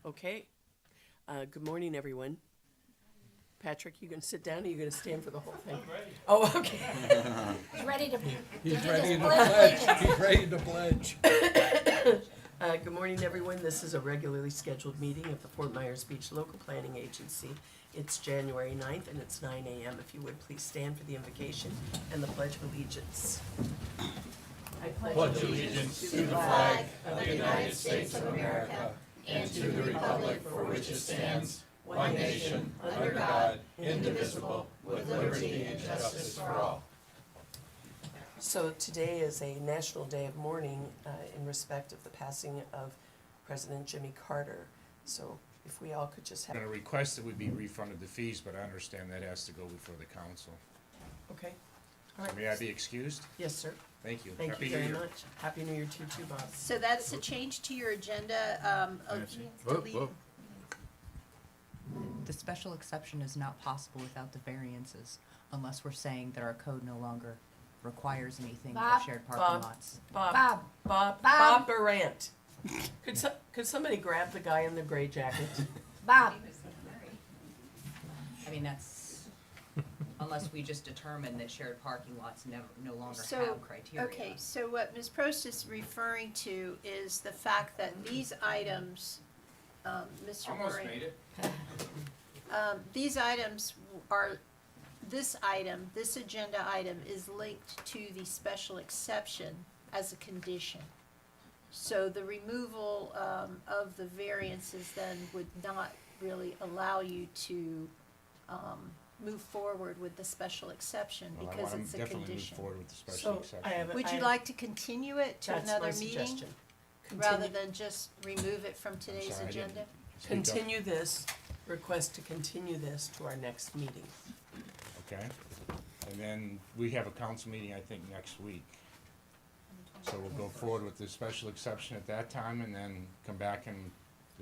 Okay. Good morning, everyone. Patrick, you gonna sit down or you gonna stand for the whole thing? I'm ready. Oh, okay. He's ready to. He's ready to pledge. He's ready to pledge. Good morning, everyone. This is a regularly scheduled meeting of the Fort Myers Beach Local Planning Agency. It's January 9th and it's 9 a.m. If you would please stand for the invocation and the Pledge of Allegiance. I Pledge allegiance to the flag of the United States of America and to the republic for which it stands, one nation, under God, indivisible, with liberty and justice for all. So today is a National Day of Mourning in respect of the passing of President Jimmy Carter. So if we all could just have. I'm going to request that we be refunded the fees, but I understand that has to go before the council. Okay. All right. May I be excused? Yes, sir. Thank you. Thank Happy you New very Year. much. Happy New Year to you too, Bob. So that's a change to your agenda, delete. The special exception is not possible without the variances, unless we're saying that our code no longer requires anything Bob, for shared parking lots. Bob Durant. Could somebody grab the guy in the gray jacket? Bob, I mean, that's, unless we just determine that shared parking lots no longer So, have criteria. okay, so what Ms. Prost is referring to is the fact that these items, Mr. Almost Moran, made it. these items are, this agenda item is linked to the special exception as a condition. So the removal of the variances then would not really allow you to move forward with the special exception Well, I because want it's to a definitely move condition. forward with the special So I exception. have. Would you like to continue it to That's my another meeting suggestion. rather Continue- than just remove it from today's sorry, I didn't agenda? speak up. Continue this, request to continue this to our next meeting. Okay. And then we have a council meeting, I think, next week. So we'll go forward with the special exception at that time and then come back and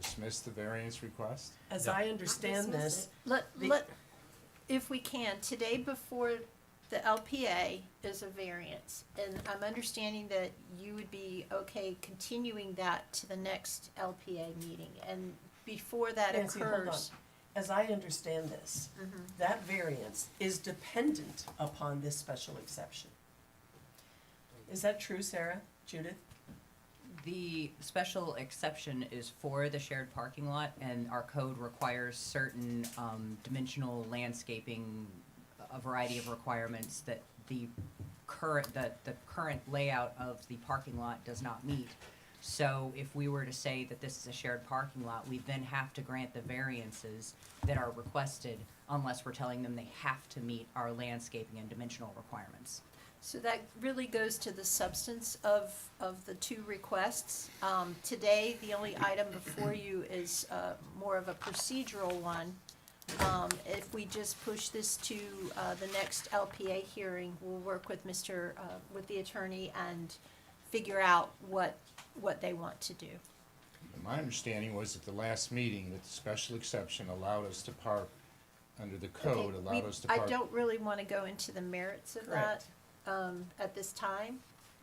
dismiss the variance request? As I understand this, Let, The- if we can, today before the LPA is a variance, and I'm understanding that you would be okay continuing that to the next LPA meeting, and before that Nancy, hold on. occurs. As I understand this, that variance is dependent upon this special exception. Is that true, Sarah? Judith? The special exception is for the shared parking lot, and our code requires certain dimensional landscaping, a variety of requirements that the current layout of the parking lot does not meet. So if we were to say that this is a shared parking lot, we then have to grant the variances that are requested unless we're telling them they have to meet our landscaping and dimensional requirements. So that really goes to the substance of the two requests. Today, the only item before you is more of a procedural one. If we just push this to the next LPA hearing, we'll work with with the attorney and figure out what they want to do. My understanding was at the last meeting that the special exception allowed us to park under the code, Okay, allowed us to park. I don't really want to go into the merits of that at this time,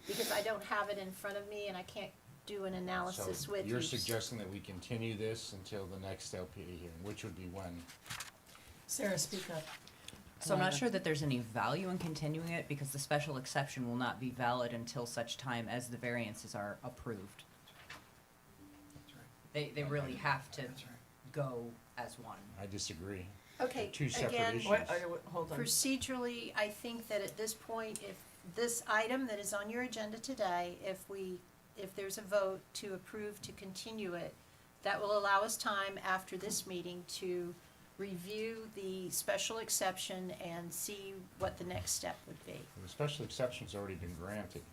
because I don't have it in front of me and I can't do an analysis with you. So you're suggesting that we continue this until the next LPA hearing, which would be when? Sarah, speak up. So I'm not sure that there's any value in continuing it because the special exception will not be valid until such time as the variances are approved. They really have to go as one. I disagree. Okay, Two separate again, issues. Hold on. procedurally, I think that at this point, if this item that is on your agenda today, if there's a vote to approve to continue it, that will allow us time after this meeting to review the special exception and see what the next step would be. The special exception's already been granted.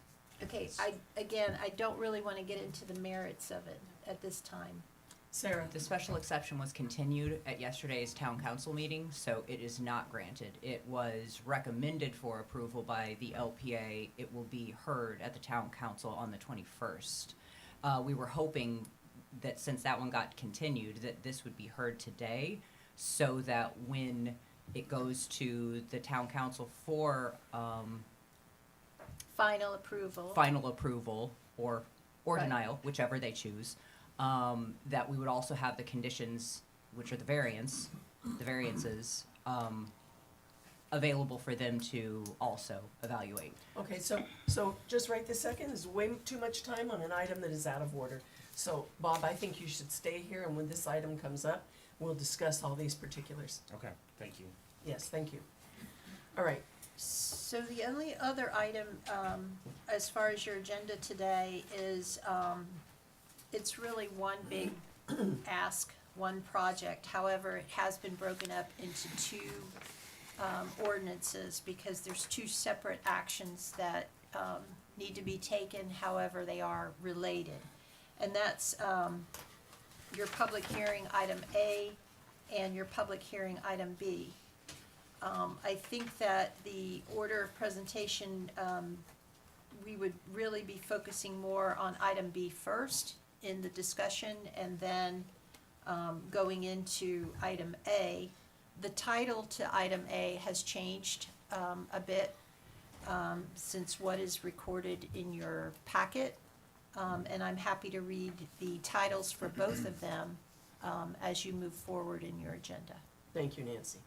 Okay, I don't really wanna get into the merits of it at this time. Sarah, The special exception was continued at yesterday's town council meeting, so it is not granted. It was recommended for approval by the LPA. It will be heard at the town council on the 21st. We were hoping that since that one got continued, that this would be heard today, so that when it goes to the town council for Final approval. final approval or Right. denial, whichever they choose, that we would also have the conditions, which are the variances, available for them to also evaluate. Okay, so just right this second is way too much time on an item that is out of order. So, Bob, I think you should stay here, and when this item comes up, we'll discuss all these particulars. Okay, thank you. Yes, thank you. All right, So the only other item, as far as your agenda today is, it's really one big ask, one project. However, it has been broken up into two ordinances because there's two separate actions that need to be taken, however, they are related. And that's your public hearing item A and your public hearing item B. I think that the order of presentation, we would really be focusing more on item B first in the discussion and then going into item A. The title to item A has changed a bit since what is recorded in your packet. And I'm happy to read the titles for both of them as you move forward in your agenda. thank you, Nancy.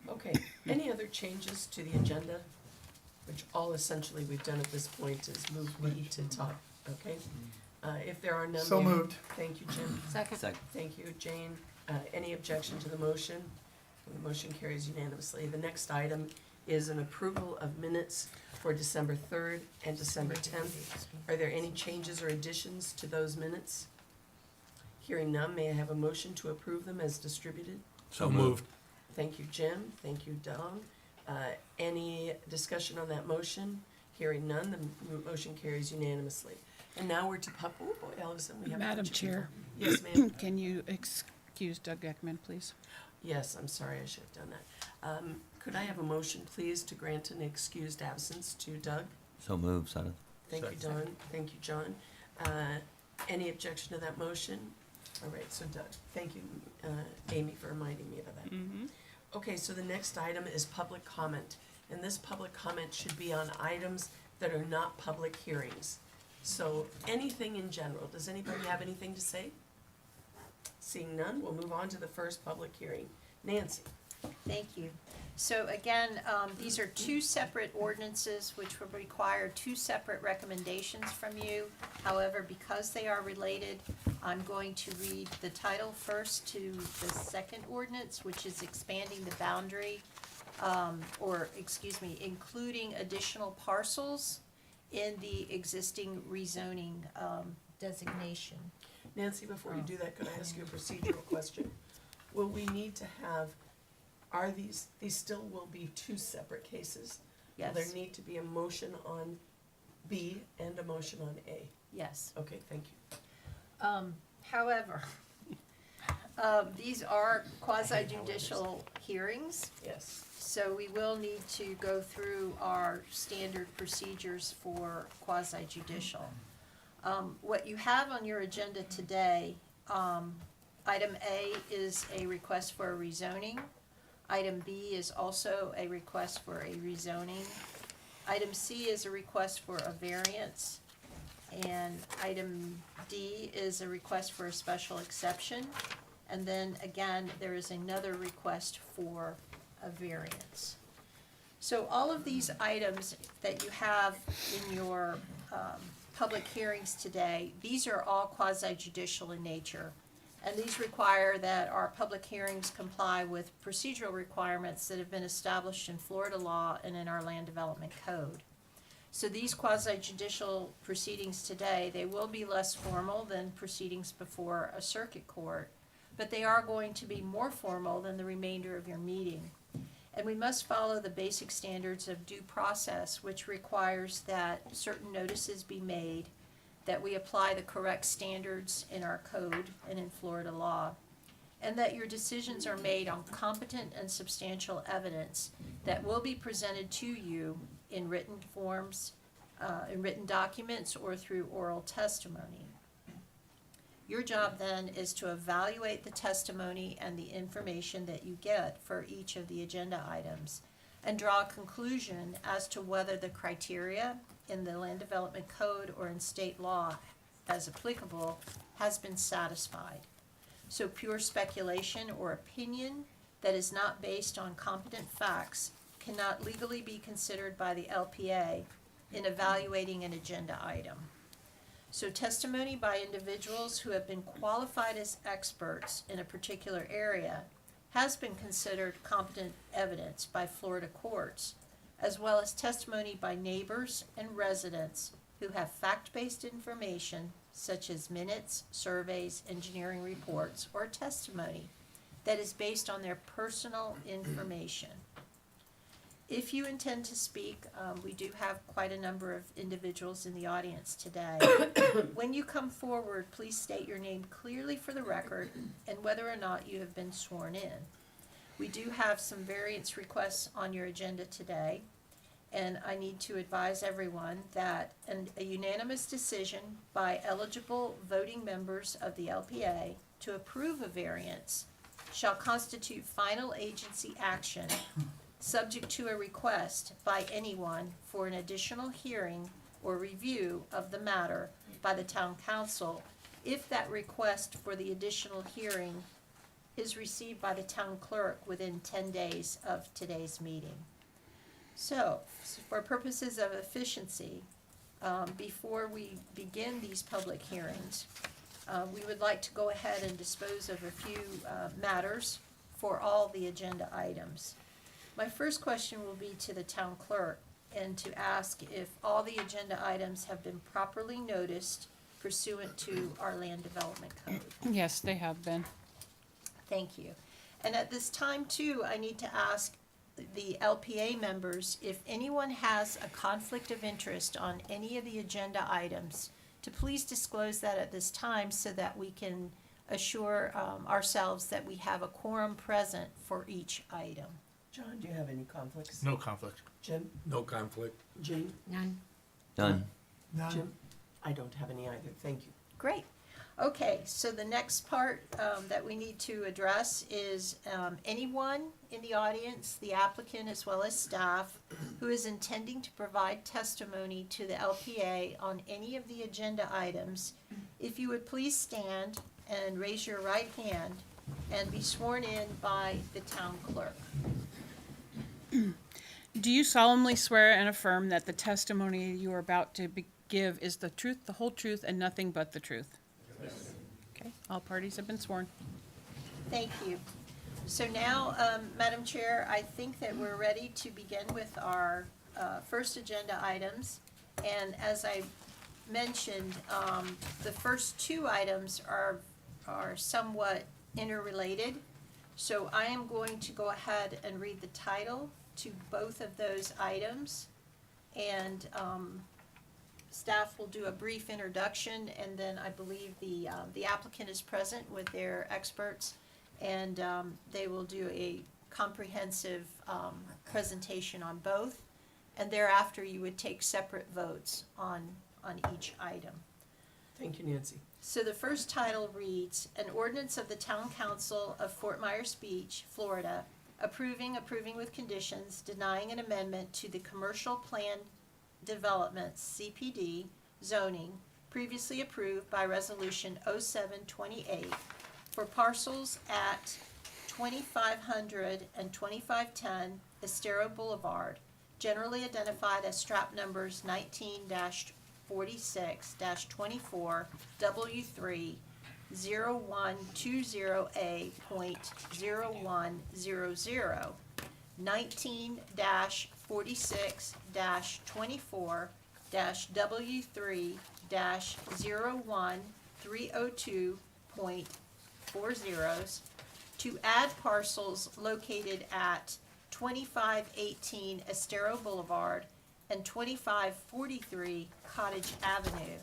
Okay, any other changes to the agenda? Which all essentially we've done at this point is move B to top, okay? If there are none. So may I- moved. Thank you, Jim. Second. Thank you, Jane. Any objection to the motion? The motion carries unanimously. The next item is an approval of minutes for December 3rd and December 10th. Are there any changes or additions to those minutes? Hearing none, may I have a motion to approve them as distributed? So moved. Thank you, Jim. Thank you, Don. Any discussion on that motion? Hearing none, the motion carries unanimously. And now we're to oh boy, all of a sudden we have. a Madam bunch of Chair. people. Yes, ma'am. Can you excuse Doug Ekman, please? Yes, I'm sorry, I should have done that. Could I have a motion, please, to grant an excused absence to Doug? So moved, Sutton. Thank you, Don. Thank you, John. Any objection to that motion? All right, so Doug, thank you, Amy, for reminding me of that. Mm-hmm. Okay, so the next item is public comment, and this public comment should be on items that are not public hearings. So anything in general, does anybody have anything to say? Seeing none, we'll move on to the first public hearing. Nancy? Thank you. So again, these are two separate ordinances which would require two separate recommendations from you. However, because they are related, I'm going to read the title first to the second ordinance, which is expanding the boundary, including additional parcels in the existing rezoning designation. Nancy, before you do that, could I ask you a procedural question? Will we need to have, these still will be two separate cases? Yes, Will there need to be a motion on B and a motion on A? yes. Okay, thank you. However, these are quasi-judicial hearings, Yes. so we will need to go through our standard procedures for quasi-judicial. What you have on your agenda today, item A is a request for a rezoning. Item B is also a request for a rezoning. Item C is a request for a variance. And item D is a request for a special exception. And then again, there is another request for a variance. So all of these items that you have in your public hearings today, these are all quasi-judicial in nature. And these require that our public hearings comply with procedural requirements that have been established in Florida law and in our land development code. So these quasi-judicial proceedings today, they will be less formal than proceedings before a circuit court, but they are going to be more formal than the remainder of your meeting. And we must follow the basic standards of due process, which requires that certain notices be made, that we apply the correct standards in our code and in Florida law, and that your decisions are made on competent and substantial evidence that will be presented to you in written forms, in written documents, or through oral testimony. Your job then is to evaluate the testimony and the information that you get for each of the agenda items and draw a conclusion as to whether the criteria in the Land Development Code or in state law as applicable, has been satisfied. So pure speculation or opinion that is not based on competent facts cannot legally be considered by the LPA in evaluating an agenda item. So testimony by individuals who have been qualified as experts in a particular area has been considered competent evidence by Florida courts, as well as testimony by neighbors and residents who have fact-based information such as minutes, surveys, engineering reports, or testimony that is based on their personal information. If you intend to speak, we do have quite a number of individuals in the audience today. When you come forward, please state your name clearly for the record and whether or not you have been sworn in. We do have some variance requests on your agenda today, and I need to advise everyone that a unanimous decision by eligible voting members of the LPA to approve a variance shall constitute final agency action subject to a request by anyone for an additional hearing or review of the matter by the town council if that request for the additional hearing is received by the town clerk within 10 days of today's meeting. So, for purposes of efficiency, before we begin these public hearings, we would like to go ahead and dispose of a few matters for all the agenda items. My first question will be to the town clerk and to ask if all the agenda items have been properly noticed pursuant to our land development code. Yes, they have been. Thank you. And at this time too, I need to ask the LPA members if anyone has a conflict of interest on any of the agenda items to please disclose that at this time so that we can assure ourselves that we have a quorum present for each item. John, do you have any conflicts? No conflict. Jim? No conflict. Jean? None. Done. Jim? I don't have any either, thank you. Great. Okay, so the next part that we need to address is anyone in the audience, the applicant as well as staff, who is intending to provide testimony to the LPA on any of the agenda items. If you would please stand and raise your right hand and be sworn in by the town clerk. Do you solemnly swear and affirm that the testimony you are about to give is the truth, the whole truth, and nothing but the truth? Yes. Okay, all parties have been sworn. Thank you. So now, Madam Chair, I think that we're ready to begin with our first agenda items. And as I mentioned, the first two items are somewhat interrelated. So I am going to go ahead and read the title to both of those items. And staff will do a brief introduction, and then I believe the applicant is present with their experts, and they will do a comprehensive presentation on both, and thereafter you would take separate votes on each item. Thank you, Nancy. So the first title reads, An Ordinance of the Town Council of Fort Myers Beach, Florida, approving with conditions, denying an amendment to the Commercial Plan Development, CPD, zoning, previously approved by Resolution 0728 for parcels at 2500 and 2510 Estero Boulevard, generally identified as strap numbers 19-46-24 W3 0120A.0100 19-46-24 W3-01302.40 to add parcels located at 2518 Estero Boulevard and 2543 Cottage Avenue,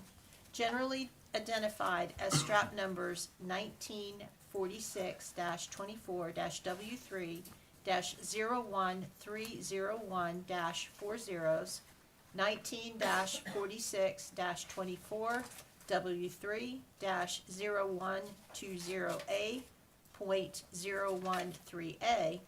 generally identified as strap numbers 1946-24 W3 01301-40, 19-46-24 W3 0120A.013A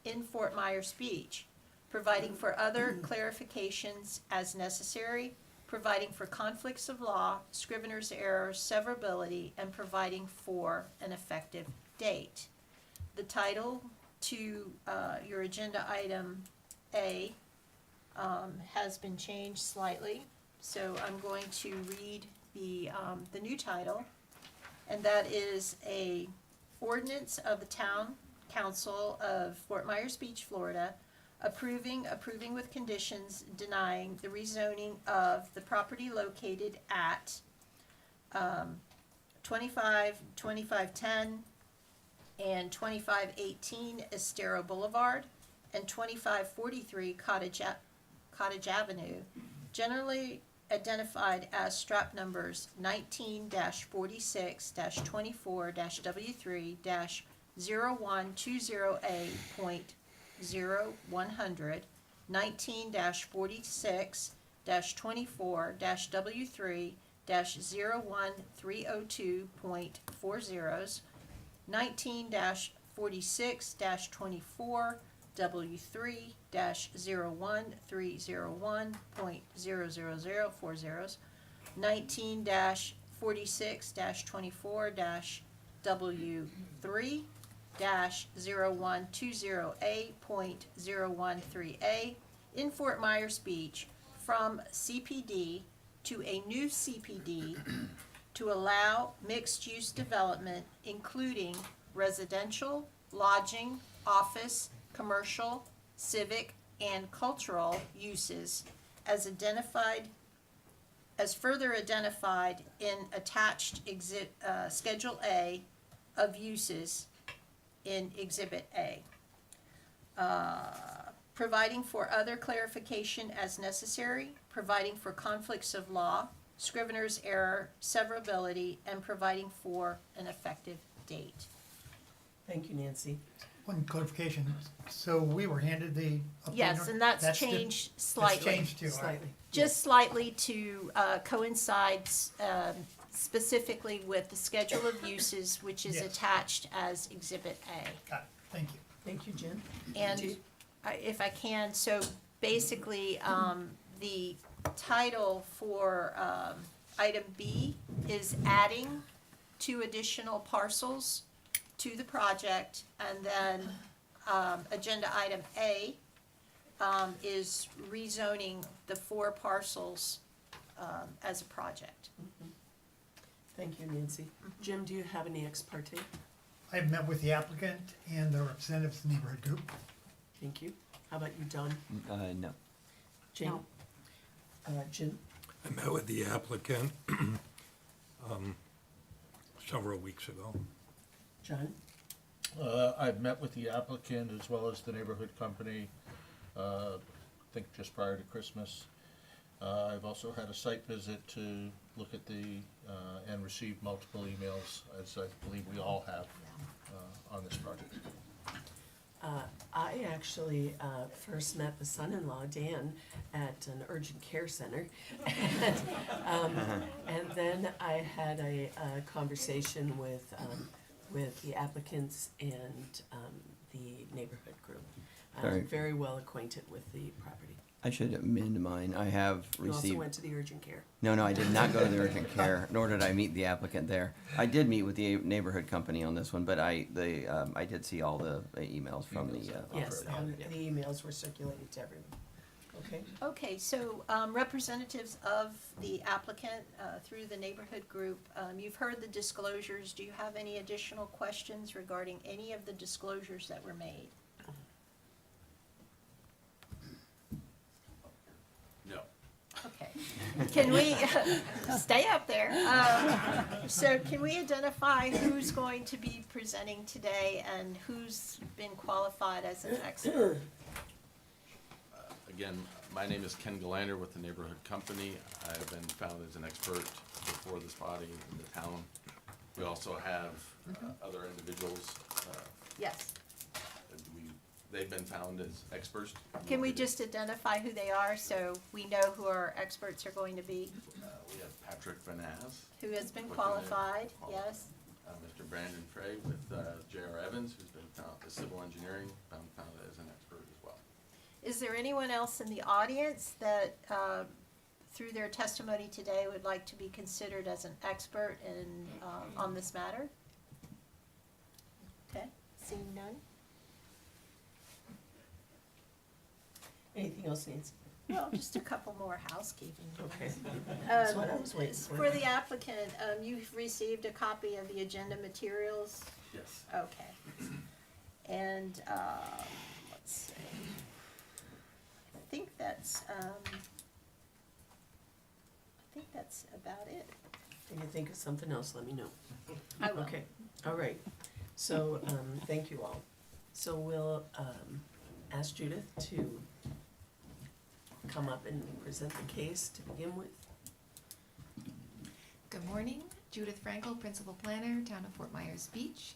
in Fort Myers Beach, providing for other clarifications as necessary, providing for conflicts of law, scrivener's error, severability, and providing for an effective date. The title to your agenda item A has been changed slightly, so I'm going to read the new title, and that is a ordinance of the Town Council of Fort Myers Beach, Florida, approving with conditions, denying the rezoning of the property located at 2510 and 2518 Estero Boulevard and 2543 Cottage Avenue, generally identified as strap numbers 19-46-24-W3-0120A.0100, 19-46-24-W3-01302.40, 19-46-24-W3-01301.00040, 19-46-24-W3-0120A.013A in Fort Myers Beach from CPD to a new CPD to allow mixed-use development, including residential, lodging, office, commercial, civic, and cultural uses as further identified in attached Schedule A of uses in Exhibit A. Providing for other clarification as necessary, providing for conflicts of law, scrivener's error, severability, and providing for an effective date. Thank you, Nancy. One clarification, so we were handed the updated. Yes, and that's the- changed slightly. That's changed too, all right. Slightly. Just slightly to coincide specifically with the schedule of uses, which is Yes. attached as Exhibit A. Got it, thank you. Thank you, Jen. And Do- if I can, so basically, the title for item B is adding 2 additional parcels to the project, and then agenda item A is rezoning the 4 parcels as a project. Thank you, Nancy. Jim, do you have any ex parte? I have met with the applicant and the representatives of the neighborhood group. Thank you. How about you, Don? No. Jane? No. Jim? I met with the applicant several weeks ago. John? I've met with the applicant as well as the neighborhood company, I think just prior to Christmas. I've also had a site visit to look at and received multiple emails, as I believe we all have, on this project. I actually first met the son-in-law, Dan, at an urgent care center. And then I had a conversation with the applicants and the neighborhood group. Sorry. Very well acquainted with the property. I should amend mine. I have You also received. went to the urgent care. No, I did not go to the urgent care, nor did I meet the applicant there. I did meet with the neighborhood company on this one, but I did see all the emails from the. Yes, operator. the emails were circulated to everyone. Okay? Okay, so representatives of the applicant through the neighborhood group, you've heard the disclosures. Do you have any additional questions regarding any of the disclosures that were made? No. Okay. Can we, stay up there. So can we identify who's going to be presenting today and who's been qualified as an expert? Again, my name is Ken Galander with the Neighborhood Company. I've been found as an expert before this body in the town. We also have other individuals. Yes. They've been found as experts. Can we just identify who they are so we know who our experts are going to be? We have Patrick Van As. Who has been with the qualified, qualified. yes? Mr. Brandon Frey with J.R. Evans, who's been found as civil engineering, found as an expert as well. Is there anyone else in the audience that, through their testimony today, would like to be considered as an expert in, on this matter? Okay, seeing none? Anything else, Nancy? Well, just a couple more housekeeping. Okay. That's what I was waiting for. For the applicant, you've received a copy of the agenda materials? Yes. Okay. And, let's see. I think that's about it. If you think of something else, let me know. I will. Okay, all right. So, thank you all. So we'll, ask Judith to come up and present the case to begin with. Good morning, Judith Frankel, Principal Planner, Town of Fort Myers Beach.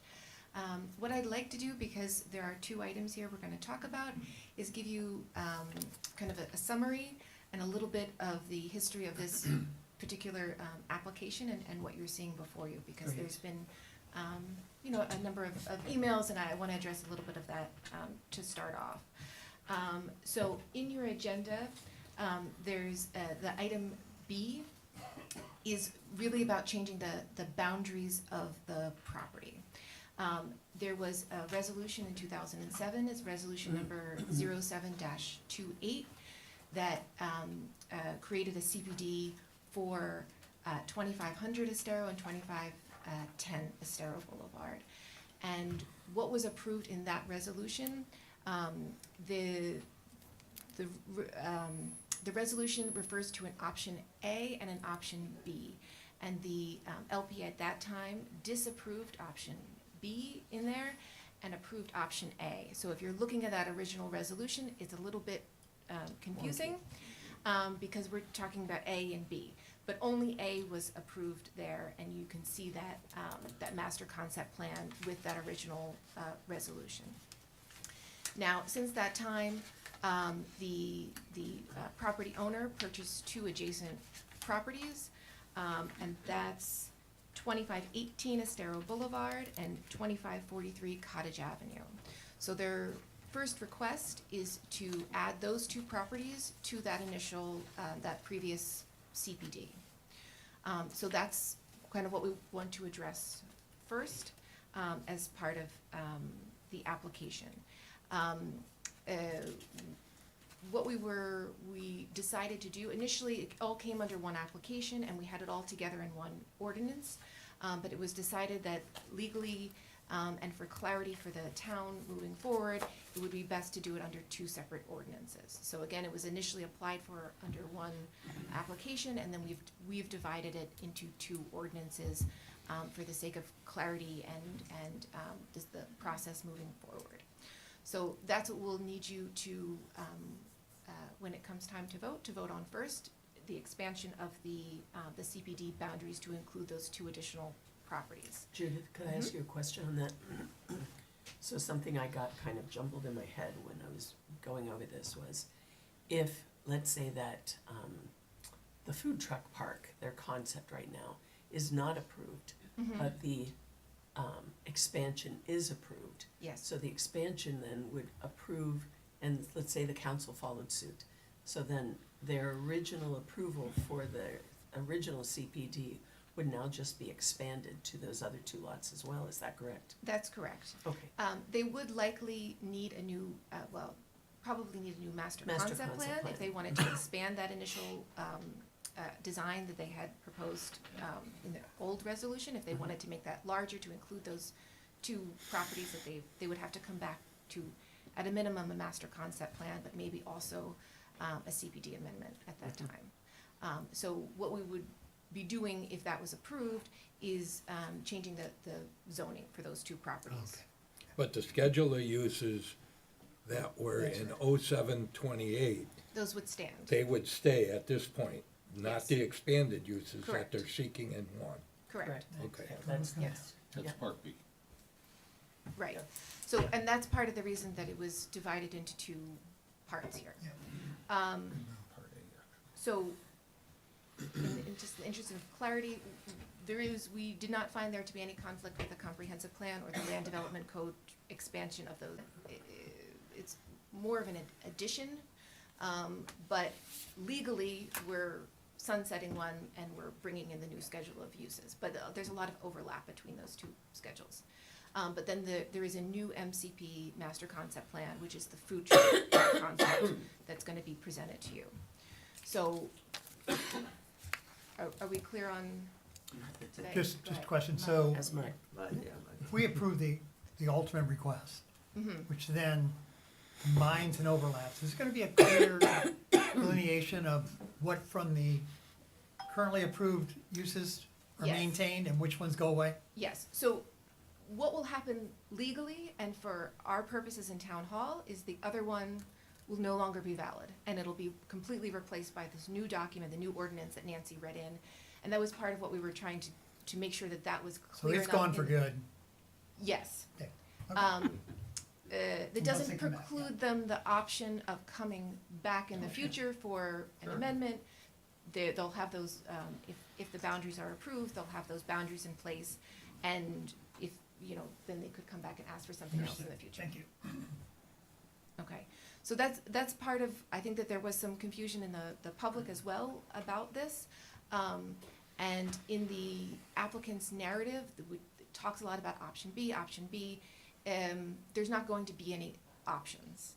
What I'd like to do, because there are two items here we're gonna talk about, is give you kind of a summary and a little bit of the history of this particular application and what you're seeing before you, because Great. there's been a number of emails, and I wanna address a little bit of that to start off. So in your agenda, there's the item B is really about changing the boundaries of the property. There was a resolution in 2007, it's resolution number 07-28, that created a CPD for 2500 Estero and 2510 Estero Boulevard. And what was approved in that resolution, the resolution refers to an option A and an option B. And the LP at that time disapproved option B in there and approved option A. So if you're looking at that original resolution, it's a little bit confusing because we're talking about A and B. But only A was approved there, and you can see that, that master concept plan with that original resolution. Now, since that time, the property owner purchased two adjacent properties, and that's 2518 Estero Boulevard and 2543 Cottage Avenue. So their first request is to add those two properties to that initial, that previous CPD. So that's kind of what we want to address first as part of the application. What we decided to do, initially it all came under one application and we had it all together in one ordinance, but it was decided that legally and for clarity for the town moving forward, it would be best to do it under two separate ordinances. So again, it was initially applied for under one application, and then we've divided it into two ordinances for the sake of clarity and just the process moving forward. So that's what we'll need you to, when it comes time to vote on first, the expansion of the CPD boundaries to include those two additional properties. Judith, could I ask you a question on that? So something I got kind of jumbled in my head when I was going over this was, if, let's say that the food truck park, their concept right now, is not approved, but the expansion is approved. Yes. So the expansion then would approve, and let's say the council followed suit. So then their original approval for the original CPD would now just be expanded to those other two lots as well, is that correct? That's correct. Okay. They would likely need a new, probably need a new master concept plan if they wanted to expand that initial design that they had proposed in the old resolution. If they wanted to make that larger to include those two properties, that they would have to come back to, at a minimum, a master concept plan, but maybe also a CPD amendment at that time. So what we would be doing if that was approved is changing the zoning for those two properties. Okay. But the schedule of uses that were in 0728, Those would stand. they would stay at this point, not Yes. the expanded uses that Correct. they're seeking in one. Correct. Okay. Yeah, that's, Yes. That's Yeah. part B. Right. Yeah. So, and that's part of the reason that it was divided into two parts here. So, in just the interest of clarity, we did not find there to be any conflict with the comprehensive plan or the land development code expansion of those. It's more of an addition, but legally, we're sunsetting one and we're bringing in the new schedule of uses. But there's a lot of overlap between those two schedules. But then there is a new MCP master concept plan, which is the food truck concept that's gonna be presented to you. So, are we clear on today? Just a Right. question, so As my, if we approve the ultimate request, Mhm. which then combines and overlaps, is there gonna be a clear delineation of what from the currently approved uses are Yes. maintained and which ones go away? Yes, so what will happen legally and for our purposes in town hall is the other one will no longer be valid, and it'll be completely replaced by this new document, the new ordinance that Nancy read in. And that was part of what we were trying to make sure that that was So clear enough. it's gone for in- good. Yes. Okay. That Unless doesn't they come back, yeah. preclude them the option of coming back in the future for an Sure. amendment. They'll have those, if the boundaries are approved, they'll have those boundaries in place. And if, then they could come back and ask for something else in the future. Thank you. Okay, so that's part of, I think that there was some confusion in the public as well about this. And in the applicant's narrative, it talks a lot about option B. There's not going to be any options.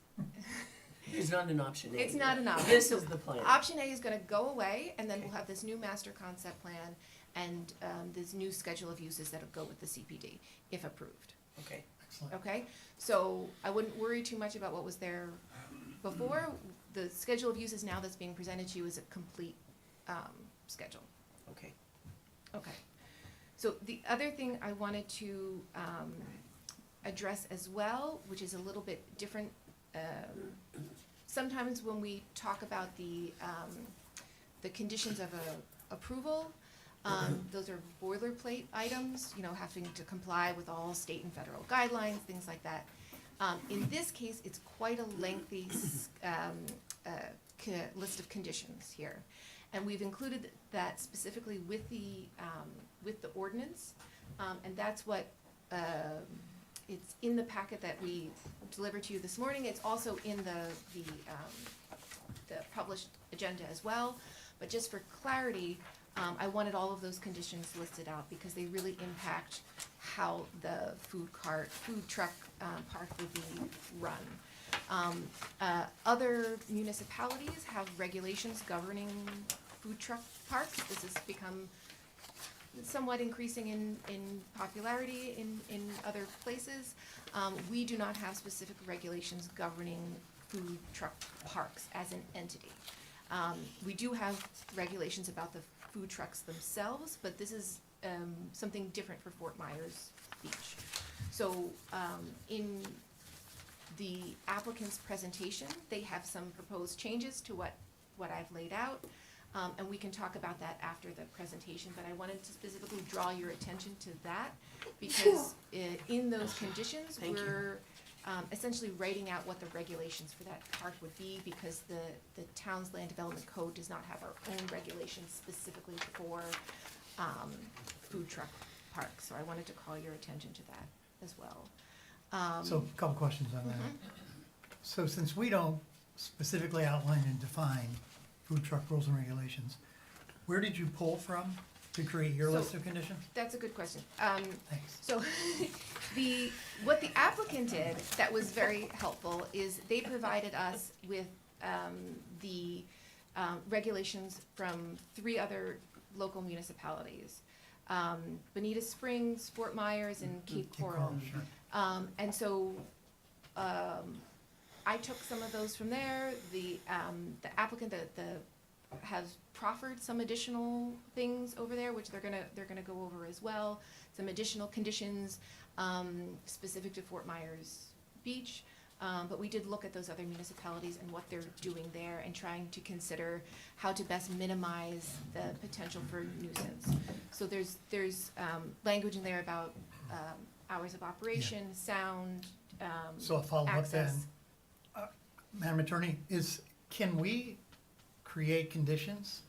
it's not an option. It's not an option. This is the plan. Option A is gonna go away, and then we'll have this new master concept plan and this new schedule of uses that'll go with the CPD, if approved. Okay. Excellent. Okay, so I wouldn't worry too much about what was there before. The schedule of uses now that's being presented to you is a complete schedule. Okay. Okay, so the other thing I wanted to address as well, which is a little bit different, sometimes when we talk about the conditions of approval, those are boilerplate items, having to comply with all state and federal guidelines, things like that. In this case, it's quite a lengthy list of conditions here. And we've included that specifically with the ordinance, and that's what, it's in the packet that we delivered to you this morning. It's also in the published agenda as well. But just for clarity, I wanted all of those conditions listed out because they really impact how the food truck park would be run. Other municipalities have regulations governing food truck parks. This has become somewhat increasing in popularity in other places. We do not have specific regulations governing food truck parks as an entity. We do have regulations about the food trucks themselves, but this is something different for Fort Myers Beach. So in the applicant's presentation, they have some proposed changes to what I've laid out. And we can talk about that after the presentation, but I wanted to specifically draw your attention to that because in those conditions, Thank you. we're essentially writing out what the regulations for that park would be because the town's land development code does not have our own regulations specifically for food truck parks. So I wanted to call your attention to that as well. So a couple questions on that. Mhm. So since we don't specifically outline and define food truck rules and regulations, where did you pull from to create your So- list of conditions? That's a good question. Thanks. So what the applicant did that was very helpful is they provided us with the regulations from 3 other local municipalities. Bonita Springs, Fort Myers, and Cape Coral. Sure. And so I took some of those from there. The applicant has proffered some additional things over there, which they're gonna go over as well. Some additional conditions specific to Fort Myers Beach. But we did look at those other municipalities and what they're doing there and trying to consider how to best minimize the potential for nuisance. So there's language in there about hours of operation, sound, So a follow-up then, access. Madam Attorney, can we create conditions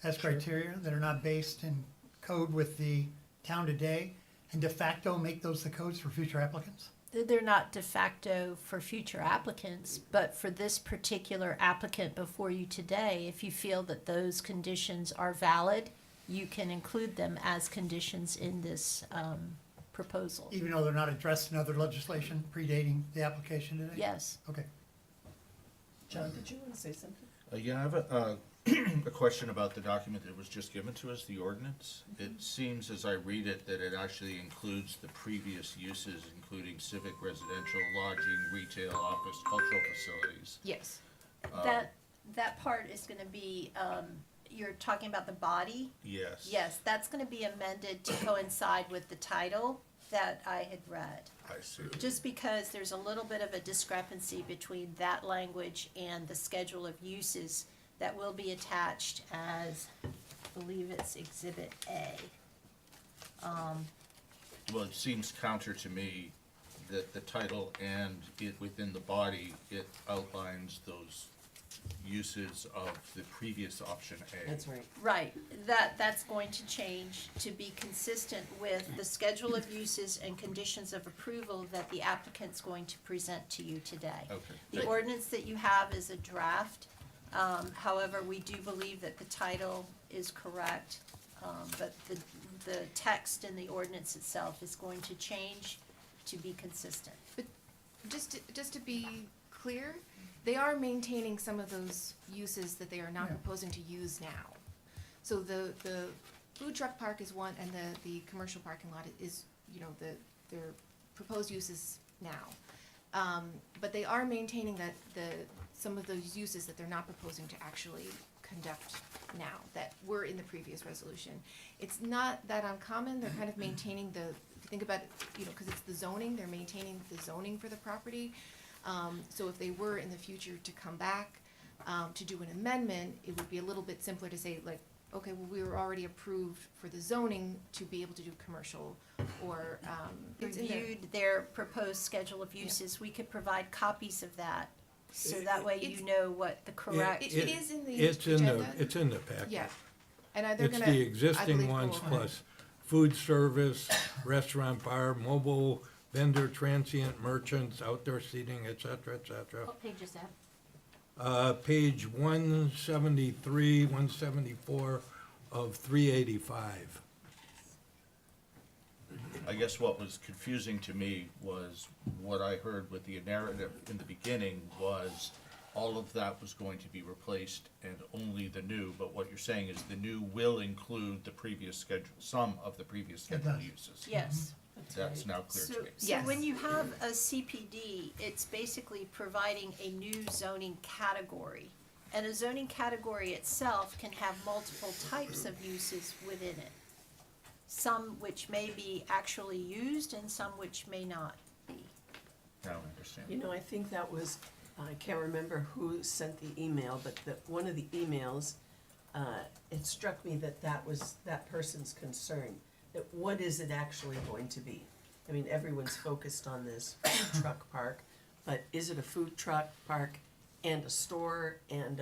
as criteria that are not based in code with the town today and de facto make those the codes for future applicants? They're not de facto for future applicants, but for this particular applicant before you today, if you feel that those conditions are valid, you can include them as conditions in this proposal. Even though they're not addressed in other legislation predating the application today? Yes. Okay. John, did you want to say something? Yeah, I have a question about the document that was just given to us, the ordinance. It seems, as I read it, that it actually includes the previous uses, including civic, residential, lodging, retail, office, cultural facilities. Yes. That part is gonna be, you're talking about the body? Yes. Yes, that's gonna be amended to coincide with the title that I had read. I see. Just because there's a little bit of a discrepancy between that language and the schedule of uses that will be attached as, I believe it's Exhibit A. Well, it seems counter to me that the title and it within the body, it outlines those uses of the previous option A. That's right. Right, that's going to change to be consistent with the schedule of uses and conditions of approval that the applicant's going to present to you today. Okay. The ordinance that you have is a draft, however, we do believe that the title is correct, but the text in the ordinance itself is going to change to be consistent. But just to be clear, they are maintaining some of those uses that they are not Yeah. proposing to use now. So the food truck park is one, and the commercial parking lot is, their proposed uses now. But they are maintaining that some of those uses that they're not proposing to actually conduct now, that were in the previous resolution. It's not that uncommon, they're kind of maintaining if you think about it, because it's the zoning, they're maintaining the zoning for the property. So if they were in the future to come back, to do an amendment, it would be a little bit simpler to say like, okay, well, we were already approved for the zoning to be able to do commercial, or, it's in there. Reviewed their proposed schedule of uses, we could provide copies of that, so that way you It's- know what the correct. It is in the It's agenda. it's in the packet. Yeah, and they're It's gonna, the I existing believe, ones go over. plus food service, restaurant, bar, mobile, vendor, transient, merchants, outdoor seating, et cetera, et cetera. What page is that? Page 173, 174 of 385. I guess what was confusing to me was what I heard with the narrative in the beginning was all of that was going to be replaced and only the new, but what you're saying is the new will include the previous schedule, some of the previous scheduled does. uses. Yes. That's now clear to me. So when Yes. you have a CPD, it's basically providing a new zoning category. And a zoning category itself can have multiple types of uses within it. Some which may be actually used and some which may not be. Now I understand. You know, I think that was, I can't remember who sent the email, but one of the emails, it struck me that was that person's concern, that what is it actually going to be? I mean, everyone's focused on this food truck park, but is it a food truck park and a store and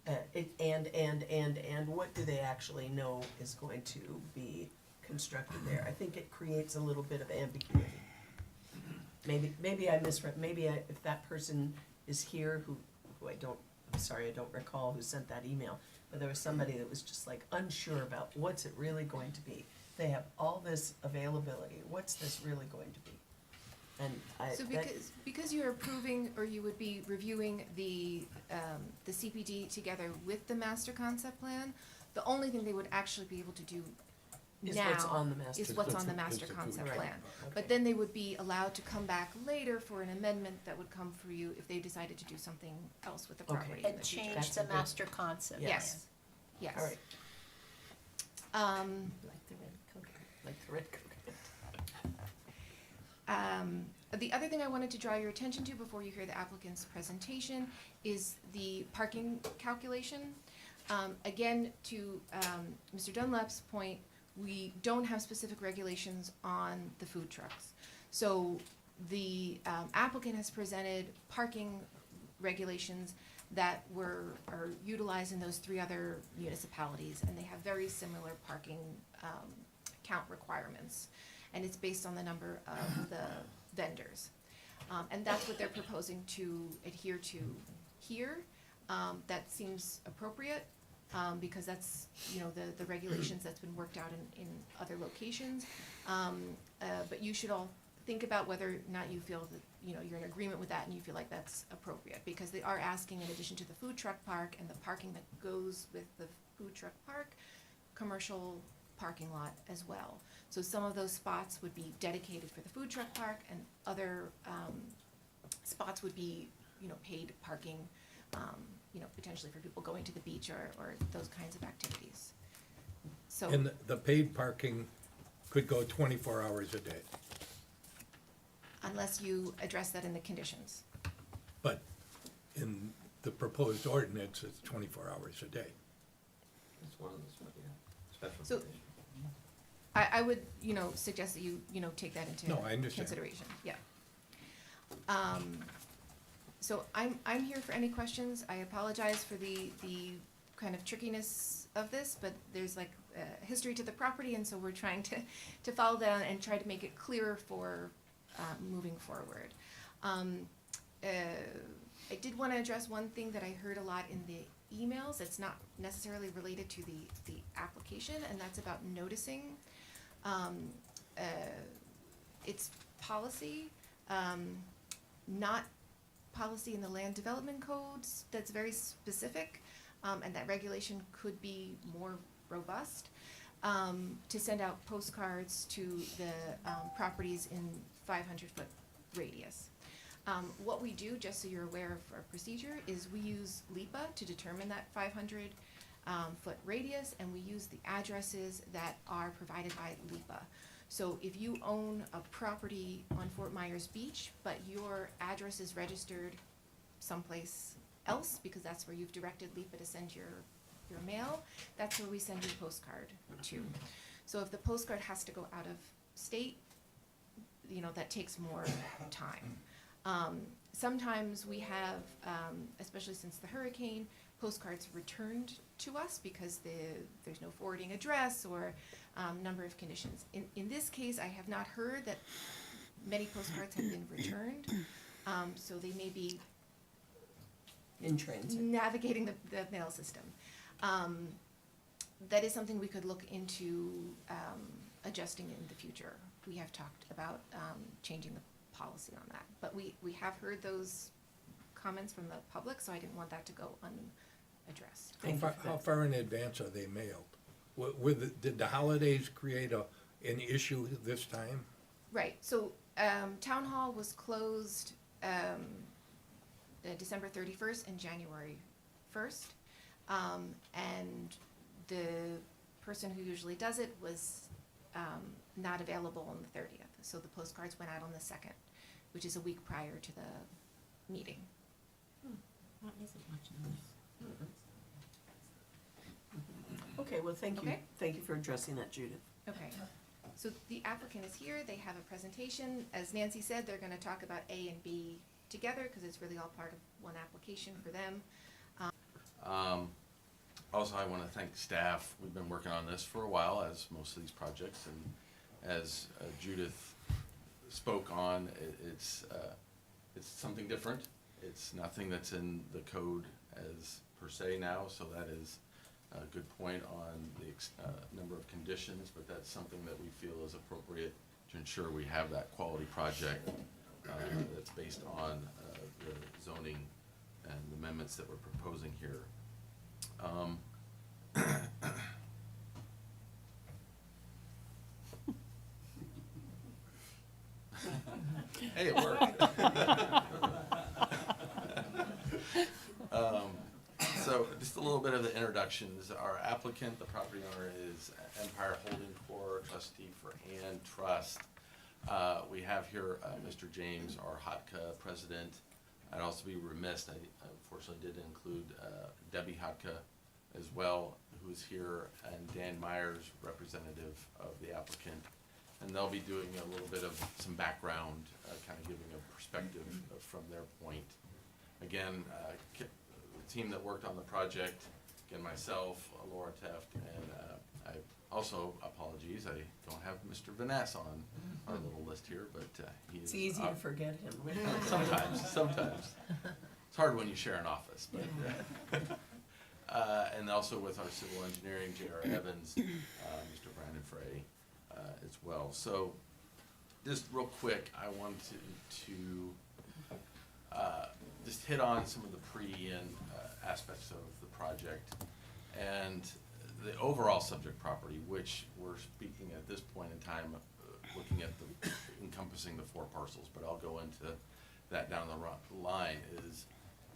and what do they actually know is going to be constructed there? I think it creates a little bit of ambiguity. Maybe I misread, if that person is here who I'm sorry, I don't recall who sent that email, but there was somebody that was just like unsure about what's it really going to be. They have all this availability, what's this really going to be? And So because you're approving, or you would be reviewing the CPD together with the master concept plan, the only thing they would actually be able to do Is now what's on the master is what's It's on the a- master it's a concept food plan. truck. But Okay. then they would be allowed to come back later for an amendment that would come for you if they decided to do something else with the Okay. property in And the future. change That's the a good- master concept. Yes, yes. All right, Um, like the red coconut, like the red coconut. The other thing I wanted to draw your attention to before you hear the applicant's presentation is the parking calculation. Again, to Mr. Dunlap's point, we don't have specific regulations on the food trucks. So the applicant has presented parking regulations that are utilized in those three other municipalities, and they have very similar parking count requirements. And it's based on the number of the vendors. And that's what they're proposing to adhere to here. That seems appropriate, because that's, you know, the regulations that's been worked out in other locations. But you should all think about whether or not you feel that, you know, you're in agreement with that and you feel like that's appropriate, because they are asking, in addition to the food truck park and the parking that goes with the food truck park, commercial parking lot as well. So some of those spots would be dedicated for the food truck park, and other spots would be, you know, paid parking, you know, potentially for people going to the beach or those kinds of activities. So, And the paid parking could go 24 hours a day, unless you address that in the conditions. but in the proposed ordinance, it's 24 hours a day. That's one of the, special So- conditions. I would, you know, suggest that you know, take that into No, I understand. consideration, yeah. So I'm here for any questions. I apologize for the kind of trickiness of this, but there's like a history to the property, and so we're trying to follow that and try to make it clearer for moving forward. I did want to address one thing that I heard a lot in the emails. It's not necessarily related to the application, and that's about noticing. It's policy, not policy in the land development codes that's very specific, and that regulation could be more robust, to send out postcards to the properties in 500-foot radius. What we do, just so you're aware of our procedure, is we use LIPA to determine that 500-foot radius, and we use the addresses that are provided by LIPA. So if you own a property on Fort Myers Beach, but your address is registered someplace else, because that's where you've directed LIPA to send your mail, that's where we send your postcard to. So if the postcard has to go out of state, you know, that takes more time. Sometimes we have, especially since the hurricane, postcards returned to us because there's no forwarding address or number of conditions. In this case, I have not heard that many postcards have been returned, so they may be In transit. navigating the mail system. That is something we could look into adjusting in the future. We have talked about changing the policy on that, but we have heard those comments from the public, so I didn't want that to go unaddressed. Thank you for How that. far in advance are they mailed? Did the holidays create an issue this time? Right, so Town Hall was closed December 31st and January 1st. And the person who usually does it was not available on the 30th. So the postcards went out on the 2nd, which is a week prior to the meeting. Okay, well, thank you. Okay. Thank you for addressing that, Judith. Okay, so the applicant is here, they have a presentation. As Nancy said, they're gonna talk about A and B together, because it's really all part of one application for them. Also, I want to thank staff. We've been working on this for a while, as most of these projects, and as Judith spoke on, it's something different. It's nothing that's in the code as per se now, so that is a good point on the number of conditions, but that's something that we feel is appropriate to ensure we have that quality project that's based on the zoning and the amendments that we're proposing here. Hey, it worked. So just a little bit of the introductions. Our applicant, the property owner, is Empire Holding Corp., trustee for Ann Trust. We have here Mr. James R. Hotka, president. I'd also be remiss, I unfortunately did include Debbie Hotka as well, who's here, and Dan Myers, representative of the applicant. And they'll be doing a little bit of some background, kind of giving a perspective from their point. Again, the team that worked on the project, again, myself, Laura Teft, and I Also, apologies, I don't have Mr. Vaness on our little list here, but he is. It's easy to forget him. Sometimes. It's hard when you share an office, but. And also with our civil engineering, J.R. Evans, Mr. Brandon Frey, as well. So, just real quick, I wanted to just hit on some of the pre-and aspects of the project and the overall subject property, which we're speaking at this point in time, looking at the encompassing the 4 parcels, but I'll go into that down the line. Is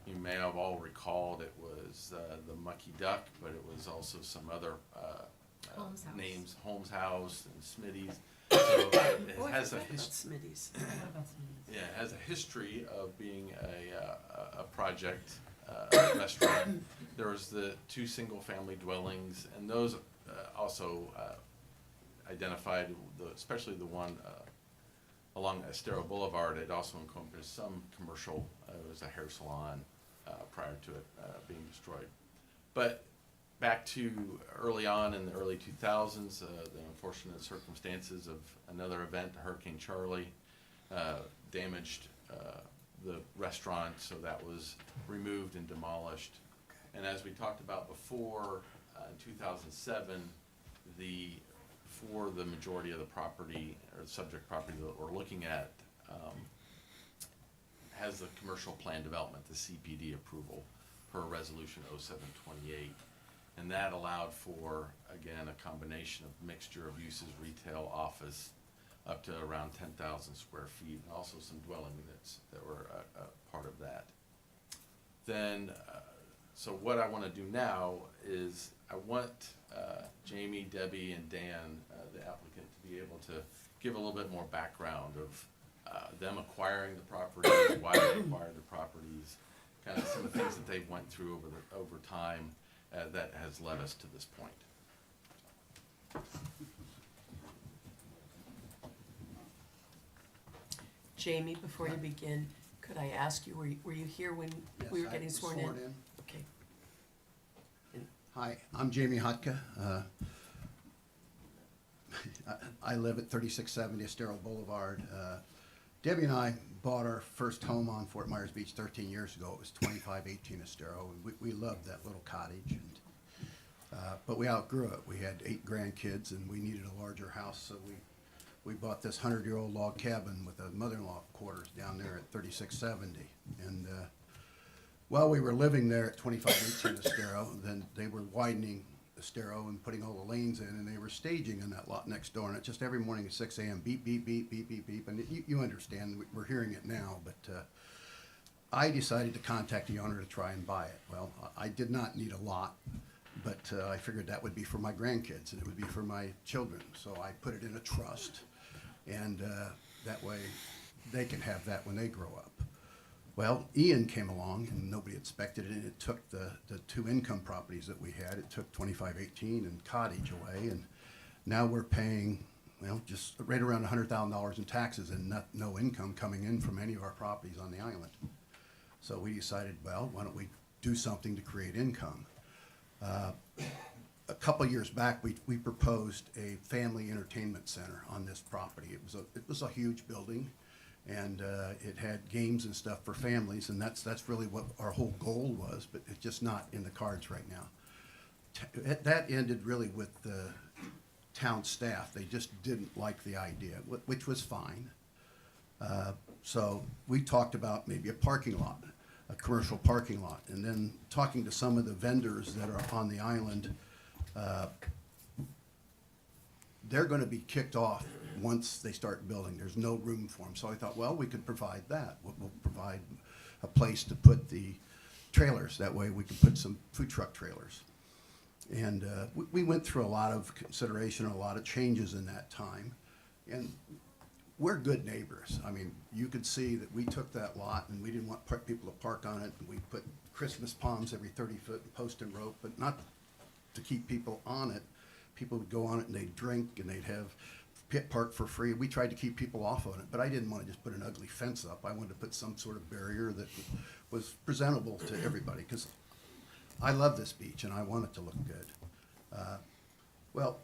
you may have all recalled it was the Mucky Duck, but it was also some other Holmes House. names, Holmes House and Smitty's. So it Oh, I has a forgot about history. Smitty's. Yeah, it has a history of being a project, restaurant. There was the 2 single-family dwellings, and those also identified, especially the one along Estero Boulevard. It also encompassed some commercial. It was a hair salon prior to it being destroyed. But back to early on in the early 2000s, the unfortunate circumstances of another event, Hurricane Charlie, damaged the restaurant, so that was removed and demolished. And as we talked about before, in 2007, for the majority of the property, or the subject property that we're looking at, has the commercial plan development, the CPD approval, per resolution 0728. And that allowed for, again, a combination of mixture of uses, retail, office, up to around 10,000 square feet, and also some dwelling units that were a part of that. Then, so what I want to do now is I want Jamie, Debbie, and Dan, the applicant, to be able to give a little bit more background of them acquiring the property, why they acquired the properties, kind of some of the things that they went through over time that has led us to this point. Jamie, before you begin, could I ask you, were you here when we were getting sworn in? Okay. Hi, I'm Jamie Hotka. I live at 3670 Estero Boulevard. Debbie and I bought our first home on Fort Myers Beach 13 years ago. It was 2518 Estero, and we loved that little cottage. And, but we outgrew it. We had 8 grandkids, and we needed a larger house, so we bought this 100-year-old log cabin with a mother-in-law quarters down there at 3670. And while we were living there at 2518 Estero, then they were widening Estero and putting all the lanes in, and they were staging in that lot next door. And it just every morning at 6 a.m. beep, beep, beep, beep, beep, beep. And you understand, we're hearing it now, but I decided to contact the owner to try and buy it. Well, I did not need a lot, but I figured that would be for my grandkids and it would be for my children. So I put it in a trust, and that way they can have that when they grow up. Well, Ian came along and nobody expected it, and it took the 2 income properties that we had. It took 2518 and Cottage away, and now we're paying, well, just right around $100,000 in taxes and no income coming in from any of our properties on the island. So we decided, well, why don't we do something to create income? A couple years back, we proposed a family entertainment center on this property. It was a huge building, and it had games and stuff for families, and that's really what our whole goal was, but it's just not in the cards right now. That ended really with the town staff. They just didn't like the idea, which was fine. So we talked about maybe a parking lot, a commercial parking lot, and then talking to some of the vendors that are on the island. They're going to be kicked off once they start building. There's no room for them. So I thought, well, we could provide that. We'll provide a place to put the trailers. That way we can put some food truck trailers. And we went through a lot of consideration, a lot of changes in that time. And we're good neighbors. I mean, you could see that we took that lot and we didn't want people to park on it. And we put Christmas palms every 30 foot and post and rope, but not to keep people on it. People would go on it and they'd drink and they'd have pit park for free. We tried to keep people off of it, but I didn't want to just put an ugly fence up. I wanted to put some sort of barrier that was presentable to everybody, because I love this beach and I want it to look good. Well,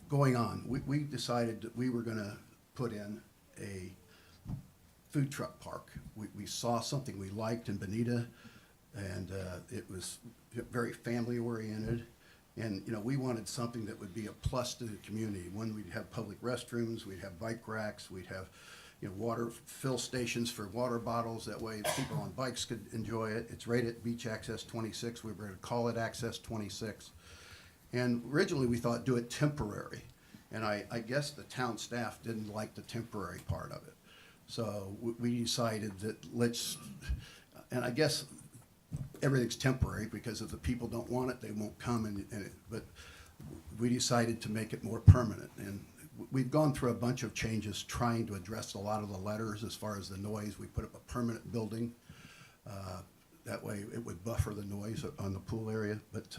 going on, we decided that we were gonna put in a food truck park. We saw something we liked in Bonita, and it was very family-oriented. And, you know, we wanted something that would be a plus to the community. One, we'd have public restrooms, we'd have bike racks, we'd have, you know, water fill stations for water bottles. That way people on bikes could enjoy it. It's rated Beach Access 26. We were gonna call it Access 26. And originally, we thought do it temporary. And I guess the town staff didn't like the temporary part of it. So we decided that and I guess everything's temporary, because if the people don't want it, they won't come, but we decided to make it more permanent. And we've gone through a bunch of changes trying to address a lot of the letters as far as the noise. We put up a permanent building. That way it would buffer the noise on the pool area. But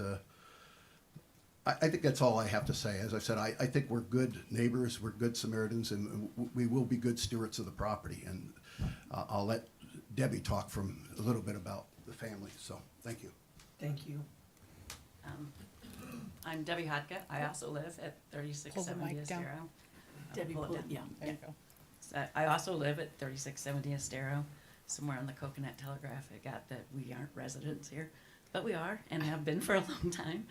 I think that's all I have to say. As I said, I think we're good neighbors, we're good Samaritans, and we will be good stewards of the property. And I'll let Debbie talk a little bit about the family, so thank you. Thank you. I'm Debbie Hotka. I also live at Hold the 3670 mic down. Estero. Debbie, Pull it pull- down. yeah. There you go. So I also live at 3670 Estero, somewhere on the Coconut Telegraph. I got that we aren't residents here, but we are and have been for a long time.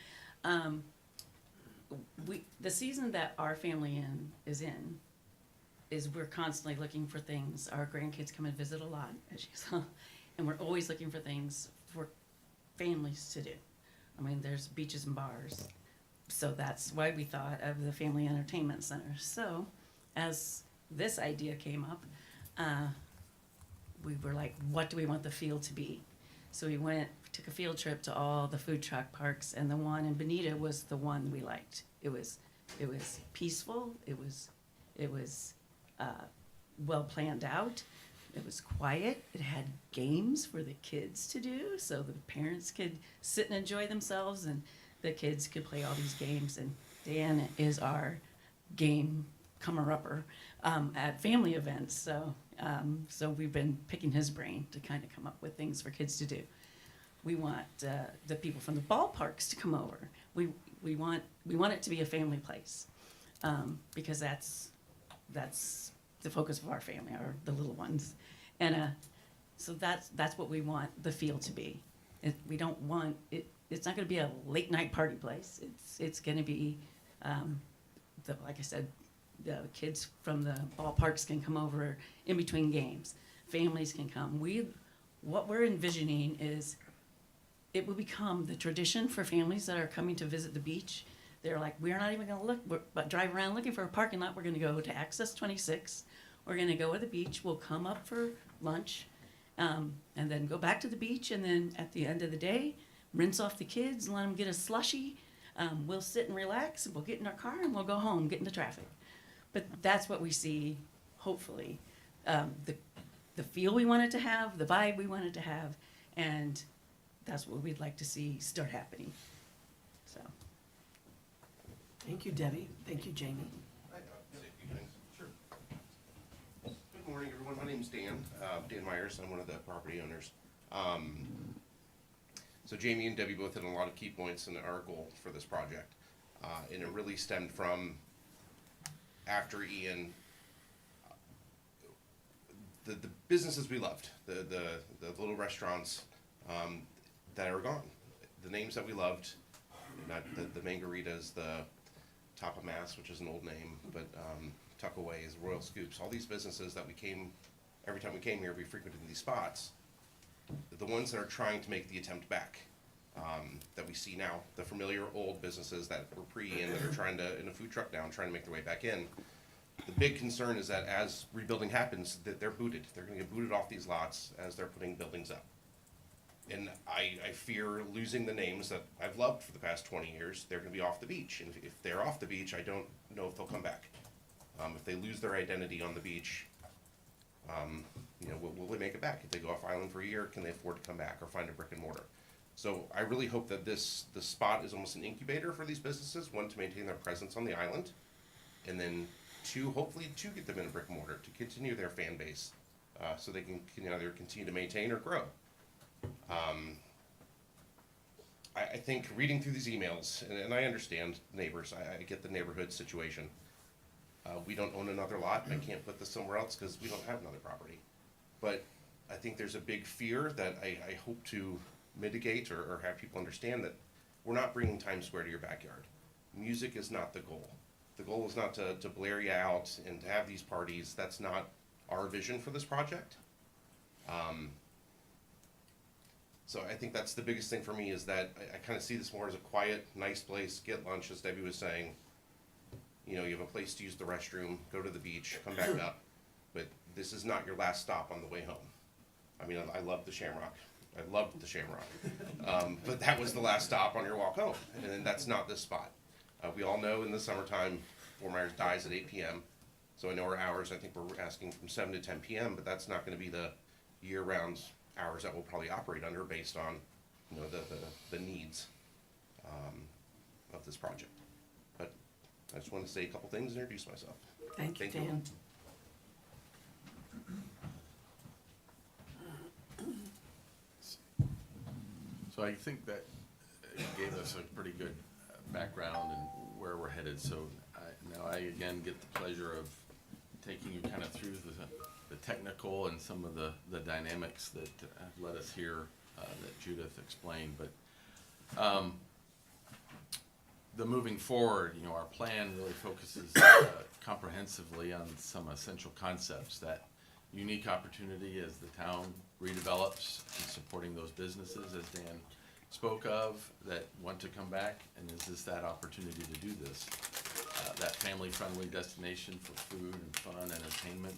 The season that our family is we're constantly looking for things. Our grandkids come and visit a lot, as you saw, and we're always looking for things for families to do. I mean, there's beaches and bars, so that's why we thought of the Family Entertainment Center. So, as this idea came up, we were like, what do we want the field to be? So we took a field trip to all the food truck parks, and the one in Bonita was the one we liked. It was peaceful. It was well planned out. It was quiet. It had games for the kids to do, so the parents could sit and enjoy themselves, and the kids could play all these games. And Dan is our game comer-upper at family events, so we've been picking his brain to kind of come up with things for kids to do. We want the people from the ballparks to come over. We want it to be a family place, because that's the focus of our family, the little ones, and so that's what we want the field to be. We don't want it. It's not going to be a late night party place. It's going to be, like I said, the kids from the ballparks can come over in between games. Families can come. What we're envisioning is it will become the tradition for families that are coming to visit the beach. They're like, we're not even going to drive around looking for a parking lot. We're going to go to Access 26. We're going to go to the beach. We'll come up for lunch, and then go back to the beach. And then at the end of the day, rinse off the kids and let them get a slushie. We'll sit and relax, and we'll get in our car, and we'll go home, get into traffic. But that's what we see, hopefully. The feel we want it to have, the vibe we want it to have, and that's what we'd like to see start happening. So. Thank you, Debbie. Thank you, Jamie. Sure. Good morning, everyone. My name's Dan, Dan Myers. I'm one of the property owners. So Jamie and Debbie both hit on a lot of key points in our goal for this project. And it really stemmed from after Ian, the businesses we loved, the little restaurants that are gone. The names that we loved, not the Mangaritas, the Top of Mass, which is an old name, but Tuckaways, Royal Scoops, all these businesses that every time we came here, we frequented these spots. The ones that are trying to make the attempt back, that we see now, the familiar old businesses that were pre-in that are trying to, in a food truck now, trying to make their way back in. The big concern is that as rebuilding happens, that they're booted. They're gonna get booted off these lots as they're putting buildings up. And I fear losing the names that I've loved for the past 20 years. They're gonna be off the beach, and if they're off the beach, I don't know if they'll come back. If they lose their identity on the beach, will they make it back? If they go off island for a year, can they afford to come back or find a brick and mortar? So I really hope that the spot is almost an incubator for these businesses, one, to maintain their presence on the island, and then two, hopefully to get them in a brick and mortar, to continue their fan base, so they can either continue to maintain or grow. I think reading through these emails, and I understand neighbors, I get the neighborhood situation. We don't own another lot, I can't put this somewhere else because we don't have another property. But I think there's a big fear that I hope to mitigate or have people understand that we're not bringing Times Square to your backyard. Music is not the goal. The goal is not to blare you out and to have these parties. That's not our vision for this project. So I think that's the biggest thing for me is that I kind of see this more as a quiet, nice place, get lunch, as Debbie was saying. You know, you have a place to use the restroom, go to the beach, come back up. But this is not your last stop on the way home. I mean, I love the Shamrock. I loved the Shamrock. But that was the last stop on your walk home, and that's not this spot. We all know in the summertime, Fort Myers dies at 8 p.m. So I know our hours, I think we're asking from 7 to 10 p.m., but that's not gonna be the year-round hours that we'll probably operate under based on, you know, the needs of this project. But I just wanted to say a couple things and introduce myself. Thank you, Thank you. Dan. So I think that it gave us a pretty good background and where we're headed. So now I again get the pleasure of taking you kind of through the technical and some of the dynamics that have led us here that Judith explained. But the moving forward, you know, our plan really focuses comprehensively on some essential concepts. That unique opportunity as the town redevelops and supporting those businesses, as Dan spoke of, that want to come back, and is this that opportunity to do this? That family-friendly destination for food and fun, entertainment,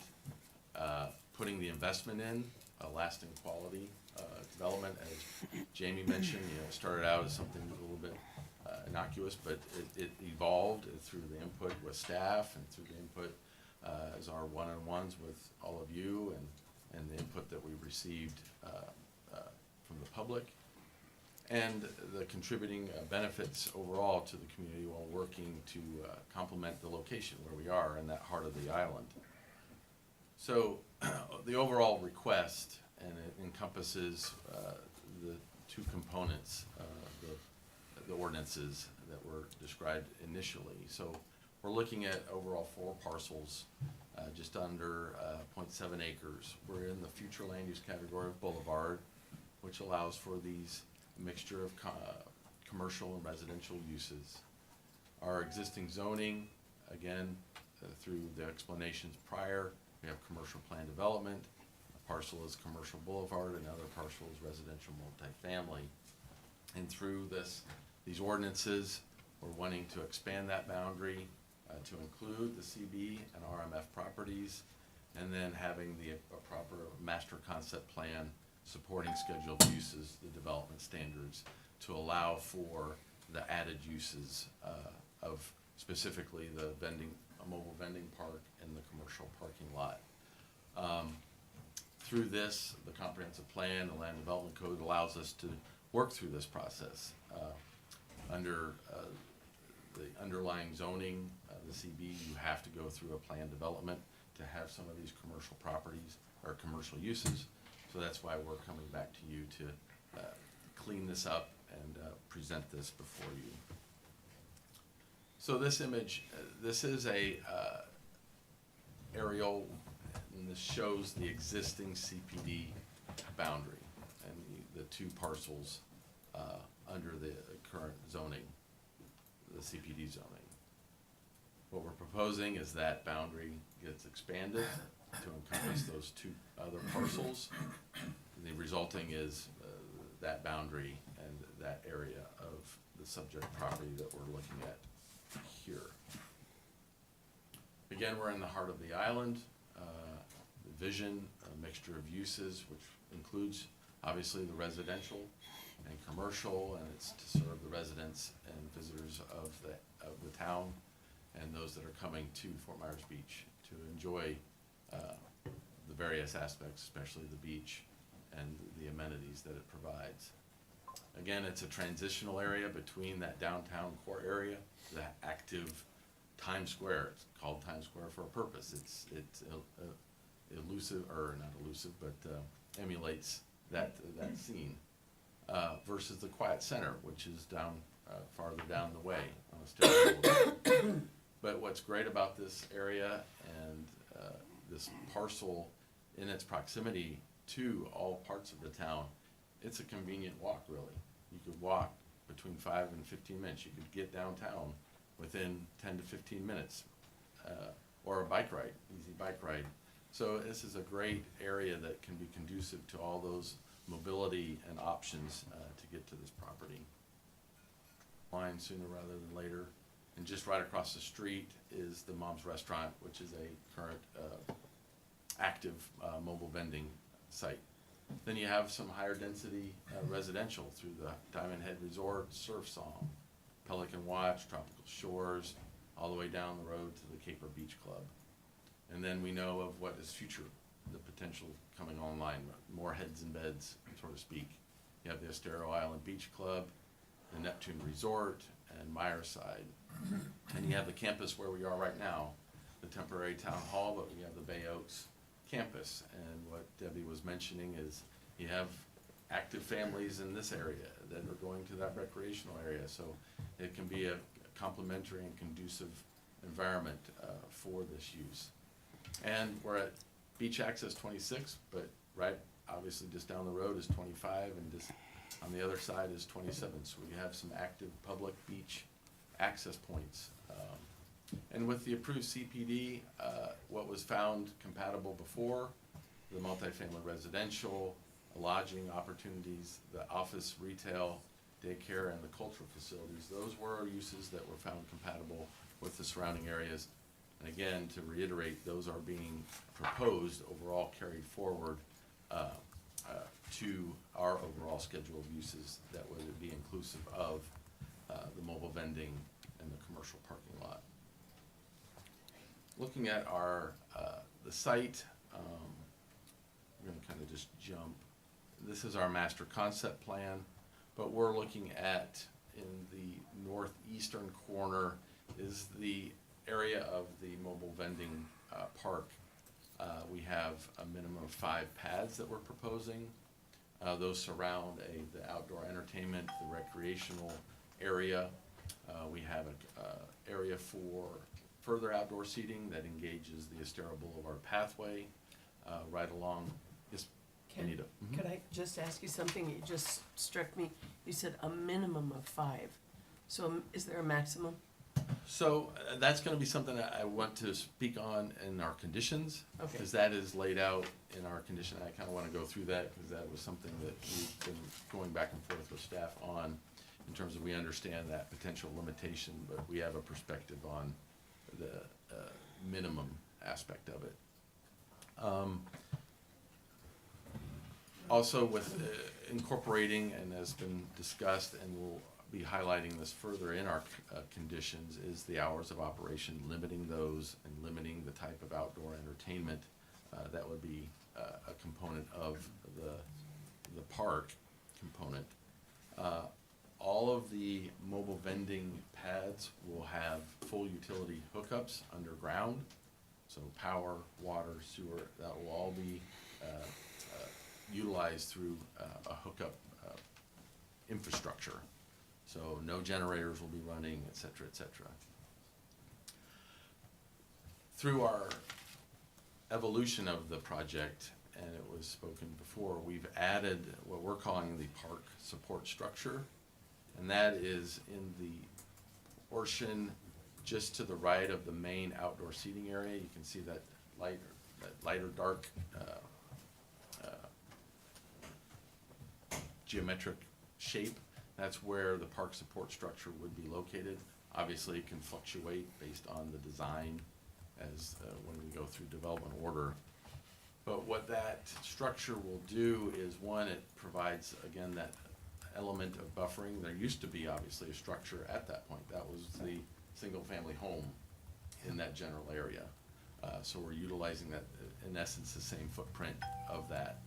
putting the investment in, a lasting quality development, as Jamie mentioned, you know, it started out as something a little bit innocuous, but it evolved through the input with staff and through the input as our one-on-ones with all of you and the input that we received from the public, and the contributing benefits overall to the community while working to complement the location where we are in that heart of the island. So the overall request, and it encompasses the two components, the ordinances that were described initially. So we're looking at overall 4 parcels, just under 0.7 acres. We're in the future land use category of Boulevard, which allows for these mixture of commercial and residential uses. Our existing zoning, again, through the explanations prior, we have commercial plan development. A parcel is commercial boulevard, another parcel is residential multifamily. And through these ordinances, we're wanting to expand that boundary to include the CB and RMF properties, and then having a proper master concept plan supporting scheduled uses, the development standards, to allow for the added uses of specifically the a mobile vending park and the commercial parking lot. Through this, the comprehensive plan, the land development code allows us to work through this process. Under the underlying zoning, the CB, you have to go through a plan development to have some of these commercial properties or commercial uses. So that's why we're coming back to you to clean this up and present this before you. So this image, this is a aerial, and this shows the existing CPD boundary and the 2 parcels under the current zoning, the CPD zoning. What we're proposing is that boundary gets expanded to encompass those 2 other parcels. The resulting is that boundary and that area of the subject property that we're looking at here. Again, we're in the heart of the island. The vision, a mixture of uses, which includes obviously the residential and commercial, and it's to serve the residents and visitors of the town and those that are coming to Fort Myers Beach to enjoy the various aspects, especially the beach and the amenities that it provides. Again, it's a transitional area between that downtown core area, the active Times Square. It's called Times Square for a purpose. It's elusive, or not elusive, but emulates that scene. versus the Quiet Center, which is down, farther down the way on Estero Boulevard. But what's great about this area and this parcel in its proximity to all parts of the town, it's a convenient walk, really. You could walk between 5 and 15 minutes. You could get downtown within 10 to 15 minutes, or a bike ride, easy bike ride. So this is a great area that can be conducive to all those mobility and options to get to this property. Line sooner rather than later. And just right across the street is the Mom's Restaurant, which is a current active mobile vending site. Then you have some higher density residential through the Diamond Head Resort, Surf Song, Pelican Watch, Tropical Shores, all the way down the road to the Caper Beach Club. And then we know of what is future, the potential coming online, more heads and beds, so to speak. You have the Estero Island Beach Club, the Neptune Resort, and Myerside. And you have the campus where we are right now, the temporary town hall, but we have the Bay Oaks campus. And what Debbie was mentioning is you have active families in this area that are going to that recreational area. So it can be a complementary and conducive environment for this use. And we're at Beach Access 26, but right, obviously just down the road is 25, and just on the other side is 27. So we have some active public beach access points. And with the approved CPD, what was found compatible before, the multifamily residential, lodging opportunities, the office, retail, daycare, and the cultural facilities, those were uses that were found compatible with the surrounding areas. And again, to reiterate, those are being proposed, overall carried forward to our overall schedule of uses that would be inclusive of the mobile vending and the commercial parking lot. Looking at our the site, we're going to kind of just jump. This is our master concept plan, but we're looking at, in the northeastern corner is the area of the mobile vending park. We have a minimum of 5 pads that we're proposing. Those surround the outdoor entertainment, the recreational area. We have an area for further outdoor seating that engages the Estero Boulevard pathway right along. Yes, Anita. Could I just ask you something? It just struck me. You said a minimum of 5. So is there a maximum? So that's going to be something that I want to speak on in our conditions, Okay. because that is laid out in our condition. I kind of want to go through that because that was something that we've been going back and forth with staff on, in terms of we understand that potential limitation, but we have a perspective on the minimum aspect of it. Also with incorporating, and has been discussed, and we'll be highlighting this further in our conditions, is the hours of operation, limiting those and limiting the type of outdoor entertainment that would be a component of the park component. All of the mobile vending pads will have full utility hookups underground, so power, water, sewer, that will all be utilized through a hookup infrastructure. So no generators will be running, et cetera, et cetera. Through our evolution of the project, and it was spoken before, we've added what we're calling the park support structure, and that is in the portion just to the right of the main outdoor seating area. You can see that lighter dark geometric shape. That's where the park support structure would be located. Obviously, it can fluctuate based on the design as when we go through development order. But what that structure will do is, one, it provides, again, that element of buffering. There used to be, obviously, a structure at that point. That was the single-family home in that general area. So we're utilizing that, in essence, the same footprint of that.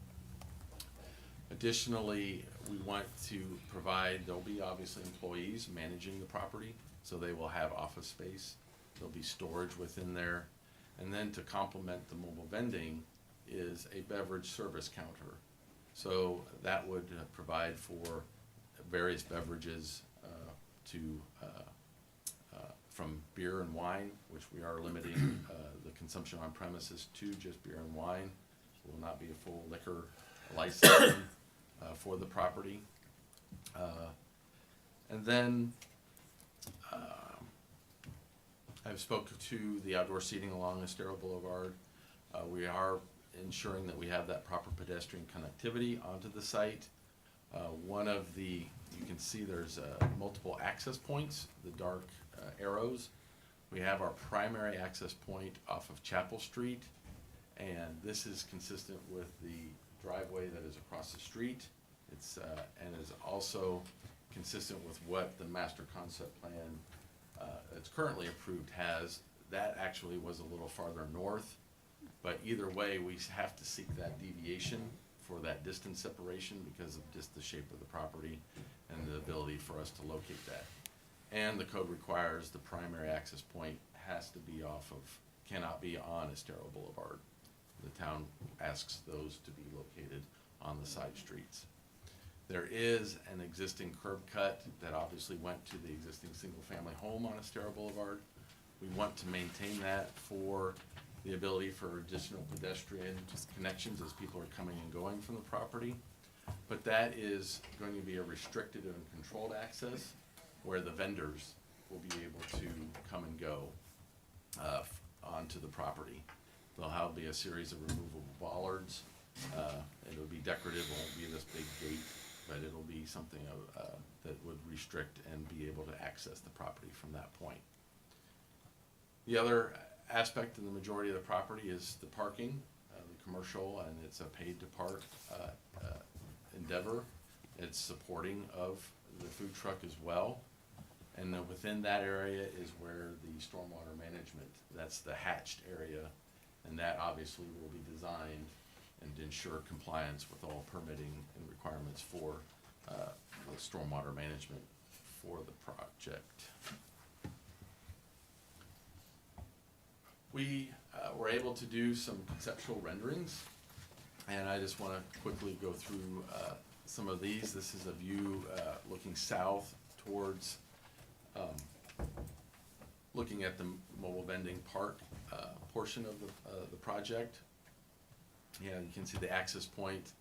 Additionally, we want to provide, there'll be obviously employees managing the property, so they will have office space, there'll be storage within there. And then to complement the mobile vending is a beverage service counter. So that would provide for various beverages from beer and wine, which we are limiting the consumption on premises to just beer and wine. Will not be a full liquor license for the property. And then I've spoken to the outdoor seating along Estero Boulevard. We are ensuring that we have that proper pedestrian connectivity onto the site. One of the, you can see there's multiple access points, the dark arrows. We have our primary access point off of Chapel Street, and this is consistent with the driveway that is across the street. It's and is also consistent with what the master concept plan that's currently approved has. That actually was a little farther north, but either way, we have to seek that deviation for that distance separation because of just the shape of the property and the ability for us to locate that. And the code requires the primary access point has to be off of, cannot be on Estero Boulevard. The town asks those to be located on the side streets. There is an existing curb cut that obviously went to the existing single-family home on Estero Boulevard. We want to maintain that for the ability for additional pedestrian connections as people are coming and going from the property. But that is going to be a restricted and controlled access where the vendors will be able to come and go onto the property. There'll be a series of removable bollards. It'll be decorative, it won't be this big gate, but it'll be something that would restrict and be able to access the property from that point. The other aspect in the majority of the property is the parking, the commercial, and it's a paid to park endeavor. It's supporting of the food truck as well. And within that area is where the stormwater management, that's the hatched area, and that obviously will be designed and ensure compliance with all permitting and requirements for the stormwater management for the project. We were able to do some conceptual renderings, and I just want to quickly go through some of these. This is a view looking south towards looking at the mobile vending park portion of the project. Yeah, you can see the access point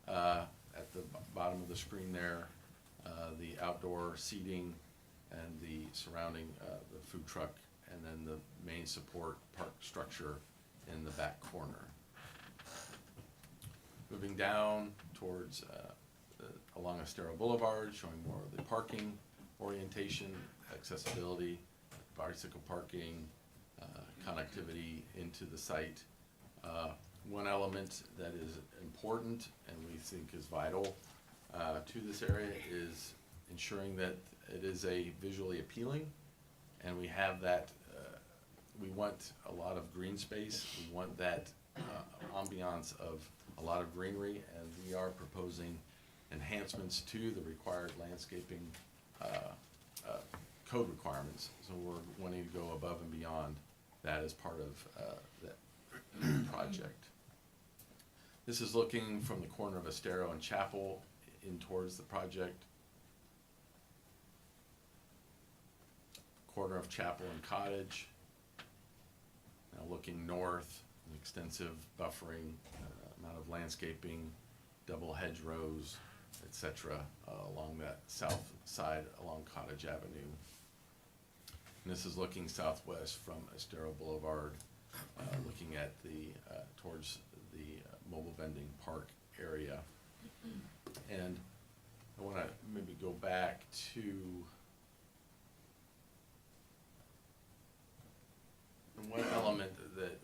at the bottom of the screen there, the outdoor seating and the surrounding the food truck, and then the main support park structure in the back corner. Moving down towards along Estero Boulevard, showing more of the parking orientation, accessibility, bicycle parking, connectivity into the site. One element that is important and we think is vital to this area is ensuring that it is a visually appealing, and we have that, we want a lot of green space, we want that ambiance of a lot of greenery, and we are proposing enhancements to the required landscaping code requirements. So we're wanting to go above and beyond that as part of that project. This is looking from the corner of Estero and Chapel in towards the project. Corner of Chapel and Cottage. Now looking north, an extensive buffering, amount of landscaping, double hedgerows, etc. Along that south side along Cottage Avenue. And this is looking southwest from Estero Boulevard, looking at the towards the mobile vending park area. And I want to maybe go back to one element that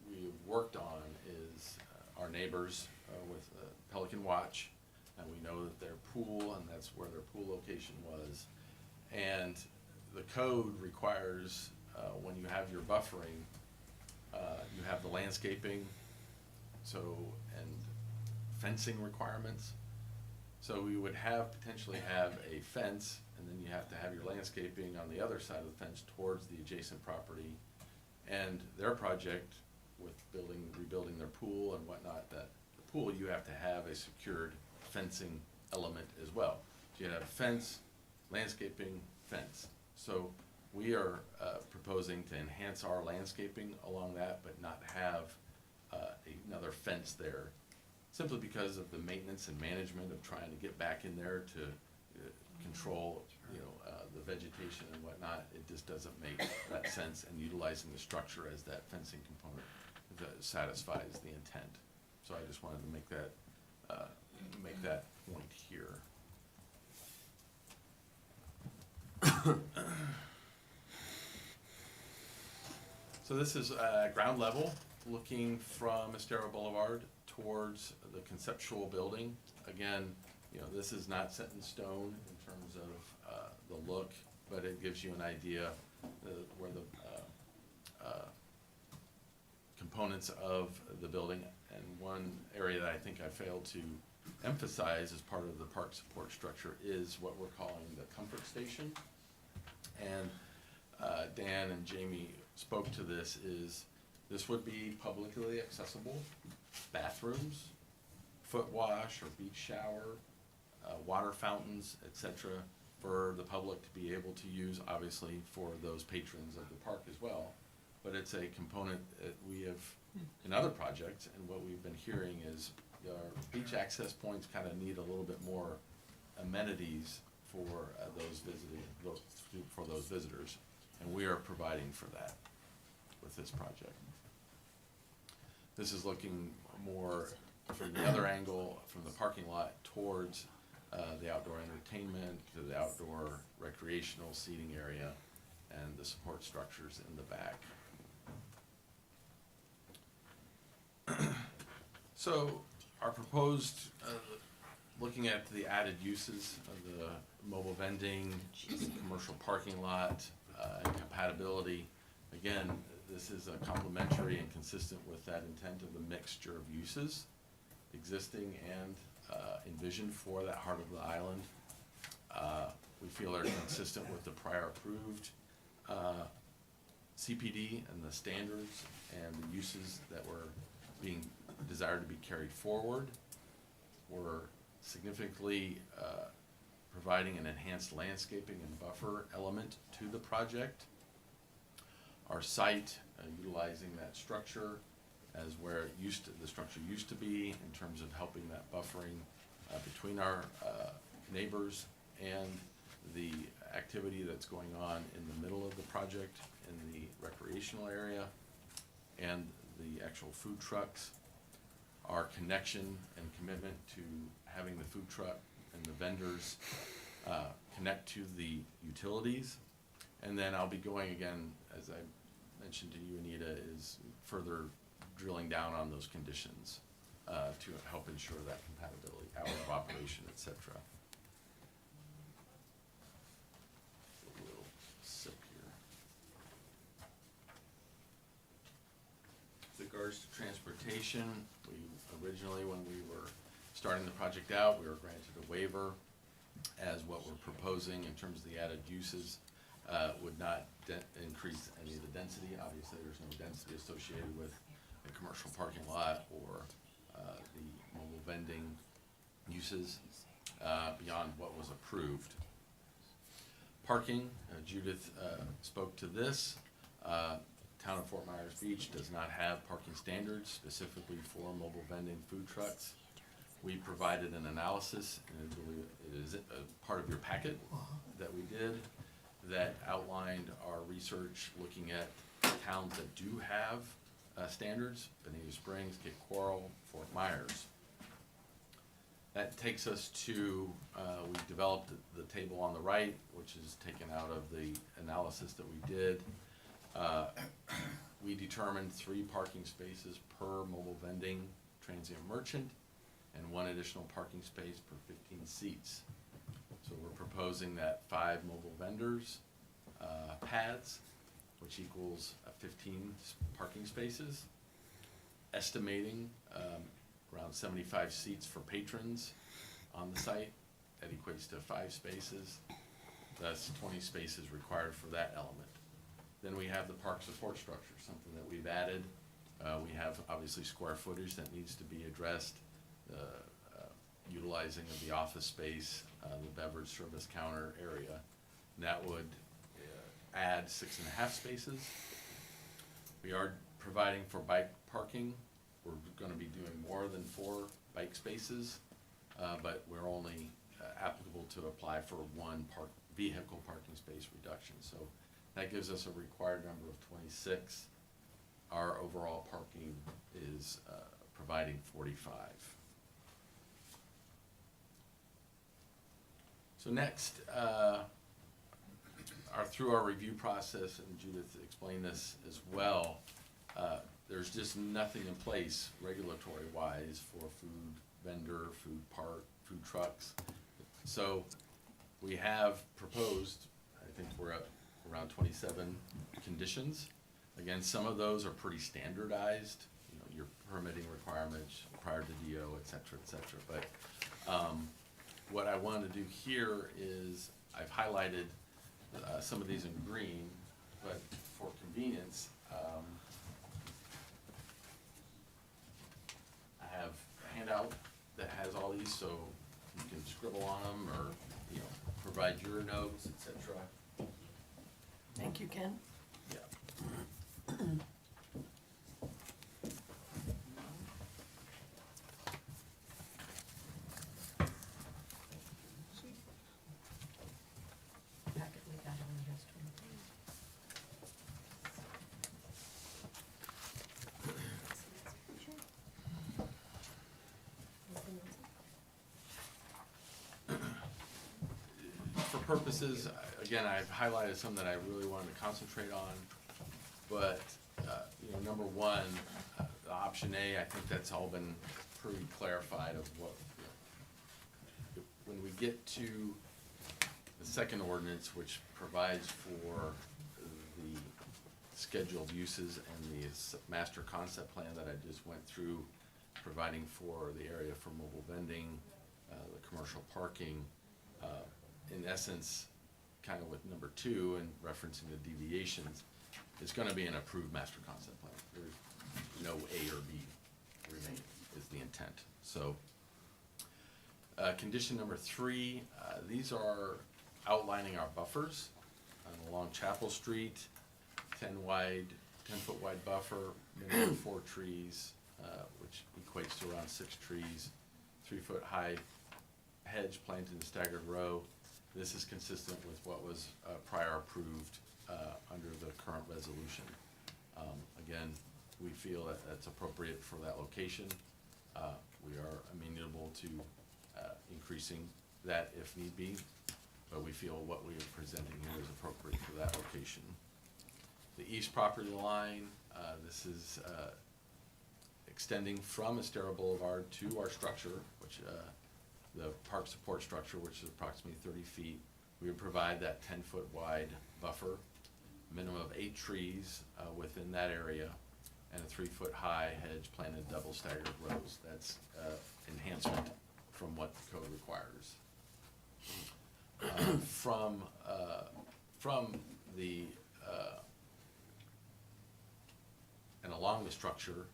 we've worked on is our neighbors with Pelican Watch, and we know that their pool, and that's where their pool location was. And the code requires when you have your buffering, you have the landscaping, and fencing requirements. So we would potentially have a fence, and then you have to have your landscaping on the other side of the fence towards the adjacent property. And their project with rebuilding their pool and whatnot, that the pool, you have to have a secured fencing element as well. So you have fence, landscaping, fence. So we are proposing to enhance our landscaping along that, but not have another fence there, simply because of the maintenance and management of trying to get back in there to control, the vegetation and whatnot. It just doesn't make that sense, and utilizing the structure as that fencing component that satisfies the intent. So I just wanted to make that point here. So this is ground level, looking from Estero Boulevard towards the conceptual building. Again, this is not set in stone in terms of the look, but it gives you an idea where the components of the building. And one area that I think I failed to emphasize as part of the park support structure is what we're calling the comfort station. And Dan and Jamie spoke to this. This would be publicly accessible bathrooms, foot wash or beach shower, water fountains, etc., for the public to be able to use, obviously for those patrons of the park as well. But it's a component that we have in other projects, and what we've been hearing is our beach access points kind of need a little bit more amenities for those visitors, and we are providing for that with this project. This is looking more from the other angle, from the parking lot towards the outdoor entertainment, to the outdoor recreational seating area, and the support structures in the back. So our proposed, looking at the added uses of the mobile vending, commercial parking lot, and compatibility, again, this is a complementary and consistent with that intent of the mixture of uses existing and envisioned for that heart of the island. We feel they're consistent with the prior approved CPD and the standards and the uses that were being desired to be carried forward. We're significantly providing an enhanced landscaping and buffer element to the project. Our site, utilizing that structure as where the structure used to be, in terms of helping that buffering between our neighbors and the activity that's going on in the middle of the project in the recreational area and the actual food trucks. Our connection and commitment to having the food truck and the vendors connect to the utilities. And then I'll be going again, as I mentioned to you, Anita, is further drilling down on those conditions to help ensure that compatibility, hours of operation, et cetera. A little sip here. With regards to transportation, we originally, when we were starting the project out, we were granted a waiver as what we're proposing in terms of the added uses would not increase any of the density. Obviously, there's no density associated with a commercial parking lot or the mobile vending uses beyond what was approved. Parking, Judith spoke to this. Town of Fort Myers Beach does not have parking standards specifically for mobile vending food trucks. We provided an analysis, and I believe it is a part of your packet that we did, that outlined our research looking at towns that do have standards: Bonita Springs, Cape Coral, Fort Myers. That takes us to, we developed the table on the right, which is taken out of the analysis that we did. We determined 3 parking spaces per mobile vending transient merchant and 1 additional parking space per 15 seats. So we're proposing that 5 mobile vendors paths, which equals 15 parking spaces, estimating around 75 seats for patrons on the site. That equates to 5 spaces. Thus 20 spaces required for that element. Then we have the park support structure, something that we've added. We have obviously square footage that needs to be addressed. utilizing of the office space, the beverage service counter area. And that would add 6.5 spaces. We are providing for bike parking. We're gonna be doing more than 4 bike spaces, but we're only applicable to apply for 1 vehicle parking space reduction. So that gives us a required number of 26. Our overall parking is providing 45. So next, through our review process, and Judith explained this as well, there's just nothing in place regulatory-wise for food vendor, food trucks. So we have proposed, I think we're at around 27 conditions. Again, some of those are pretty standardized, you know, your permitting requirements prior to DO, et cetera, but what I want to do here is I've highlighted some of these in green, but for convenience, I have a handout that has all these, so you can scribble on them or, you know, provide your notes, et cetera. Thank you, Ken. Yeah. Packet we got only has 20. For purposes, again, I've highlighted some that I really wanted to concentrate on, but, you know, number one, the option A, I think that's all been pretty clarified of what, when we get to the second ordinance, which provides for the scheduled uses and the master concept plan that I just went through, providing for the area for mobile vending, the commercial parking, in essence, kind of with number 2 and referencing the deviations, it's gonna be an approved master concept plan. There's no A or B remaining is the intent. So, condition number 3, these are outlining our buffers along Chapel Street, 10-foot wide buffer, minimum of 4 trees, which equates to around 6 trees, 3-foot high hedge planted in staggered row. This is consistent with what was prior approved under the current resolution. Again, we feel that that's appropriate for that location. We are amenable to increasing that if need be, but we feel what we are presenting here is appropriate for that location. The east property line, this is extending from Estero Boulevard to our structure, which the park support structure, which is approximately 30 feet. We would provide that 10-foot wide buffer, minimum of 8 trees within that area, and a 3-foot high hedge planted double staggered rows. That's enhancement from what the code requires. From the and along the structure,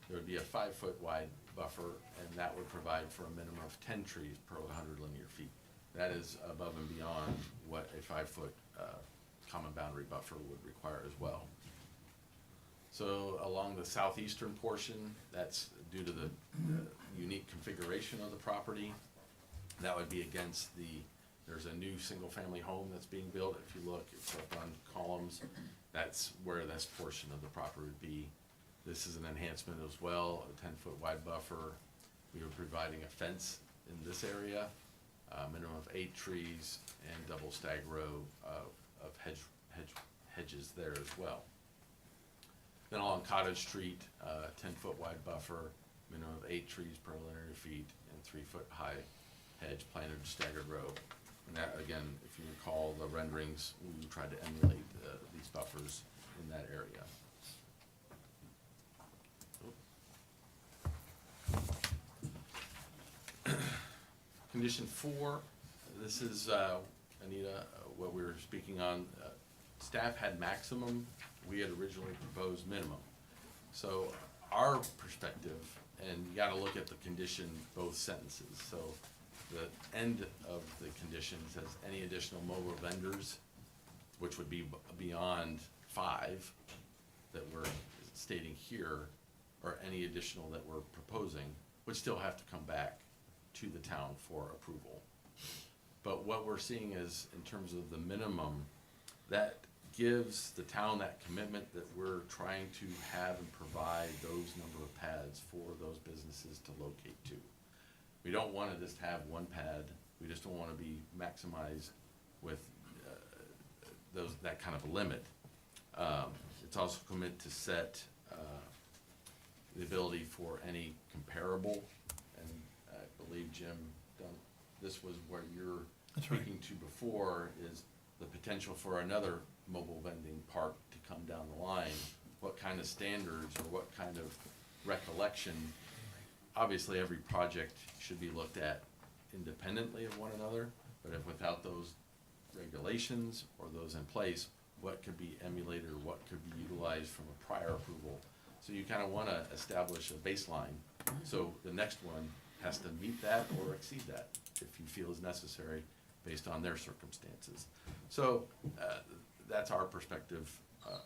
there would be a 5-foot wide buffer, and that would provide for a minimum of 10 trees per 100 linear feet. That is above and beyond what a 5-foot common boundary buffer would require as well. So along the southeastern portion, that's due to the unique configuration of the property. That would be against there's a new single-family home that's being built. If you look, it's up on columns. That's where this portion of the property would be. This is an enhancement as well, a 10-foot wide buffer. We are providing a fence in this area, a minimum of 8 trees, and double stag row of hedges there as well. Then along Cottage Street, 10-foot wide buffer, minimum of 8 trees per linear feet, and 3-foot high hedge planted staggered row. And that, again, if you recall the renderings, we tried to emulate these buffers in that area. Condition 4, this is, Anita, what we were speaking on. Staff had maximum, we had originally proposed minimum. So our perspective, and you gotta look at the condition, both sentences. So the end of the condition says any additional mobile vendors, which would be beyond 5 that we're stating here, or any additional that we're proposing, would still have to come back to the town for approval. But what we're seeing is, in terms of the minimum, that gives the town that commitment that we're trying to have and provide those number of pads for those businesses to locate to. We don't wanna just have one pad, we just don't wanna be maximized with that kind of a limit. It's also committed to set the ability for any comparable, and I believe Jim, this was where you're That's right. speaking to before, is the potential for another mobile vending park to come down the line. What kind of standards or what kind of recollection? Obviously, every project should be looked at independently of one another, but if without those regulations or those in place, what could be emulated or what could be utilized from a prior approval? So you kind of want to establish a baseline, so the next one has to meet that or exceed that if you feel is necessary based on their circumstances. So that's our perspective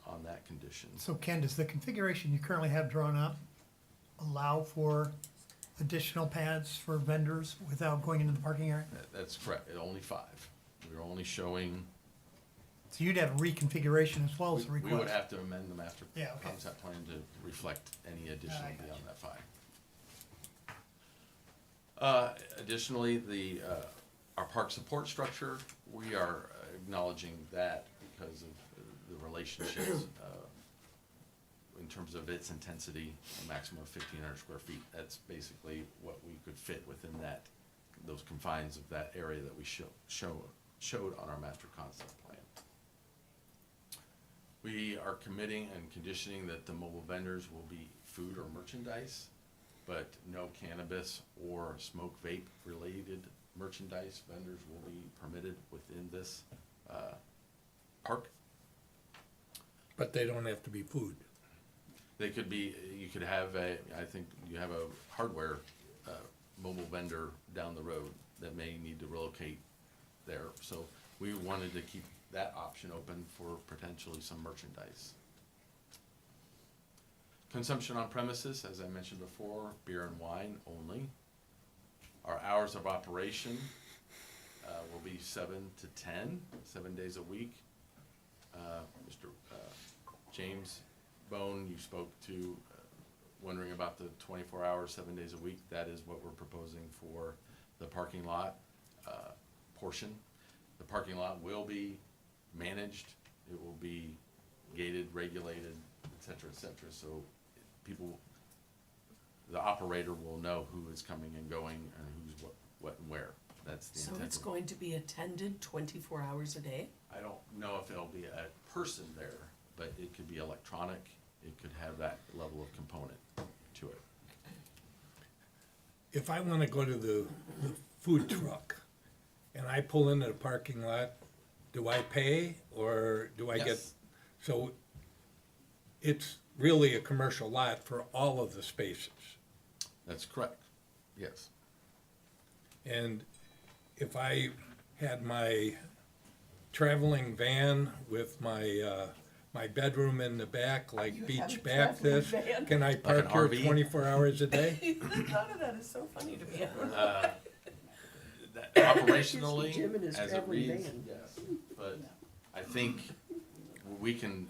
on that condition. So Ken, does the configuration you currently have drawn up allow for additional pads for vendors without going into the parking area? That's correct, only 5. We're only showing, So you'd have reconfiguration as well as a we request? would have to amend the master Yeah, okay. concept plan to reflect any additional I got beyond that 5. Additionally, our park support structure, we are acknowledging that because of the relationships in terms of its intensity, a maximum of 1,500 square feet. That's basically what we could fit within those confines of that area that we showed on our master concept plan. We are committing and conditioning that the mobile vendors will be food or merchandise, but no cannabis or smoke vape related merchandise vendors will be permitted within this park. But they don't have to be food. They could be, you could have I think you have a hardware mobile vendor down the road that may need to relocate there. So we wanted to keep that option open for potentially some merchandise. Consumption on premises, as I mentioned before, beer and wine only. Our hours of operation will be 7 to 10, 7 days a week. Mr. James Bone, you spoke to wondering about the 24 hours, 7 days a week. That is what we're proposing for the parking lot portion. The parking lot will be managed, it will be gated, regulated, et cetera, so people, the operator will know who is coming and going and who's what and where. That's the intent. So it's going to be attended 24 hours a day? I don't know if it'll be a person there, but it could be electronic, it could have that level of component to it. If I wanna go to the food truck and I pull into the parking lot, do I pay or do I get? Yes. So it's really a commercial lot for all of the spaces. That's correct, yes. And if I had my traveling van with my, my bedroom in the back, You like have beach a back traveling this, van? can I an park here RV? 24 hours a day? The thought of that is so funny to me. That operationally, Jim and his as it traveling reads, van. yes, but I think we can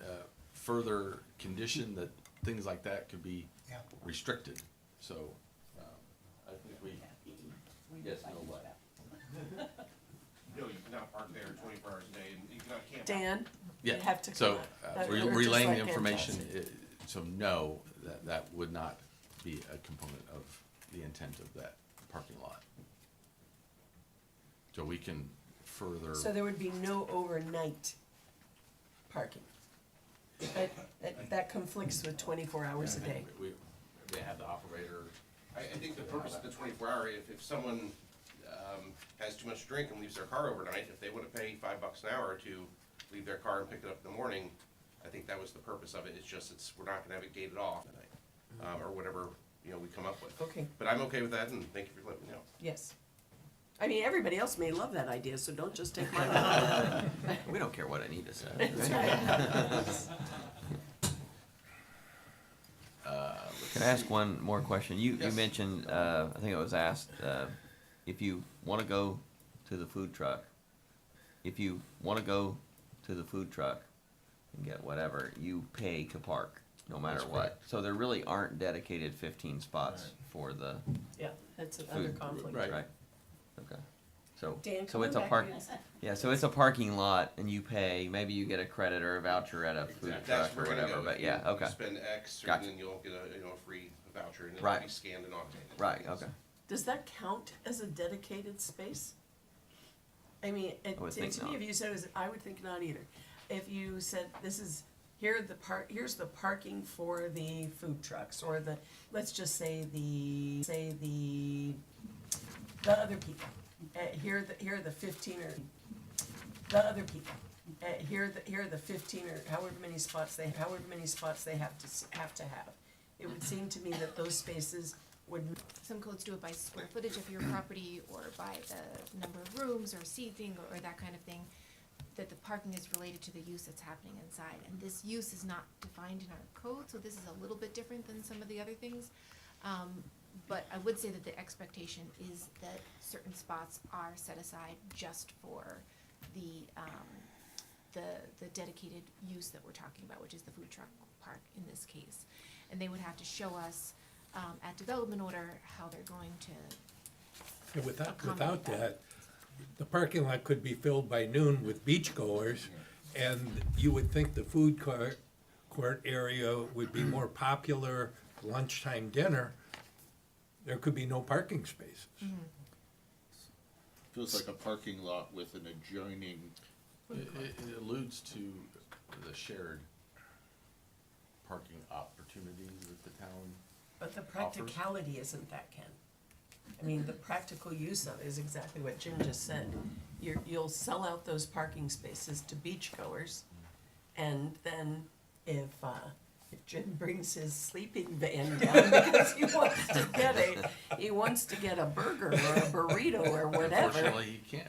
further condition that things like that could be Yeah. restricted, so, I think we, yes, no what? No, you cannot park there 24 hours a day, and you cannot camp out. Dan, you Yeah, have to. so, that- re- we're just relaying like the information, Fantastic. so no, that would not be a component of the intent of that parking lot. So we can further. So there would be no overnight parking. That conflicts with 24 hours a day. They have the operator. I think the purpose of the 24-hour, if someone has too much to drink and leaves their car overnight, if they want to pay $5 an hour to leave their car and pick it up in the morning, I think that was the purpose of it. It's just, we're not gonna have it gated off at night, or whatever we come up with. Okay, But I'm okay with that, and thank you for letting me know. yes. I mean, everybody else may love that idea, so don't just take my word. We don't care what Anita says. Can I ask one more question? You Yes. mentioned, I think it was asked, if you want to go to the food truck, and get whatever, you pay to park, no matter That's what. correct. So there really aren't dedicated 15 spots for the Yeah, that's another food. conflict. Right. Right. Okay. So, Dan, so come it's on a back park, here. yeah, so it's a parking lot and you pay, maybe you get a credit or a voucher at a food Exactly. That's truck where or we're gonna whatever, go. but If yeah, you okay. spend X, or Gotcha. then you'll get a free voucher, and it'll Right. be scanned and automated. Right, Yes. okay. Does that count as a dedicated space? I mean, I would think to me, not. if you said, I would think not either. If you said, here's the parking for the food trucks, or let's just say the other people. Here are the 15 or, the other people. Here are the 15 or however many spots they have to have. It would seem to me that those spaces would, Some codes do it by square footage of your property or by the number of rooms or seating or that kind of thing, that the parking is related to the use that's happening inside. And this use is not defined in our code, so this is a little bit different than some of the other things. But I would say that the expectation is that certain spots are set aside just for the dedicated use that we're talking about, which is the food truck park in this case. And they would have to show us at development order how they're going to Yeah, without accommodate that, the parking lot could be filled by noon with beachgoers, and you would think the food court area would be more popular lunchtime dinner. There could be no parking spaces. Feels like a parking lot with an adjoining. It alludes to the shared parking opportunities that the town. but the practicality isn't that, Ken. I mean, the practical use of it is exactly what Jim just said. You'll sell out those parking spaces to beachgoers, and then if Jim brings his sleeping van down because he wants to get a burger or a burrito or whatever, Unfortunately, he can't.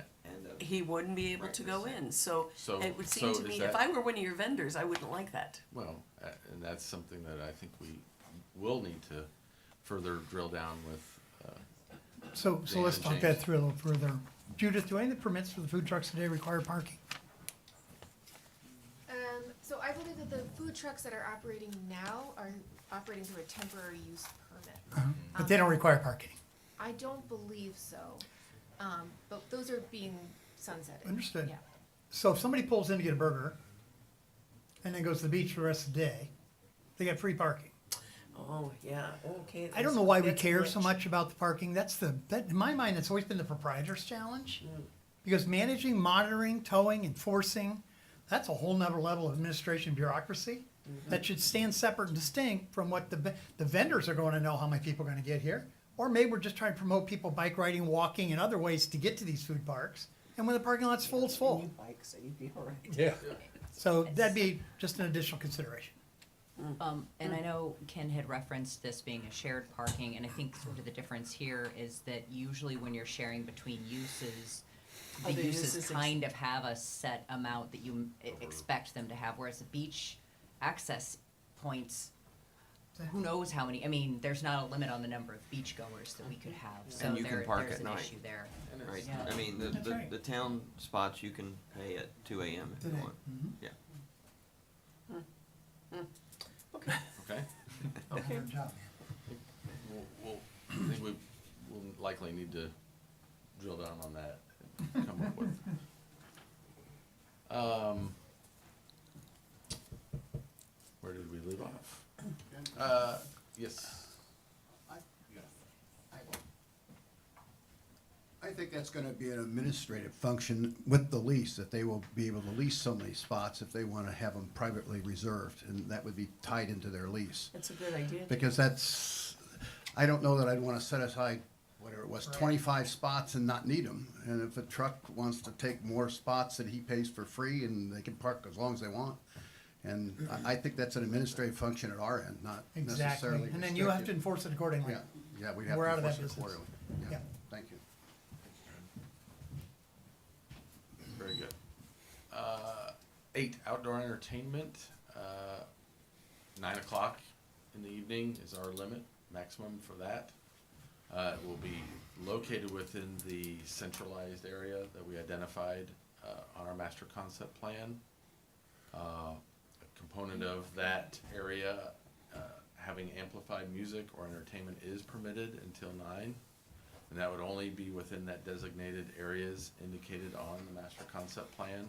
he wouldn't be able to go in. So So- it would seem so to is me, if that- I were one of your vendors, I wouldn't like that. Well, and that's something that I think we will need to further drill down with, So Dan let's and talk James. that through a little further. Judith, do any of the permits for the food trucks today require parking? So I believe that the food trucks that are operating now are operating through a temporary use permit. But they don't require parking. I don't believe so, but those are being sunsetted. Understood. Yeah. So if somebody pulls in to get a burger and then goes to the beach for the rest of the day, they get free parking. Oh, yeah, okay. I don't know why we that's care so glitch. much about the parking. In my mind, it's always been the proprietor's challenge. Because managing, monitoring, towing, enforcing, that's a whole nother level of administration bureaucracy that should stand separate and distinct from what the vendors are going to know how many people are going to get here. Or maybe we're just trying to promote people bike riding, walking, and other ways to get to these food parks. And when the parking lot's full, it's You full. bike, so you'd be all right. Yeah. So that'd be just an additional consideration. And I know Ken had referenced this being a shared parking, and I think sort of the difference here is that usually when you're sharing between uses, the Other uses uses kind of have a set amount that you expect them to have, whereas the beach access points, who knows how many, I mean, there's not a limit on the number of beachgoers that we could have, so And you can park there's at an night. issue there. and it's, Right, Yeah. I mean, That's right. the town spots you can pay at 2 AM if you Today. want, yeah. Okay, okay? okay. Good job. I think we will likely need to drill down on that and come up with. Where did we leave off? Yes, I think that's gonna be an administrative function with the lease, that they will be able to lease so many spots if they wanna have them privately reserved, and that would be tied into their lease. That's a good idea. Because I don't know that I'd wanna set aside, whatever it was, 25 spots and not need them. And if a truck wants to take more spots that he pays for free, and they can park as long as they want, And I think that's an administrative function at our end, not Exactly, necessarily and then you have to restricted. enforce it accordingly. Yeah, yeah, we'd have We're to out of that enforce it business. accordingly. Yeah. Thank you. Very good. 8, outdoor entertainment, 9 o'clock in the evening is our limit, maximum for that. It will be located within the centralized area that we identified on our master concept plan. A component of that area, having amplified music or entertainment is permitted until 9. And that would only be within that designated areas indicated on the master concept plan.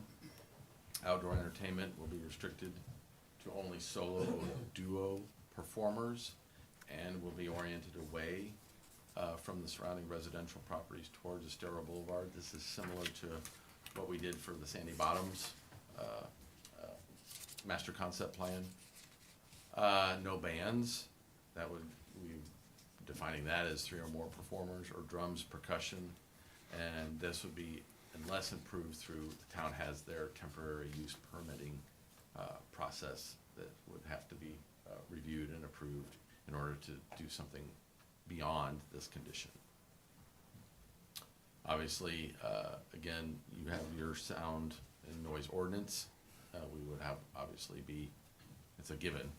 Outdoor entertainment will be restricted to only solo or duo performers and will be oriented away from the surrounding residential properties towards Estero Boulevard. This is similar to what we did for the Sandy Bottoms master concept plan. No bands. That would, we defining that as 3 or more performers, or drums, percussion, and this would be unless improved through, the town has their temporary use permitting process that would have to be reviewed and approved in order to do something beyond this condition. Obviously, again, you have your sound and noise ordinance. We would have, obviously be, it's a given,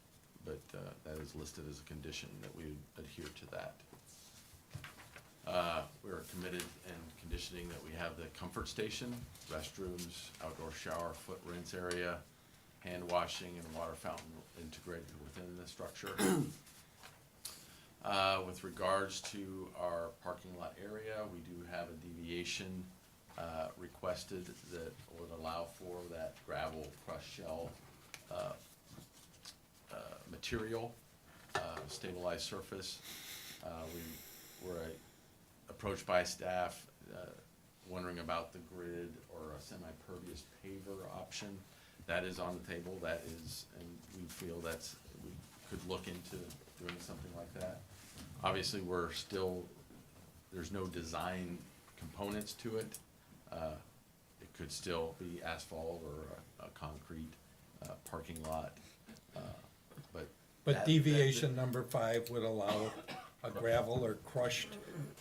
but that is listed as a condition that we adhere to that. We are committed and conditioning that we have the comfort station, restrooms, outdoor shower, foot rinse area, hand washing and water fountain integrated within the structure. With regards to our parking lot area, we do have a deviation requested that would allow for that gravel crushed shell material, stabilized surface. We were approached by staff wondering about the grid or a semi-pervious paver option. That is on the table. That is, and we feel that's, we could look into doing something like that. Obviously, we're still, there's no design components to it. It could still be asphalt or a concrete parking lot. But deviation number 5 would allow a gravel or crushed,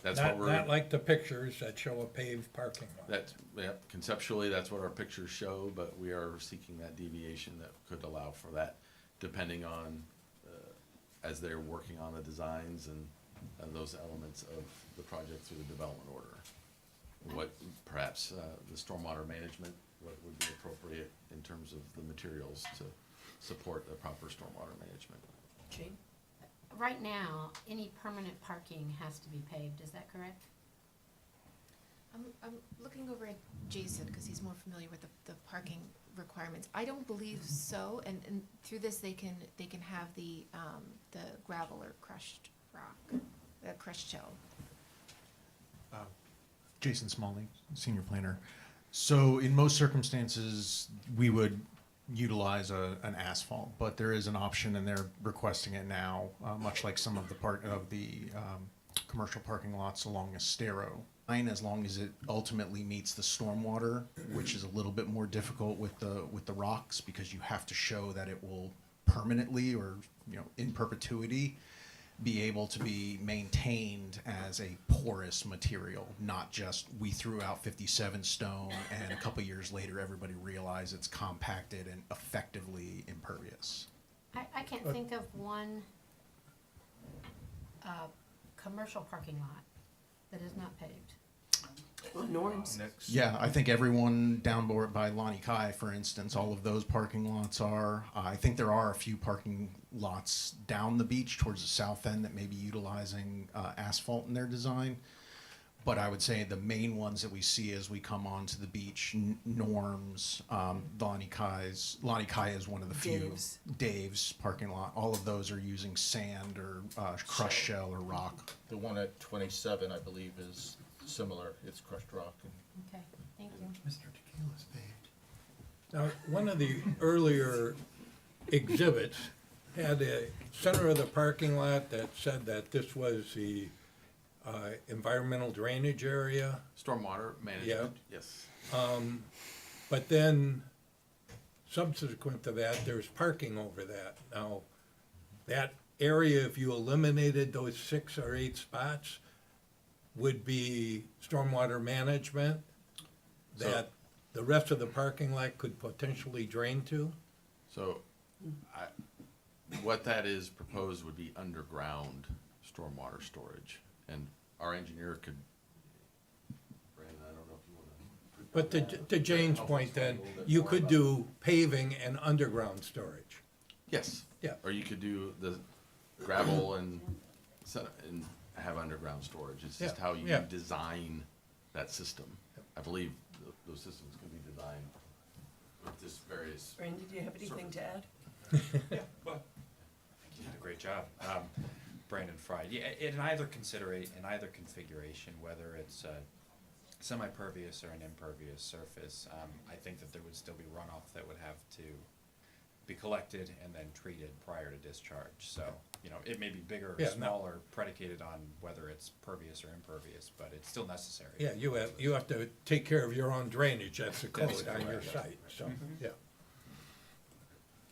That's what we're. not like the pictures that show a paved parking lot. That's, yeah, conceptually, that's what our pictures show, but we are seeking that deviation that could allow for that, depending on, as they're working on the designs and those elements of the project through the development order. What, perhaps, the stormwater management, what would be appropriate in terms of the materials to support the proper stormwater management. Jane? Right now, any permanent parking has to be paved, is that correct? I'm looking over at Jason, because he's more familiar with the parking requirements. I don't believe so, and through this, they can have the gravel or crushed rock, crushed shell. Jason Smalley, senior planner. So in most circumstances, we would utilize an asphalt, but there is an option, and they're requesting it now, much like some of the part of the commercial parking lots along Estero. As long as it ultimately meets the stormwater, which is a little bit more difficult with the rocks, because you have to show that it will permanently, or in perpetuity, be able to be maintained as a porous material, not just we threw out 57 stone and a couple years later everybody realized it's compacted and effectively impervious. I can't think of one commercial parking lot that is not paved. Well, Norm's. Yeah, I think everyone down by Lonnie Kai, for instance, all of those parking lots are. I think there are a few parking lots down the beach towards the south end that may be utilizing asphalt in their design. But I would say the main ones that we see as we come onto the beach, Norm's, Lonnie Kai is one of the few. Dave's parking lot. All of those are using sand or crushed shell or rock. The one at 27, I believe, is similar. It's crushed rock. Okay, thank you. Mr. Tequila's paved. Now, one of the earlier exhibits had a center of the parking lot that said that this was the environmental drainage area. Stormwater management, yes. But then subsequent to that, there's parking over that. Now, that area, if you eliminated those 6 or 8 spots, would be stormwater management that the rest of the parking lot could potentially drain to? So, what that is proposed would be underground stormwater storage, and our engineer could, Brandon, I don't know if you wanna. But to Jane's point then, you could do paving and underground storage. Yes. Yeah. Or you could do the gravel and have underground storage. It's just Yeah, how you yeah. design that system. I believe those systems can be designed with just various. Randy, do you have anything to add? Yeah, well, I think you did a great job. Brandon Fry. Yeah, in either configuration, whether it's semi-pervious or an impervious surface, I think that there would still be runoff that would have to be collected and then treated prior to discharge. So, you know, it may be bigger or Yeah, no. smaller, predicated on whether it's pervious or impervious, but it's still necessary. Yeah, you have to take care of your own drainage, that's the That's code on your correct. site, so, yeah.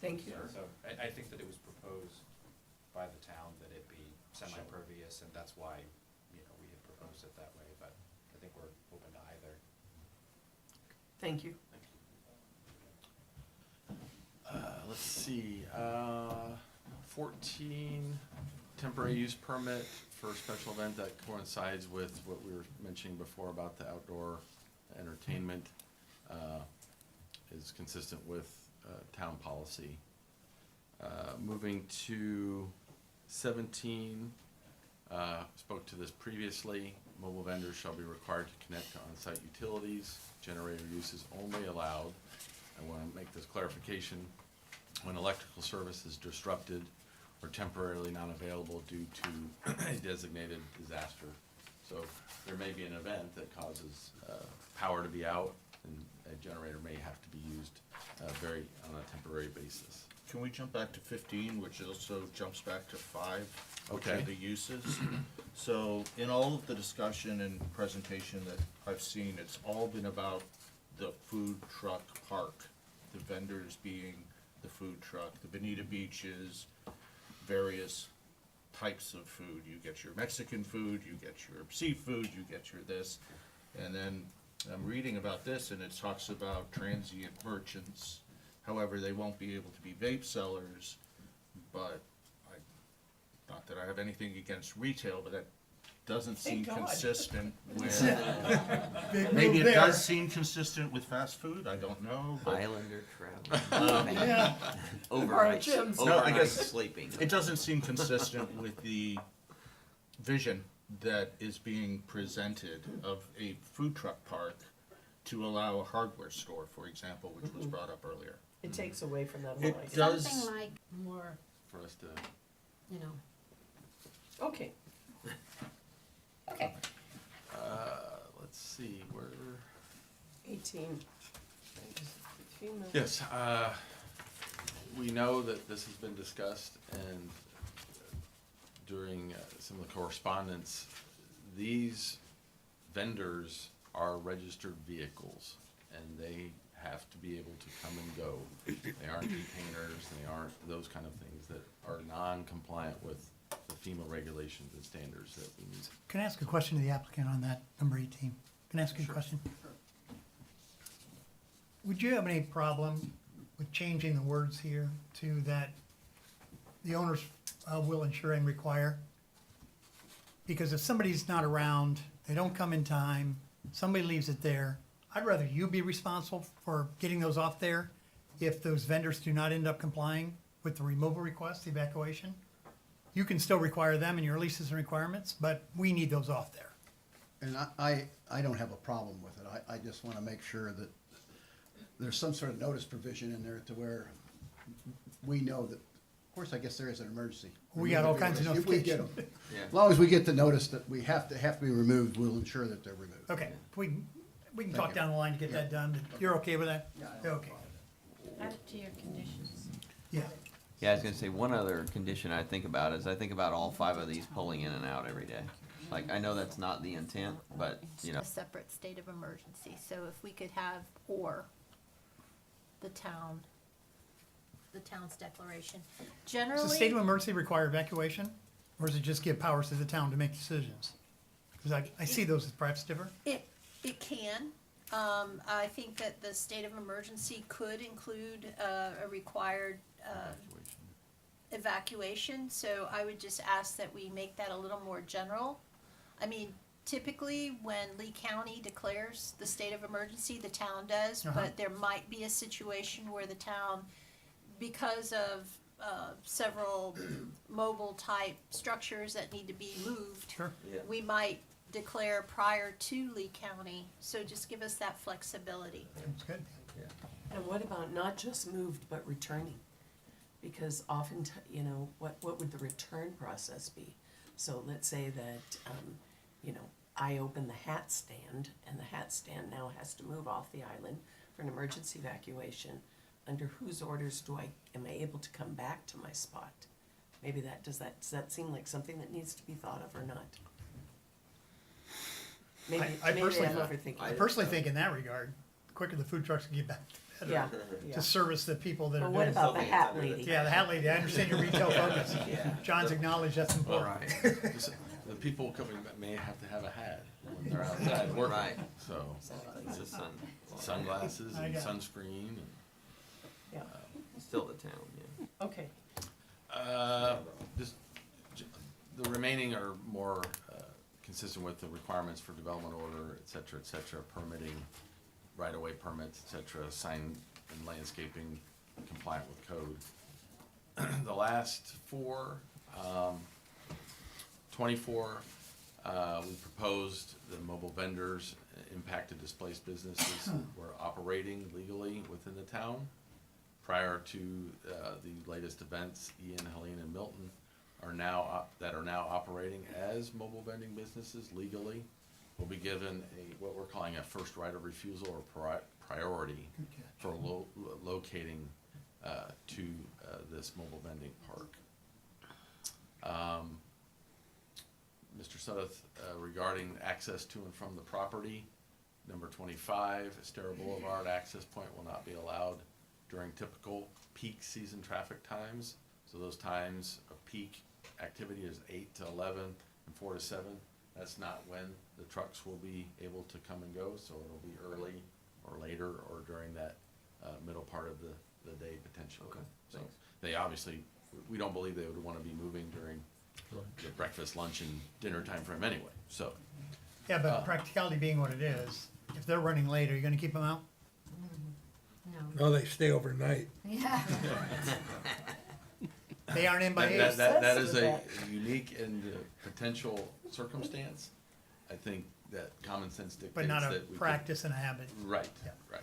Thank you. So I think that it was proposed by the town that it be semi-pervious, and that's why, you know, we had proposed it that way, but I think we're open to either. Thank you. Let's see, 14, temporary use permit for a special event that coincides with what we were mentioning before about the outdoor entertainment, is consistent with, town policy. Moving to 17, spoke to this previously, mobile vendors shall be required to connect to on-site utilities, generator use is only allowed. I wanna make this clarification. When electrical service is disrupted or temporarily not available due to a designated disaster. So there may be an event that causes power to be out, and a generator may have to be used on a temporary basis. Can we jump back to 15, which also jumps back to 5, which are Okay. the uses? So in all of the discussion and presentation that I've seen, it's all been about the food truck park, the vendors being the food truck, the Bonita Beaches, various types of food. You get your Mexican food, you get your seafood, you get your this. And then I'm reading about this, and it talks about transient merchants. However, they won't be able to be vape sellers, but not that I have anything against retail, but that doesn't seem Thank God. consistent with, Big maybe move it there. does seem consistent with fast food, I don't know, but. Islander travel. Yeah. Overnight, gyms. No, I overnight guess sleeping. it doesn't seem consistent with the vision that is being presented of a food truck park to allow a hardware store, for example, which was brought up earlier. It takes away from that It whole idea. does. Something like more, For us to, you know, Okay. Okay. let's see, where, 18. yes, we know that this has been discussed, and during some of the correspondence, these vendors are registered vehicles, and they have to be able to come and go. They aren't containers, they aren't those kind of things that are non-compliant with the FEMA regulations and standards that we need. Can I ask a question to the applicant on that, number 18? Can I ask you a question? Would you have any problem with changing the words here to that the owners will ensure and require? Because if somebody's not around, they don't come in time, somebody leaves it there, I'd rather you be responsible for getting those off there if those vendors do not end up complying with the removal request, the evacuation. You can still require them in your leases and requirements, but we need those off there. And I don't have a problem with it. I just want to make sure that there's some sort of notice provision in there to where we know that, of course, I guess there is an emergency. We got all kinds of If we get notifications. them. As long as we get the notice that we have to be removed, we'll ensure that they're removed. Okay, we can Thank talk you. down the line to get that done. You're okay with that? Okay, add it to your conditions. yeah. Yeah, I was gonna say, one other condition I think about is I think about all 5 of these pulling in and out every day. Like, I know that's not the intent, but, you know, A separate state of emergency, so if we could have, or the town the town's declaration. Does Generally. the state of emergency require evacuation, or does it just give powers to the town to make decisions? Because I see those as perhaps different. It can. I think that the state of emergency could include a required evacuation, so I would just ask that we make that a little more general. I mean, typically, when Lee County declares the state of emergency, the town does, but there might be a situation where the town, because of several mobile-type structures that need to be moved, Sure. we might declare prior to Lee County, so just give us that flexibility. That's good. And what about not just moved, but returning? Because often, you know, what would the return process be? So let's say that, you know, I open the hat stand, and the hat stand now has to move off the island for an emergency evacuation. Under whose orders am I able to come back to my spot? Maybe does that seem like something that needs to be thought of or not? Maybe I I'm overthinking. I personally think in that regard, the quicker the food trucks can get back to Yeah, yeah. to service the people that are But doing what it. about the hat lady? Yeah, the hat lady, I understand your retail focus. John's acknowledged that's important. The people coming back may have to have a hat when they're outside working, Right. so. It's just Sunglasses I and got it. sunscreen and. Yeah, still the town, yeah. okay. Just, the remaining are more consistent with the requirements for development order, et cetera, permitting, right-of-way permits, et cetera, sign and landscaping compliant with code. The last four, 24, we proposed the mobile vendors, impacted displaced businesses were operating legally within the town. Prior to the latest events, Ian, Helene, and Milton are now operating as mobile vending businesses legally, will be given what we're calling a first right of refusal or priority for locating to this mobile vending park. Mr. Sudduth, regarding access to and from the property, number 25, Estero Boulevard access point will not be allowed during typical peak season traffic times. So those times of peak activity is 8 to 11 and 4 to 7. That's not when the trucks will be able to come and go, so it'll be early or later or during that middle part of the day potentially. Okay, So thanks. they obviously, we don't believe they would want to be moving during the breakfast, lunch, and dinner time frame anyway, so. Yeah, but practicality being what it is, if they're running late, are you gonna keep them out? No, they stay overnight. Yeah. They aren't in by eight. That is a unique and potential circumstance. I think that common sense dictates But not that a we could- practice and a habit. Right, Yeah. right.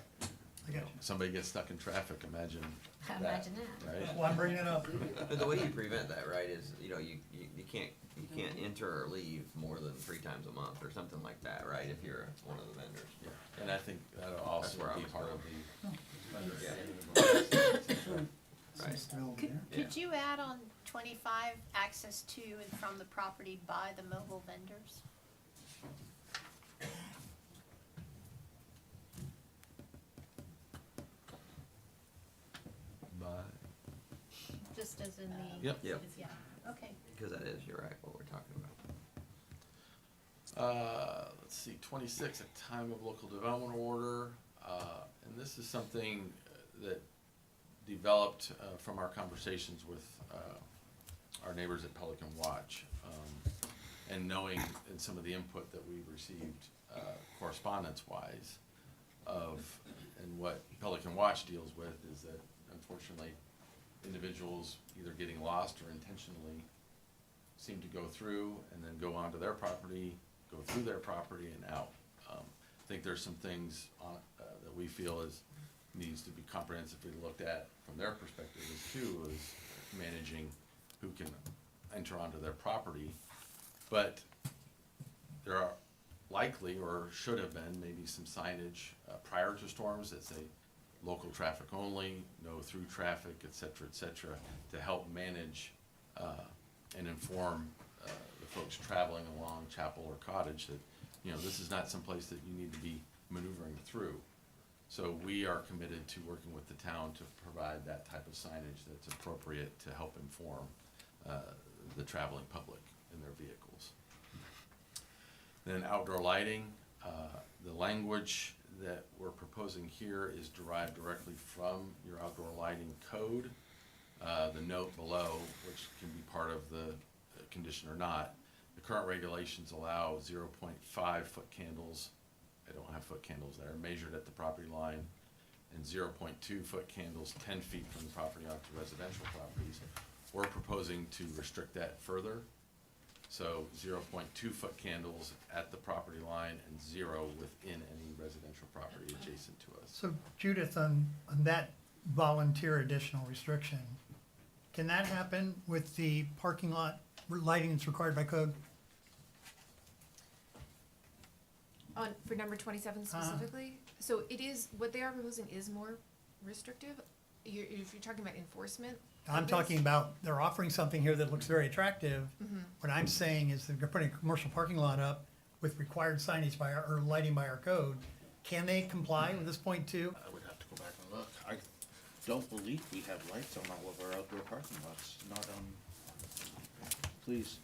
I got you. Somebody gets stuck in traffic, imagine that, Imagine that. right? Well, I'm bringing it up. But the way you prevent that, right, is, you know, you can't enter or leave more than 3 times a month or something like that, right, if you're one of the vendors. Yeah, and I think that'll also where I be was part going. of the. Right. Could you add on 25, access to and from the property by the mobile vendors? Just as in the. Yep. Yep. Yeah, okay. Because that is, you're right, what we're talking about. Let's see, 26, at time of local development order, and this is something that developed from our conversations with our neighbors at Pelican Watch, and knowing in some of the input that we've received correspondence-wise and what Pelican Watch deals with is that unfortunately individuals either getting lost or intentionally seem to go through and then go onto their property, go through their property and out. I think there's some things that we feel needs to be comprehensively looked at from their perspective too, is managing who can enter onto their property. But there are likely, or should have been, maybe some signage prior to storms that say local traffic only, no through traffic, et cetera, to help manage and inform the folks traveling along Chapel or Cottage that, you know, this is not some place that you need to be maneuvering through. So we are committed to working with the town to provide that type of signage that's appropriate to help inform the traveling public in their vehicles. Then outdoor lighting, the language that we're proposing here is derived directly from your outdoor lighting code. The note below, which can be part of the condition or not, the current regulations allow 0.5 foot candles, I don't have foot candles there, measured at the property line, and 0.2 foot candles 10 feet from the property onto residential properties. We're proposing to restrict that further. So 0.2 foot candles at the property line and 0 within any residential property adjacent to us. So Judith, on that volunteer additional restriction, can that happen with the parking lot lighting that's required by code? For number 27 specifically? So it is, what they are proposing is more restrictive? If you're talking about enforcement? I'm talking about, they're offering something here that looks very attractive. Mhm. What I'm saying is they're putting a commercial parking lot up with required signage by our, or lighting by our code. Can they comply with this point too? I would have to go back and look. I don't believe we have lights on all of our outdoor parking lots, not on, please.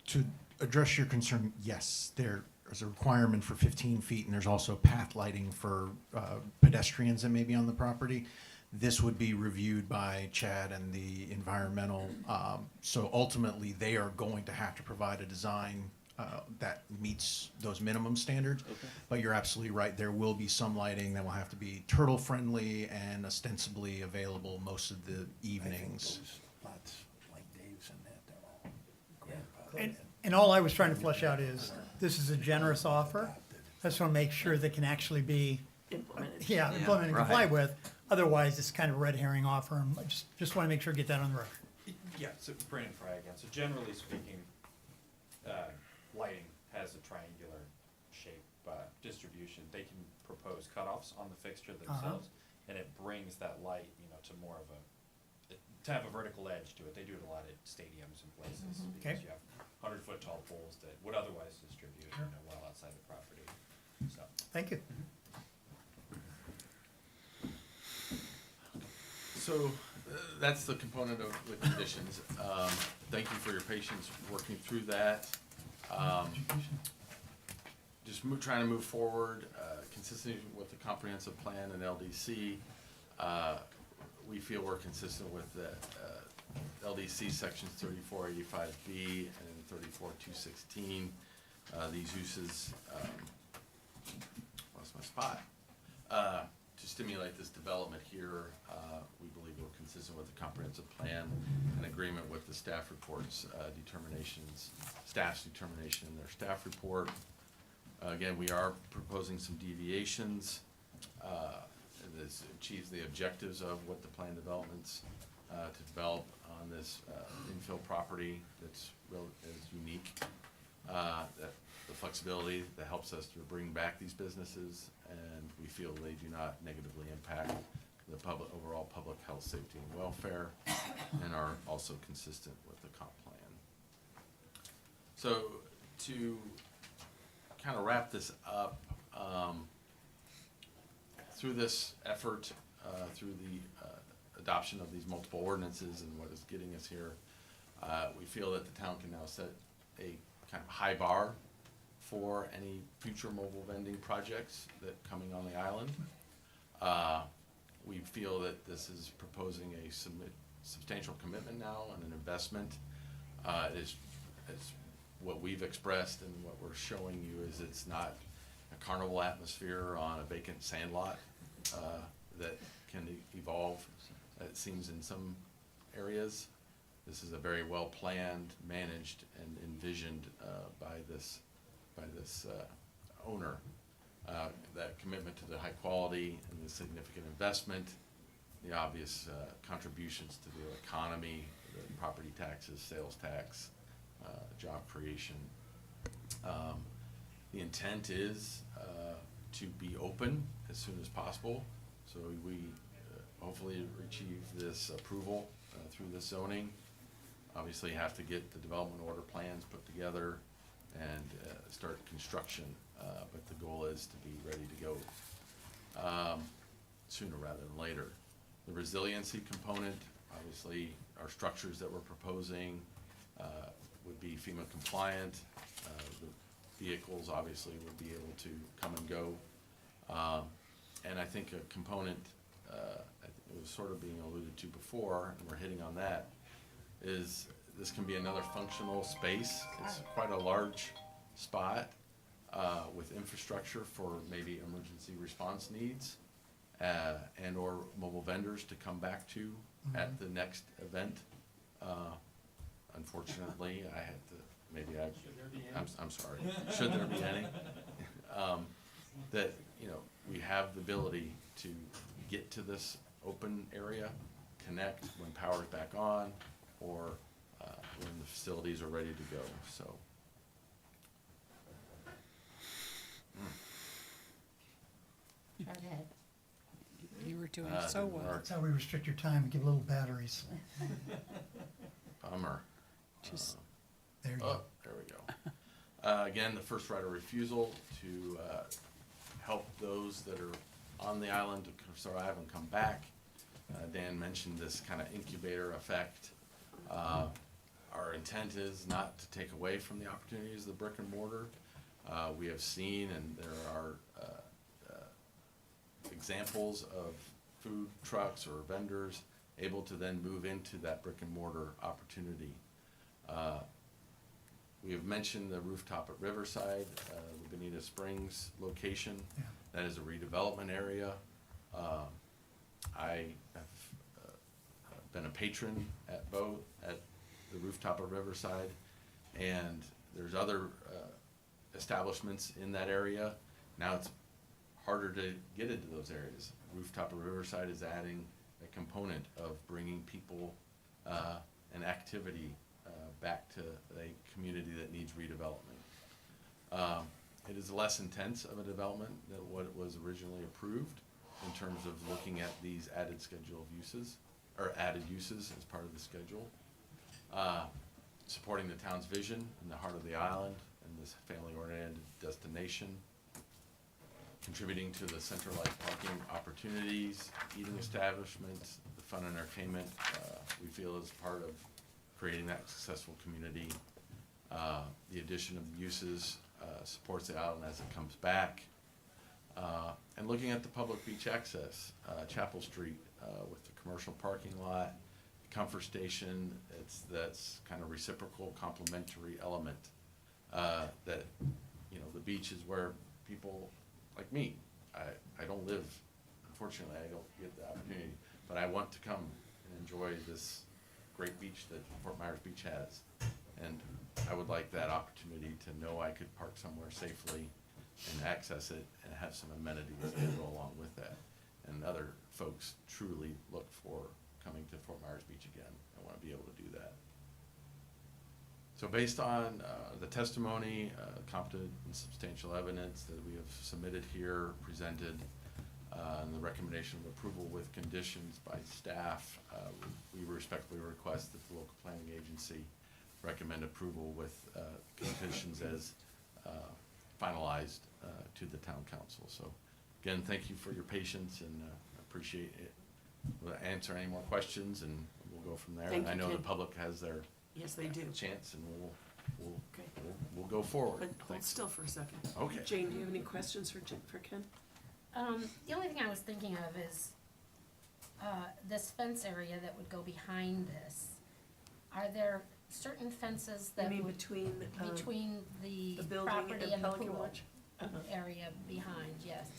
To address your concern, yes, there is a requirement for 15 feet, and there's also path lighting for pedestrians that may be on the property. This would be reviewed by Chad and the environmental, so ultimately, they are going to have to provide a design that meets those minimum standards. Okay. But you're absolutely right, there will be some lighting that will have to be turtle-friendly and ostensibly available most of the evenings. Lots like Dave's and that, they're all And all I was trying to flesh out is, this is a generous offer. I just want to make sure they can actually be, Implemented. implemented and right. comply with. Otherwise, it's kind of a red herring offer, and I just want to make sure, get that on the record. Yeah, so Brandon Fry again. So generally speaking, lighting has a triangular shape distribution. They can propose cutoffs on the fixture themselves, and it brings that light, to more of to have a vertical edge to it. They do it a lot at stadiums and places because Okay. you have 100-foot tall poles that would otherwise distribute, well outside the property. So. Thank you. So that's the component of the conditions. Thank you for your patience working through that. Just trying to move forward, consistent with the comprehensive plan and LDC. We feel we're consistent with the LDC sections 3485B and 34216. These uses, lost my spot. To stimulate this development here, we believe we're consistent with the comprehensive plan and agreement with the staff reports, staff's determination in their staff report. Again, we are proposing some deviations. This achieves the objectives of what the plan developments to develop on this infill property that's unique. That the flexibility that helps us to bring back these businesses, and we feel they do not negatively impact the overall public health, safety, and welfare, and are also consistent with the comp plan. So to kind of wrap this up, through this effort, through the adoption of these multiple ordinances and what is getting us here, we feel that the town can now set a kind of high bar for any future mobile vending projects that coming on the island. We feel that this is proposing a substantial commitment now and an investment. It is what we've expressed, and what we're showing you is it's not a carnival atmosphere on a vacant sandlot that can evolve, it seems, in some areas. This is a very well-planned, managed, and envisioned by this owner. That commitment to the high quality and the significant investment, the obvious contributions to the economy, the property taxes, sales tax, job creation. The intent is to be open as soon as possible, so we hopefully achieve this approval through this zoning. Obviously, you have to get the development order plans put together and start construction, but the goal is to be ready to go sooner rather than later. The resiliency component, obviously, our structures that we're proposing would be FEMA compliant. The vehicles obviously would be able to come and go. And I think a component, it was sort of being alluded to before, and we're hitting on that, is this can be another functional space. It's quite a large spot with infrastructure for maybe emergency response needs and or mobile vendors to come back to at the next event. Unfortunately, I had to, maybe I'm sorry, should there be any? That, you know, we have the ability to get to this open area, connect when power's back on, or when the facilities are ready to go, so. Try ahead. You were doing Ah, so didn't well. work. That's how we restrict your time and give little batteries. Bummer. Just- There you Oh, go. there we go. Again, the first right of refusal to help those that are on the island to survive and come back. Dan mentioned this kind of incubator effect. Our intent is not to take away from the opportunities of the brick and mortar. We have seen, and there are examples of food trucks or vendors able to then move into that brick and mortar opportunity. We have mentioned the rooftop at Riverside, the Bonita Springs location. Yeah. That is a redevelopment area. I have been a patron at both, at the rooftop of Riverside, and there's other establishments in that area. Now it's harder to get into those areas. Rooftop of Riverside is adding a component of bringing people and activity back to a community that needs redevelopment. It is less intense of a development than what was originally approved in terms of looking at these added schedule of uses, or added uses as part of the schedule. Supporting the town's vision in the heart of the island and this family-oriented destination. Contributing to the centralized parking opportunities, eating establishments, the fun and entertainment, we feel is part of creating that successful community. The addition of uses supports the island as it comes back. And looking at the public beach access, Chapel Street with the commercial parking lot, comfort station, that's kind of reciprocal complementary element. That, you know, the beach is where people like me, I don't live, unfortunately, I don't get the opportunity, but I want to come and enjoy this great beach that Fort Myers Beach has. And I would like that opportunity to know I could park somewhere safely and access it and have some amenities that go along with that. And other folks truly look for coming to Fort Myers Beach again and want to be able to do that. So based on the testimony, competent and substantial evidence that we have submitted here, presented, and the recommendation of approval with conditions by staff, we respectfully request that the local planning agency recommend approval with conditions as finalized to the town council. So again, thank you for your patience and appreciate it. We'll answer any more questions and we'll go from there. Thank And I you, know the Ken. public has their Yes, they do. chance and Okay. we'll go forward. But hold still for a second. Okay. Jane, do you have any questions for Ken? The only thing I was thinking of is, this fence area that would go behind this. Are there certain fences I that mean, would, between between the the building property and and the Pelican pool Watch? Uh-huh. area behind, yes?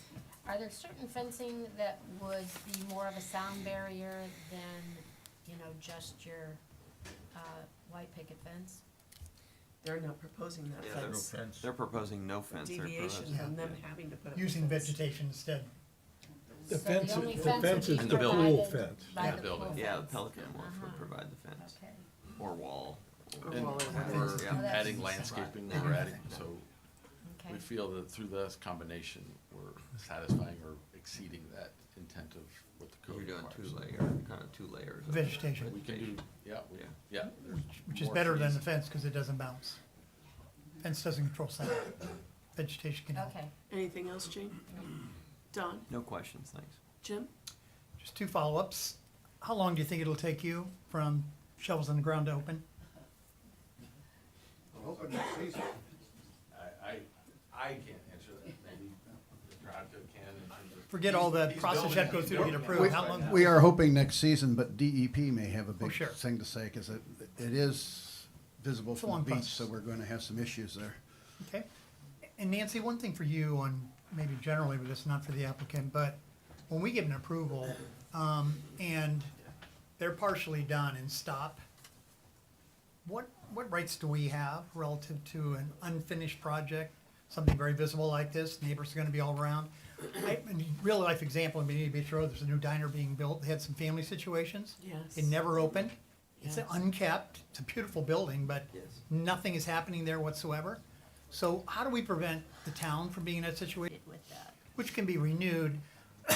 Are there certain fencing that would be more of a sound barrier than, you know, just your, white picket fence? They're not proposing that Yeah, fence. they're proposing no fence. They're Deviation proposing- from them having to put up a Using fence. vegetation instead. The So fence, only the fence fence would is be the pool provided fence. by Yeah. the Building. pool Yeah, the fence? Pelican Wharf would Uh-huh. provide the fence, Okay. or wall. Or And wall or we're whatever. Yeah. adding landscaping, we're adding, so Okay. we feel that through this combination, we're satisfying or exceeding that intent of what the code You're doing requires. two layers. of Vegetation. We can do, yeah, Yeah. yeah. there's Which is more better than trees. the fence because it doesn't bounce. Fence doesn't control sound. Vegetation can help. Okay. Anything else, Jane? Don? No questions, thanks. Jim? Just two follow-ups. How long do you think it'll take you from shovels in the ground to open? Open next season. I can't answer that, maybe Mr. Hodco can in terms of. Forget all the process you have to go through to get approved. How long? We are hoping next season, but DEP may have a big sure. thing to say, because it is visible It's a from long the beach, process. so we're gonna have some issues there. Okay. And Nancy, one thing for you on, maybe generally with this, not for the applicant, but when we get an approval, and they're partially done and stop, what rights do we have relative to an unfinished project? Something very visible like this, neighbors are gonna be all around. Real life example, in Bonita Beach Road, there's a new diner being built, they had some family situations. Yes. It never opened. It's Yes. unkept, it's a beautiful building, but nothing is happening there whatsoever. So how do we prevent the town from being in that situation? With that, Which can be renewed.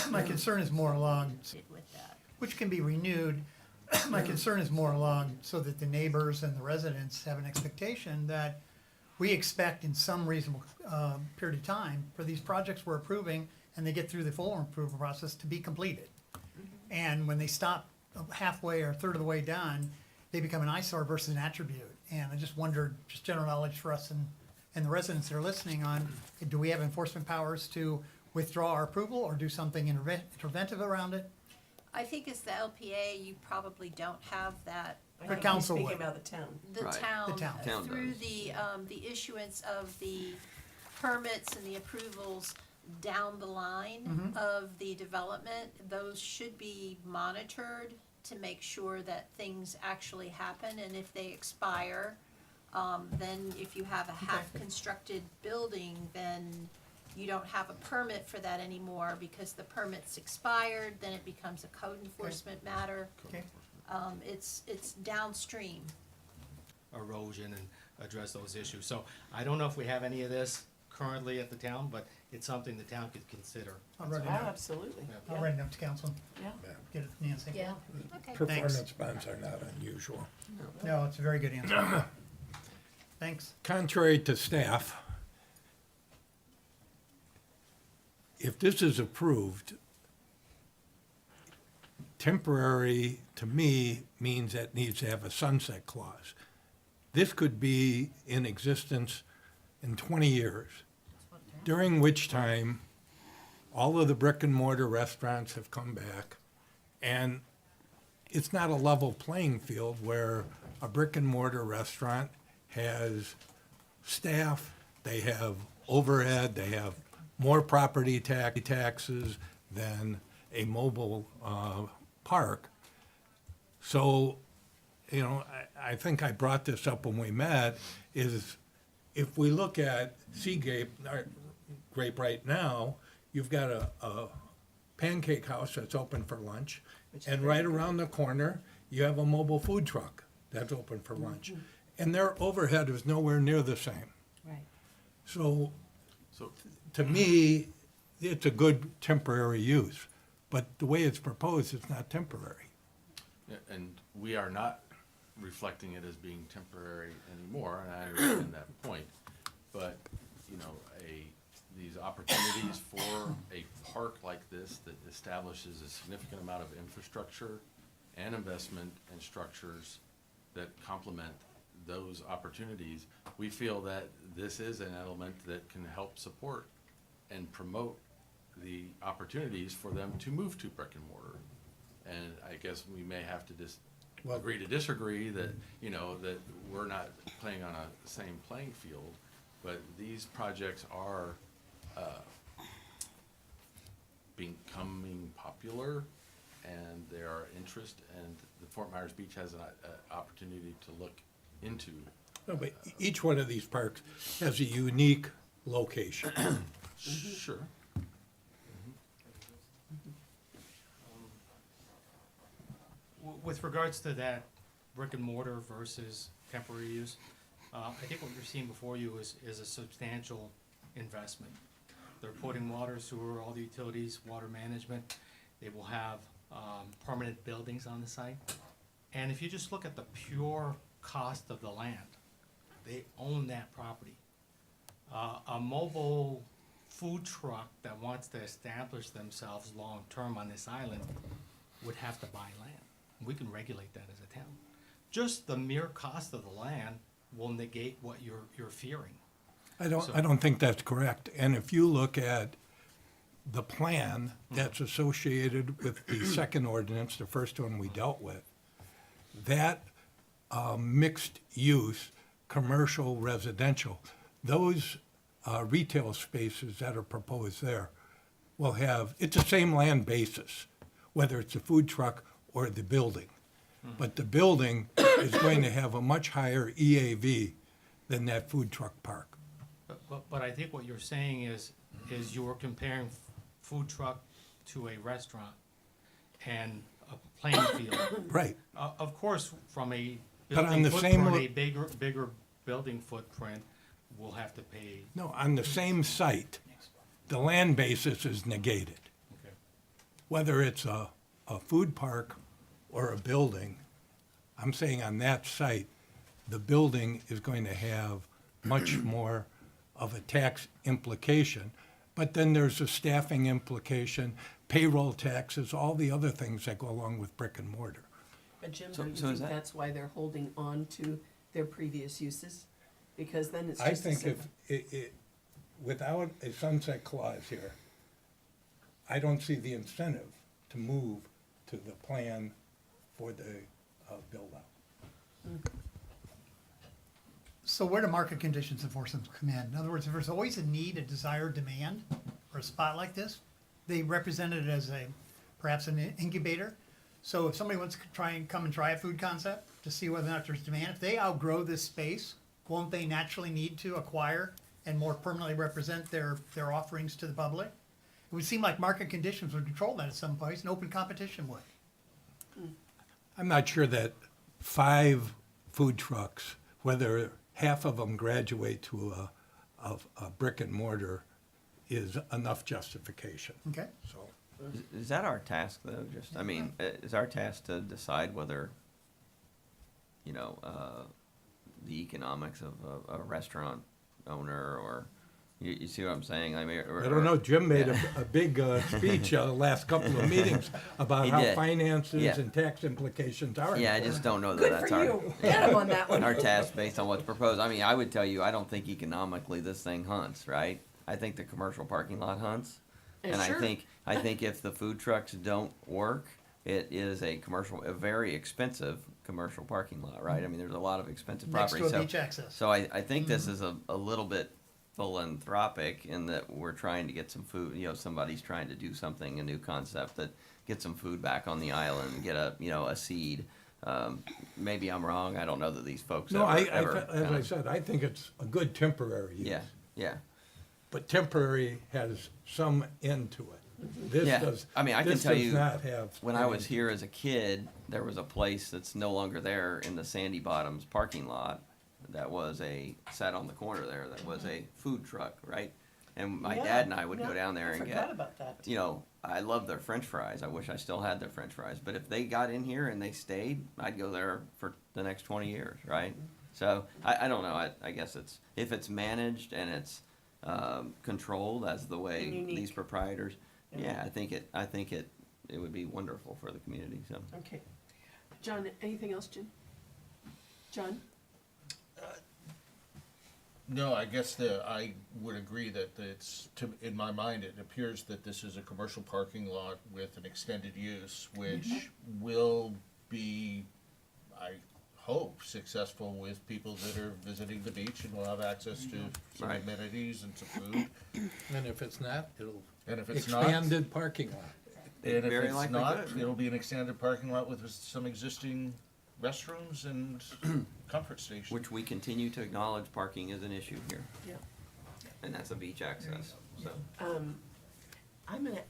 My concern is more along, with that. which can be renewed. My concern is more along so that the neighbors and the residents have an expectation that we expect in some reasonable period of time for these projects we're approving, and they get through the full approval process, to be completed. And when they stop halfway or a third of the way done, they become an eyesore versus an attribute. And I just wondered, just general knowledge for us and the residents that are listening on, do we have enforcement powers to withdraw our approval or do something interventive around it? I think as the LPA, you probably don't have that. I The think council he's would. speaking about the town. The Right. town, The town. through does. the issuance of the permits and the approvals down the line of the development, those should be monitored to make sure that things actually happen, and if they expire, then if you have a half-constructed building, then you don't have a permit for that anymore because the permit's expired, then it becomes a code enforcement matter. Okay. It's downstream. Erosion and address those issues. So I don't know if we have any of this currently at the town, but it's something the town could consider. I'll write it down. Absolutely. I'll write it up to council. Yeah. Get it to Nancy. Yeah, okay. Performance bonds are not unusual. No, it's a very good answer. Thanks. Contrary to staff, if this is approved, temporary, to me, means that needs to have a sunset clause. This could be in existence in 20 years, during which time all of the brick and mortar restaurants have come back, and it's not a level playing field where a brick and mortar restaurant has staff, they have overhead, they have more property taxes than a mobile park. So, you know, I think I brought this up when we met, is if we look at Seagrape Grape right now, you've got a pancake house that's open for lunch, and right around the corner, you have a mobile food truck that's open for lunch. And their overhead is nowhere near the same. Right. So, So, to me, it's a good temporary use, but the way it's proposed, it's not temporary. yeah, and we are not reflecting it as being temporary anymore, and I understand that point. But, you know, these opportunities for a park like this that establishes a significant amount of infrastructure and investment and structures that complement those opportunities, we feel that this is an element that can help support and promote the opportunities for them to move to brick and mortar. And I guess we may have to agree to disagree that, you know, that we're not playing on a same playing field, but these projects are becoming popular, and there are interest, and the Fort Myers Beach has an opportunity to look into. No, but each one of these parks has a unique location. Sure. With regards to that brick and mortar versus temporary use, I think what you're seeing before you is a substantial investment. They're putting water, sewer, all the utilities, water management. They will have permanent buildings on the site. And if you just look at the pure cost of the land, they own that property. A mobile food truck that wants to establish themselves long-term on this island would have to buy land. We can regulate that as a town. Just the mere cost of the land will negate what you're fearing. I don't think that's correct. And if you look at the plan that's associated with the second ordinance, the first one we dealt with, that mixed use, commercial, residential, those retail spaces that are proposed there will have, it's the same land basis, whether it's a food truck or the building. But the building is going to have a much higher EAV than that food truck park. But I think what you're saying is you're comparing food truck to a restaurant and a playing field. Right. Of course, from a But on building the same footprint, a bigger building footprint, we'll have to pay. No, on the same site, the land basis is negated. Okay. Whether it's a food park or a building, I'm saying on that site, the building is going to have much more of a tax implication. But then there's a staffing implication, payroll taxes, all the other things that go along with brick and mortar. But Jim, So- don't you so is think that- that's why they're holding on to their previous uses? Because then it's I just a think simple. if it, without a sunset clause here, I don't see the incentive to move to the plan for the build-out. So where do market conditions enforcement come in? In other words, if there's always a need, a desire, demand for a spot like this, they represent it as perhaps an incubator. So if somebody wants to come and try a food concept to see whether or not there's demand, if they outgrow this space, won't they naturally need to acquire and more permanently represent their offerings to the public? It would seem like market conditions would control that at some place, and open competition would. I'm not sure that 5 food trucks, whether half of them graduate to a brick and mortar, is enough justification. Okay. So, Is that our task, though? Just, I mean, is our task to decide whether, you know, the economics of a restaurant owner, or, you see what I'm saying? I mean, I don't know, Jim made yeah. a big speech last couple of meetings about He how did. finances Yeah. and tax implications are. Yeah, I important. just don't know that Good that's for our. you. Get him on that one. Our task based on what's proposed. I mean, I would tell you, I don't think economically this thing hunts, right? I think the commercial parking lot hunts. And Sure. I think if the food trucks don't work, it is a very expensive commercial parking lot, right? I mean, there's a lot of expensive Next property. to a beach access. So I think this is a little bit philanthropic in that we're trying to get some food, you know, somebody's trying to do something, a new concept that gets some food back on the island, and get a seed. Maybe I'm wrong. I don't know that these folks No, ever, as kinda- I said, I think it's a good temporary use. Yeah, yeah. But temporary has some end to it. This Yeah, does, I mean, I can this tell does you, not have. when I was here as a kid, there was a place that's no longer there in the Sandy Bottoms parking lot that was sat on the corner there, that was a food truck, right? And my Yeah, dad and I would yeah, go down there I and forgot get, about that. you know, I love their french fries. I wish I still had their french fries. But if they got in here and they stayed, I'd go there for the next 20 years, right? So I don't know. I guess if it's managed and it's controlled as the way And unique. these proprietors, Yeah. I think it would be wonderful for the community. So Okay. John, anything else, Jim? John? No, I guess I would agree that in my mind, it appears that this is a commercial parking lot with an extended use, which will be, I hope, successful with people that are visiting the beach and will have access to some Right. amenities and some food. And if it's not, it'll And if it's not, expanded parking lot. and if very it's likely not, could. it'll be an extended parking lot with some existing restrooms and comfort stations. which we continue to acknowledge parking is an issue here, Yeah. and that's a beach access. So I'm gonna,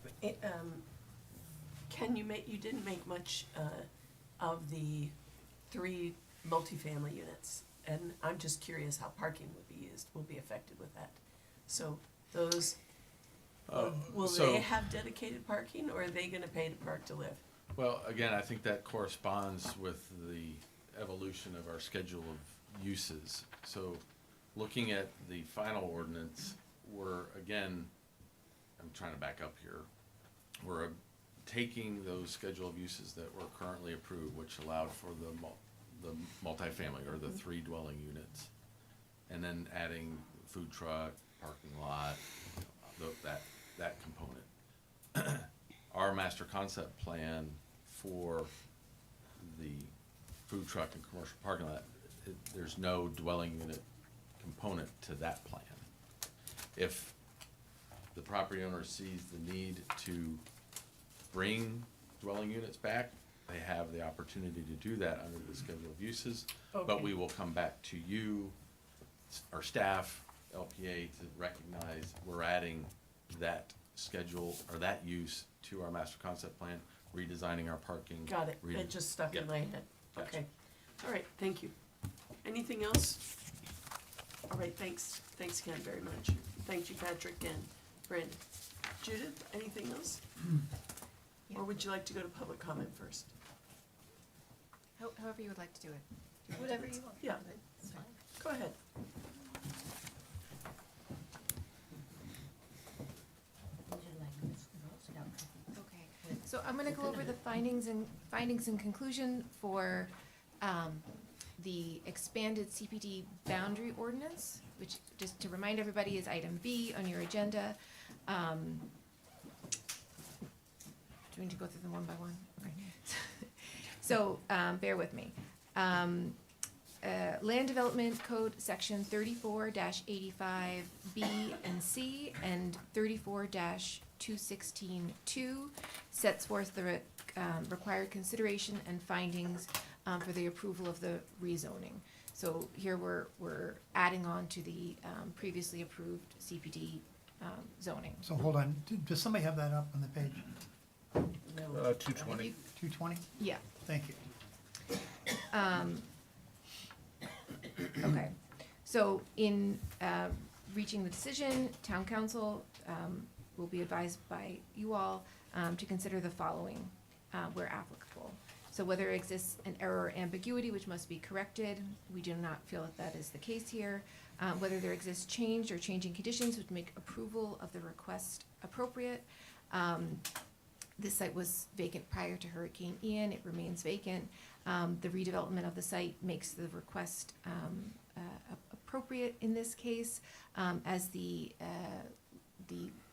Ken, you didn't make much of the 3 multifamily units. And I'm just curious how parking will be affected with that. So those, will so- they have dedicated parking, or are they gonna pay to park to live? Well, again, I think that corresponds with the evolution of our schedule of uses. So looking at the final ordinance, we're, again, I'm trying to back up here. We're taking those schedule of uses that were currently approved, which allowed for the multifamily or the 3 dwelling units, and then adding food truck, parking lot, that component. Our master concept plan for the food truck and commercial parking lot, there's no dwelling unit component to that plan. If the property owner sees the need to bring dwelling units back, they have the opportunity to do that under the schedule of uses. But Okay. we will come back to you, our staff, LPA, to recognize we're adding that schedule or that use to our master concept plan, redesigning our parking. Got it, it just stuck in Yeah. my head. Gotcha. Okay, all right, thank you. Anything else? All right, thanks Ken very much. Thank you, Patrick and Brandon. Judith, anything else? Or would you like to go to public comment first? However you would like to do it. Whatever you want. Yeah, It's fine. go ahead. Okay, so I'm gonna go over the findings and conclusion for, the expanded CPD boundary ordinance, which, just to remind everybody, is item B on your agenda. Do you need to go through them one by one? Okay. So, bear with me. Land Development Code, section 34-85 B and C, and 34-216-2 sets forth the required consideration and findings for the approval of the rezoning. So here we're adding on to the previously approved CPD zoning. So hold on, does somebody have that up on the page? 220. 220? Yeah. Thank you. Okay, so in reaching the decision, town council will be advised by you all to consider the following where applicable. So whether exists an error or ambiguity which must be corrected, we do not feel that that is the case here. Whether there exists change or changing conditions which make approval of the request appropriate. This site was vacant prior to Hurricane Ian, it remains vacant. The redevelopment of the site makes the request appropriate in this case, as the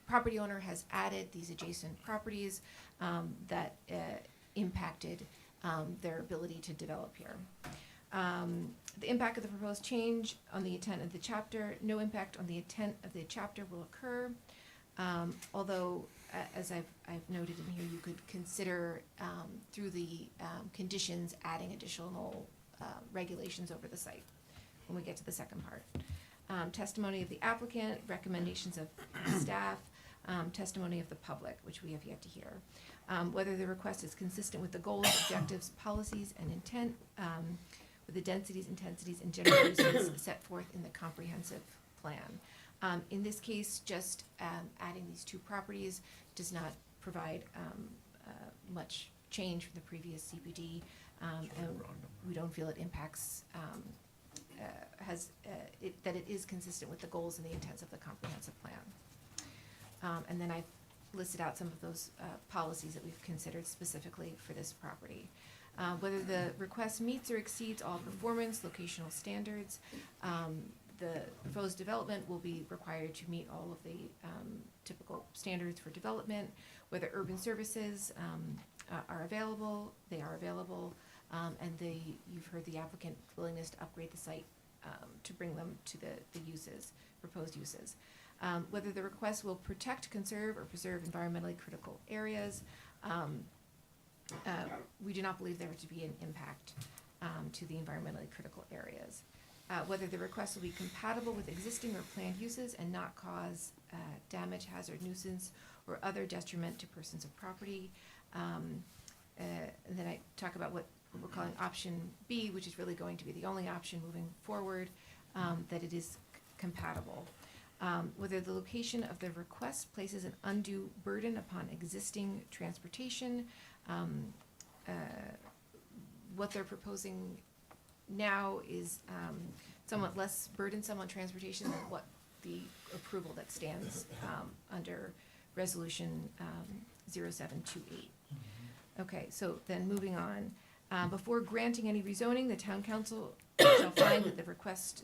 property owner has added these adjacent properties that impacted their ability to develop here. The impact of the proposed change on the intent of the chapter, no impact on the intent of the chapter will occur. Although, as I've noted in here, you could consider through the conditions adding additional regulations over the site when we get to the second part. Testimony of the applicant, recommendations of staff, testimony of the public, which we have yet to hear. Whether the request is consistent with the goals, objectives, policies, and intent, with the densities, intensities, and general uses set forth in the comprehensive plan. In this case, just adding these 2 properties does not provide much change from the previous CPD, and we don't feel it impacts, that it is consistent with the goals and the intents of the comprehensive plan. And then I've listed out some of those policies that we've considered specifically for this property. Whether the request meets or exceeds all performance, locational standards, the proposed development will be required to meet all of the typical standards for development. Whether urban services are available, they are available, and you've heard the applicant willingness to upgrade the site to bring them to the uses, proposed uses. Whether the request will protect, conserve, or preserve environmentally critical areas. We do not believe there to be an impact to the environmentally critical areas. Whether the request will be compatible with existing or planned uses and not cause damage, hazard, nuisance, or other detriment to persons of property. And then I talk about what we're calling option B, which is really going to be the only option moving forward, that it is compatible. Whether the location of the request places an undue burden upon existing transportation. What they're proposing now is somewhat less burdensome on transportation than what the approval that stands under Resolution 0728. Okay, so then moving on. Before granting any rezoning, the town council shall find that the request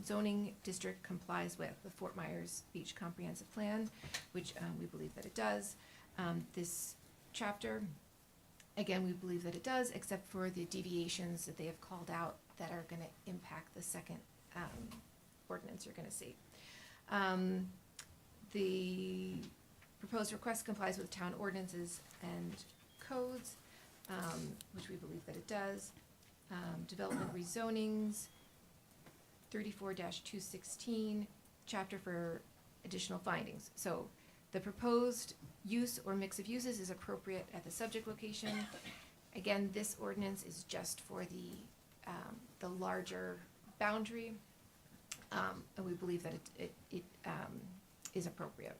zoning district complies with the Fort Myers Beach Comprehensive Plan, which we believe that it does. This chapter, again, we believe that it does, except for the deviations that they have called out that are gonna impact the second ordinance you're gonna see. The proposed request complies with town ordinances and codes, which we believe that it does. Development rezonings, 34-216, chapter for additional findings. So the proposed use or mix of uses is appropriate at the subject location. Again, this ordinance is just for the larger boundary, and we believe that it is appropriate.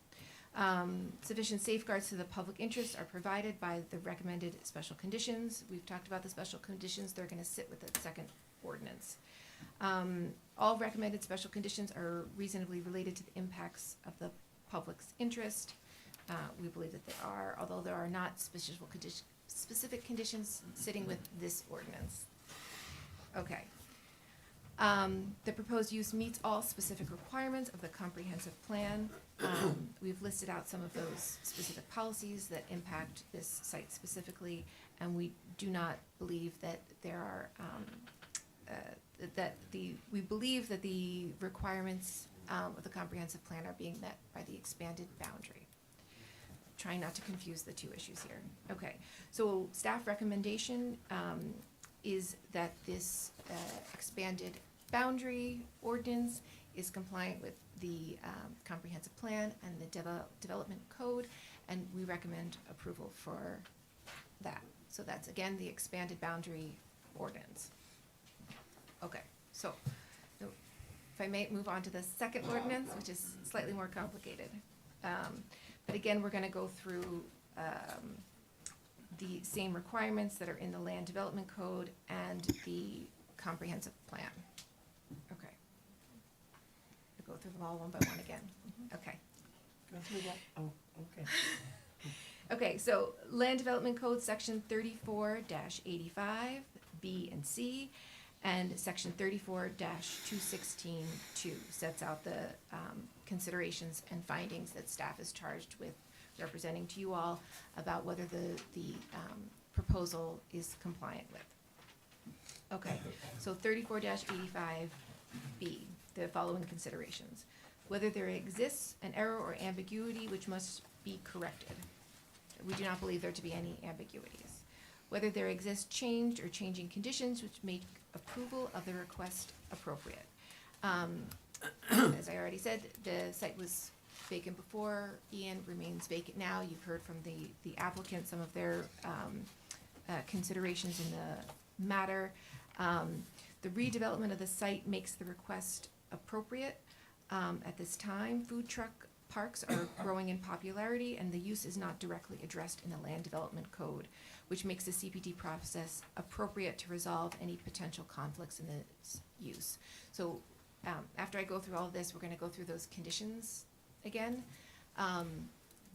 Sufficient safeguards to the public interest are provided by the recommended special conditions. We've talked about the special conditions, they're gonna sit with the second ordinance. All recommended special conditions are reasonably related to the impacts of the public's interest. We believe that they are, although there are not specific conditions sitting with this ordinance. Okay. The proposed use meets all specific requirements of the comprehensive plan. We've listed out some of those specific policies that impact this site specifically, and we do not believe that there are, we believe that the requirements of the comprehensive plan are being met by the expanded boundary. Trying not to confuse the two issues here. Okay, so staff recommendation is that this expanded boundary ordinance is compliant with the comprehensive plan and the development code, and we recommend approval for that. So that's, again, the expanded boundary ordinance. Okay, so if I may move on to the second ordinance, which is slightly more complicated. But again, we're gonna go through the same requirements that are in the land development code and the comprehensive plan. Okay. I'll go through them all one by one again. Okay. Go through that, oh, okay. Okay, so land development code, section 34-85, B and C, and section 34-216-2 sets out the considerations and findings that staff is charged with representing to you all about whether the proposal is compliant with. Okay, so 34-85B, the following considerations. Whether there exists an error or ambiguity which must be corrected. We do not believe there to be any ambiguities. Whether there exist changed or changing conditions which make approval of the request appropriate. As I already said, the site was vacant before, Ian remains vacant now. You've heard from the applicant some of their considerations in the matter. The redevelopment of the site makes the request appropriate. At this time, food truck parks are growing in popularity, and the use is not directly addressed in the land development code, which makes the CPD process appropriate to resolve any potential conflicts in this use. So after I go through all of this, we're gonna go through those conditions again,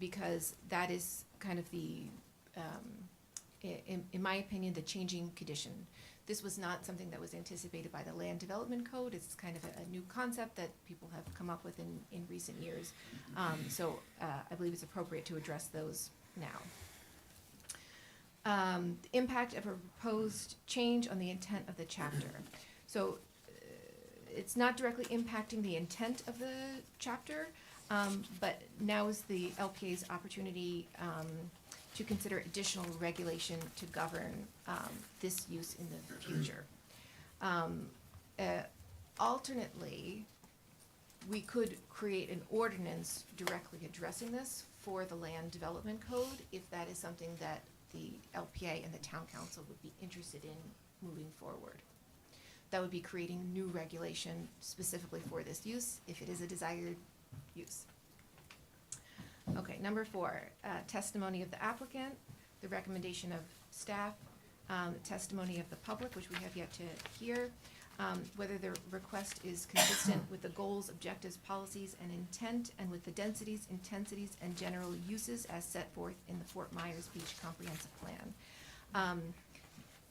because that is kind of the, in my opinion, the changing condition. This was not something that was anticipated by the land development code. It's kind of a new concept that people have come up with in recent years. So I believe it's appropriate to address those now. The impact of a proposed change on the intent of the chapter. So it's not directly impacting the intent of the chapter, but now is the LPA's opportunity to consider additional regulation to govern this use in the future. Alternately, we could create an ordinance directly addressing this for the land development code, if that is something that the LPA and the town council would be interested in moving forward. That would be creating new regulation specifically for this use, if it is a desired use. Okay, number 4, testimony of the applicant, the recommendation of staff, testimony of the public, which we have yet to hear. whether the request is consistent with the goals, objectives, policies, and intent, and with the densities, intensities, and general uses as set forth in the Fort Myers Beach Comprehensive Plan.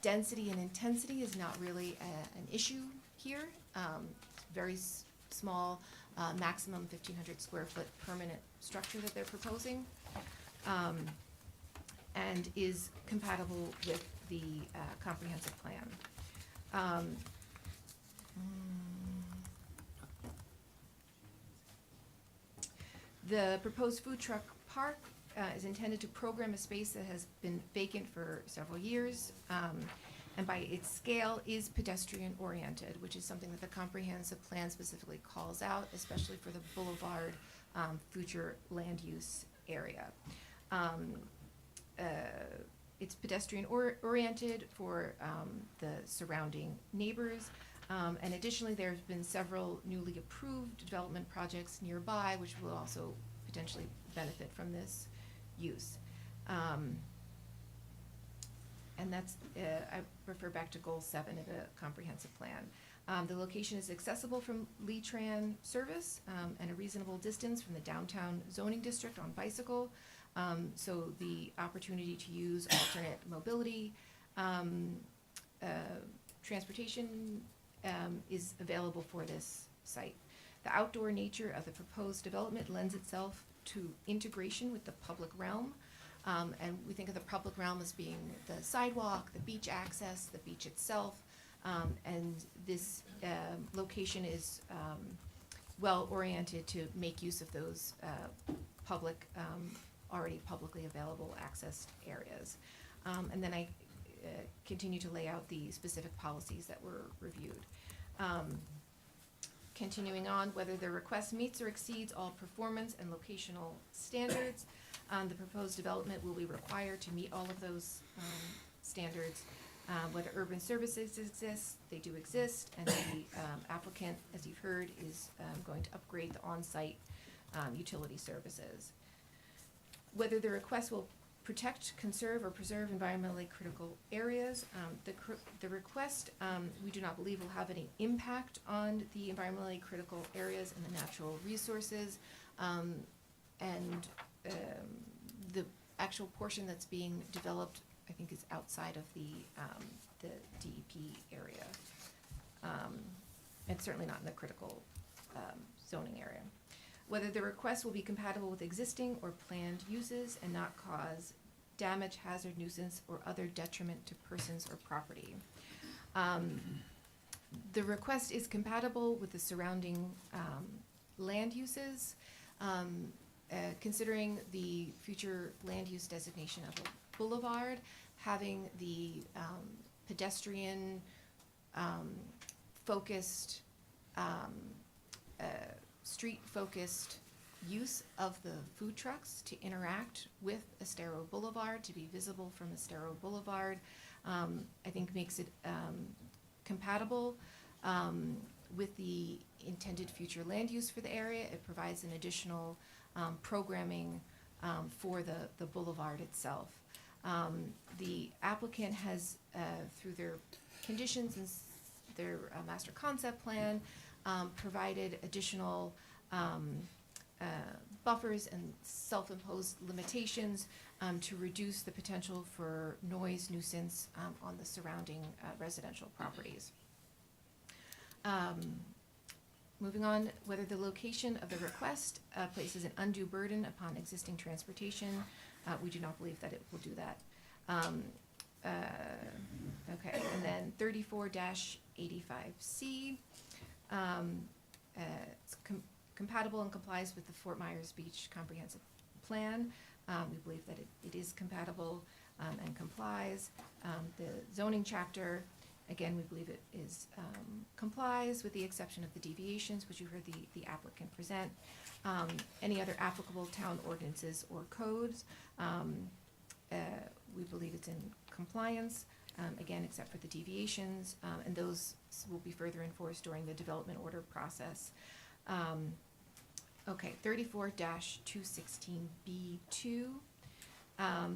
Density and intensity is not really an issue here. Very small, maximum 1,500 square foot permanent structure that they're proposing, and is compatible with the comprehensive plan. The proposed food truck park is intended to program a space that has been vacant for several years, and by its scale is pedestrian-oriented, which is something that the comprehensive plan specifically calls out, especially for the boulevard future land use area. It's pedestrian-oriented for the surrounding neighbors. And additionally, there's been several newly approved development projects nearby, which will also potentially benefit from this use. And that's, I refer back to goal 7 of the comprehensive plan. The location is accessible from Lee Tran service, and a reasonable distance from the downtown zoning district on bicycle. So the opportunity to use alternate mobility, transportation, is available for this site. The outdoor nature of the proposed development lends itself to integration with the public realm. And we think of the public realm as being the sidewalk, the beach access, the beach itself. And this location is well oriented to make use of those public, already publicly available access areas. And then I continue to lay out the specific policies that were reviewed. Continuing on, whether the request meets or exceeds all performance and locational standards, the proposed development will be required to meet all of those standards. Whether urban services exist, they do exist, and the applicant, as you've heard, is going to upgrade the on-site utility services. Whether the request will protect, conserve, or preserve environmentally critical areas. The request, we do not believe will have any impact on the environmentally critical areas and the natural resources. The actual portion that's being developed, I think, is outside of the DEP area. And certainly not in the critical zoning area. Whether the request will be compatible with existing or planned uses and not cause damage, hazard, nuisance, or other detriment to persons or property. The request is compatible with the surrounding land uses, considering the future land use designation of a boulevard, having the pedestrian focused, street-focused use of the food trucks to interact with Estero Boulevard, to be visible from Estero Boulevard, I think makes it compatible with the intended future land use for the area. It provides an additional programming for the boulevard itself. The applicant has, through their conditions and their master concept plan, provided additional buffers and self-imposed limitations to reduce the potential for noise nuisance on the surrounding residential properties. Moving on, whether the location of the request places an undue burden upon existing transportation, we do not believe that it will do that. Okay, and then 34-85C, it's compatible and complies with the Fort Myers Beach Comprehensive Plan. We believe that it is compatible and complies. The zoning chapter, again, we believe it is complies with the exception of the deviations, which you heard the applicant present. Any other applicable town ordinances or codes, we believe it's in compliance, again, except for the deviations, and those will be further enforced during the development order process. Okay, 34-216B2.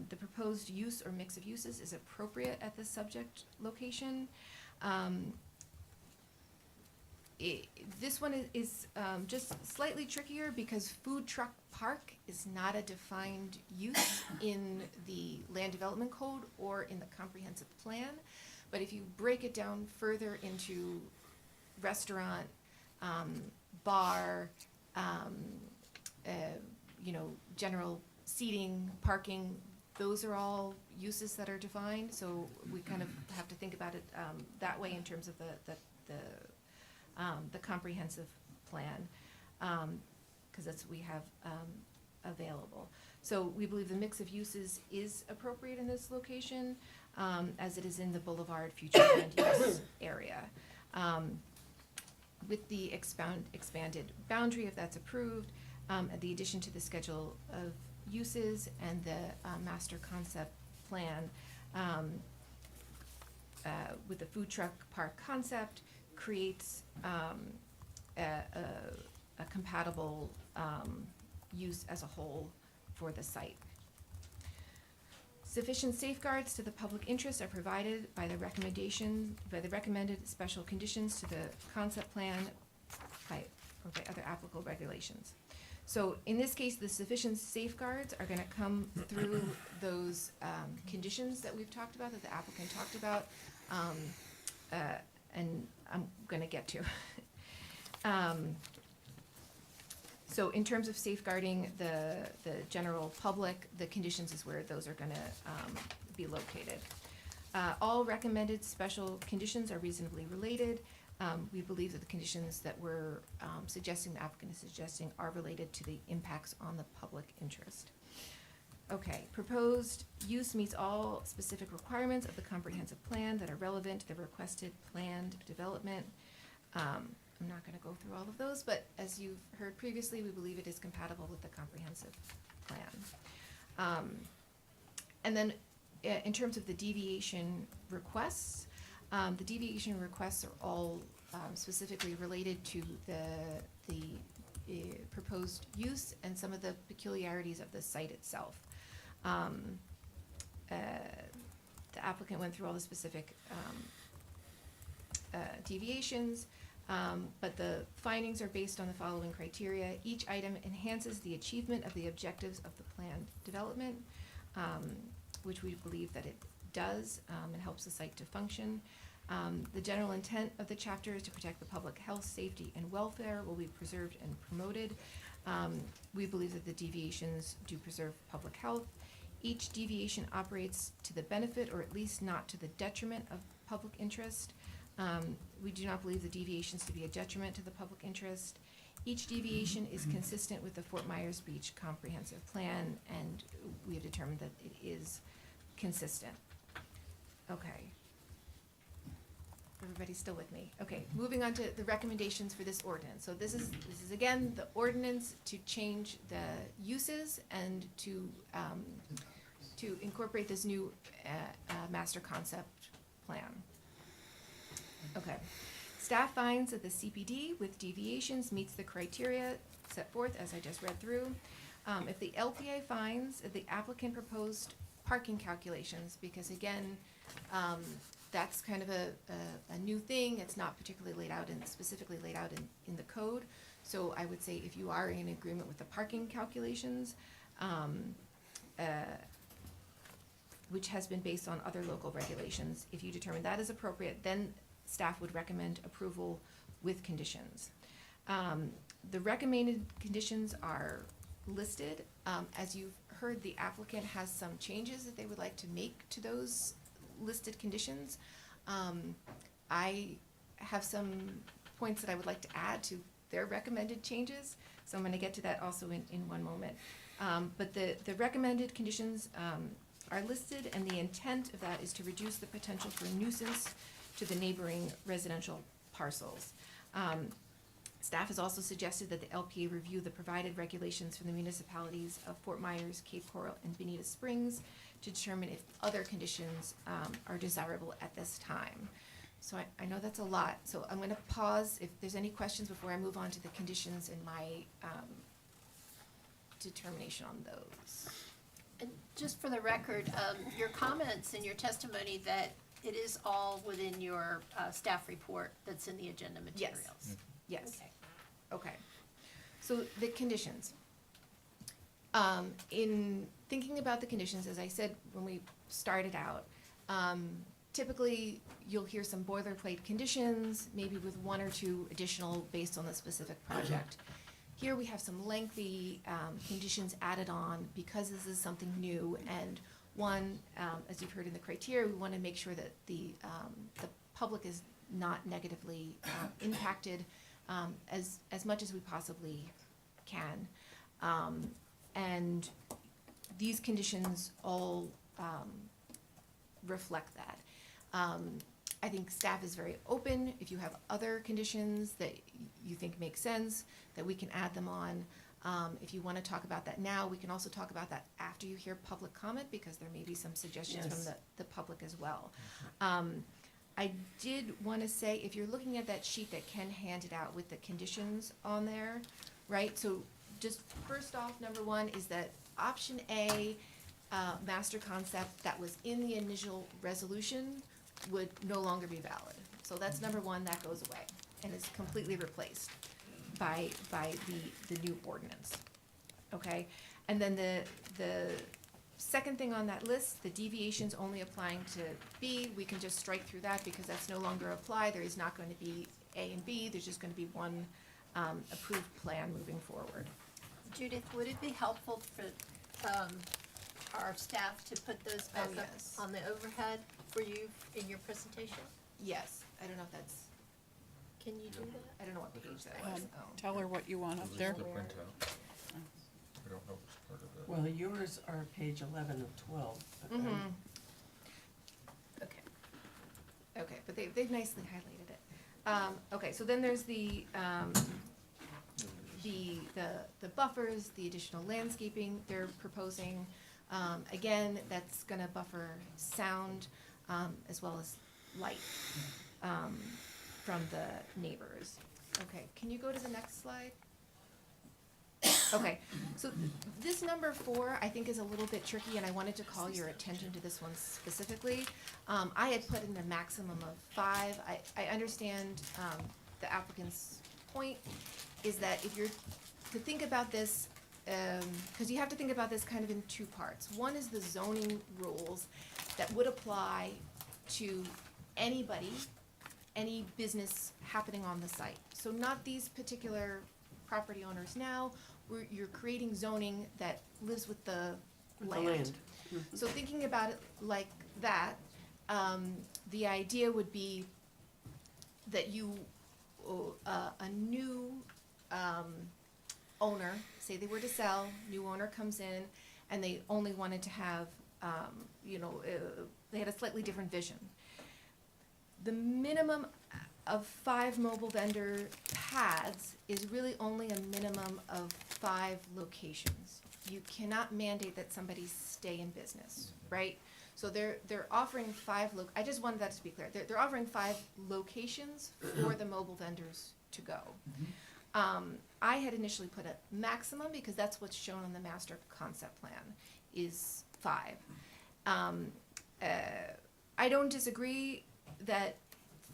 The proposed use or mix of uses is appropriate at the subject location. this one is just slightly trickier because food truck park is not a defined use in the land development code or in the comprehensive plan. But if you break it down further into restaurant, bar, general seating, parking, those are all uses that are defined. So we kind of have to think about it that way in terms of the comprehensive plan, because that's what we have available. So we believe the mix of uses is appropriate in this location, as it is in the Boulevard future land use area. With the expanded boundary, if that's approved, the addition to the schedule of uses and the master concept plan, with the food truck park concept, creates a compatible use as a whole for the site. Sufficient safeguards to the public interest are provided by the recommended special conditions to the concept plan by other applicable regulations. So in this case, the sufficient safeguards are gonna come through those conditions that we've talked about, that the applicant talked about, and I'm gonna get to. So in terms of safeguarding the general public, the conditions is where those are gonna be located. All recommended special conditions are reasonably related. We believe that the conditions that we're suggesting, the applicant is suggesting, are related to the impacts on the public interest. Okay, proposed use meets all specific requirements of the comprehensive plan that are relevant to the requested planned development. I'm not gonna go through all of those, but as you've heard previously, we believe it is compatible with the comprehensive plan. And then in terms of the deviation requests, the deviation requests are all specifically related to the proposed use and some of the peculiarities of the site itself. The applicant went through all the specific deviations, but the findings are based on the following criteria. Each item enhances the achievement of the objectives of the planned development, which we believe that it does, and helps the site to function. The general intent of the chapter is to protect the public health, safety, and welfare will be preserved and promoted. We believe that the deviations do preserve public health. Each deviation operates to the benefit, or at least not to the detriment of public interest. We do not believe the deviations to be a detriment to the public interest. Each deviation is consistent with the Fort Myers Beach Comprehensive Plan, and we have determined that it is consistent. Okay. Everybody's still with me? Okay, moving on to the recommendations for this ordinance. So this is again, the ordinance to change the uses and to incorporate this new master concept plan. Okay. Staff finds that the CPD with deviations meets the criteria set forth as I just read through. If the LPA finds that the applicant proposed parking calculations, because again, that's kind of a new thing. It's not particularly laid out and specifically laid out in the code. So I would say if you are in agreement with the parking calculations, which has been based on other local regulations, if you determine that is appropriate, then staff would recommend approval with conditions. The recommended conditions are listed. As you've heard, the applicant has some changes that they would like to make to those listed conditions. I have some points that I would like to add to their recommended changes, so I'm gonna get to that also in one moment. But the recommended conditions are listed, and the intent of that is to reduce the potential for nuisance to the neighboring residential parcels. Staff has also suggested that the LPA review the provided regulations from the municipalities of Fort Myers, Cape Coral, and Bonita Springs to determine if other conditions are desirable at this time. So I know that's a lot, so I'm gonna pause if there's any questions before I move on to the conditions and my determination on those. And just for the record, your comments and your testimony that it is all within your staff report that's in the agenda materials. Yes. Okay. So the conditions. In thinking about the conditions, as I said when we started out, typically you'll hear some boilerplate conditions, maybe with one or two additional based on the specific project. Here we have some lengthy conditions added on because this is something new, and one, as you've heard in the criteria, we want to make sure that the public is not negatively impacted as much as we possibly can. And these conditions all reflect that. I think staff is very open. If you have other conditions that you think make sense, that we can add them on. If you want to talk about that now, we can also talk about that after you hear public comment, because there may be some suggestions Yes. from the public as well. I did want to say, if you're looking at that sheet that Ken handed out with the conditions on there, right? So just first off, number one is that option A, master concept that was in the initial resolution would no longer be valid. So that's number one, that goes away and is completely replaced by the new ordinance. Okay? And then the second thing on that list, the deviations only applying to B, we can just strike through that because that's no longer applied. There is not going to be A and B, there's just going to be one approved plan moving forward. Judith, would it be helpful for our staff to put those back up yes. on the overhead for you in your presentation? Yes, I don't know if that's, Can you do that? I don't know what page that was. Oh. Tell her what you want up there. The printout. I don't know if it's part of that. Well, yours are page 11 of 12. but I'm- Mhm. Okay. Okay, but they've nicely highlighted it. Okay, so then there's the buffers, the additional landscaping they're proposing. Again, that's gonna buffer sound, as well as light, from the neighbors. Okay, can you go to the next slide? Okay, so this number 4, I think, is a little bit tricky, and I wanted to call your attention to this one specifically. I had put in a maximum of 5. I understand the applicant's point is that if you're to think about this, because you have to think about this kind of in two parts. One is the zoning rules that would apply to anybody, any business happening on the site. So not these particular property owners now, you're creating zoning that lives with the land. land. So thinking about it like that, the idea would be that you, a new owner, say they were to sell, new owner comes in, and they only wanted to have, they had a slightly different vision. The minimum of 5 mobile vendor pads is really only a minimum of 5 locations. You cannot mandate that somebody stay in business, right? So they're offering 5 I just wanted that to be clear. They're offering 5 locations for the mobile vendors to go. I had initially put a maximum because that's what's shown on the master concept plan is 5. I don't disagree that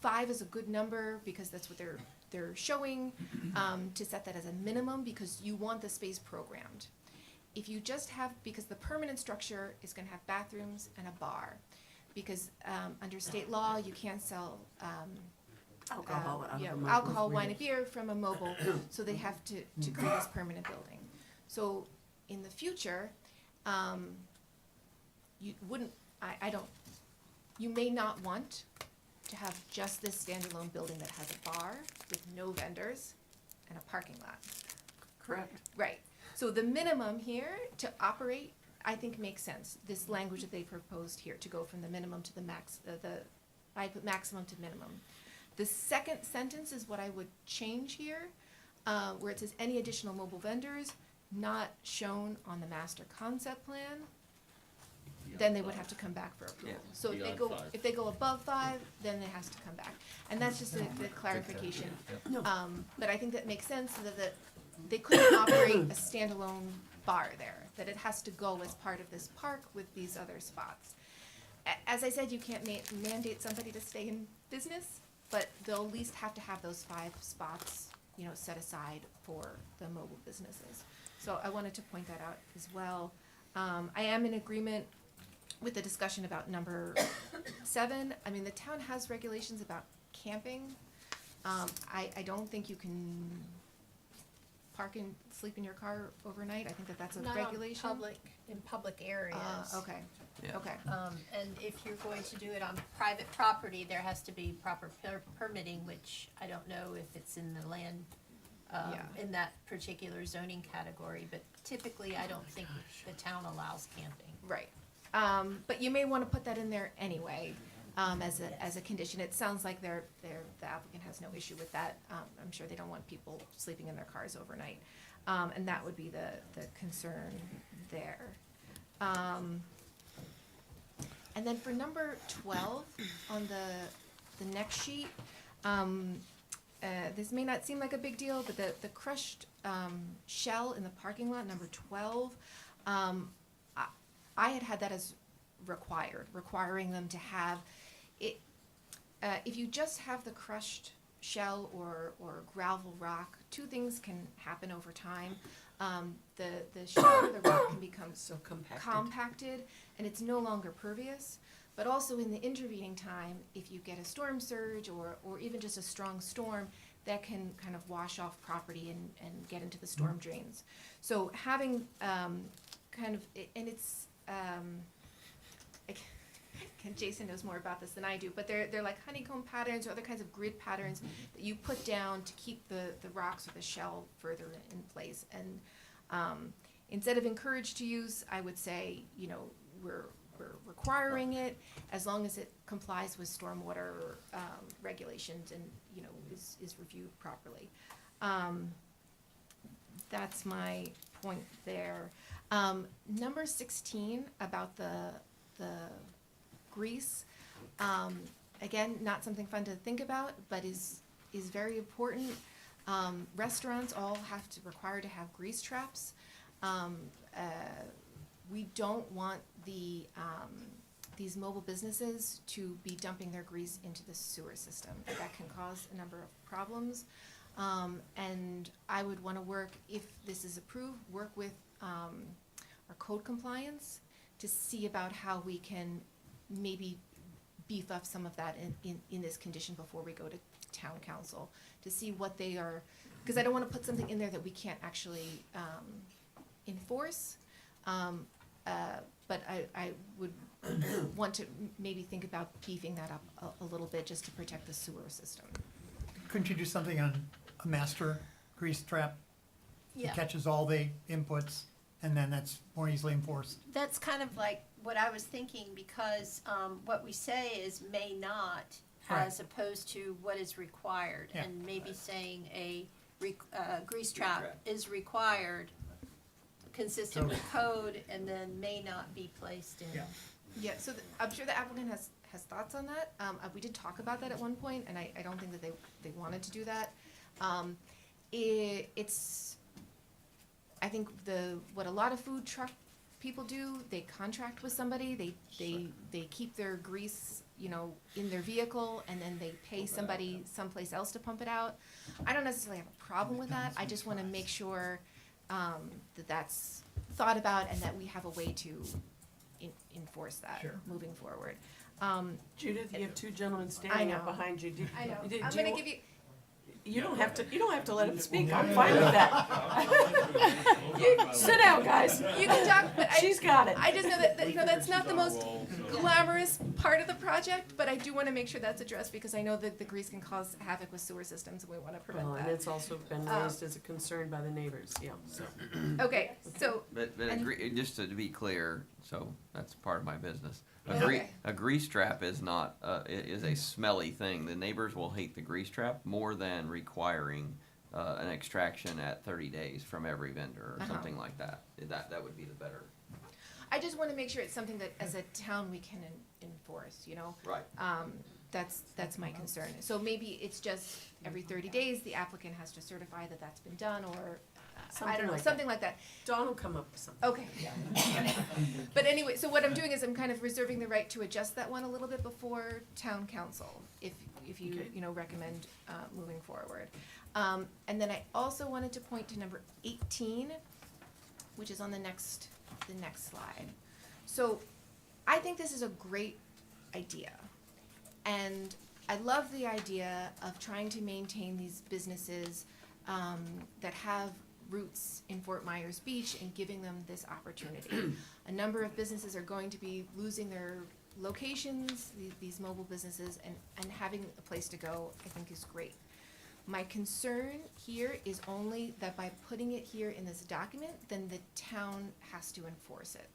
5 is a good number because that's what they're showing, to set that as a minimum because you want the space programmed. If you just have, because the permanent structure is gonna have bathrooms and a bar, because under state law, you can't sell Alcohol out of a mobile alcohol, wine, unit. and beer from a mobile, so they have to create this permanent building. So in the future, you wouldn't, I don't, you may not want to have just this standalone building that has a bar with no vendors and a parking lot. Correct. Right, so the minimum here to operate, I think makes sense, this language that they proposed here, to go from the minimum to the max, I put maximum to minimum. The second sentence is what I would change here, where it says any additional mobile vendors not shown on the master concept plan, then they would have to come back for approval. Yeah, So beyond 5. if they go above 5, then it has to come back. And that's just a clarification. No. But I think that makes sense so that they couldn't operate a standalone bar there, that it has to go as part of this park with these other spots. As I said, you can't mandate somebody to stay in business, but they'll at least have to have those 5 spots set aside for the mobile businesses. So I wanted to point that out as well. I am in agreement with the discussion about number 7. I mean, the town has regulations about camping. I don't think you can park and sleep in your car overnight. I think that that's a regulation. In public areas. Okay, Yeah. okay. And if you're going to do it on private property, there has to be proper permitting, which I don't know if it's in the land, in that particular zoning category, but typically I don't think the town allows camping. Right. But you may want to put that in there anyway, as a condition. It sounds like the applicant has no issue with that. I'm sure they don't want people sleeping in their cars overnight. And that would be the concern there. And then for number 12 on the next sheet, this may not seem like a big deal, but the crushed shell in the parking lot, number 12, I had that as requiring them to have it. If you just have the crushed shell or gravel rock, two things can happen over time. The shell or the rock can become So compacted, and it's no longer pervious. But also in the intervening time, if you get a storm surge or even just a strong storm, that can kind of wash off property and get into the storm drains. So having kind of, and it's, Jason knows more about this than I do, but they're like honeycomb patterns or other kinds of grid patterns that you put down to keep the rocks or the shell further in place. And instead of encouraged to use, I would say, we're requiring it as long as it complies with stormwater regulations and, is reviewed properly. That's my point there. Number 16 about the grease. Again, not something fun to think about, but is very important. Restaurants all have to require to have grease traps. We don't want these mobile businesses to be dumping their grease into the sewer system. That can cause a number of problems. And I would want to work, if this is approved, work with our code compliance to see about how we can maybe beef up some of that in this condition before we go to town council, to see what they are, because I don't want to put something in there that we can't actually enforce. But I would want to maybe think about beefing that up a little bit just to protect the sewer system. Couldn't you do something on a master grease trap Yeah. that catches all the inputs, and then that's more easily enforced? That's kind of like what I was thinking, because what we say is may not, as opposed to what is required. Yeah. And maybe saying a grease trap is required, consistent with code, and then may not be placed in. Yeah. Yeah, so I'm sure the applicant has thoughts on that. We did talk about that at one point, and I don't think that they wanted to do that. I think what a lot of food truck people do, they contract with somebody, they keep their grease, in their vehicle, and then they pay somebody someplace else to pump it out. I don't necessarily have a problem with that. I just want to make sure that that's thought about and that we have a way to enforce that moving forward. Judith, you have two gentlemen I standing know. up behind you. I know. Do I'm you gonna wa- give you. You don't have to let him speak. I'm fine with that. You sit down, guys. You can talk, but She's got it. I just know that that's not the most glamorous part of the project, but I do want to make sure that's addressed because I know that the grease can cause havoc with sewer systems, and we want to prevent Well, and that. it's also been raised as a concern by the neighbors, yeah, so. Okay, so. But just to be clear, so that's part of my business. Okay. A grease trap is not, is a smelly thing. The neighbors will hate the grease trap more than requiring an extraction at 30 days from every vendor or something like that. That would be the better. I just want to make sure it's something that as a town we can enforce, Right. That's my concern. So maybe it's just every 30 days the applicant has to certify that that's been done, or I don't know, like something like that. Dawn will come up with something. Okay. But anyway, so what I'm doing is I'm kind of reserving the right to adjust that one a little bit before town council, if you, Okay. you know, recommend, moving forward. And then I also wanted to point to number 18, which is on the next slide. So I think this is a great idea. And I love the idea of trying to maintain these businesses that have roots in Fort Myers Beach and giving them this opportunity. A number of businesses are going to be losing their locations, these mobile businesses, and having a place to go, I think, is great. My concern here is only that by putting it here in this document, then the town has to enforce it.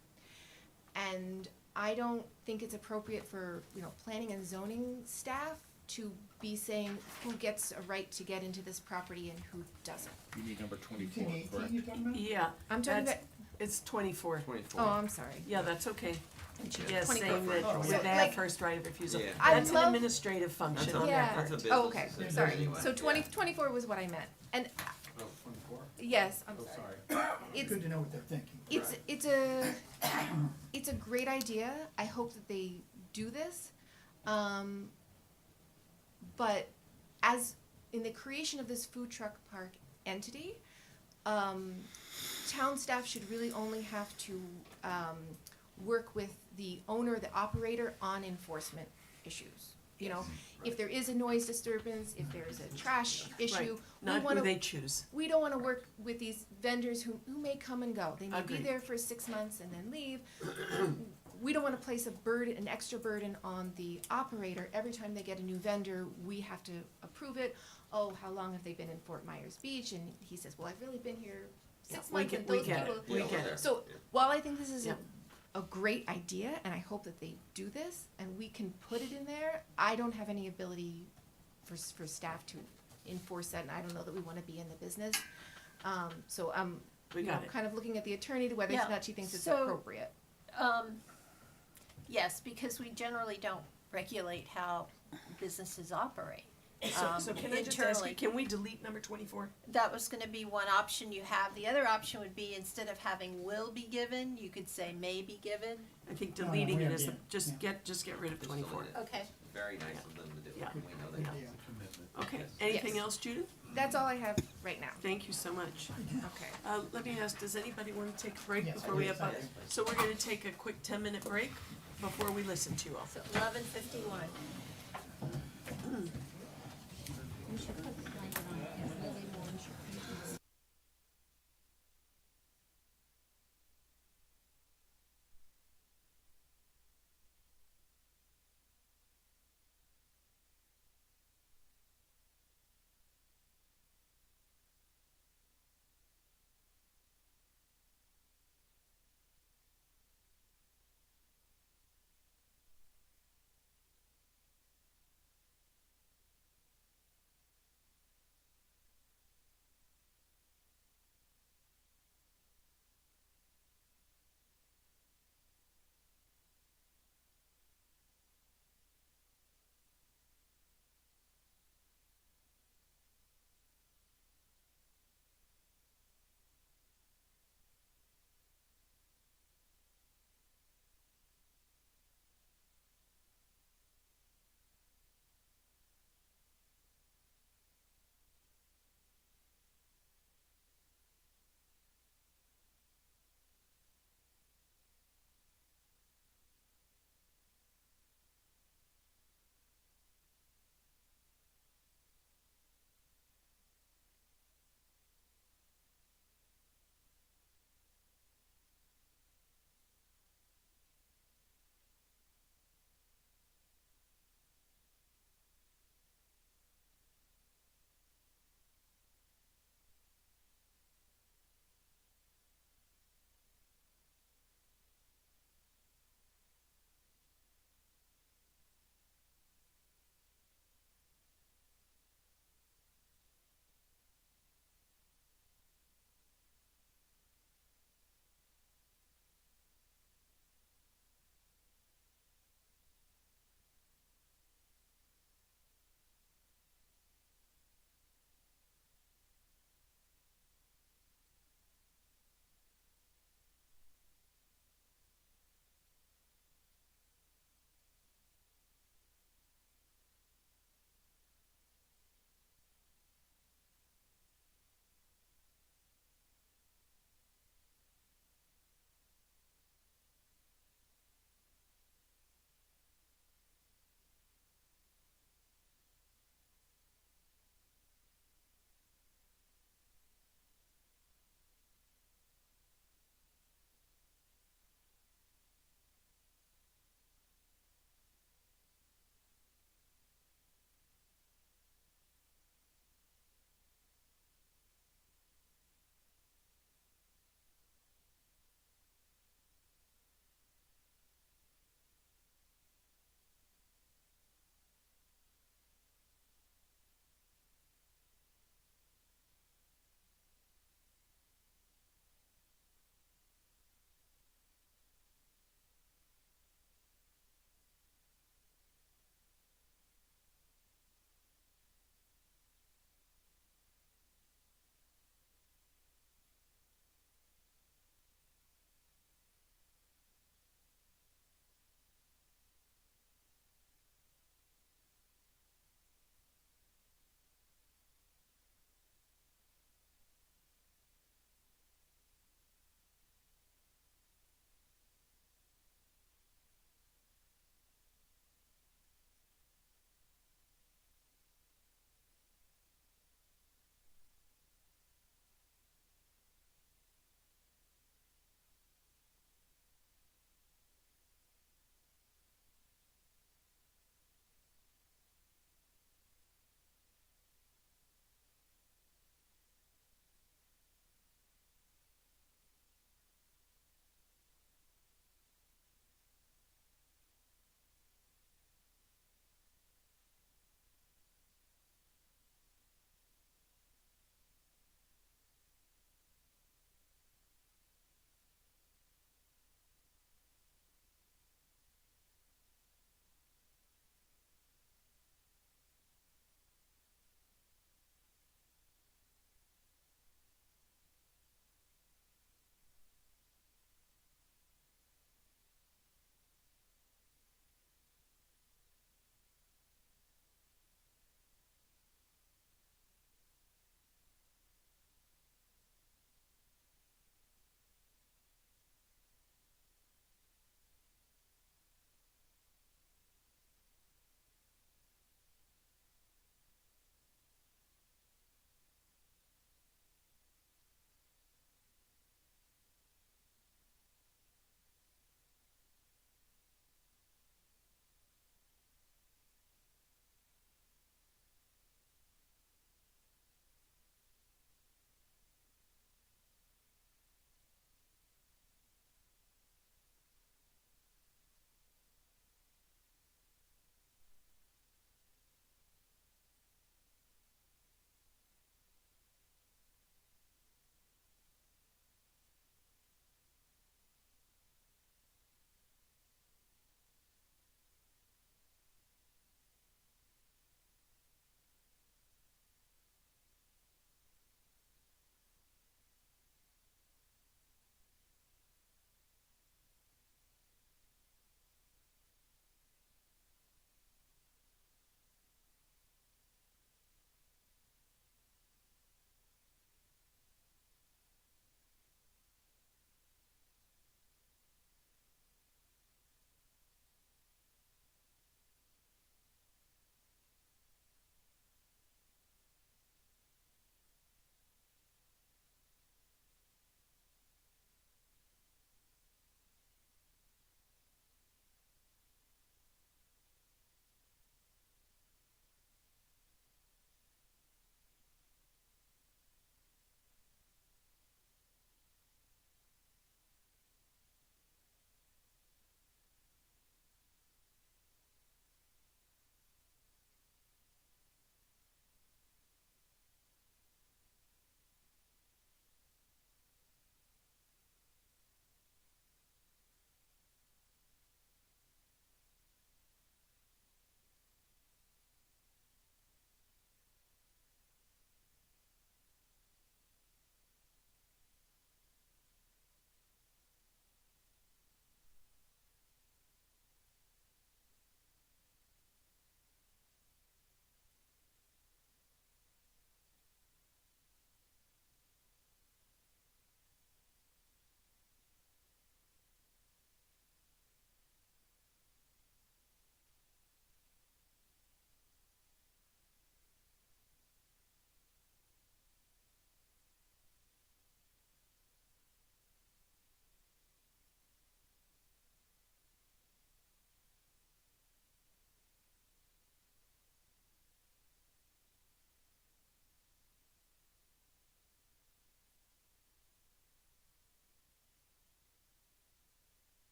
And I don't think it's appropriate for, you know, planning and zoning staff to be saying who gets a right to get into this property and who doesn't. You need number 24, correct? Yeah. I'm talking that's- It's 24. 24. Oh, I'm sorry. Yeah, that's okay. Yes, 24 saying that for- they have Like- first right of refusal. Yeah. I That's an love- administrative function That's a- on their Yeah. part. That's a Oh, business okay, decision sorry. anyway. So 24 was what I meant. And, Oh, 24? yes, I'm Oh, sorry. sorry. It's, Good to know what they're thinking. it's a great idea. I hope that they do this. But as in the creation of this food truck park entity, town staff should really only have to work with the owner, the operator, on enforcement issues. You know, if there is a noise disturbance, if there is a trash issue, we Not wanna. who they choose. We don't wanna work with these vendors who may come and go. They may be Agreed. there for 6 months and then leave. We don't wanna place a burden, an extra burden on the operator. Every time they get a new vendor, we have to approve it. Oh, how long have they been in Fort Myers Beach? And he says, well, I've really been here 6 We months get- and we those get people. it. We get it. So, while I think this is Yeah. a great idea, and I hope that they do this, and we can put it in there, I don't have any ability for staff to enforce that, and I don't know that we wanna be in the business. So I'm, We you know, got it. kind of looking at the attorney to whether or Yeah. not she thinks it's So- appropriate. Yes, because we generally don't regulate how businesses operate. So can I just ask you, Internally. can we delete number 24? That was gonna be one option you have. The other option would be, instead of having will be given, you could say may be given. I think No, deleting we it have is, to- just yeah. get rid of 24. Okay. Very nice of them to do. Yeah. We know they Yeah. have. Okay, anything Yes. else, Judith? That's all I have right now. Thank you so much. Okay. Let me ask, does anybody want to take a break Yes, before we please. have, so we're gonna take a quick 10-minute break before we listen to you all. So 11:51. We should put the blanket on it, because Lily Warren should.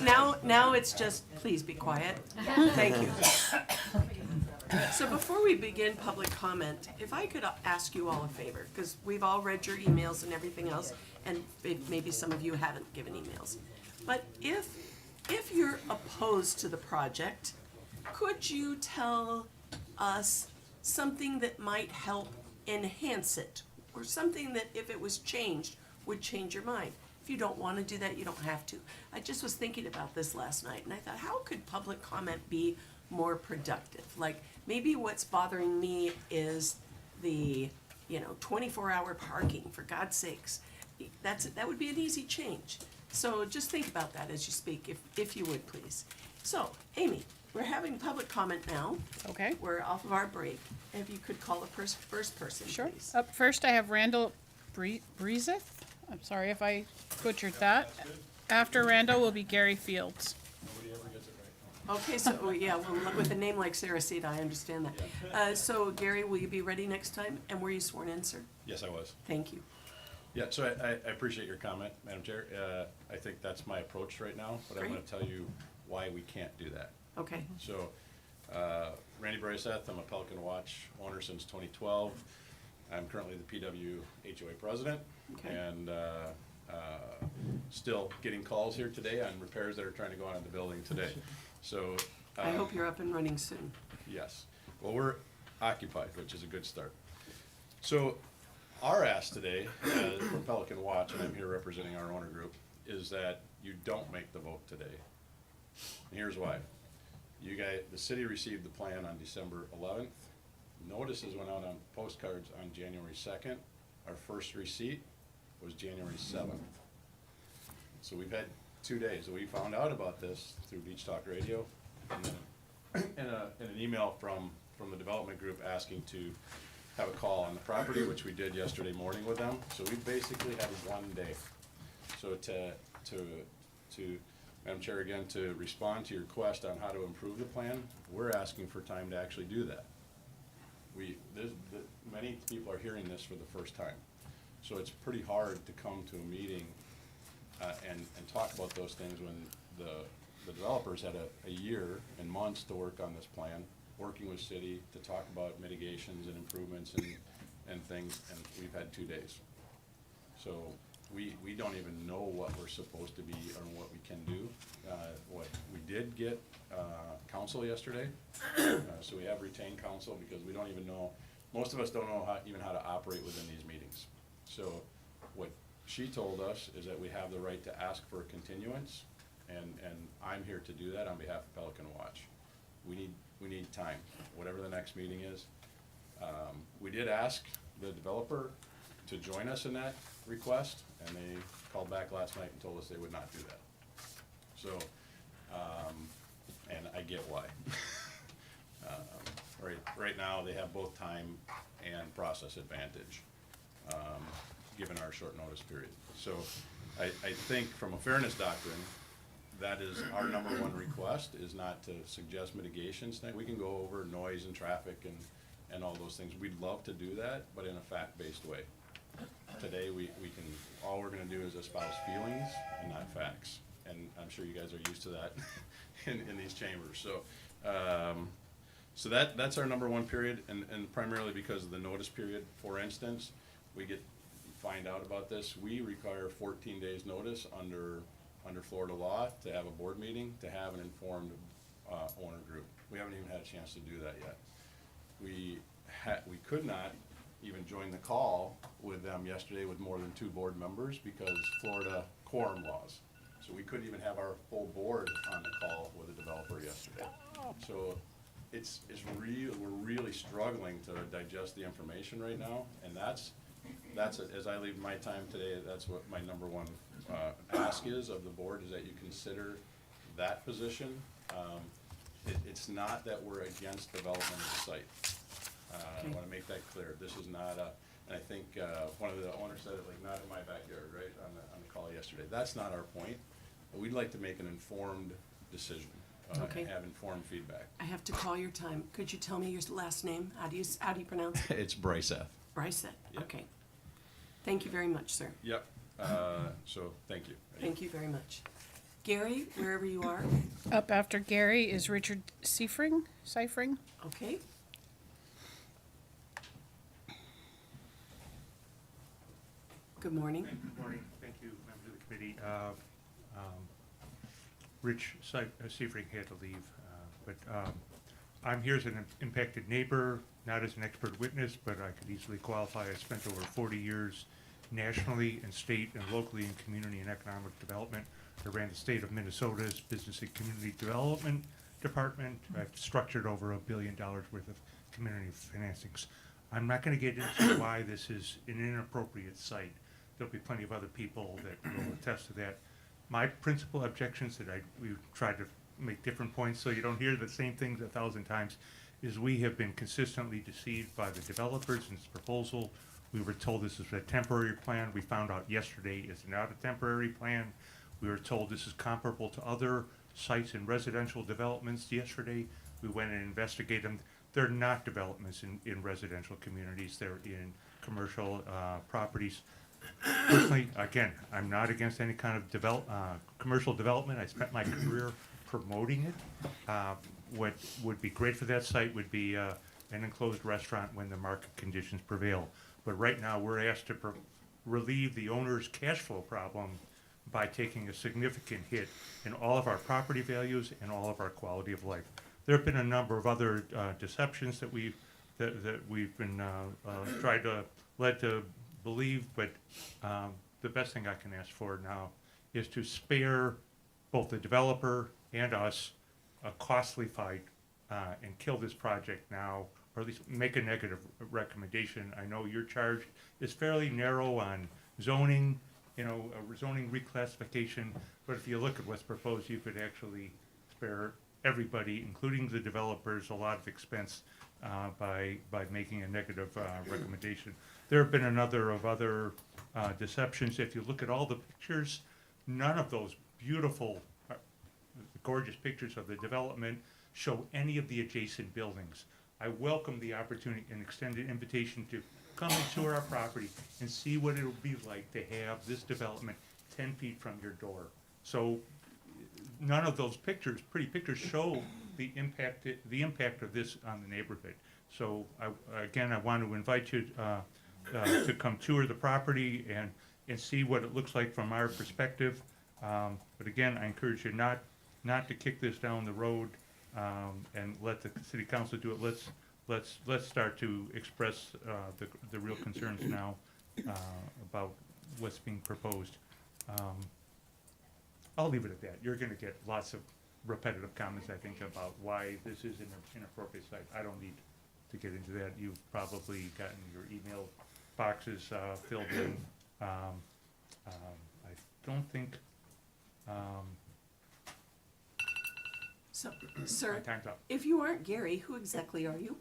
now it's just, please be quiet. Thank you. So before we begin public comment, if I could ask you all a favor, because we've all read your emails and everything else, and maybe some of you haven't given emails. But if you're opposed to the project, could you tell us something that might help enhance it? Or something that if it was changed, would change your mind? If you don't want to do that, you don't have to. I just was thinking about this last night, and I thought, how could public comment be more productive? Like, maybe what's bothering me is the, 24-hour parking, for God's sakes. That would be an easy change. So just think about that as you speak, if you would, please. So, Amy, we're having public comment now. Okay. We're off of our break. If you could call the first person, Sure. please. Up first, I have Randall Breezeth. I'm sorry if I butchered that. After Randall will be Gary Fields. Okay, so, yeah, well, with a name like Saracita, I understand that. So, Gary, will you be ready next time? And were you sworn in, sir? Yes, I was. Thank you. Yeah, so I appreciate your comment, Madam Chair. I think that's my approach right now, but I'm gonna Great. tell you why we can't do that. Okay. So, Randy Bryseth, I'm a Pelican Watch owner since 2012. I'm currently the PW HOA president. Okay. And still getting calls here today on repairs that are trying to go on in the building today. So. I hope you're up and running soon. Yes. Well, we're occupied, which is a good start. So our ask today, from Pelican Watch, and I'm here representing our owner group, is that you don't make the vote today. And here's why. The city received the plan on December 11th. Notices went out on postcards on January 2nd. Our first receipt was January 7th. So we've had 2 days. We found out about this through Beach Talk Radio, and then in an email from the development group asking to have a call on the property, which we did yesterday morning with them. So we basically had 1 day. So to Madam Chair, again, to respond to your request on how to improve the plan, we're asking for time to actually do that. Many people are hearing this for the first time. So it's pretty hard to come to a meeting and talk about those things when the developers had a year and months to work on this plan, working with city to talk about mitigations and improvements and things, and we've had 2 days. So we don't even know what we're supposed to be or what we can do. What we did get counsel yesterday, so we have retained counsel because we don't even know, most of us don't know how to operate within these meetings. So what she told us is that we have the right to ask for a continuance, and I'm here to do that on behalf of Pelican Watch. We need time, whatever the next meeting is. We did ask the developer to join us in that request, and they called back last night and told us they would not do that. So, and I get why. Right now, they have both time and process advantage, given our short notice period. So I think from a fairness doctrine, that is our #1 request, is not to suggest mitigations tonight. We can go over noise and traffic and all those things. We'd love to do that, but in a fact-based way. Today, all we're gonna do is espouse feelings and not facts. And I'm sure you guys are used to that in these chambers. So that's our #1 period, and primarily because of the notice period. For instance, find out about this, we require 14 days notice under Florida law to have a board meeting, to have an informed owner group. We haven't even had a chance to do that yet. We could not even join the call with them yesterday with more than 2 board members because Florida quorum laws. So we couldn't even have our full board on the call with the developer yesterday. So we're really struggling to digest the information right now, and that's as I leave my time today, that's what my #1 ask is of the board, is that you consider that position. It's not that we're against development of the site. I wanna make that clear. This is not and I think, one of the owners said it, like, not in my backyard, right, on the call yesterday. That's not our point. We'd like to make an informed decision, Okay. and have informed feedback. I have to call your time. Could you tell me your last name? How do you pronounce it? It's Bryseth. Bryseth, Yep. okay. Thank you very much, sir. Yep, so, thank you. Thank you very much. Gary, wherever you are, Up after Gary is Richard Seifring. okay? Good morning. Good morning. Thank you, members of the committee. Rich Seifring had to leave, but I'm here as an impacted neighbor, not as an expert witness, but I could easily qualify. I spent over 40 years nationally and state and locally in community and economic development. I ran the state of Minnesota's Business and Community Development Department. I've structured over $1 billion worth of community financings. I'm not going to get into why this is an inappropriate site. There'll be plenty of other people that will attest to that. My principal objections that we've tried to make different points so you don't hear the same things 1,000 times is we have been consistently deceived by the developers in this proposal. We were told this is a temporary plan. We found out yesterday it's not a temporary plan. We were told this is comparable to other sites in residential developments yesterday. We went and investigated them. They're not developments in residential communities. They're in commercial properties. Personally, again, I'm not against any kind of commercial development. I spent my career promoting it. What would be great for that site would be an enclosed restaurant when the market conditions prevail. But right now, we're asked to relieve the owner's cash flow problem by taking a significant hit in all of our property values and all of our quality of life. There have been a number of other deceptions that we've been led to believe, but the best thing I can ask for now is to spare both the developer and us a costly fight and kill this project now, or at least make a negative recommendation. I know your charge is fairly narrow on zoning, zoning reclassification, but if you look at what's proposed, you could actually spare everybody, including the developers, a lot of expense by making a negative recommendation. There have been a number of other deceptions. If you look at all the pictures, none of those beautiful, gorgeous pictures of the development show any of the adjacent buildings. I welcome the opportunity and extended invitation to come and tour our property and see what it'll be like to have this development 10 feet from your door. So none of those pictures, pretty pictures, show the impact of this on the neighborhood. So again, I want to invite you to come tour the property and see what it looks like from our perspective. But again, I encourage you not to kick this down the road and let the city council do it. Let's start to express the real concerns now about what's being proposed. I'll leave it at that. You're going to get lots of repetitive comments, I think, about why this is an inappropriate site. I don't need to get into that. You've probably gotten your email boxes filled in. I don't think. So, sir, my time's up. if you aren't Gary, who exactly are you?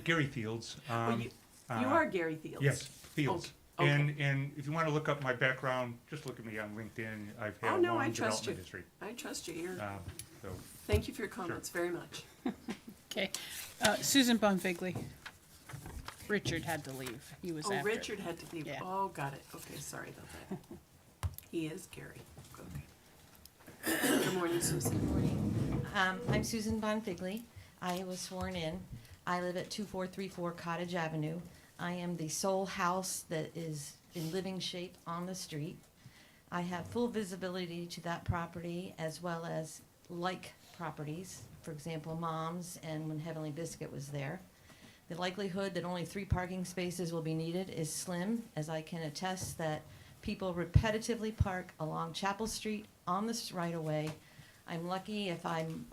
Gary Fields. Well, you are Gary Fields. Yes, Fields. Okay. And if you want to look up my background, just look at me on LinkedIn. I've had a long development history. I trust you. So Thank you for your comments very much. Okay. Susan Bonfigley. Richard had to leave. He was after. Richard had to leave. Yeah. Oh, got it. Okay, sorry about that. He is Gary. Okay. Good morning, Susan. Good morning. I'm Susan Bonfigley. I was sworn in. I live at 2434 Cottage Avenue. I am the sole house that is in living shape on the street. I have full visibility to that property as well as like properties, for example, Mom's and when Heavenly Biscuit was there. The likelihood that only 3 parking spaces will be needed is slim, as I can attest that people repetitively park along Chapel Street on this right-of-way. I'm lucky if I'm,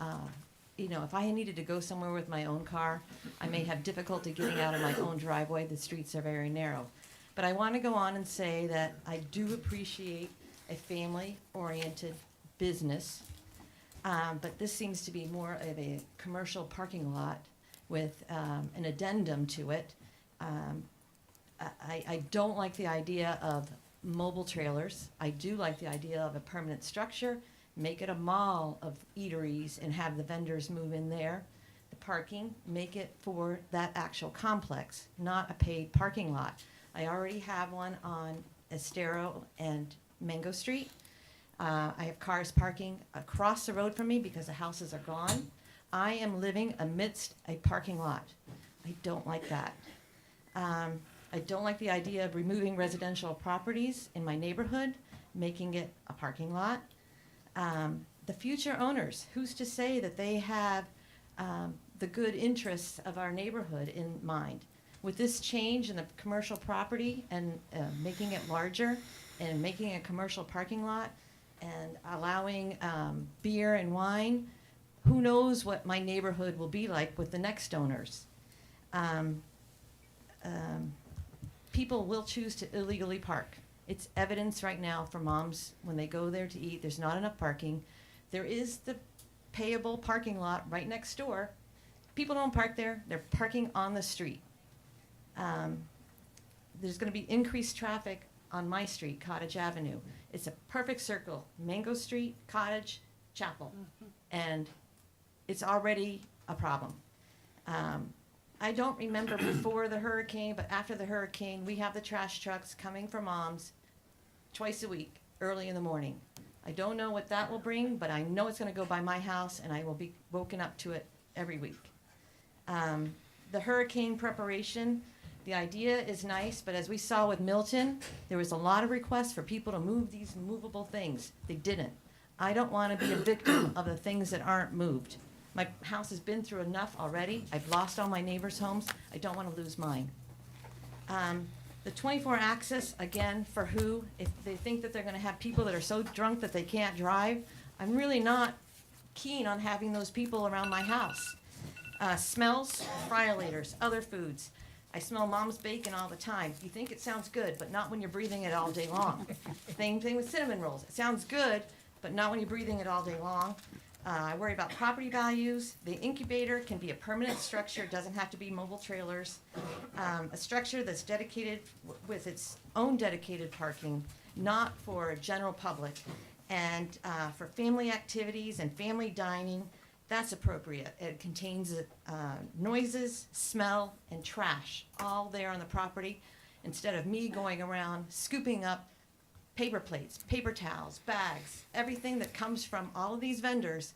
if I needed to go somewhere with my own car, I may have difficulty getting out of my own driveway. The streets are very narrow. But I want to go on and say that I do appreciate a family-oriented business, but this seems to be more of a commercial parking lot with an addendum to it. I don't like the idea of mobile trailers. I do like the idea of a permanent structure. Make it a mall of eateries and have the vendors move in there. The parking, make it for that actual complex, not a paid parking lot. I already have one on Estero and Mango Street. I have cars parking across the road from me because the houses are gone. I am living amidst a parking lot. I don't like that. I don't like the idea of removing residential properties in my neighborhood, making it a parking lot. The future owners, who's to say that they have the good interests of our neighborhood in mind? With this change in the commercial property and making it larger and making a commercial parking lot and allowing beer and wine, who knows what my neighborhood will be like with the next owners? People will choose to illegally park. It's evidence right now for moms when they go there to eat, there's not enough parking. There is the payable parking lot right next door. People don't park there, they're parking on the street. There's gonna be increased traffic on my street, Cottage Avenue. It's a perfect circle, Mango Street, Cottage, Chapel. And it's already a problem. I don't remember before the hurricane, but after the hurricane, we have the trash trucks coming for moms twice a week, early in the morning. I don't know what that will bring, but I know it's gonna go by my house and I will be woken up to it every week. The hurricane preparation, the idea is nice, but as we saw with Milton, there was a lot of requests for people to move these movable things. They didn't. I don't wanna be a victim of the things that aren't moved. My house has been through enough already. I've lost all my neighbors' homes. I don't want to lose mine. The 24 access, again, for who? If they think that they're going to have people that are so drunk that they can't drive, I'm really not keen on having those people around my house. Smells, friolators, other foods. I smell mom's bacon all the time. You think it sounds good, but not when you're breathing it all day long. Same thing with cinnamon rolls. It sounds good, but not when you're breathing it all day long. I worry about property values. The incubator can be a permanent structure, it doesn't have to be mobile trailers. A structure that's dedicated with its own dedicated parking, not for general public. And for family activities and family dining, that's appropriate. It contains noises, smell, and trash, all there on the property, instead of me going around scooping up paper plates, paper towels, bags, everything that comes from all of these vendors.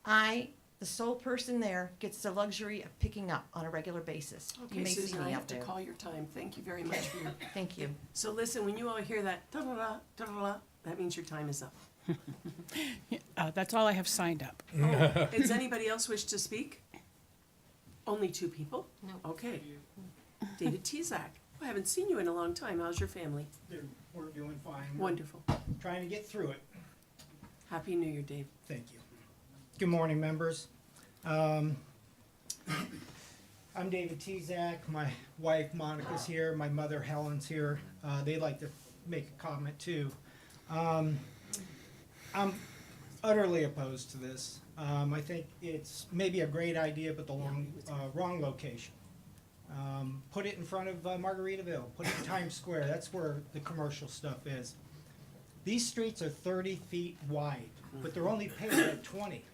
I, the sole person there, gets the luxury of picking up on a regular basis. You Okay, may see Susan, me I out have to there. call your time. Thank you very much for your. Thank you. So listen, when you all hear that da-da-da, da-da-da, that means your time is up. That's all I have signed up. Oh, does anybody else wish to speak? Only two people? No. Okay. David Tezak, I haven't seen you in a long time. How's your family? We're doing fine. We're Wonderful. trying to get through it. Happy New Year, Dave. Thank you. Good morning, members. I'm David Tezak. My wife Monica's here. My mother Helen's here. They'd like to make a comment too. I'm utterly opposed to this. I think it's maybe a great idea, but the wrong location. Put it in front of Margaritaville. Put it in Times Square. That's where the commercial stuff is. These streets are 30 feet wide, but they're only paved at 20.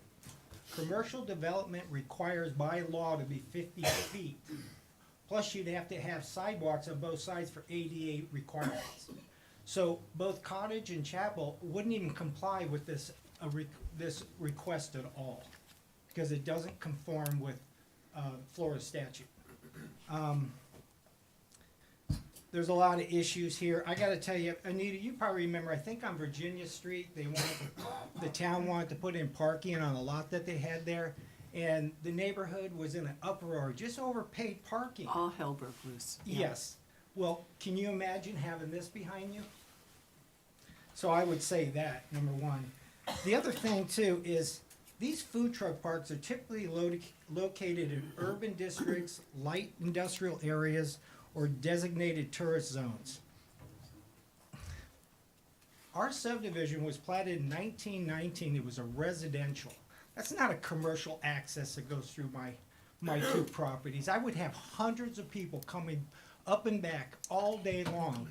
Commercial development requires by law to be 50 feet. Plus, you'd have to have sidewalks on both sides for ADA requirements. So both Cottage and Chapel wouldn't even comply with this request at all, because it doesn't conform with Florida statute. There's a lot of issues here. I gotta tell you, Anita, you probably remember, I think on Virginia Street, the town wanted to put in parking on a lot that they had there, and the neighborhood was in an uproar, just overpaid parking. All hell broke loose. Yes. Well, can you imagine having this behind you? So I would say that, number one. The other thing too is, these food truck parks are typically located in urban districts, light industrial areas, or designated tourist zones. Our subdivision was platted in 1919. It was a residential. That's not a commercial access that goes through my two properties. I would have hundreds of people coming up and back all day long.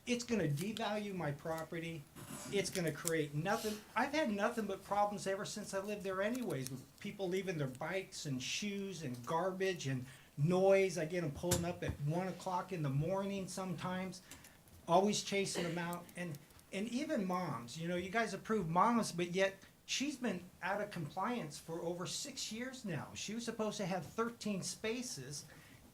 It's gonna devalue my property. It's gonna create nothing. I've had nothing but problems ever since I lived there anyways, with people leaving their bikes and shoes and garbage and noise. I get them pulling up at 1 o'clock in the morning sometimes, always chasing them out. And And even moms, you know, you guys approve moms, but yet she's been out of compliance for over 6 years now. She was supposed to have 13 spaces,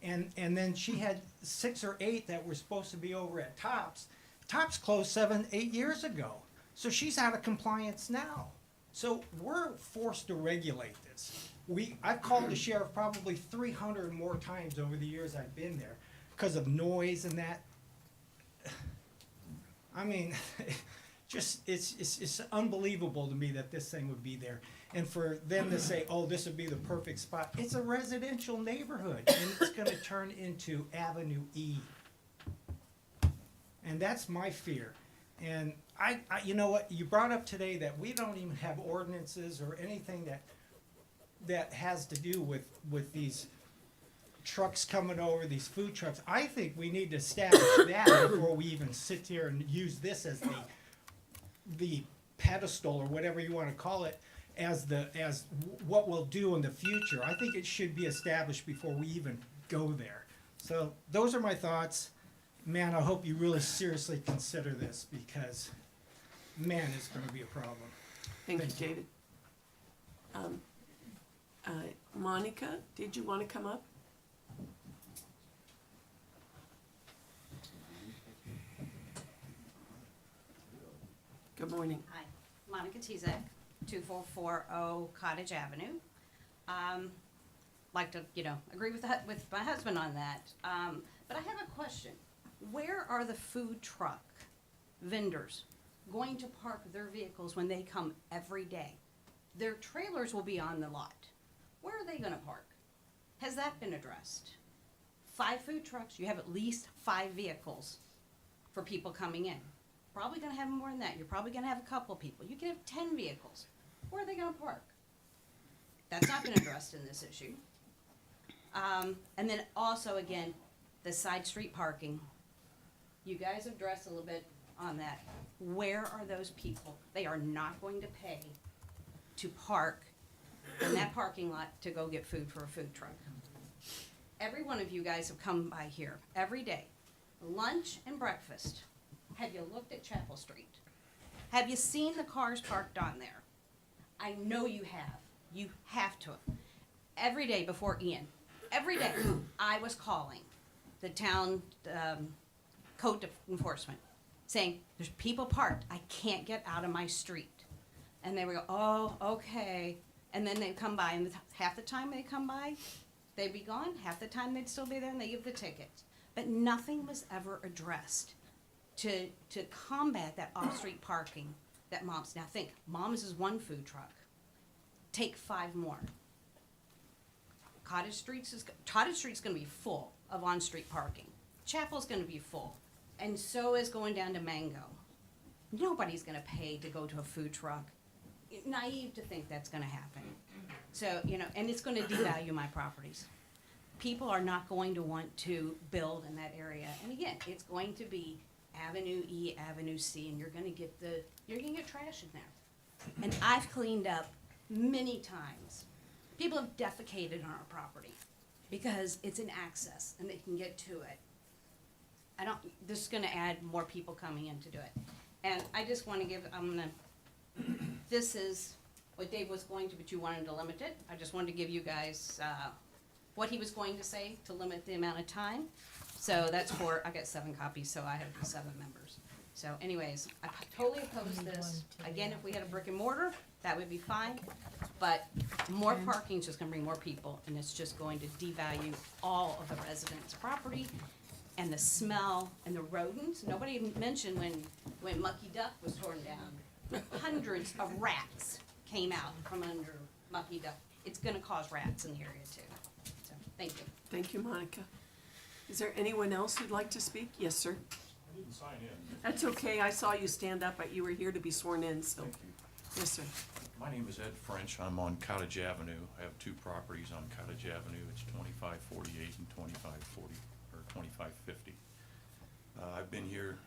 and then she had 6 or 8 that were supposed to be over at Tops. Tops closed 7, 8 years ago. So she's out of compliance now. So we're forced to regulate this. I've called the sheriff probably 300 more times over the years I've been there because of noise and that. I mean, just it's unbelievable to me that this thing would be there. And for them to say, oh, this would be the perfect spot. It's a residential neighborhood, and it's going to turn into Avenue E. And that's my fear. And I, you know what, you brought up today that we don't even have ordinances or anything that has to do with these trucks coming over, these food trucks. I think we need to establish that before we even sit here and use this as the pedestal or whatever you want to call it as what we'll do in the future. I think it should be established before we even go there. So those are my thoughts. Man, I hope you really seriously consider this because, man, it's going to be a problem. Thank you, David. Monica, did you want to come up? Good morning. Hi, Monica Tezak, 2440 Cottage Avenue. Like to, agree with my husband on that. But I have a question. Where are the food truck vendors going to park their vehicles when they come every day? Their trailers will be on the lot. Where are they gonna park? Has that been addressed? 5 food trucks, you have at least 5 vehicles for people coming in. Probably gonna have more than that. You're probably gonna have a couple people. You can have 10 vehicles. Where are they gonna park? That's not been addressed in this issue. And then also, again, the side street parking. You guys addressed a little bit on that. Where are those people? They are not going to pay to park in that parking lot to go get food for a food truck. Every one of you guys have come by here every day, lunch and breakfast. Have you looked at Chapel Street? Have you seen the cars parked on there? I know you have. You have to. Every day before Ian, every day I was calling the town code enforcement saying, there's people parked. I can't get out of my street. And they would go, oh, okay. And then they'd come by, and half the time they come by, they'd be gone. Half the time they'd still be there, and they give the tickets. But nothing was ever addressed to combat that off-street parking that Mom's. Now think, Mom's is 1 food truck. Take 5 more. Cottage Street's gonna be full of on-street parking. Chapel's gonna be full. And so is going down to Mango. Nobody's gonna pay to go to a food truck. Naive to think that's gonna happen. So, and it's gonna devalue my properties. People are not going to want to build in that area. And again, it's going to be Avenue E, Avenue C, and you're gonna get trash in there. And I've cleaned up many times. People have defecated on our property because it's an access and they can get to it. This is gonna add more people coming in to do it. And I just wanna this is what Dave was going to, but you wanted to limit it. I just wanted to give you guys, what he was going to say to limit the amount of time. So that's I got 7 copies, so I have 7 members. So anyways, I totally oppose this. Again, if we had a brick and mortar, that would be fine. But more parking is just gonna bring more people, and it's just going to devalue all of the residents' property and the smell and the rodents. Nobody mentioned when Mucky Duck was torn down. Hundreds of rats came out from under Mucky Duck. It's gonna cause rats in the area too. So, thank you. Thank you, Monica. Is there anyone else who'd like to speak? Yes, sir. I didn't sign in. That's okay. I saw you stand up, but you were here to be sworn in, so. Thank you. Yes, sir. My name is Ed French. I'm on Cottage Avenue. I have 2 properties on Cottage Avenue. It's 2548 and 2550. I've been here,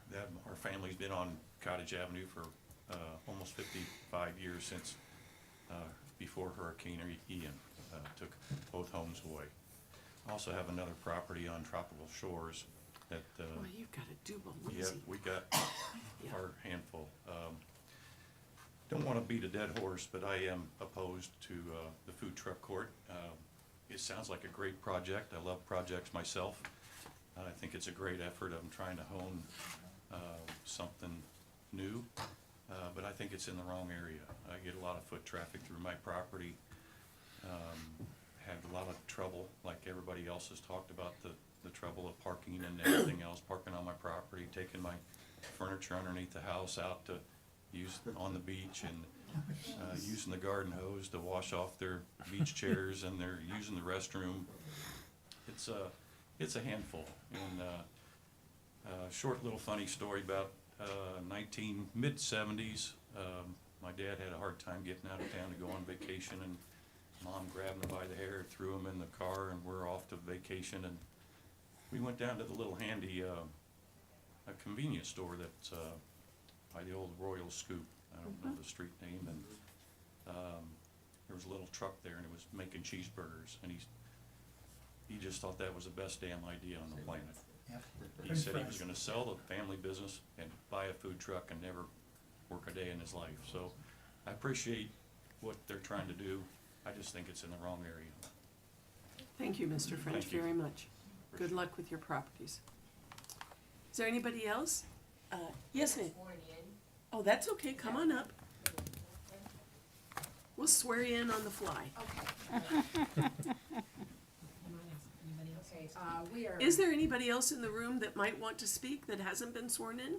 our family's been on Cottage Avenue for almost 55 years, since before Hurricane Ian took both homes away. I also have another property on Tropical Shores that Boy, you've got a double. yeah, we got our handful. don't want to beat a dead horse, but I am opposed to the food truck court. It sounds like a great project. I love projects myself. I think it's a great effort. I'm trying to hone something new, but I think it's in the wrong area. I get a lot of foot traffic through my property. Had a lot of trouble, like everybody else has talked about, the trouble of parking and everything else, parking on my property, taking my furniture underneath the house out to use on the beach, and using the garden hose to wash off their beach chairs, and they're using the restroom. It's a handful. And short little funny story about mid-70s. My dad had a hard time getting out of town to go on vacation, and Mom grabbed him by the hair, threw him in the car, and we're off to vacation. And we went down to the little handy a convenience store that's by the old Royal Scoop. I don't know the street name. And there was a little truck there, and it was making cheeseburgers. And he just thought that was the best damn idea on the planet. He said he was going to sell the family business and buy a food truck and never work a day in his life. So I appreciate what they're trying to do. I just think it's in the wrong area. Thank you, Mr. French, Thank you. very much. Good luck with your properties. Is there anybody else? Yes, ma'am. Oh, that's okay, come on up. We'll swear you in on the fly. Is there anybody else in the room that might want to speak that hasn't been sworn in?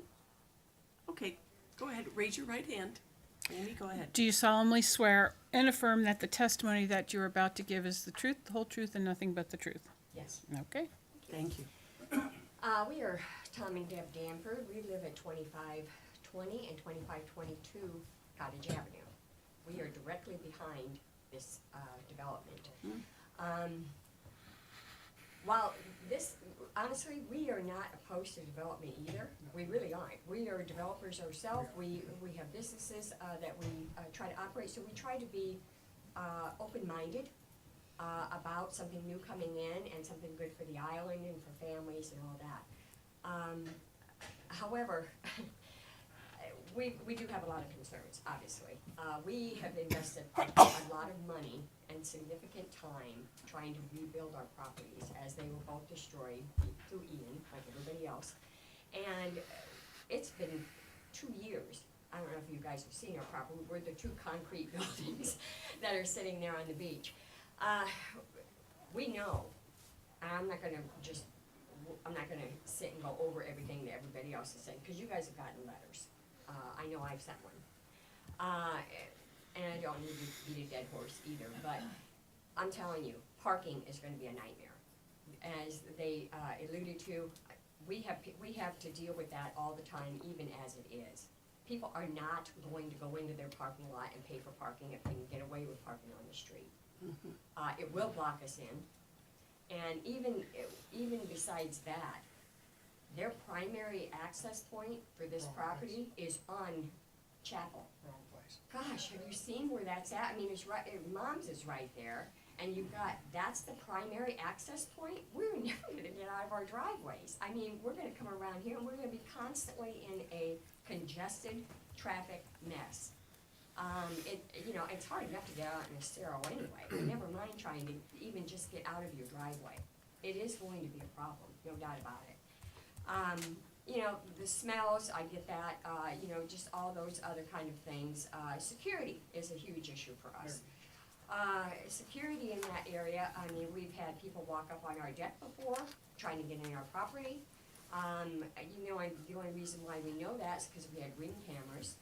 Okay, go ahead, raise your right hand. Amy, go ahead. Do you solemnly swear and affirm that the testimony that you're about to give is the truth, the whole truth, and nothing but the truth? Yes. Okay. Thank you. We are Tom and Deb Danford. We live at 2520 and 2522 Cottage Avenue. We are directly behind this development. While this, honestly, we are not opposed to development either. We really aren't. We are developers ourselves. We have businesses that we try to operate, so we try to be open-minded about something new coming in and something good for the island and for families and all that. However, we do have a lot of concerns, obviously. We have invested a lot of money and significant time trying to rebuild our properties as they were both destroyed through Ian, like everybody else. And it's been 2 years. I don't know if you guys have seen our property. We're the two concrete buildings that are sitting there on the beach. We know, and I'm not gonna sit and go over everything that everybody else is saying, because you guys have gotten letters. I know I've sent one. And I don't need to beat a dead horse either, but I'm telling you, parking is gonna be a nightmare. As they alluded to, we have to deal with that all the time, even as it is. People are not going to go into their parking lot and pay for parking if they can get away with parking on the street. It will block us in, and even besides that, their primary access point for this property is on Chapel. Gosh, have you seen where that's at? I mean, it's right, Mom's is right there, and you've got, that's the primary access point. We're never gonna get out of our driveways. I mean, we're gonna come around here and we're gonna be constantly in a congested traffic mess. It's hard enough to get out in a sterile anyway, never mind trying to even just get out of your driveway. It is going to be a problem, no doubt about it. The smells, I get that, just all those other kind of things. Security is a huge issue for us. Security in that area, I mean, we've had people walk up on our deck before, trying to get in our property. The only reason why we know that is because we had Ring cameras.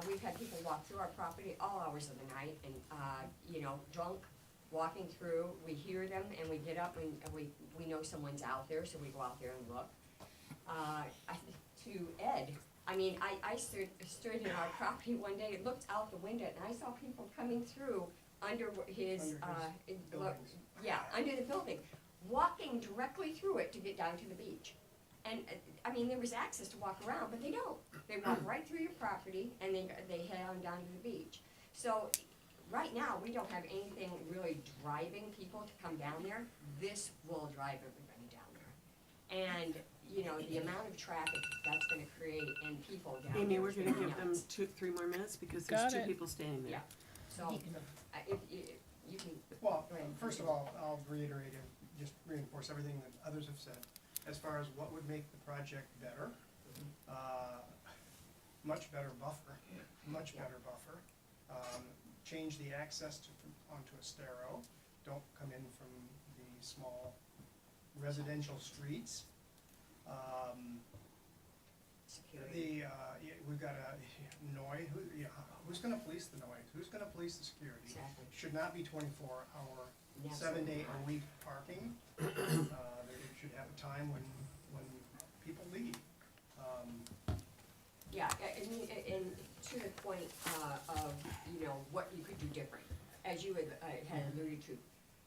We've had people walk through our property all hours of the night and, drunk, walking through. We hear them and we get up and we know someone's out there, so we go out there and look. To Ed, I stood in our property one day and looked out the window and I saw people coming through under his, under the building, walking directly through it to get down to the beach. And, there was access to walk around, but they don't. They walk right through your property and they head on down to the beach. So, right now, we don't have anything really driving people to come down there. This will drive everybody down there. And, the amount of traffic that's gonna create and people down there. Amy, we're is gonna going give them nuts. 3 more minutes because Got there's 2 it. people standing there. Yeah, so, if you can. Well, go ahead. first of all, I'll reiterate and just reinforce everything that others have said. As far as what would make the project better, much better buffer, change the access to, onto Estero. Don't come in from the small residential streets. Security. We've got a noise, who's gonna police the noise? Who's gonna police the security? Exactly. Should not be 24-hour, Absolutely. 7-day-a-week parking. There should have a time when people leave. Yeah, and to the point of, what you could do different, as you had alluded to,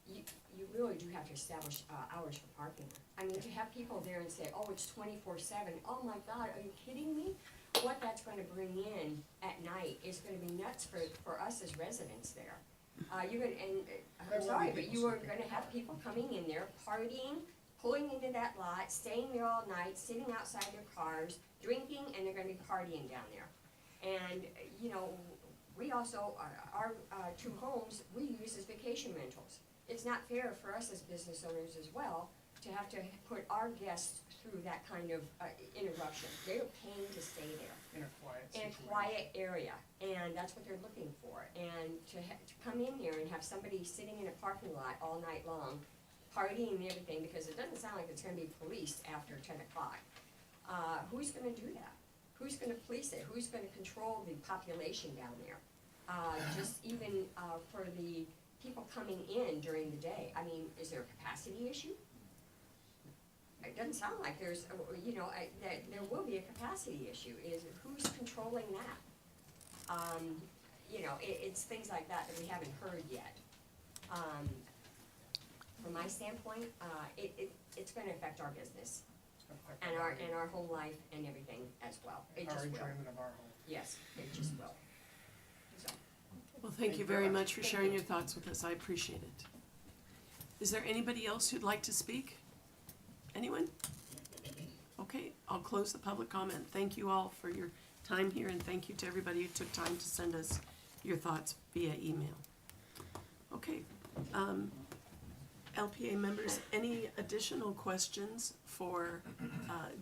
you really do have to establish hours for parking. I mean, to have people there and say, oh, it's 24/7, oh my God, are you kidding me? What that's gonna bring in at night is gonna be nuts for us as residents there. You're gonna, and I'm sorry, but you are gonna have people coming in there, partying, pulling into that lot, staying there all night, sitting outside their cars, drinking, and they're gonna be partying down there. And, we also, our 2 homes, we use as vacation rentals. It's not fair for us as business owners as well to have to put our guests through that kind of interruption. They're paying to stay there. In a quiet In situation. a quiet area, and that's what they're looking for. And to come in here and have somebody sitting in a parking lot all night long, partying and everything, because it doesn't sound like it's gonna be policed after 10 o'clock. Who's gonna do that? Who's gonna police it? Who's gonna control the population down there? Just even for the people coming in during the day, I mean, is there a capacity issue? It doesn't sound like there's, that there will be a capacity issue, is who's controlling that? It's things like that that we haven't heard yet. From my standpoint, it's gonna affect our business and our home life and everything as well. It Our just will. enjoyment of our home. Yes, it just will. So, Well, thank you very much for sharing your thoughts with us. I appreciate it. Is there anybody else who'd like to speak? Anyone? Okay, I'll close the public comment. Thank you all for your time here, and thank you to everybody who took time to send us your thoughts via email. Okay, LPA members, any additional questions for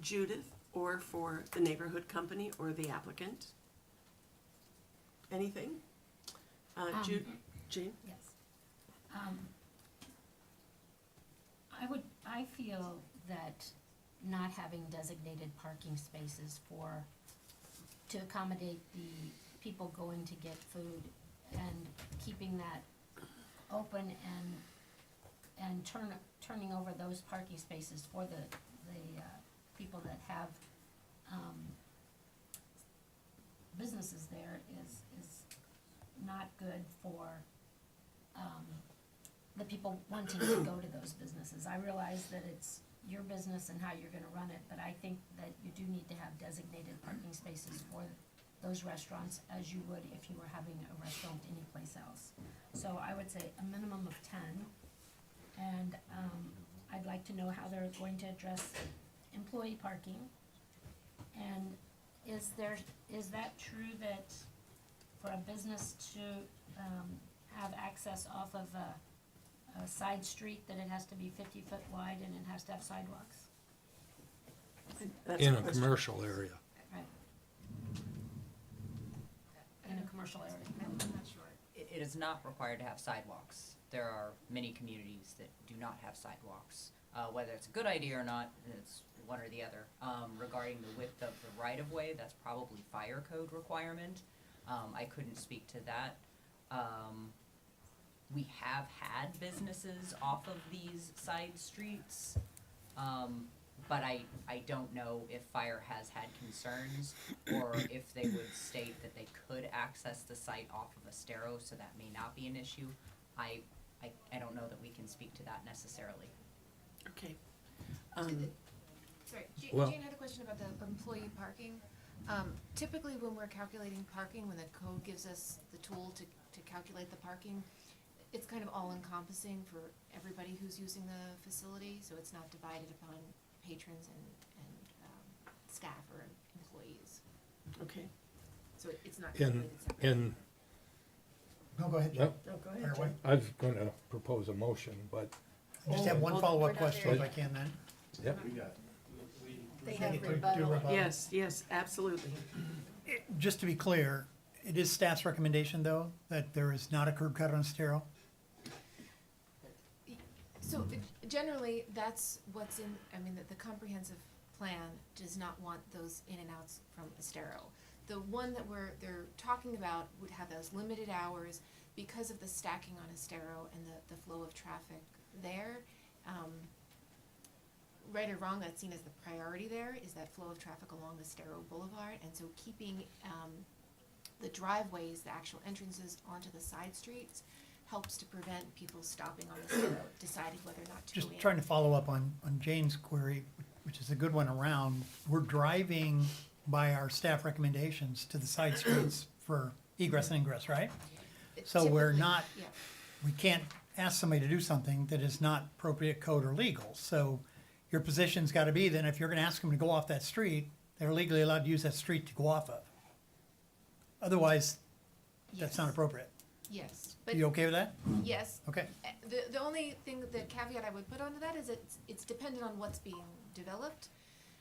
Judith or for the neighborhood company or the applicant? Anything? Jean? Yes. I feel that not having designated parking spaces to accommodate the people going to get food and keeping that open and turning over those parking spaces for the people that have, businesses there is not good for, the people wanting to go to those businesses. I realize that it's your business and how you're gonna run it, but I think that you do need to have designated parking spaces for those restaurants as you would if you were having a restaurant anyplace else. So I would say a minimum of 10, and, I'd like to know how they're going to address employee parking. And is that true that for a business to, have access off of a side street, that it has to be 50 foot wide and it has to have sidewalks? That's In a question. commercial area. Right. In a commercial area. I'm not sure. It is not required to have sidewalks. There are many communities that do not have sidewalks. Whether it's a good idea or not, it's one or the other. Regarding the width of the right-of-way, that's probably fire code requirement. I couldn't speak to that. We have had businesses off of these side streets, but I don't know if fire has had concerns or if they would state that they could access the site off of Estero, so that may not be an issue. I don't know that we can speak to that necessarily. Okay. Sorry, Well- Jane had a question about the employee parking. Typically, when we're calculating parking, when the code gives us the tool to calculate the parking, it's kind of all-encompassing for everybody who's using the facility, so it's not divided upon patrons and staff or employees. Okay. So it's not In, calculated separately. in, No, go ahead, no, Jim. No, go Fire ahead, away. Jim. I was gonna propose a motion, but, I just have one Oh, follow-up we're not question there if I yet. can then. yep. They We have get to do rebuttal. rebuttal. Yes, yes, absolutely. Just to be clear, it is staff's recommendation, though, that there is not a curb cut on Estero? So generally, that's what's in, I mean, the comprehensive plan does not want those in and outs from Estero. The one that they're talking about would have those limited hours because of the stacking on Estero and the flow of traffic there. Right or wrong, that's seen as the priority there, is that flow of traffic along Estero Boulevard, and so keeping, the driveways, the actual entrances onto the side streets helps to prevent people stopping on Estero, deciding whether or not to go in. Just trying to follow up on Jane's query, which is a good one around. We're driving by our staff recommendations to the side streets for egress and ingress, right? So we're Typically, not, yeah. we can't ask somebody to do something that is not appropriate code or legal. So your position's gotta be then if you're gonna ask them to go off that street, they're legally allowed to use that street to go off of. Otherwise, that's not Yes. appropriate. Yes, Are but, you okay with that? yes. Okay. The only thing, the caveat I would put onto that is it's dependent on what's being developed,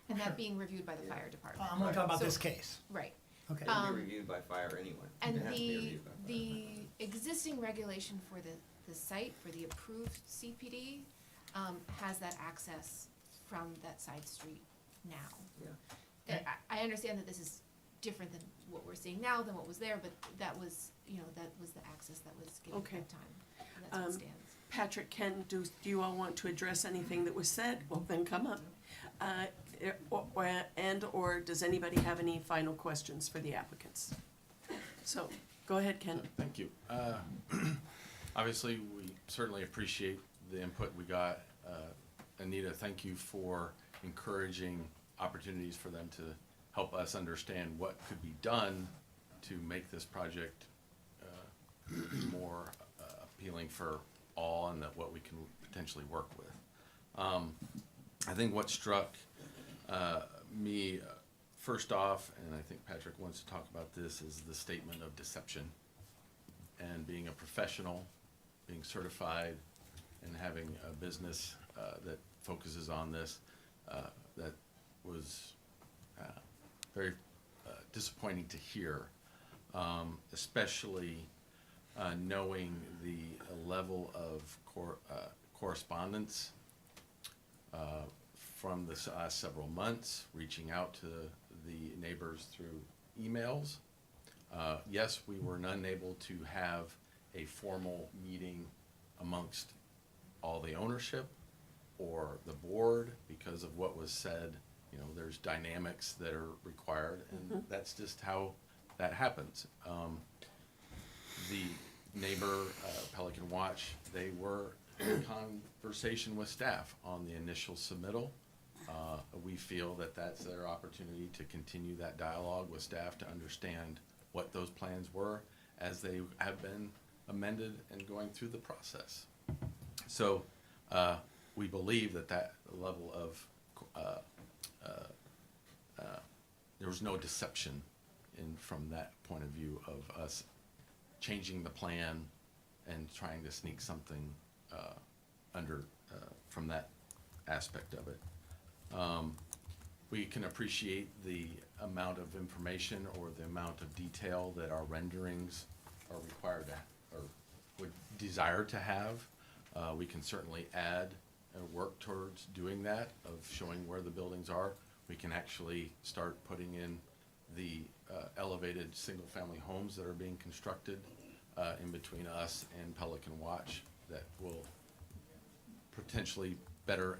and Sure. that being reviewed by the fire department. I'm only talking about So- this case. Right. Okay. It'll Um, be reviewed by fire anyway. And It has to be the, reviewed by fire. the existing regulation for the site, for the approved CPD, has that access from that side street now. Yeah. I understand that this is different than what we're seeing now than what was there, but that was, that was the access that was given at Okay. that time, and that's what stands. Patrick, Ken, do you all want to address anything that was said? Well, then come up. Or does anybody have any final questions for the applicants? So, go ahead, Ken. Thank you. Obviously, we certainly appreciate the input we got. Anita, thank you for encouraging opportunities for them to help us understand what could be done to make this project more appealing for all and that what we can potentially work with. I think what struck me first off, and I think Patrick wants to talk about this, is the statement of deception. And being a professional, being certified, and having a business that focuses on this, that was very disappointing to hear, especially knowing the level of correspondence from the last several months, reaching out to the neighbors through emails. Yes, we were unable to have a formal meeting amongst all the ownership or the board because of what was said. There's dynamics that are required, and that's just how that happens. The neighbor, Pelican Watch, they were in conversation with staff on the initial submittal. We feel that that's their opportunity to continue that dialogue with staff to understand what those plans were as they have been amended and going through the process. So we believe that level of there was no deception from that point of view of us changing the plan and trying to sneak something under from that aspect of it. We can appreciate the amount of information or the amount of detail that our renderings are required to, or would desire to have. We can certainly add and work towards doing that, of showing where the buildings are. We can actually start putting in the elevated single-family homes that are being constructed in between us and Pelican Watch that will potentially better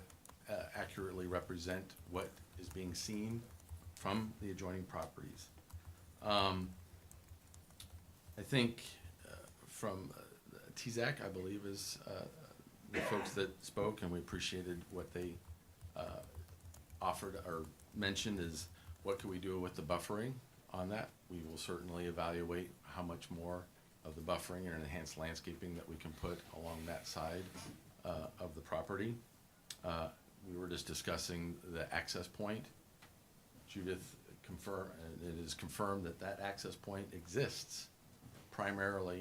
accurately represent what is being seen from the adjoining properties. I think from TZAC, I believe, is the folks that spoke, and we appreciated what they offered or mentioned, is what could we do with the buffering on that. We will certainly evaluate how much more of the buffering and enhanced landscaping that we can put along that side of the property. We were just discussing the access point. Judith it is confirmed that that access point exists, primary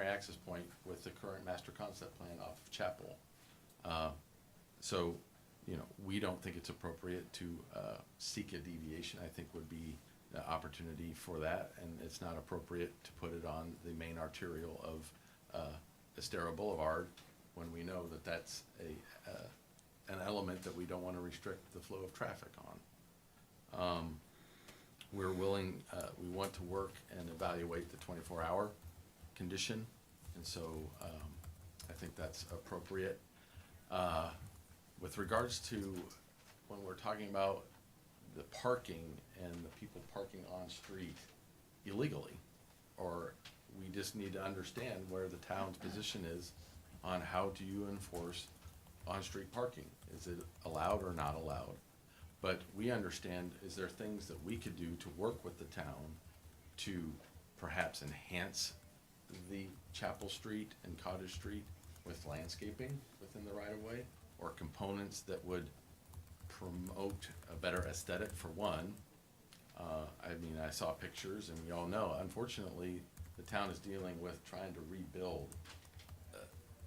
access point with the current master concept plan off of Chapel. So, you know, we don't think it's appropriate to seek a deviation. I think would be the opportunity for that, and it's not appropriate to put it on the main arterial of Estero Boulevard when we know that that's an element that we don't want to restrict the flow of traffic on. We're willing, we want to work and evaluate the 24-hour condition, and so I think that's appropriate. With regards to when we're talking about the parking and the people parking on street illegally, or we just need to understand where the town's position is on how do you enforce on-street parking. Is it allowed or not allowed? But we understand, is there things that we could do to work with the town to perhaps enhance the Chapel Street and Cottage Street with landscaping within the right-of-way, or components that would promote a better aesthetic for one? I mean, I saw pictures, and we all know, unfortunately, the town is dealing with trying to rebuild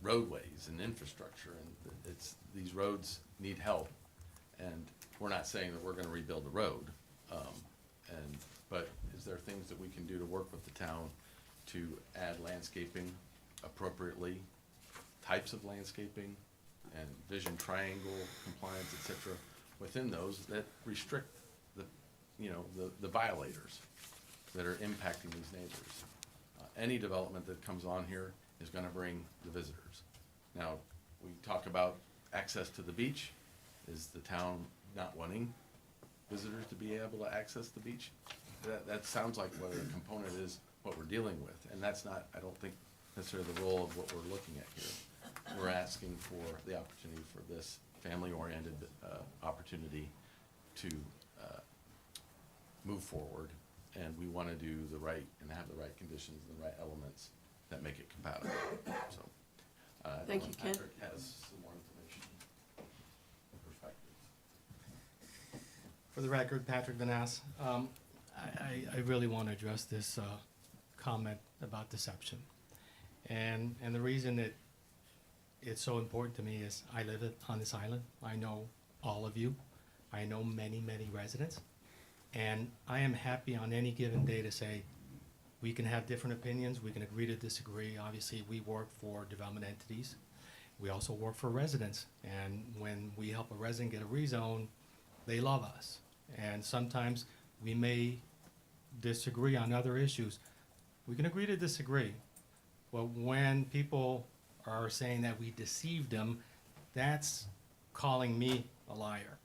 roadways and infrastructure, and these roads need help. And we're not saying that we're gonna rebuild the road, but is there things that we can do to work with the town to add landscaping appropriately, types of landscaping, and vision triangle compliance, et cetera, within those that restrict the violators that are impacting these neighbors? Any development that comes on here is gonna bring the visitors. Now, we talk about access to the beach. Is the town not wanting visitors to be able to access the beach? That sounds like what a component is what we're dealing with, and that's not, I don't think, necessarily the role of what we're looking at here. We're asking for the opportunity for this family-oriented opportunity to move forward, and we want to do the right and have the right conditions and the right elements that make it compatible. So, Thank you, Ken. Patrick has some more information and perspective. For the record, Patrick Vanass. I really want to address this comment about deception. And the reason that it's so important to me is I live on this island. I know all of you. I know many, many residents. And I am happy on any given day to say, we can have different opinions, we can agree to disagree. Obviously, we work for development entities. We also work for residents. And when we help a resident get a rezone, they love us. And sometimes we may disagree on other issues. We can agree to disagree. But when people are saying that we deceived them, that's calling me a liar.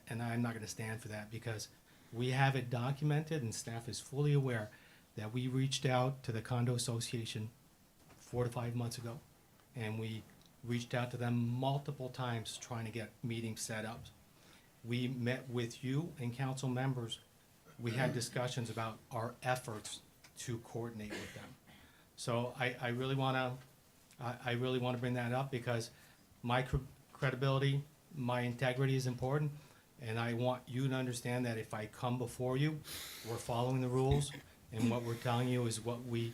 And I'm not gonna stand for that, because we have it documented and staff is fully aware that we reached out to the condo association 4 to 5 months ago. And we reached out to them multiple times trying to get meetings set up. We met with you and council members. We had discussions about our efforts to coordinate with them. So I really wanna bring that up, because my credibility, my integrity is important, and I want you to understand that if I come before you, we're following the rules, and what we're telling you is what we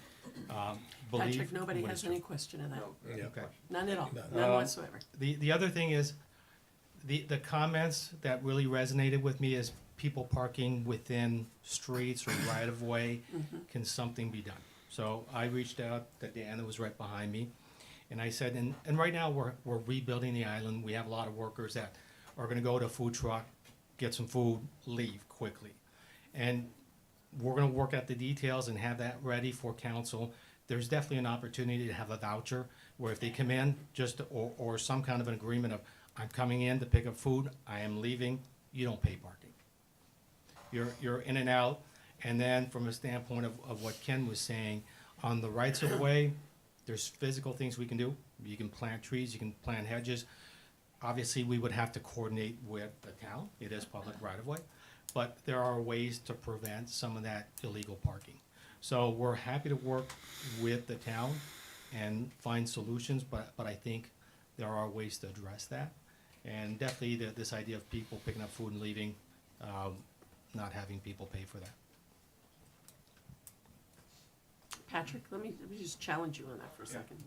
believe. Patrick, nobody what has is any true. question of that. Okay. None at all, none whatsoever. The other thing is, the comments that really resonated with me is people parking within streets or right-of-way. Can something be done? So I reached out to Dan, that was right behind me, and I said, and right now we're rebuilding the island. We have a lot of workers that are gonna go to a food truck, get some food, leave quickly. And we're gonna work out the details and have that ready for council. There's definitely an opportunity to have a voucher where if they come in, or some kind of an agreement of, I'm coming in to pick up food, I am leaving, you don't pay parking. You're in and out. And then from a standpoint of what Ken was saying, on the rights of way, there's physical things we can do. You can plant trees, you can plant hedges. Obviously, we would have to coordinate with the town. It is public right of way. But there are ways to prevent some of that illegal parking. So we're happy to work with the town and find solutions, but I think there are ways to address that. And definitely this idea of people picking up food and leaving, not having people pay for that. Patrick, let me just challenge you on that for a second.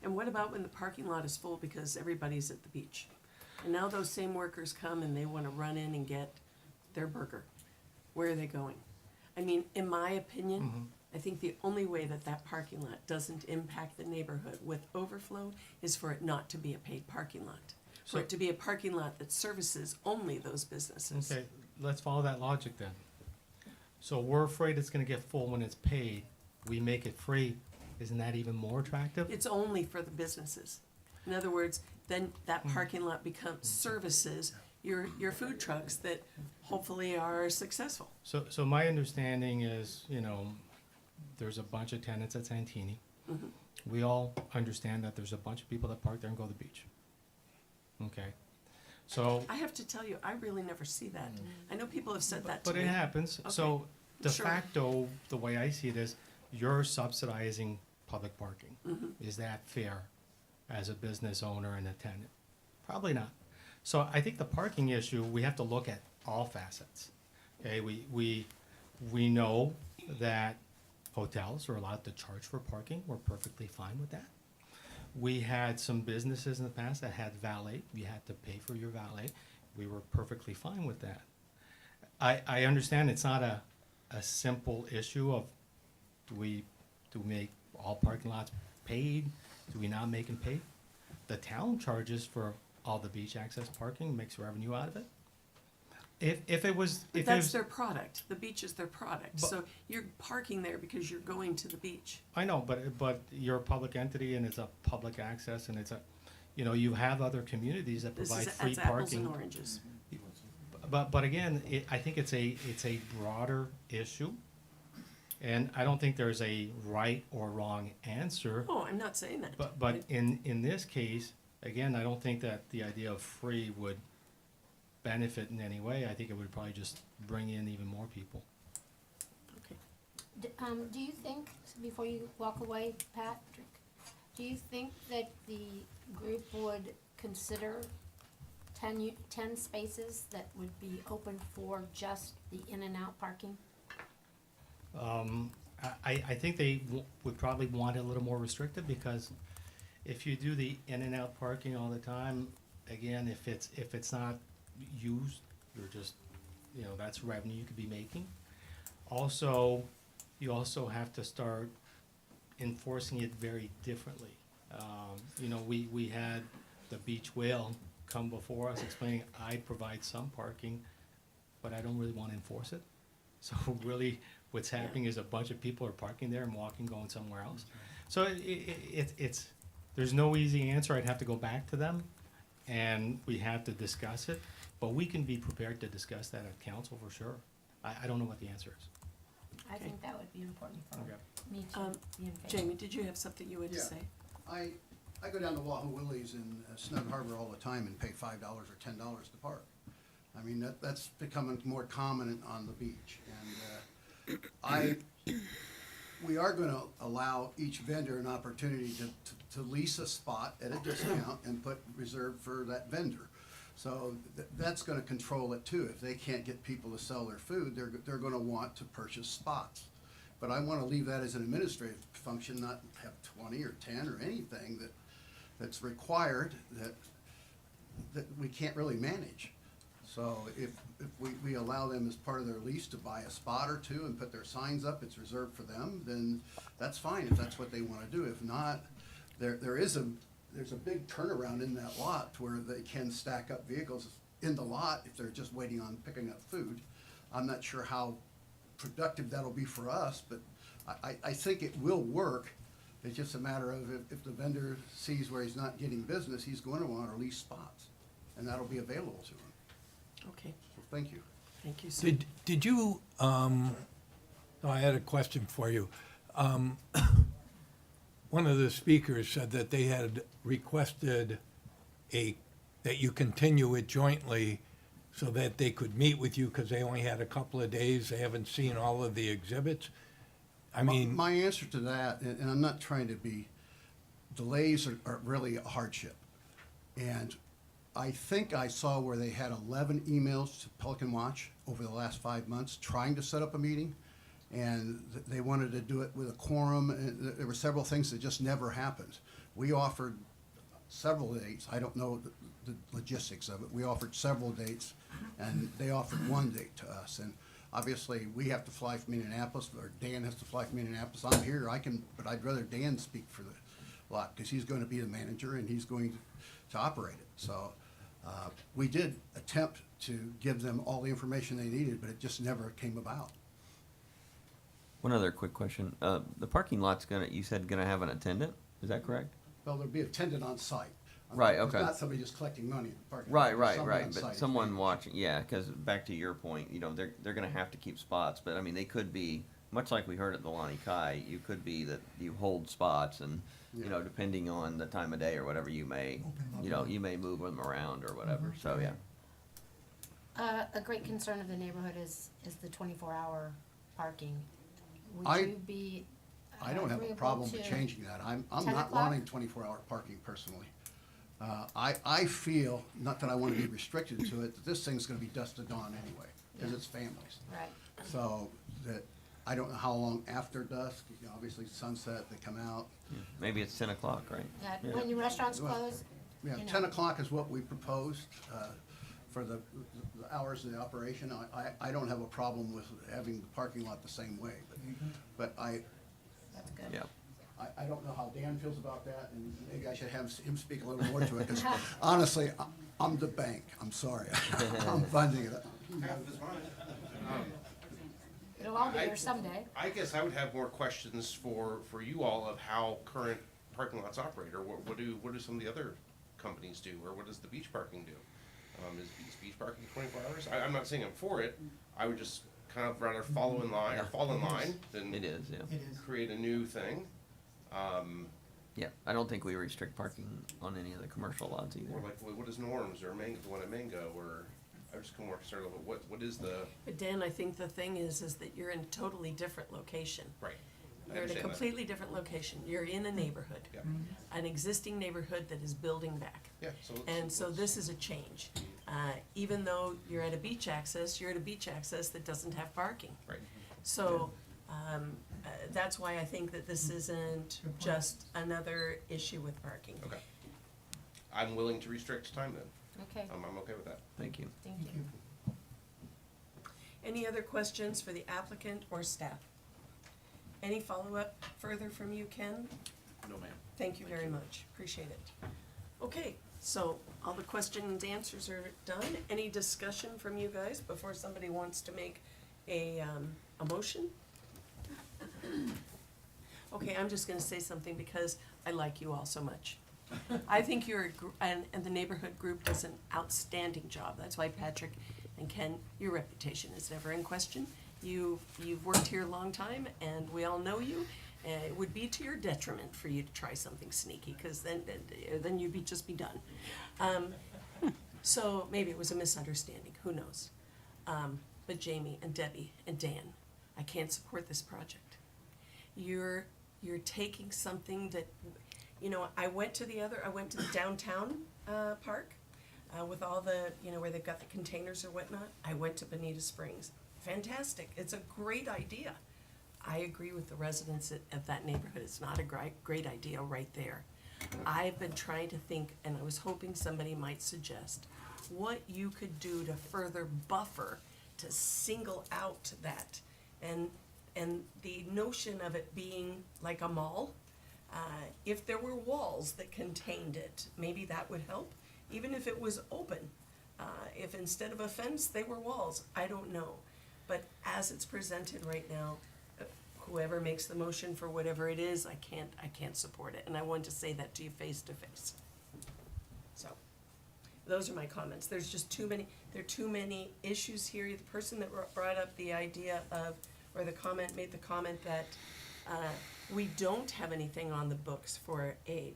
And what about when the parking lot is full because everybody's at the beach? And now those same workers come and they wanna run in and get their burger. Where are they going? I mean, in my opinion, I think the only way that that parking lot doesn't impact the neighborhood with overflow is for it not to be a paid parking lot. For it to be a parking lot that services only those businesses. Okay, let's follow that logic then. So we're afraid it's gonna get full when it's paid, we make it free, isn't that even more attractive? It's only for the businesses. In other words, then that parking lot becomes services your food trucks that hopefully are successful. So my understanding is, you know, there's a bunch of tenants at Santini. Mhm. We all understand that there's a bunch of people that park there and go to the beach. Okay, so, I have to tell you, I really never see that. I know people have said that to but me. it happens, so Okay, de sure. facto, the way I see it is, you're subsidizing public parking. Mhm. Is that fair as a business owner and a tenant? Probably not. So I think the parking issue, we have to look at all facets. Okay, we know that hotels are allowed to charge for parking, we're perfectly fine with that. We had some businesses in the past that had valet, you had to pay for your valet, we were perfectly fine with that. I understand it's not a simple issue of, do we make all parking lots paid, do we not make them paid? The town charges for all the beach access parking, makes revenue out of it. If it was, But if it that's was, their product. The beach is their product. But- So you're parking there because you're going to the beach. I know, but you're a public entity and it's a public access and it's a, you know, you have other communities that This provide is, free that's apples and parking. oranges. But again, I think it's a broader issue. And I don't think there's a right or wrong answer. Oh, I'm not saying that. But in this case, again, I don't think that the idea of free would benefit in any way. I think it would probably just bring in even more people. Do you think, before you walk away, Patrick, do you think that the group would consider 10 spaces that would be open for just the in and out parking? I think they would probably want it a little more restrictive, because if you do the in and out parking all the time, again, if it's not used, you're just, you know, that's revenue you could be making. Also, you also have to start enforcing it very differently. You know, we had the beach whale come before us explaining, I provide some parking, but I don't really wanna enforce it. So really, what's happening is a bunch of people are parking there and walking, going somewhere else. So it's, there's no easy answer, I'd have to go back to them, and we have to discuss it, but we can be prepared to discuss that at council for sure. I don't know what the answer is. I think that would be important for Okay. me to be in favor. Jamie, did you have something you had to Yeah. say? I go down to Wahoo Willie's in Snug Harbor all the time and pay $5 or $10 to park. I mean, that's becoming more common on the beach. And we are gonna allow each vendor an opportunity to lease a spot at a discount and put reserved for that vendor. So that's gonna control it too. If they can't get people to sell their food, they're gonna want to purchase spots. But I wanna leave that as an administrative function, not have 20 or 10 or anything that's required that we can't really manage. So if we allow them as part of their lease to buy a spot or two and put their signs up, it's reserved for them, then that's fine if that's what they wanna do. If not, there's a big turnaround in that lot where they can stack up vehicles in the lot if they're just waiting on picking up food. I'm not sure how productive that'll be for us, but I think it will work. It's just a matter of if the vendor sees where he's not getting business, he's going to want to lease spots, and that'll be available to him. Okay, So thank you. thank you, sir. Did you, I had a question for you. One of the speakers said that they had requested that you continue it jointly so that they could meet with you, because they only had a couple of days, they haven't seen all of the exhibits. I mean, My answer to that, and I'm not trying to be, delays are really a hardship. And I think I saw where they had 11 emails to Pelican Watch over the last 5 months trying to set up a meeting, and they wanted to do it with a quorum, and there were several things that just never happened. We offered several dates. I don't know the logistics of it. We offered several dates, and they offered one date to us. And obviously, we have to fly from Indianapolis, or Dan has to fly from Indianapolis. I'm here, but I'd rather Dan speak for the lot, because he's going to be the manager, and he's going to operate it. So we did attempt to give them all the information they needed, but it just never came about. One other quick question. The parking lot's you said gonna have an attendant? Is that correct? Well, there'll be an attendant on site. Right, okay. It's not somebody just collecting money in the parking lot. Right, There's right, somebody on right, site. but someone watching, yeah, because back to your point, you know, they're gonna have to keep spots, but I mean, they could be, much like we heard at the Lonnie Kai, you could be that you hold spots and, you know, depending on the time of day or whatever, you may move them around or whatever, so, yeah. A great concern of the neighborhood is the 24-hour parking. I- Would you be I don't have a agreeable problem with to changing that. I'm 10 not o'clock? wanting 24-hour parking personally. I feel, not that I want to be restricted to it, that this thing's gonna be dusk to dawn anyway, because Yeah. it's families. Right. So that, I don't know how long after dusk, you know, obviously sunset, they come out. Maybe it's 10 o'clock, right? Yeah, Yeah. when your restaurants Well, close, Yeah, you know. 10 o'clock is what we proposed for the hours of the operation. I don't have a problem with having the parking lot the same way, but That's good. Yeah. I don't know how Dan feels about that, and maybe I should have him speak a little more to it, because honestly, I'm the bank, I'm sorry. I'm funding it. It'll all be there someday. I guess I would have more questions for you all of how current parking lots operate, or what do some of the other companies do, or what does the beach parking do? Is beach parking 24 hours? I'm not saying I'm for it, I would just kind of rather follow in line, or fall in line, than It is, yeah. create a new thing. Yeah, I don't think we restrict parking on any of the commercial lots either. Or like, what is Norm's, or Mango, the one at Mango, or, I'm just more concerned about what is the, But Dan, I think the thing is that you're in a totally different location. right. I You're in a understand that. completely different location. You're in a neighborhood. Yeah. An existing neighborhood that is building back. Yeah, so And so this is a change. Even though you're at a beach access, you're at a beach access that doesn't have parking. Right. So, that's why I think that this isn't just another issue with parking. Okay. I'm willing to restrict time then. Okay, I'm okay with that. Thank you. thank you. Any other questions for the applicant or staff? Any follow-up further from you, Ken? No, ma'am. Thank you very much, appreciate it. Okay, so all the questions and answers are done. Any discussion from you guys before somebody wants to make a motion? Okay, I'm just gonna say something because I like you all so much. I think and the neighborhood group does an outstanding job. That's why Patrick and Ken, your reputation is never in question. You've worked here a long time, and we all know you. It would be to your detriment for you to try something sneaky, because then you'd just be done. So maybe it was a misunderstanding, who knows? But Jamie and Debbie and Dan, I can't support this project. You're taking something that, you know, I went to the downtown park with all the, you know, where they've got the containers or whatnot. I went to Bonita Springs. Fantastic. It's a great idea. I agree with the residents of that neighborhood. It's not a great idea right there. I've been trying to think, and I was hoping somebody might suggest what you could do to further buffer, to single out that. And the notion of it being like a mall, if there were walls that contained it, maybe that would help, even if it was open. If instead of a fence, they were walls, I don't know. But as it's presented right now, whoever makes the motion for whatever it is, I can't support it, and I wanted to say that to you face to face. So, those are my comments. There's just there are too many issues here. The person that brought up the idea of, or made the comment that we don't have anything on the books for a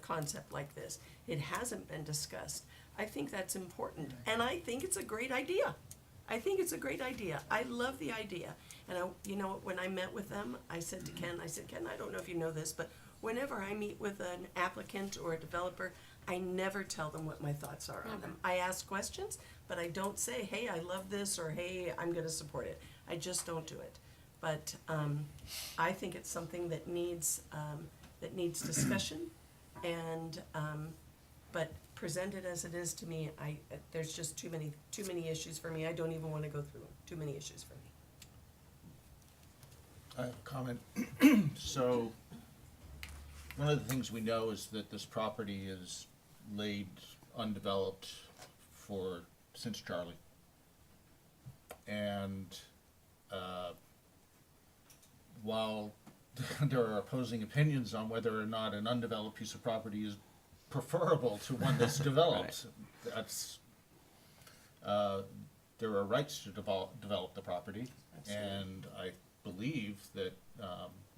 concept like this. It hasn't been discussed. I think that's important, and I think it's a great idea. I love the idea. And you know, when I met with them, I said to Ken, I don't know if you know this, but whenever I meet with an applicant or a developer, I never tell them what my thoughts are on them. I ask questions, but I don't say, hey, I love this, or hey, I'm gonna support it. I just don't do it. But, I think it's something that needs discussion, and, but presented as it is to me, there's just too many issues for me. I don't even wanna go through them. Too many issues for me. I have a comment. So, one of the things we know is that this property is laid undeveloped since Charlie. And, while there are opposing opinions on whether or not an undeveloped piece of property is preferable to one that's developed, that's, there are rights to develop the property. And I believe that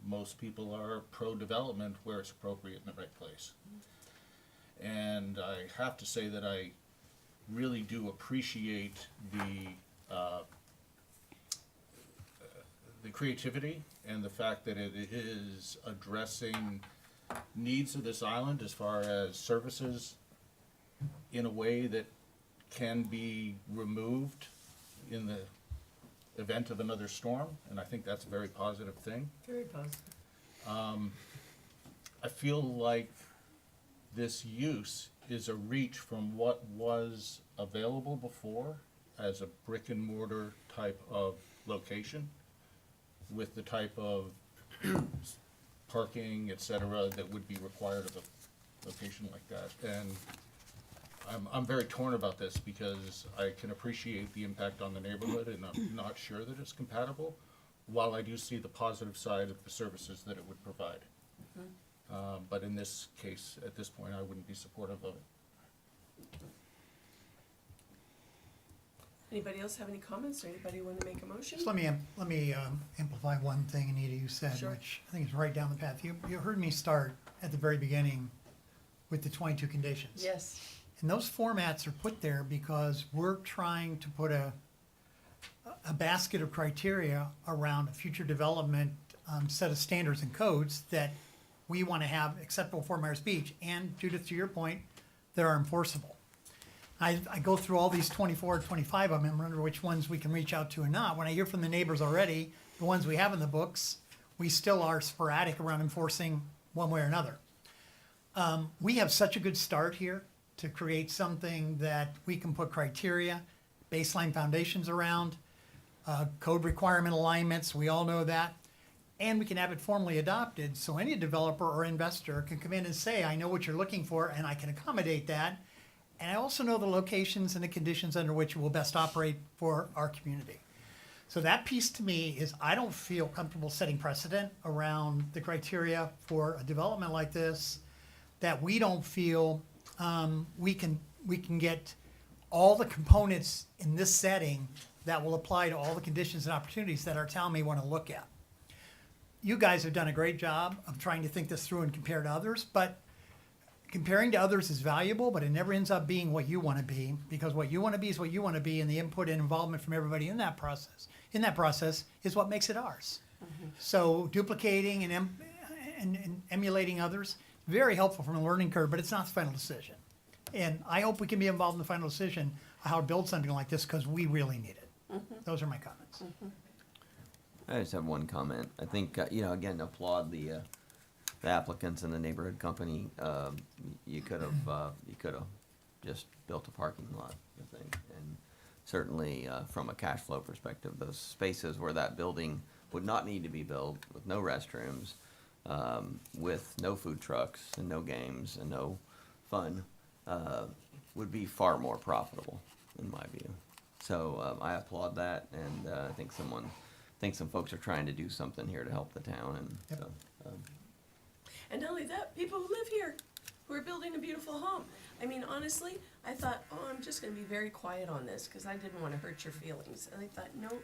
most people are pro-development where it's appropriate in the right place. And I have to say that I really do appreciate the creativity and the fact that it is addressing needs of this island as far as services in a way that can be removed in the event of another storm, and I think that's a very positive thing. Very positive. I feel like this use is a reach from what was available before as a brick and mortar type of location with the type of parking, et cetera, that would be required of a location like that. And I'm very torn about this because I can appreciate the impact on the neighborhood, and I'm not sure that it's compatible, while I do see the positive side of the services that it would provide. But in this case, at this point, I wouldn't be supportive of it. Anybody else have any comments, or anybody want to make a motion? Just let me amplify one thing, Anita, you said, Sure. which I think is right down the path. You heard me start at the very beginning with the 22 conditions. Yes. And those formats are put there because we're trying to put a basket of criteria around a future development set of standards and codes that we want to have acceptable for Myers Beach, and Judith, to your point, that are enforceable. I go through all these 24 or 25 of them and wonder which ones we can reach out to or not. When I hear from the neighbors already, the ones we have in the books, we still are sporadic around enforcing one way or another. We have such a good start here to create something that we can put criteria, baseline foundations around, code requirement alignments, we all know that. And we can have it formally adopted, so any developer or investor can come in and say, I know what you're looking for and I can accommodate that. And I also know the locations and the conditions under which it will best operate for our community. So that piece to me is, I don't feel comfortable setting precedent around the criteria for a development like this, that we don't feel we can get all the components in this setting that will apply to all the conditions and opportunities that our town may want to look at. You guys have done a great job of trying to think this through and compare to others, but comparing to others is valuable, but it never ends up being what you want to be, because what you want to be is what you want to be, and the input and involvement from everybody in that process is what makes it ours. So duplicating and emulating others, very helpful from a learning curve, but it's not the final decision. And I hope we can be involved in the final decision of how to build something like this, because we really need it. Those are my comments. I just have one comment. I think, again, applaud the applicants and the neighborhood company. You could have just built a parking lot, I think. And certainly, from a cash flow perspective, those spaces where that building would not need to be built, with no restrooms, with no food trucks and no games and no fun, would be far more profitable, in my view. So I applaud that, and I think some folks are trying to do something here to help the town, and Yep. so. And not only that, people who live here, who are building a beautiful home. I mean, honestly, I thought, I'm just gonna be very quiet on this, because I didn't wanna hurt your feelings. And I thought, no,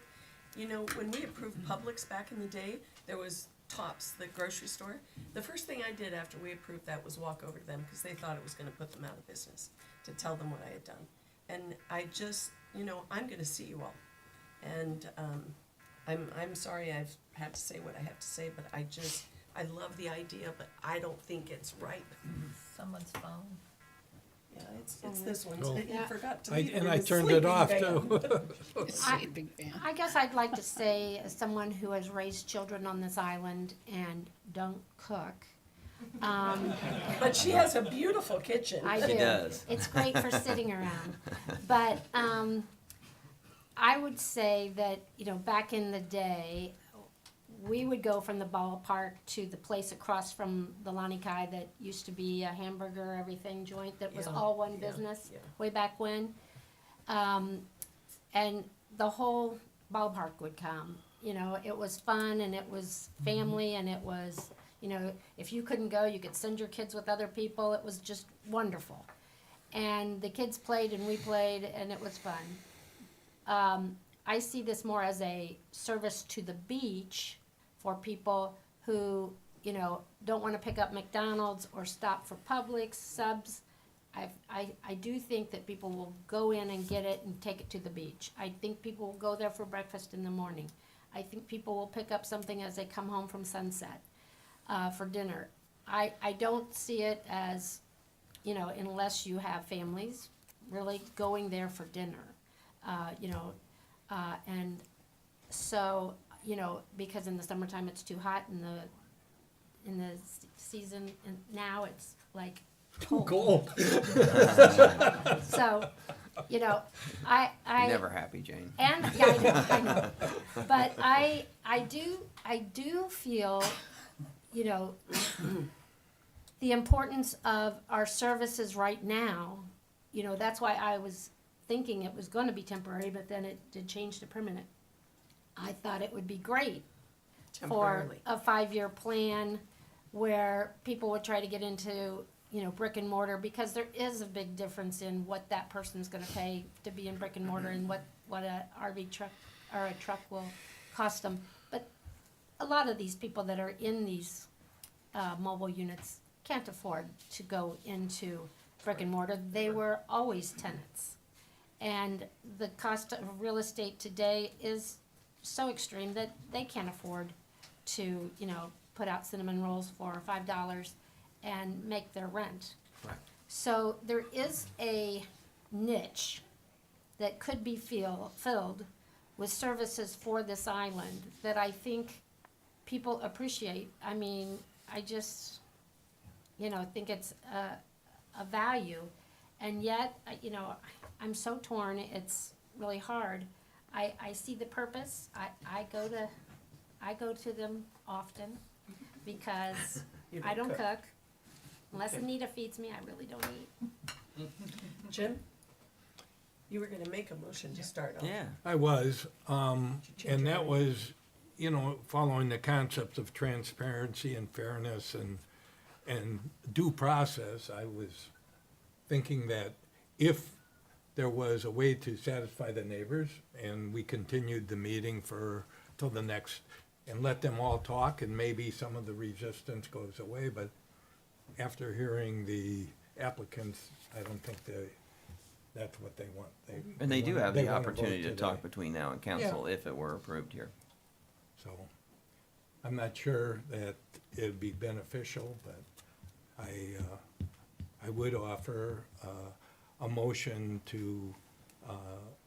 when we approved Publix back in the day, there was Tops, the grocery store. The first thing I did after we approved that was walk over to them, because they thought it was gonna put them out of business, to tell them what I had done. And I just, I'm gonna see you all. And, I'm sorry I've had to say what I have to say, but I love the idea, but I don't think it's right. Someone's phone. Yeah. Yeah, it's this one, Oh. you forgot to I- leave it and in I the turned it sleeping off, bag. too. I- Big fan. I guess I'd like to say, as someone who has raised children on this island and don't cook, But she has a beautiful kitchen. I She do. does. It's great for sitting around. But I would say that, you know, back in the day, we would go from the ballpark to the place across from the Lani Kai that used to be a hamburger everything joint that was Yeah, all one yeah, business yeah. way back when. And the whole ballpark would come. You know, it was fun and it was family and it was, you know, if you couldn't go, you could send your kids with other people. It was just wonderful. And the kids played and we played and it was fun. I see this more as a service to the beach for people who, you know, don't want to pick up McDonald's or stop for Publix subs. I do think that people will go in and get it and take it to the beach. I think people will go there for breakfast in the morning. I think people will pick up something as they come home from sunset for dinner. I don't see it as, you know, unless you have families, really going there for dinner. You know, and so, you know, because in the summertime it's too hot, in the season, and now it's like cold. So, you know, I Never happy, Jane. and yeah, I know. But I do feel, you know, the importance of our services right now. You know, that's why I was thinking it was going to be temporary, but then it did change to permanent. I thought it would be great for Temporarily. a 5-year plan where people would try to get into, you know, brick and mortar, because there is a big difference in what that person's gonna pay to be in brick and mortar and what a RV truck or a truck will cost them. But a lot of these people that are in these mobile units can't afford to go into brick and mortar. They were always tenants. And the cost of real estate today is so extreme that they can't afford to, you know, put out cinnamon rolls for $5 and make their rent. Right. So there is a niche that could be filled with services for this island that I think people appreciate. I mean, I just, you know, think it's a value. And yet, you know, I'm so torn, it's really hard. I see the purpose. I go to them often because You I don't cook. cook. Unless Okay. Anita feeds me, I really don't eat. Jim, you were gonna make a motion to start off. Yeah. I was, change and your that mind? was, you know, following the concepts of transparency and fairness and due process. I was thinking that if there was a way to satisfy the neighbors, and we continued the meeting till the next, and let them all talk, and maybe some of the resistance goes away, but after hearing the applicants, I don't think that's what they want. And they do wanna- have they the wanna vote opportunity to talk today. between now and council if it were approved here. So, I'm not sure that it'd be beneficial, but I would offer a motion to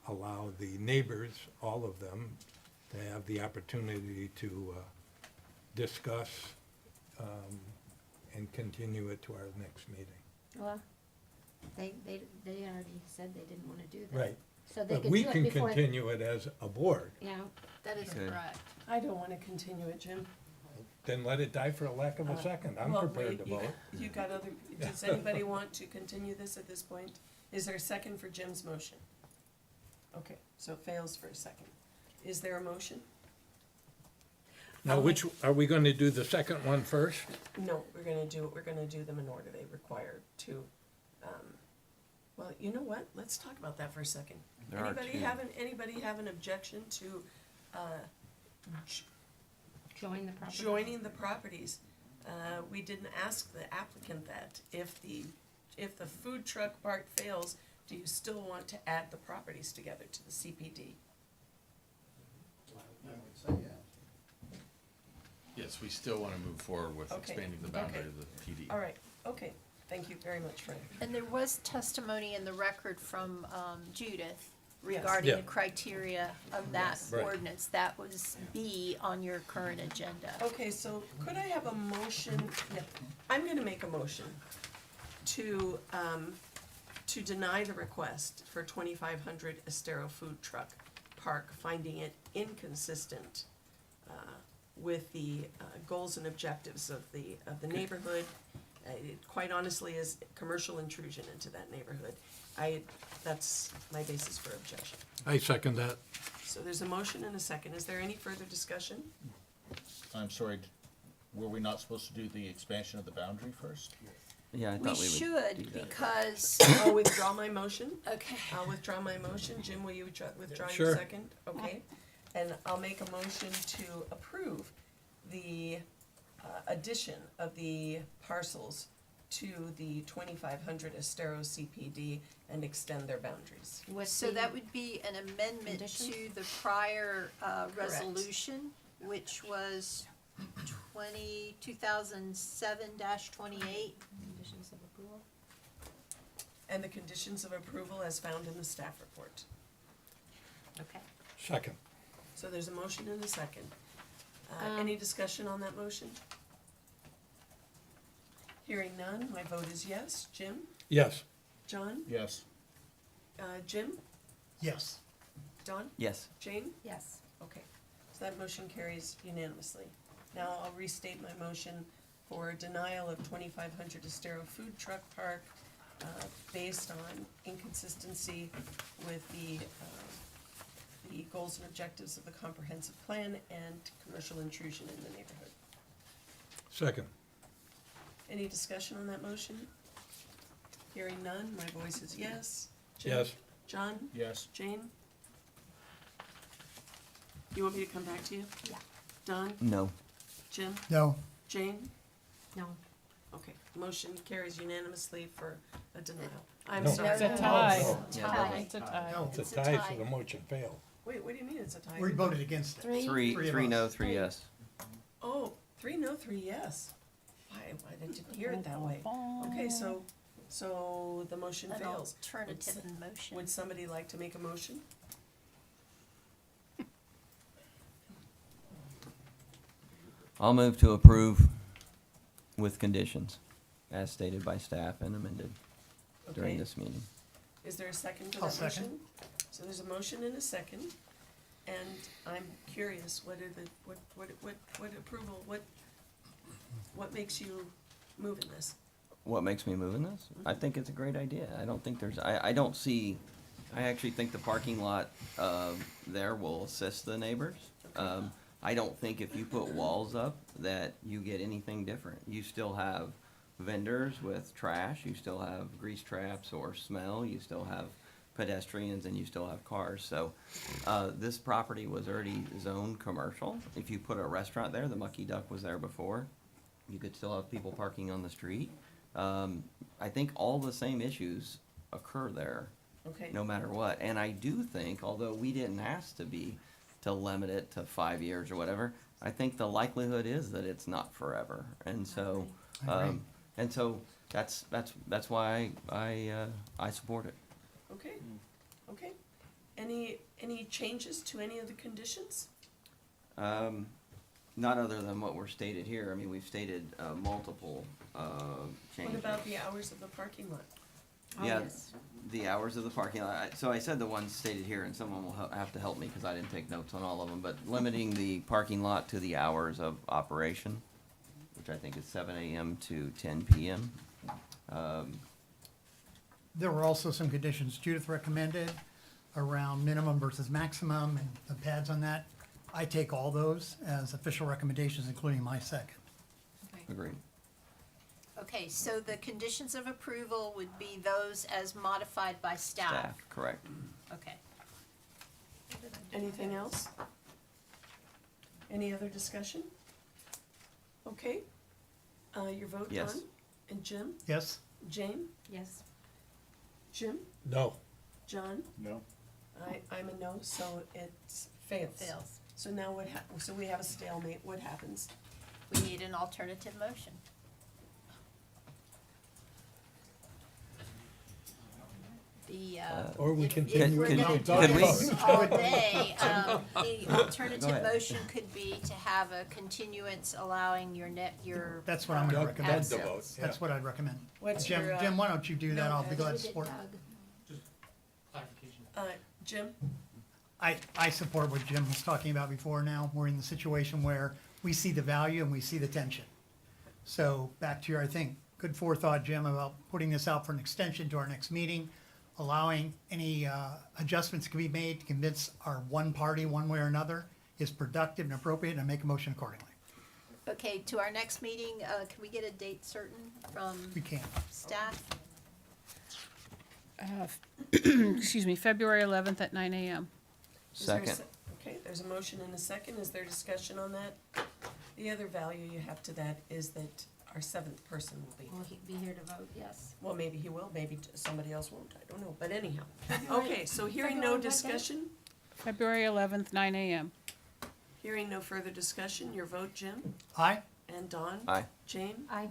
allow the neighbors, all of them, to have the opportunity to discuss and continue it to our next meeting. Well, they already said they didn't wanna do that. Right. So they But could we do it can before. continue it as a board. Yeah, That is Good. correct. I don't wanna continue it, Jim. Then let it die for a lack of a second. I'm Well, prepared to wait, vote. You got other, does anybody want to continue this at this point? Is there a second for Jim's motion? Okay, so it fails for a second. Is there a motion? Now, which, are we gonna do the second one first? No, we're gonna do them in order they require to, well, you know what, let's talk about that for a second. There are two. Anybody have an objection to, join the property. joining the properties? We didn't ask the applicant that. If the food truck part fails, do you still want to add the properties together to the CPD? I would say yes. Yes, we still want to move forward with Okay, expanding the boundary okay. of the PD. All right, okay. Thank you very much, Fred. And there was testimony in the record from Judith Yes. regarding Yeah. the criteria of that Right. ordinance. That was B on your current agenda. Okay, so could I have a motion? Yep. I'm gonna make a motion to deny the request for 2,500 Estero Food Truck Park, finding it inconsistent with the goals and objectives of the neighborhood. It quite honestly is commercial intrusion into that neighborhood. That's my basis for objection. I second that. So there's a motion and a second. Is there any further discussion? I'm sorry, were we not supposed to do the expansion of the boundary first? Yeah, I We thought we would should, do that. because, I'll withdraw my motion. okay. I'll withdraw my motion. Jim, will you withdraw Sure. your second? Okay. And I'll make a motion to approve the addition of the parcels to the 2,500 Estero CPD and extend their boundaries. So that would be an amendment to the prior resolution, which was 2007-28. Conditions of approval? And the conditions of approval as found in the staff report. Okay. Second. So there's a motion and a second. Any discussion on that motion? Hearing none, my vote is yes. Jim? Yes. John? Yes. Jim? Yes. Don? Yes. Jane? Yes. Okay, so that motion carries unanimously. Now I'll restate my motion for denial of 2,500 Estero Food Truck Park based on inconsistency with the goals and objectives of the comprehensive plan and commercial intrusion in the neighborhood. Second. Any discussion on that motion? Hearing none, my voice is yes. Jim? Yes. John? Yes. Jane? You want me to come back to you? Yeah. Don? No. Jim? No. Jane? No. Okay, motion carries unanimously for a denial. I'm No. sorry. It's a tie. Tie. It's a tie. No. It's a It's a tie, tie. so the motion failed. Wait, what do you mean it's a tie? We voted against it. Three Three of no, us. 3 yes. Oh, 3 no, 3 yes. Why, I didn't hear it that way. Okay, so the motion An fails. alternative motion. Would somebody like to make a motion? I'll move to approve with conditions, as stated by staff and amended during Okay. this meeting. Is there a second to I'll that motion? second. So there's a motion and a second, and I'm curious, what approval, what makes you move in this? What makes me move in this? I think it's a great idea. I don't think there's, I don't see, I actually think the parking lot, there will assist the neighbors. I don't think if you put walls up that you get anything different. You still have vendors with trash, you still have grease traps or smell, you still have pedestrians, and you still have cars. So, this property was already zoned commercial. If you put a restaurant there, the Mucky Duck was there before, you could still have people parking on the street. I think all the same issues occur there, Okay. no matter what. And I do think, although we didn't ask to limit it to 5 years or whatever, I think the likelihood is that it's not forever. And so, I agree. and so that's why I support it. Okay, okay. Any changes to any of the conditions? Not other than what were stated here. I mean, we've stated multiple changes. What about the hours of the parking lot? Yeah, the hours of the parking lot. So I said the ones stated here, and someone will have to help me because I didn't take notes on all of them. But limiting the parking lot to the hours of operation, which I think is 7 a.m. to 10 p.m. There were also some conditions Judith recommended around minimum versus maximum and the pads on that. I take all those as official recommendations, including my second. Agreed. Okay, so the conditions of approval would be those as modified by staff? Staff, correct. Okay. Anything else? Any other discussion? Okay. Your vote, Yes. Don? And Jim? Yes? Jane? Yes. Jim? No. John? No. I'm a no, so it fails. Fails. So now so we have a stalemate. What happens? We need an alternative motion. The, Or we if continue we're Could- gonna could- do could we- this all day, the Go alternative ahead. motion could be to have a continuance allowing your. That's what I'm gonna Doug- recommend. Doug the vote, yeah. That's what I'd recommend. What's Jim, your, Jim, why don't you do that? I'll be glad to We did support. Doug. Clarification. Jim? I support what Jim was talking about before now. We're in the situation where we see the value and we see the tension. So back to your, I think, good forethought, Jim, about putting this out for an extension to our next meeting, allowing any adjustments to be made to convince our one party, one way or another, is productive and appropriate, and make a motion accordingly. Okay, to our next meeting, can we get a date certain from We can. staff? Excuse me, February 11th at 9 a.m. Is there a Second. se- Okay, there's a motion and a second. Is there discussion on that? The other value you have to that is that our seventh person will be. Will he be here to vote? Yes. Well, maybe he will, maybe somebody else won't, I don't know, but anyhow. Okay, so hearing no February what day? discussion, February 11th, 9 a.m. hearing no further discussion, your vote, Jim Aye? and Don? Aye. Jane? Aye.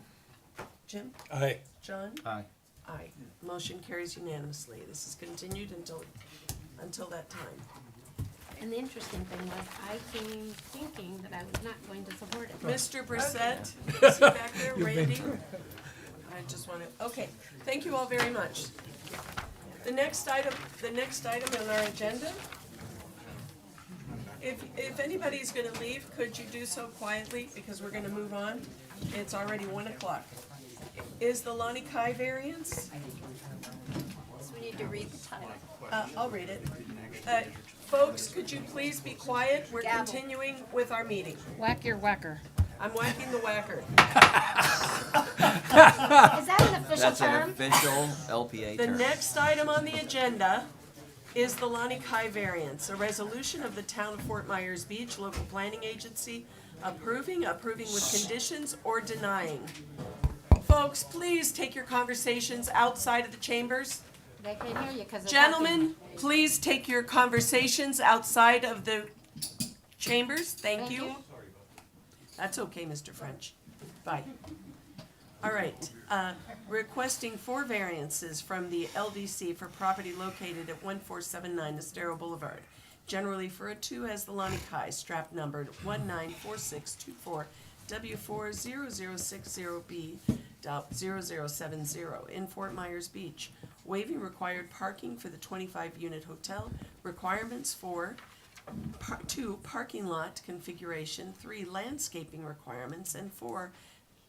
Jim? Aye. John? Aye. Aye. Motion carries unanimously. This is continued until that time. And the interesting thing was, I came thinking that I was not going to support it. Mr. Brissette, is he back there, Randy? I just wanna, okay, thank you all very much. The next item on our agenda, if anybody's gonna leave, could you do so quietly, because we're gonna move on? It's already 1 o'clock. Is the Lonnie Kai variance? So we need to read the title. I'll read it. Folks, could you please be quiet? We're Gavel. continuing with our meeting. Whack your whacker. I'm whacking the whacker. Is that an official That's an term? official LPA The term. next item on the agenda is the Lonnie Kai variance, a resolution of the town of Fort Myers Beach local planning agency approving with conditions, or denying. Folks, please take your conversations outside of the chambers. They can't hear you because they're Gentlemen, please take your conversations outside of the chambers. Thank you. That's okay, Mr. French. Bye. All right, requesting 4 variances from the LDC for property located at 1479 Estero Boulevard. Generally for a 2 as the Lonnie Kai, strap numbered 194624 W40060B.0070 in Fort Myers Beach. Waiving required parking for the 25-unit hotel. Requirements for 2, parking lot configuration, 3, landscaping requirements, and 4,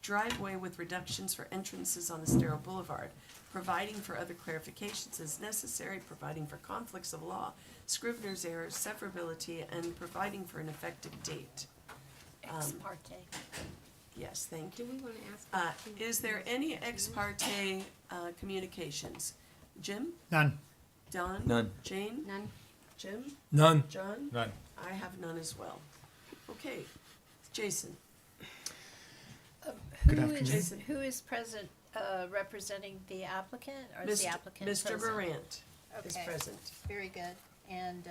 driveway with reductions for entrances on Estero Boulevard. Providing for other clarifications as necessary, providing for conflicts of law, scrivener's errors, severability, and providing for an effective date. Ex parte. Yes, thank you. Do we want to ask? Is there any ex parte communications? Jim? None. Don? None. Jane? None. Jim? None. John? None. I have none as well. Okay, Jason? Jason. Who is present, representing the applicant, or is the applicant Mr. present? Durant is Okay. present. Very good. And,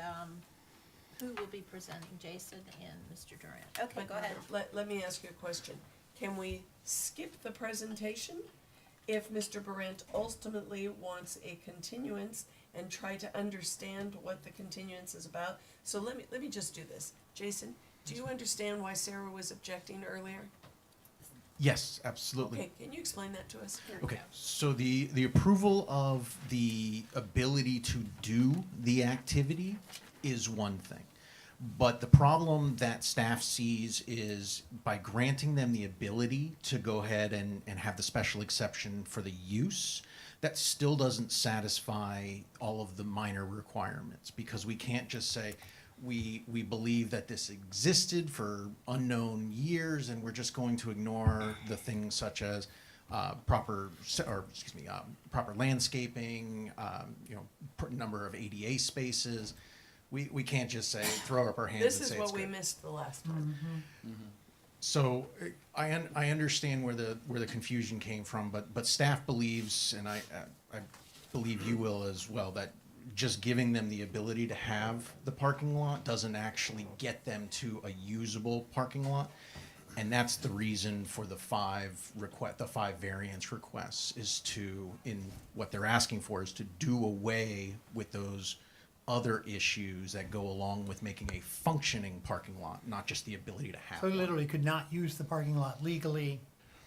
who will be presenting? Jason and Mr. Durant. Okay, go ahead. Let me ask you a question. Can we skip the presentation if Mr. Durant ultimately wants a continuance and try to understand what the continuance is about? So let me just do this. Jason, do you understand why Sarah was objecting earlier? Yes, absolutely. Okay, can you explain that to us? Here we Okay, go. so the approval of the ability to do the activity is one thing. But the problem that staff sees is by granting them the ability to go ahead and have the special exception for the use, that still doesn't satisfy all of the minor requirements, because we can't just say, we believe that this existed for unknown years and we're just going to ignore the things such as proper landscaping, number of ADA spaces. We can't just say, throw up our hands This and is say it's what we good. missed the last time. So I understand where the confusion came from, but staff believes, and I believe you will as well, that just giving them the ability to have the parking lot doesn't actually get them to a usable parking lot. And that's the reason for the five variance requests what they're asking for is to do away with those other issues that go along with making a functioning parking lot, not just the ability to have So one. literally could not use the parking lot legally,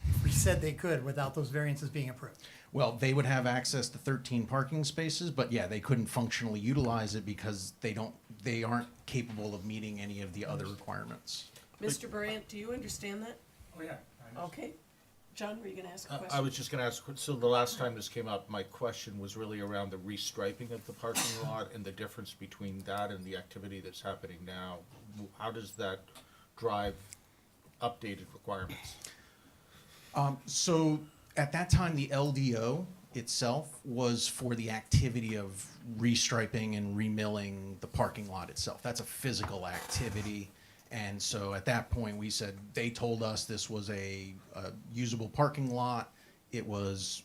if we said they could, without those variances being approved. Well, they would have access to 13 parking spaces, but yeah, they couldn't functionally utilize it because they aren't capable of meeting any of the other requirements. Mr. Brandt, do you understand that? Oh, yeah. Okay. John, were you gonna ask a question? I was just gonna ask, so the last time this came up, my question was really around the restriping of the parking lot and the difference between that and the activity that's happening now. How does that drive updated requirements? So at that time, the LDO itself was for the activity of restriping and remilling the parking lot itself. That's a physical activity. And so at that point, we said, they told us this was a usable parking lot. It was,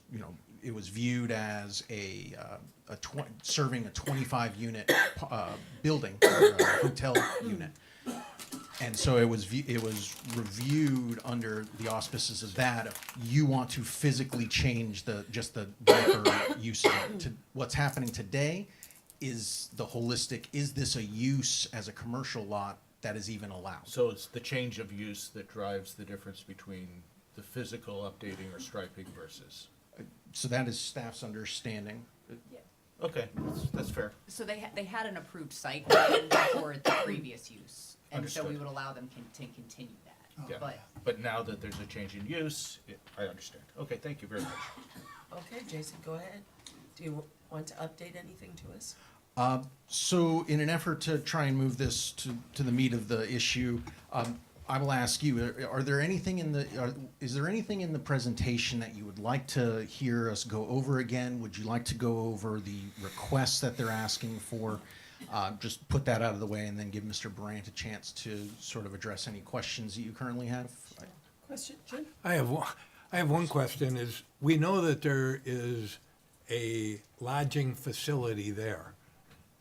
it was viewed as serving a 25 unit building, or a hotel unit. And so it was reviewed under the auspices of that. If you want to physically change the diaper use to what's happening today is the holistic, is this a use as a commercial lot that is even allowed? So it's the change of use that drives the difference between the physical updating or striping versus? So that is staff's understanding. Okay, that's fair. So they had an approved site plan for the previous use, and so we Understood. would allow them to continue that. Yeah, But but now that there's a change in use, I understand. Okay, thank you very much. Okay, Jason, go ahead. Do you want to update anything to us? So in an effort to try and move this to the meat of the issue, I will ask you, is there anything in the presentation that you would like to hear us go over again? Would you like to go over the requests that they're asking for? Just put that out of the way and then give Mr. Brandt a chance to sort of address any questions that you currently have. Question, Jim? I have one question, is we know that there is a lodging facility there.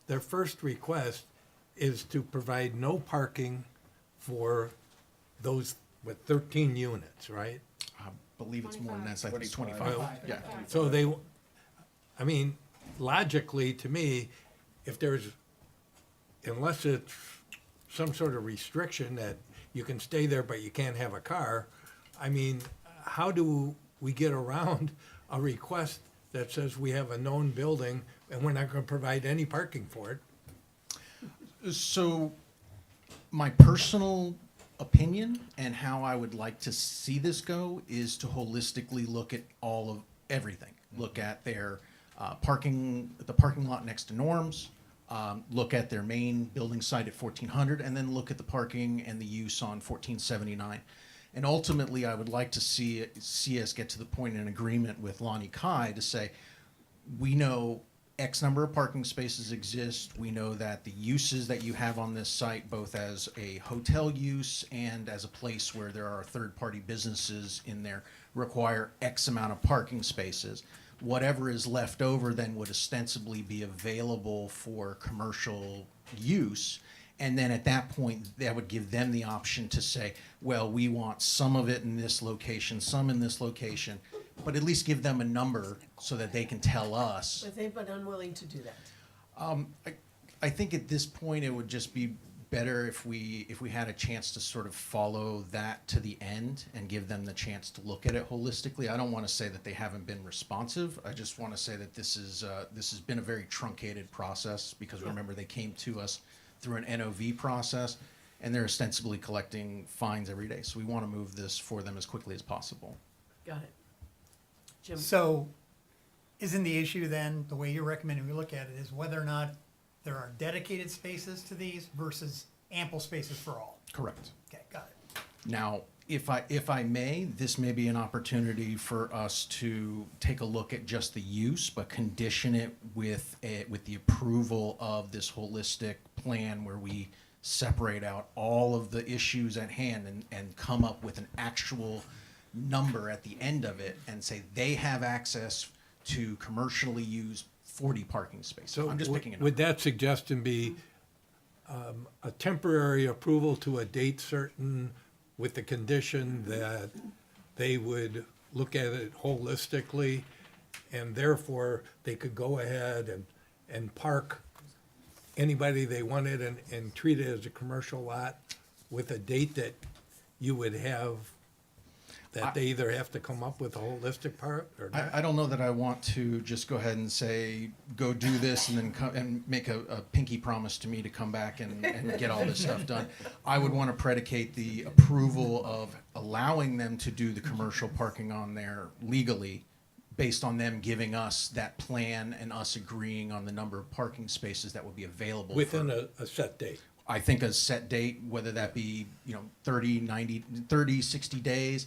Their first request is to provide no parking for those, 13 units, right? I believe it's more than that, so I think it's 25. Well, Yeah. So logically, to me, unless it's some sort of restriction that you can stay there but you can't have a car, how do we get around a request that says we have a known building and we're not gonna provide any parking for it? So my personal opinion and how I would like to see this go is to holistically look at everything. Look at their the parking lot next to Norm's, look at their main building site at 1400, and then look at the parking and the use on 1479. And ultimately, I would like to see us get to the point in agreement with Lonnie Kai to say, we know X number of parking spaces exist. We know that the uses that you have on this site, both as a hotel use and as a place where there are third-party businesses in there, require X amount of parking spaces. Whatever is left over then would ostensibly be available for commercial use. And then at that point, that would give them the option to say, well, we want some of it in this location, some in this location, but at least give them a number so that they can tell us. But they've been unwilling to do that. I think at this point, it would just be better if we had a chance to sort of follow that to the end and give them the chance to look at it holistically. I don't want to say that they haven't been responsive. I just want to say that this has been a very truncated process because remember, they came to us through an NOV process and they're ostensibly collecting fines every day. So we want to move this for them as quickly as possible. Got it. Jim? So isn't the issue then, the way you're recommending we look at it, is whether or not there are dedicated spaces to these versus ample spaces for all? Correct. Okay, got it. Now, if I may, this may be an opportunity for us to take a look at just the use, but condition it with the approval of this holistic plan where we separate out all of the issues at hand and come up with an actual number at the end of it and say they have access to commercially used 40 parking spaces. So I'm just picking it up. would that suggestion be a temporary approval to a date certain with the condition that they would look at it holistically, and therefore they could go ahead and park anybody they wanted and treat it as a commercial lot with a date that you would have, that they either have to come up with a holistic part or not? I don't know that I want to just go ahead and say, go do this and then and make a pinky promise to me to come back and get all this stuff done. I would want to predicate the approval of allowing them to do the commercial parking on there legally based on them giving us that plan and us agreeing on the number of parking spaces that would be available. Within a set date. I think a set date, whether that be, 30, 60 days.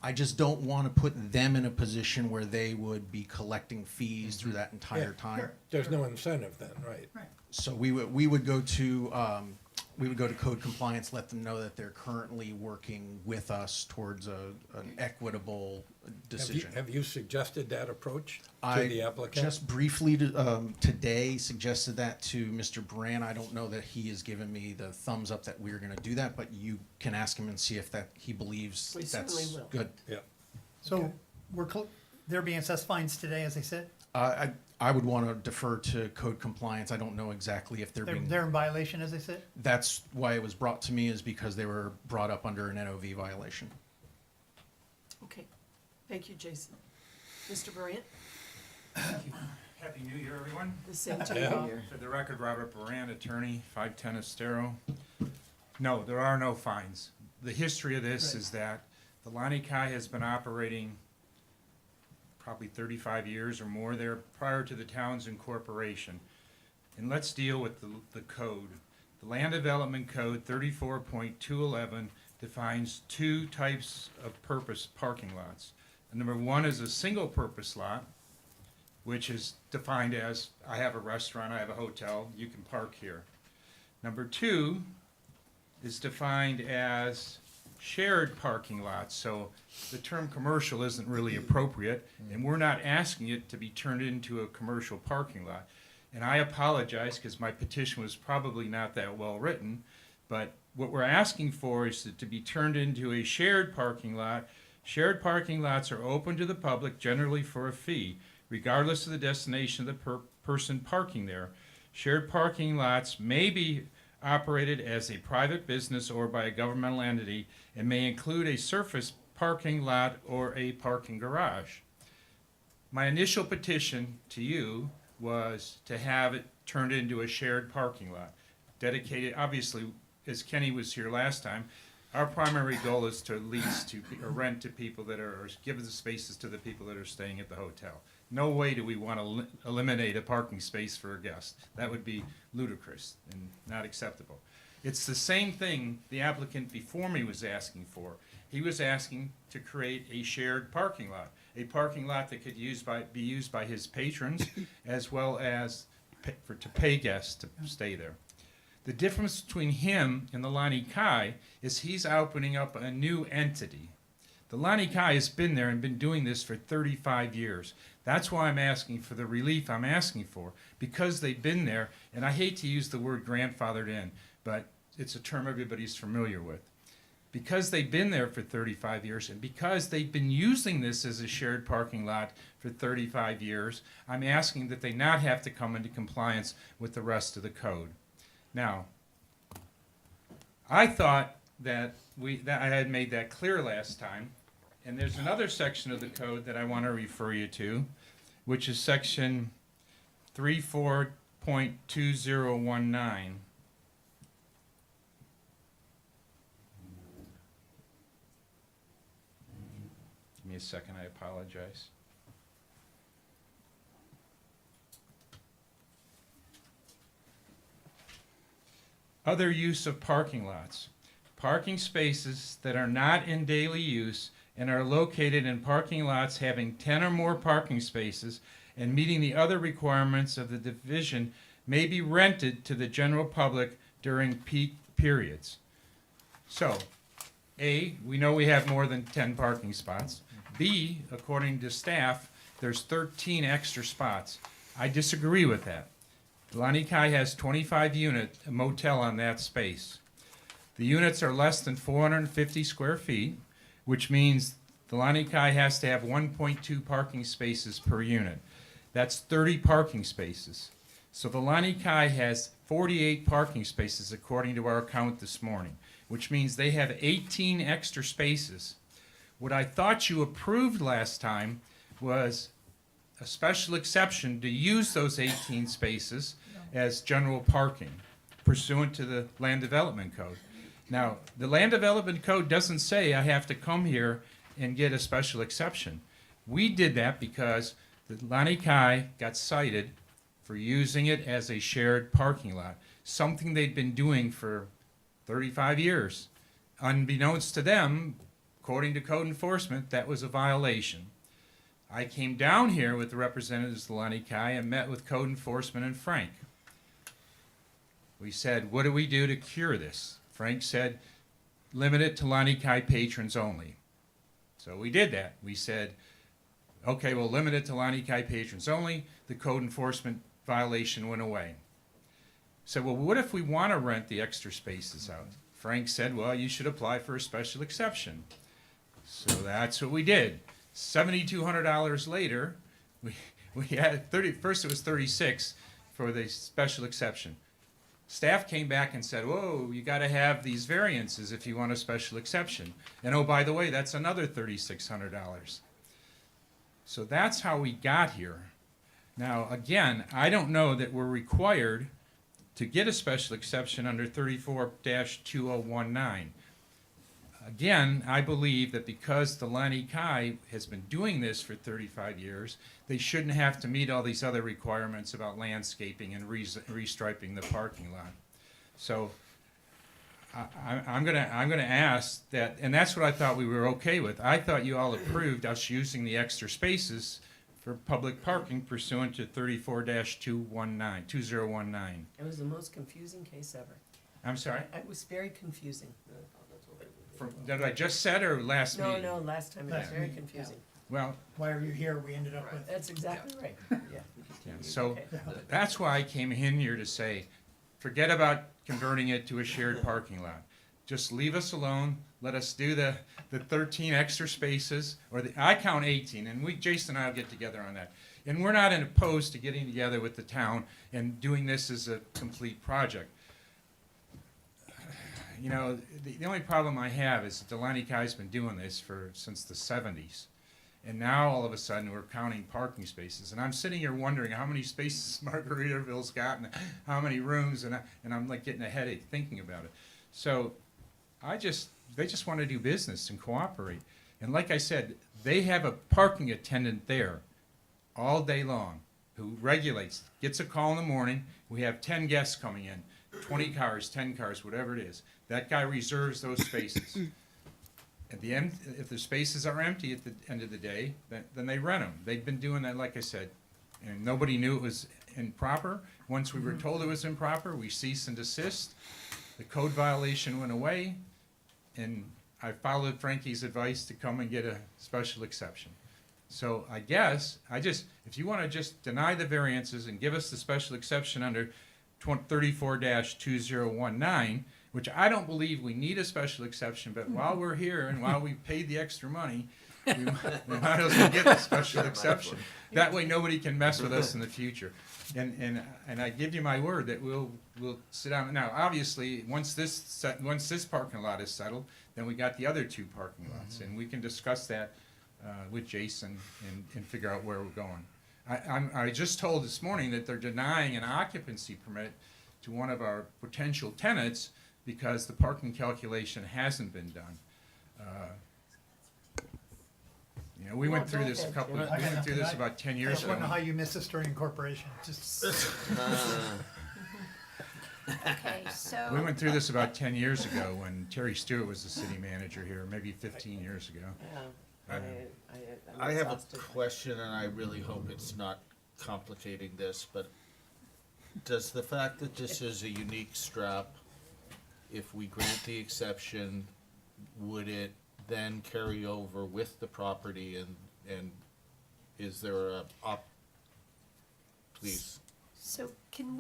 I just don't want to put them in a position where they would be collecting fees through that entire Yeah, time. There's no incentive then, right? So we would go to code compliance, let them know that they're currently working with us towards an equitable decision. Have you suggested that approach to I the applicant? just briefly today suggested that to Mr. Brand. I don't know that he has given me the thumbs up that we're going to do that, but you can ask him and see if that he believes We that's certainly will. good. Yeah. So they're being assessed fines today, as they said? I would want to defer to code compliance. I don't know exactly if they're being. They're in violation, as they said? That's why it was brought to me, is because they were brought up under an NOV violation. Okay, thank you, Jason. Mr. Bryant? Happy New Year, everyone. The same to Yeah. you. For the record, Robert Baran, attorney, 510 Estero. No, there are no fines. The history of this is that the Lani Kai has been operating probably 35 years or more there prior to the town's incorporation. And let's deal with the code. The Land Development Code 34.211 defines two types of purpose parking lots. And number one is a single purpose lot, which is defined as, I have a restaurant, I have a hotel, you can park here. Number two is defined as shared parking lots, so the term commercial isn't really appropriate, and we're not asking it to be turned into a commercial parking lot. And I apologize, because my petition was probably not that well written, but what we're asking for is to be turned into a shared parking lot. Shared parking lots are open to the public, generally for a fee, regardless of the destination of the person parking there. Shared parking lots may be operated as a private business or by a governmental entity and may include a surface parking lot or a parking garage. My initial petition to you was to have it turned into a shared parking lot, dedicated, obviously, as Kenny was here last time, our primary goal is to lease to, or rent to people that are, or give the spaces to the people that are staying at the hotel. No way do we want to eliminate a parking space for a guest. That would be ludicrous and not acceptable. It's the same thing the applicant before me was asking for. He was asking to create a shared parking lot, a parking lot that could be used by his patrons as well as to pay guests to stay there. The difference between him and the Lani Kai is he's opening up a new entity. The Lani Kai has been there and been doing this for 35 years. That's why I'm asking for the relief I'm asking for, because they've been there, and I hate to use the word grandfathered in, but it's a term everybody's familiar with. Because they've been there for 35 years, and because they've been using this as a shared parking lot for 35 years, I'm asking that they not have to come into compliance with the rest of the code. Now, I thought that I had made that clear last time, and there's another section of the code that I want to refer you to, which is section 34.2019. Give me a second, I apologize. Other use of parking lots. Parking spaces that are not in daily use and are located in parking lots having 10 or more parking spaces and meeting the other requirements of the division may be rented to the general public during peak periods. So, A, we know we have more than 10 parking spots. B, according to staff, there's 13 extra spots. I disagree with that. Lani Kai has 25 unit motel on that space. The units are less than 450 square feet, which means the Lani Kai has to have 1.2 parking spaces per unit. That's 30 parking spaces. So the Lani Kai has 48 parking spaces according to our count this morning, which means they have 18 extra spaces. What I thought you approved last time was a special exception to use those 18 spaces as general parking pursuant to the Land Development Code. Now, the Land Development Code doesn't say I have to come here and get a special exception. We did that because the Lani Kai got cited for using it as a shared parking lot, something they'd been doing for 35 years. Unbeknownst to them, according to code enforcement, that was a violation. I came down here with the representatives of the Lani Kai and met with code enforcement and Frank. We said, what do we do to cure this? Frank said, limit it to Lani Kai patrons only. So we did that. We said, okay, we'll limit it to Lani Kai patrons only. The code enforcement violation went away. Said, well, what if we want to rent the extra spaces out? Frank said, well, you should apply for a special exception. So that's what we did. $7,200 later, we had first it was 36 for the special exception. Staff came back and said, whoa, you got to have these variances if you want a special exception. And oh, by the way, that's another $3,600. So that's how we got here. Now, again, I don't know that we're required to get a special exception under 34-2019. Again, I believe that because the Lani Kai has been doing this for 35 years, they shouldn't have to meet all these other requirements about landscaping and restriping the parking lot. So I'm gonna ask that, and that's what I thought we were okay with. I thought you all approved us using the extra spaces for public parking pursuant to 34-2019. It was the most confusing case ever. I'm sorry? It was very confusing. That I just said or last No, meeting? no, last time it was Last very meeting, confusing. Well, Why are you here? We ended up with. That's exactly right, yeah. so Okay. that's why I came in here to say, forget about converting it to a shared parking lot. Just leave us alone, let us do the 13 extra spaces, or I count 18, and Jason and I will get together on that. And we're not opposed to getting together with the town and doing this as a complete project. You know, the only problem I have is that the Lani Kai's been doing this since the 70s. And now all of a sudden we're counting parking spaces. And I'm sitting here wondering how many spaces Margaritaville's got and how many rooms, and I'm like getting a headache thinking about it. So they just want to do business and cooperate. And like I said, they have a parking attendant there all day long who regulates, gets a call in the morning, we have 10 guests coming in, 20 cars, 10 cars, whatever it is. That guy reserves those spaces. At the end, if the spaces are empty at the end of the day, then they rent them. They've been doing that, like I said, and nobody knew it was improper. Once we were told it was improper, we cease and desist. The code violation went away, and I followed Frankie's advice to come and get a special exception. So I guess, if you want to just deny the variances and give us the special exception under 34-2019, which I don't believe we need a special exception, but while we're here and while we paid the extra money, we might as well get the special exception. That way nobody can mess with us in the future. And I give you my word that we'll sit down. Now, obviously, once this parking lot is settled, then we got the other two parking lots, and we can discuss that with Jason and figure out where we're going. I just told this morning that they're denying an occupancy permit to one of our potential tenants because the parking calculation hasn't been done. You know, we went through this about 10 I years just ago. want to know how you missed this during incorporation. Just. Okay, so. We went through this about 10 years ago when Terry Stewart was the city manager here, maybe 15 years ago. Yeah, I'm I have a exhausted. question, and I really hope it's not complicating this, but does the fact that this is a unique strap, if we grant the exception, would it then carry over with the property, and is there please? So can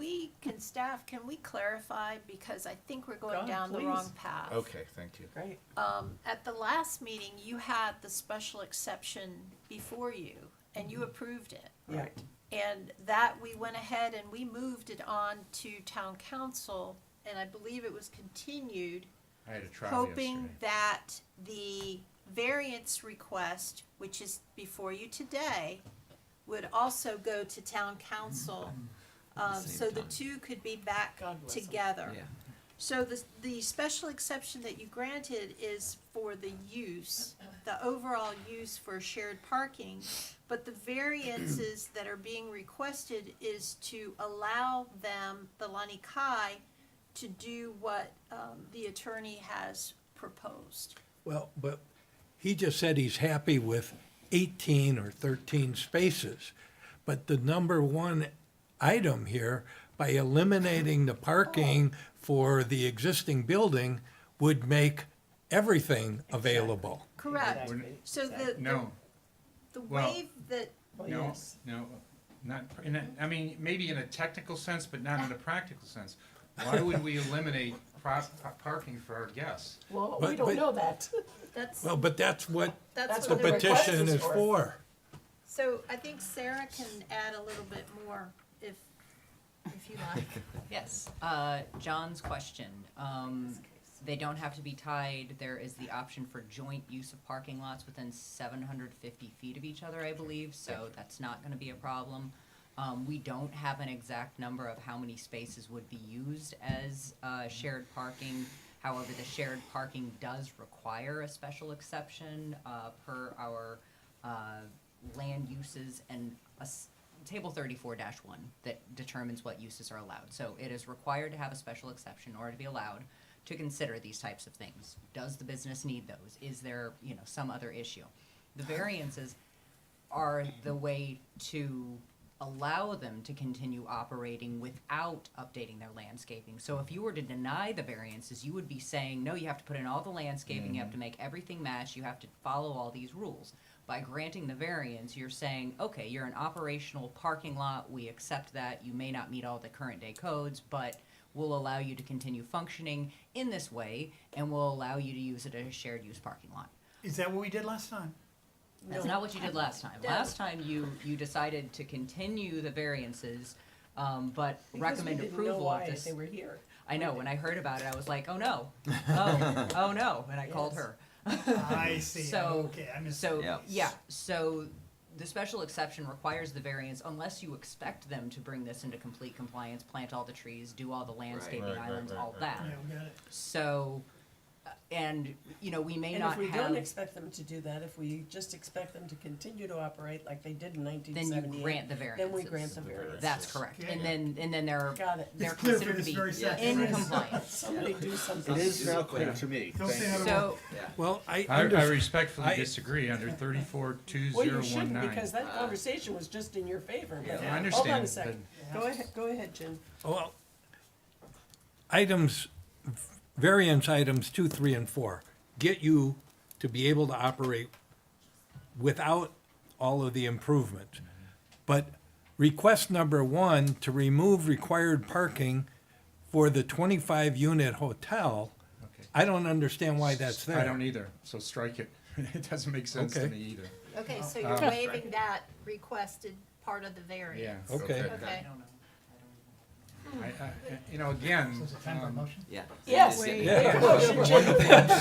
staff, can we clarify, because I think we're Go going ahead, down the please. wrong path. Okay, thank you. Great. At the last meeting, you had the special exception before you, and you approved it. Right. And that, we went ahead and we moved it on to town council, and I believe it was continued, I had a trial hoping yesterday. that the variance request, which is before you today, would also go to town council, At the so same the time. two could be back God bless 'em. together. Yeah. So the special exception that you granted is for the use, the overall use for shared parking, but the variances that are being requested is to allow them, the Lani Kai, to do what, the attorney has proposed. Well, but he just said he's happy with 18 or 13 spaces. But the number one item here, by eliminating the parking for the existing building, would make everything available. Correct. We're- So No, the Well- waive that, Well, no, yes. no, not, I mean, maybe in a technical sense, but not in a practical sense. Why would we eliminate parking for our guests? Well, But- we don't but- know that. that's, Well, but that's what that's the what the request petition is for. So I think Sarah can add a little bit more if you like. Yes, John's question, they don't have to be tied, there is the option for joint use of parking lots within 750 feet of each other, I believe, so that's not gonna be a problem. We don't have an exact number of how many spaces would be used as, shared parking. However, the shared parking does require a special exception, per our, land uses and table 34-1 that determines what uses are allowed. So it is required to have a special exception in order to be allowed to consider these types of things. Does the business need those? Is there, some other issue? The variances are the way to allow them to continue operating without updating their landscaping. So if you were to deny the variances, you would be saying, no, you have to put in all the landscaping, you have to make everything match, you have to follow all these rules. By granting the variance, you're saying, okay, you're an operational parking lot, we accept that, you may not meet all the current day codes, but we'll allow you to continue functioning in this way, and we'll allow you to use it as a shared use parking lot. Is that what we did last time? That's not what you did last time. No. Last time you decided to continue the variances, but recommend Because we didn't know approval why of this. they were here. I know, when I heard about it, I was like, oh no, oh no, and I called Yes. her. I see. So, Okay, I missed. so, Yeah. yeah, so the special exception requires the variance unless you expect them to bring this into complete compliance, plant all the trees, do all the landscaping Right, right, islands, right, all right, that. Yeah, we got it. So, and, we may And not if we have, don't expect them to do that, if we just expect them to continue to operate like they did in 1978, then you grant the variances. then we grant the variance. That's correct, Okay. and then they're, Got it. they're It's clear for considered to this be very second, in right? compliance. Somebody do something. It is now clear to me. Don't say Thank another you. word. So, Well, I I respectfully I- disagree under 34-2019. Well, you shouldn't, because that conversation was just in your favor. but- I Hold on a understand, second. Go ahead, Jim. Well, variance items 2, 3, and 4 get you to be able to operate without all of the improvements. But request number 1, to remove required parking for the 25-unit hotel, Okay. I don't understand why that's there. I don't either, so strike it. It doesn't make sense to Okay. me either. Okay, so you're waiving that requested part of the variance. Yeah. Okay. Okay. Again, So is it time for a motion? Yeah. Yes. Just get- Yeah.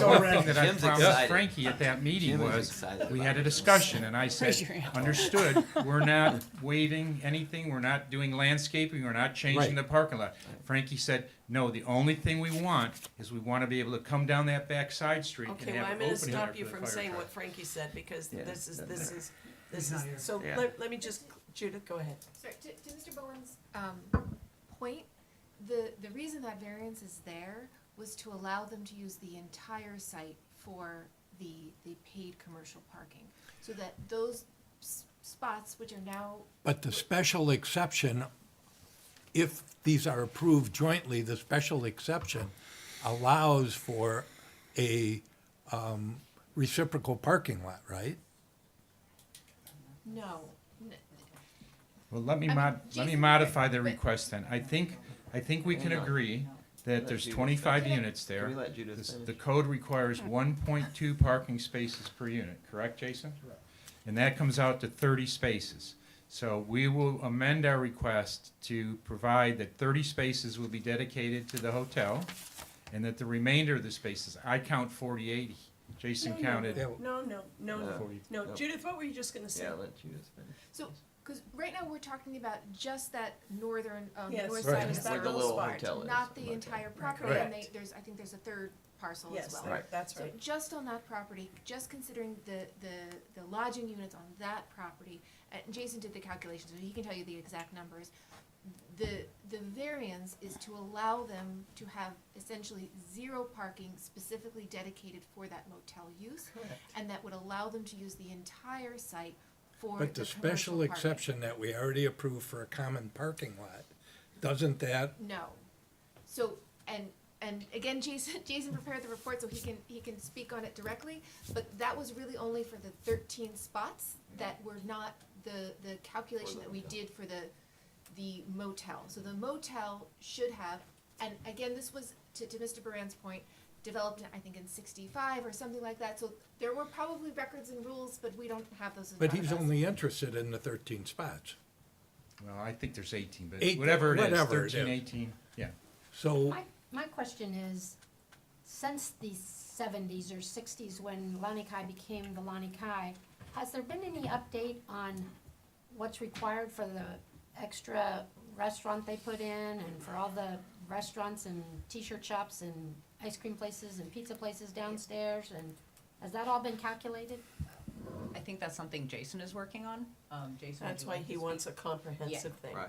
one thing that I Jim's promised excited. Frankie at that meeting Jim is was, excited we about had a this. discussion, and I said, Raise your hand. understood, we're not waiving anything, we're not doing landscaping, we're not changing Right. the parking lot. Frankie said, no, the only thing we want is we wanna be able to come down that back side street and Okay, have well, an I'm gonna opening there stop you for the from fire saying truck. what Frankie said, because Yeah, this is, He's not here. so Yeah. let me just, Judith, go ahead. Sorry, to Mr. Bowen's point, the reason that variance is there was to allow them to use the entire site for the paid commercial parking. So that those spots, which are now, But the special exception, if these are approved jointly, the special exception allows for a reciprocal parking lot, right? No. Well, let me I mean, let me Jason, modify the but- request then. I think we can Hang on. agree that Let there's Judith 25 finish. units there. Can we let Judith The finish? code requires 1.2 parking spaces per unit, correct, Jason? And that comes out to 30 spaces. So we will amend our request to provide that 30 spaces will be dedicated to the hotel, and that the remainder of the spaces, I count 48, Jason counted. No, No. no. Judith, what were you just gonna say? Yeah, let Judith finish. So, because right now we're talking about just that northern, Yes. north Right. side of Where that the little little spot, hotel is, not the motel. entire property, Correct. and I think there's a third parcel as Yes, well. that's So right. just on that property, just considering the lodging units on that property, and Jason did the calculations, so he can tell you the exact numbers. The variance is to allow them to have essentially zero parking specifically dedicated for that motel use. Correct. And that would allow them to use the entire site for But the the special commercial parking. exception that we already approved for a common parking lot, doesn't that, No. So, and again, Jason prepared the report so he can speak on it directly, but that was really only for the 13 spots that were not the calculation that we did for the motel. So the motel should have, and again, this was, to Mr. Baran's point, developed, I think, in 65 or something like that, so there were probably records and rules, but we don't have those in but front he's of us. only interested in the 13 spots. Well, I think there's 18, but Eight- whatever it is, whatever it 13, is. 18, yeah. So, My question is, since the 70s or 60s when Lani Kai became the Lani Kai, has there been any update on what's required for the extra restaurant they put in and for all the restaurants and t-shirt shops and ice cream places and pizza places downstairs, and has that all been calculated? I think that's something Jason is working on. Jason. would That's you why like he to wants a speak? comprehensive thing. Right.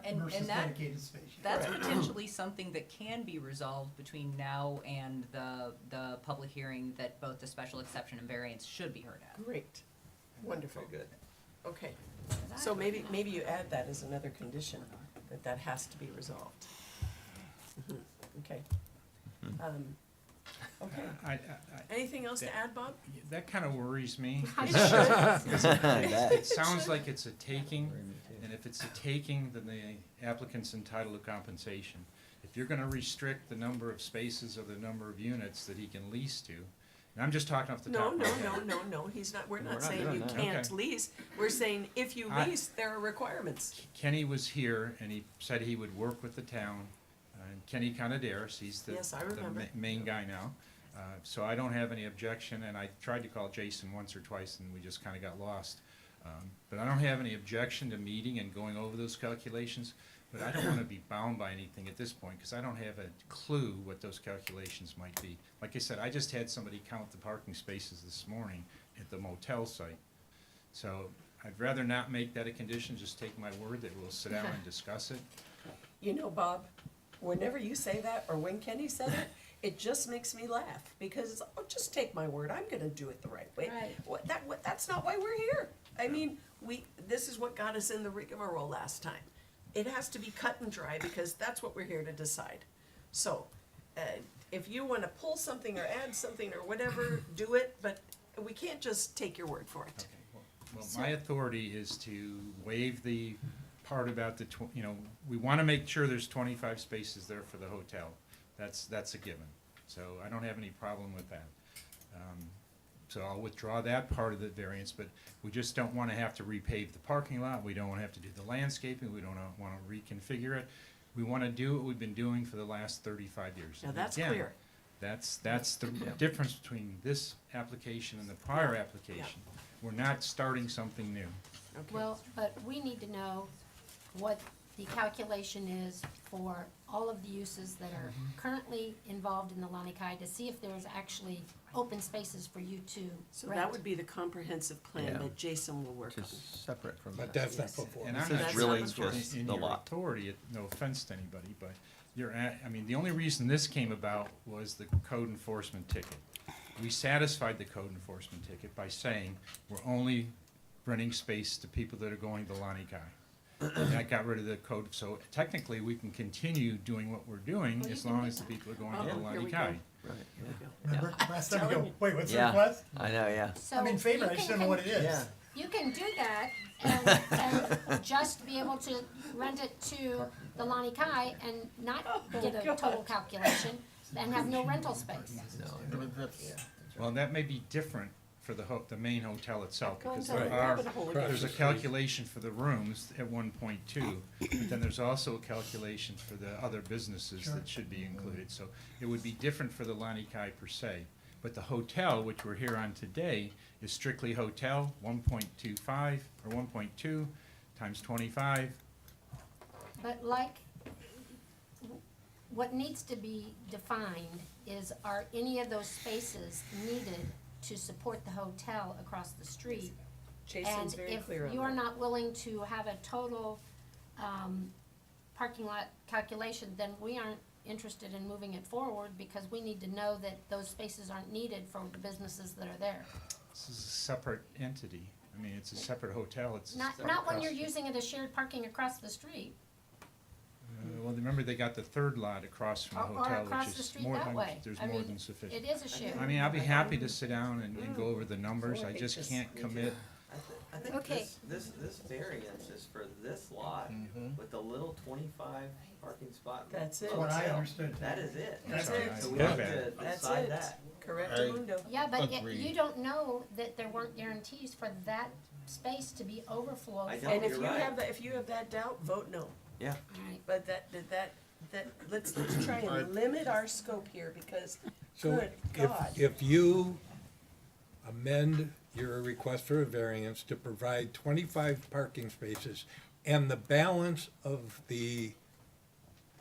And Versus that, dedicated space. that's Correct. potentially something that can be resolved between now and the public hearing that both the special exception and variance should be heard at. Great, wonderful. Very good. Okay, so maybe you add that as another condition, that has to be resolved. Mhm. Okay. Okay, I- anything else to add, Bob? That kind of worries me. It It sounds like it's a taking, and if it's a taking, then the applicant's entitled to compensation. If you're gonna restrict the number of spaces or the number of units that he can lease to, and I'm just talking off the top of my head. No, he's not, we're We're not not saying doing you that. can't Okay. lease, we're saying if you I- lease, there are requirements. Kenny was here, and he said he would work with the town, and Kenny Canadares, he's the Yes, I remember. main guy now. So I don't have any objection, and I tried to call Jason once or twice, and we just kinda got lost. But I don't have any objection to meeting and going over those calculations, but I don't wanna be bound by anything at this point, cause I don't have a clue what those calculations might be. Like I said, I just had somebody count the parking spaces this morning at the motel site. So I'd rather not make that a condition, just take my word that we'll sit down and discuss it. You know, Bob, whenever you say that, or when Kenny said it, it just makes me laugh, because, oh, just take my word, I'm gonna do it the right way. Right. That's not why we're here. I mean, this is what got us in the rigmarole last time. It has to be cut and dry, because that's what we're here to decide. So, if you wanna pull something or add something or whatever, do it, but we can't just take your word for it. Okay, well, my authority is to waive the part about the we wanna make sure there's 25 spaces there for the hotel. That's a given, so I don't have any problem with that. So I'll withdraw that part of the variance, but we just don't wanna have to repave the parking lot, we don't wanna have to do the landscaping, we don't wanna reconfigure it. We wanna do what we've been doing for the last 35 years. Now, And that's again, clear. That's the difference between this application and the prior Yeah. application. We're not starting something new. Okay. Well, but we need to know what the calculation is for all of the uses that are currently involved in the Lani Kai, to see if there's actually open spaces for you to So rent. that would be the comprehensive plan Yeah. that Jason will work on. Just separate from but that. that's not before. And This I'm is not really sure just it's in the your lot. authority, no offense to anybody, but I mean, the only reason this came about was the code enforcement ticket. We satisfied the code enforcement ticket by saying, we're only renting space to people that are going to Lani Kai. And that got rid of the code, so technically, we can continue doing what we're doing Well, you as can long do as the that. people are going Oh, to here Lani we Kai. go. Right, Here we go. Remember, last time we telling go, you. wait, what's the Yeah. request? I know, yeah. So I'm in favor, you I just can don't know what it is. Yeah. You can do that and just be able to rent it to the Lani Kai and not get a total calculation and have no rental space. Well, that may be different for the main hotel itself, Go on, because sorry, there are, rabbit hole there's a again. calculation for the rooms at 1.2, but then there's also a calculation for the other businesses that should be included, so it would be different for the Lani Kai per se. But the hotel, which we're here on today, is strictly hotel, 1.25, or 1.2 times 25. But like, what needs to be defined is, are any of those spaces needed to support the hotel across the street? Jason's very clear on And if you are that. not willing to have a total, parking lot calculation, then we aren't interested in moving it forward, because we need to know that those spaces aren't needed for the businesses that are there. This is a separate entity. I mean, it's a separate hotel, it's. Not when you're using it as shared parking across the street, Well, remember, they got the third lot across from the or hotel, across which the is street more that than, way. there's I more mean, than sufficient. it is a shared. I mean, I'll be happy to sit down and go over the numbers, I just can't commit. I think Okay. this variance is for this lot with the little 25 parking spot. That's it. That's what I hotel. understood. That is it. That's Sorry, it. I- So we Yeah. have to That's decide it. that. Correctamundo. Yeah, but Agreed. you don't know that there weren't guarantees for that space to be overflow. I for- don't. And if You're you right. have that, if you have that doubt, vote no. Yeah. Right. But let's try and limit our scope here, because, So good God. if you amend your request for a variance to provide 25 parking spaces and the balance of the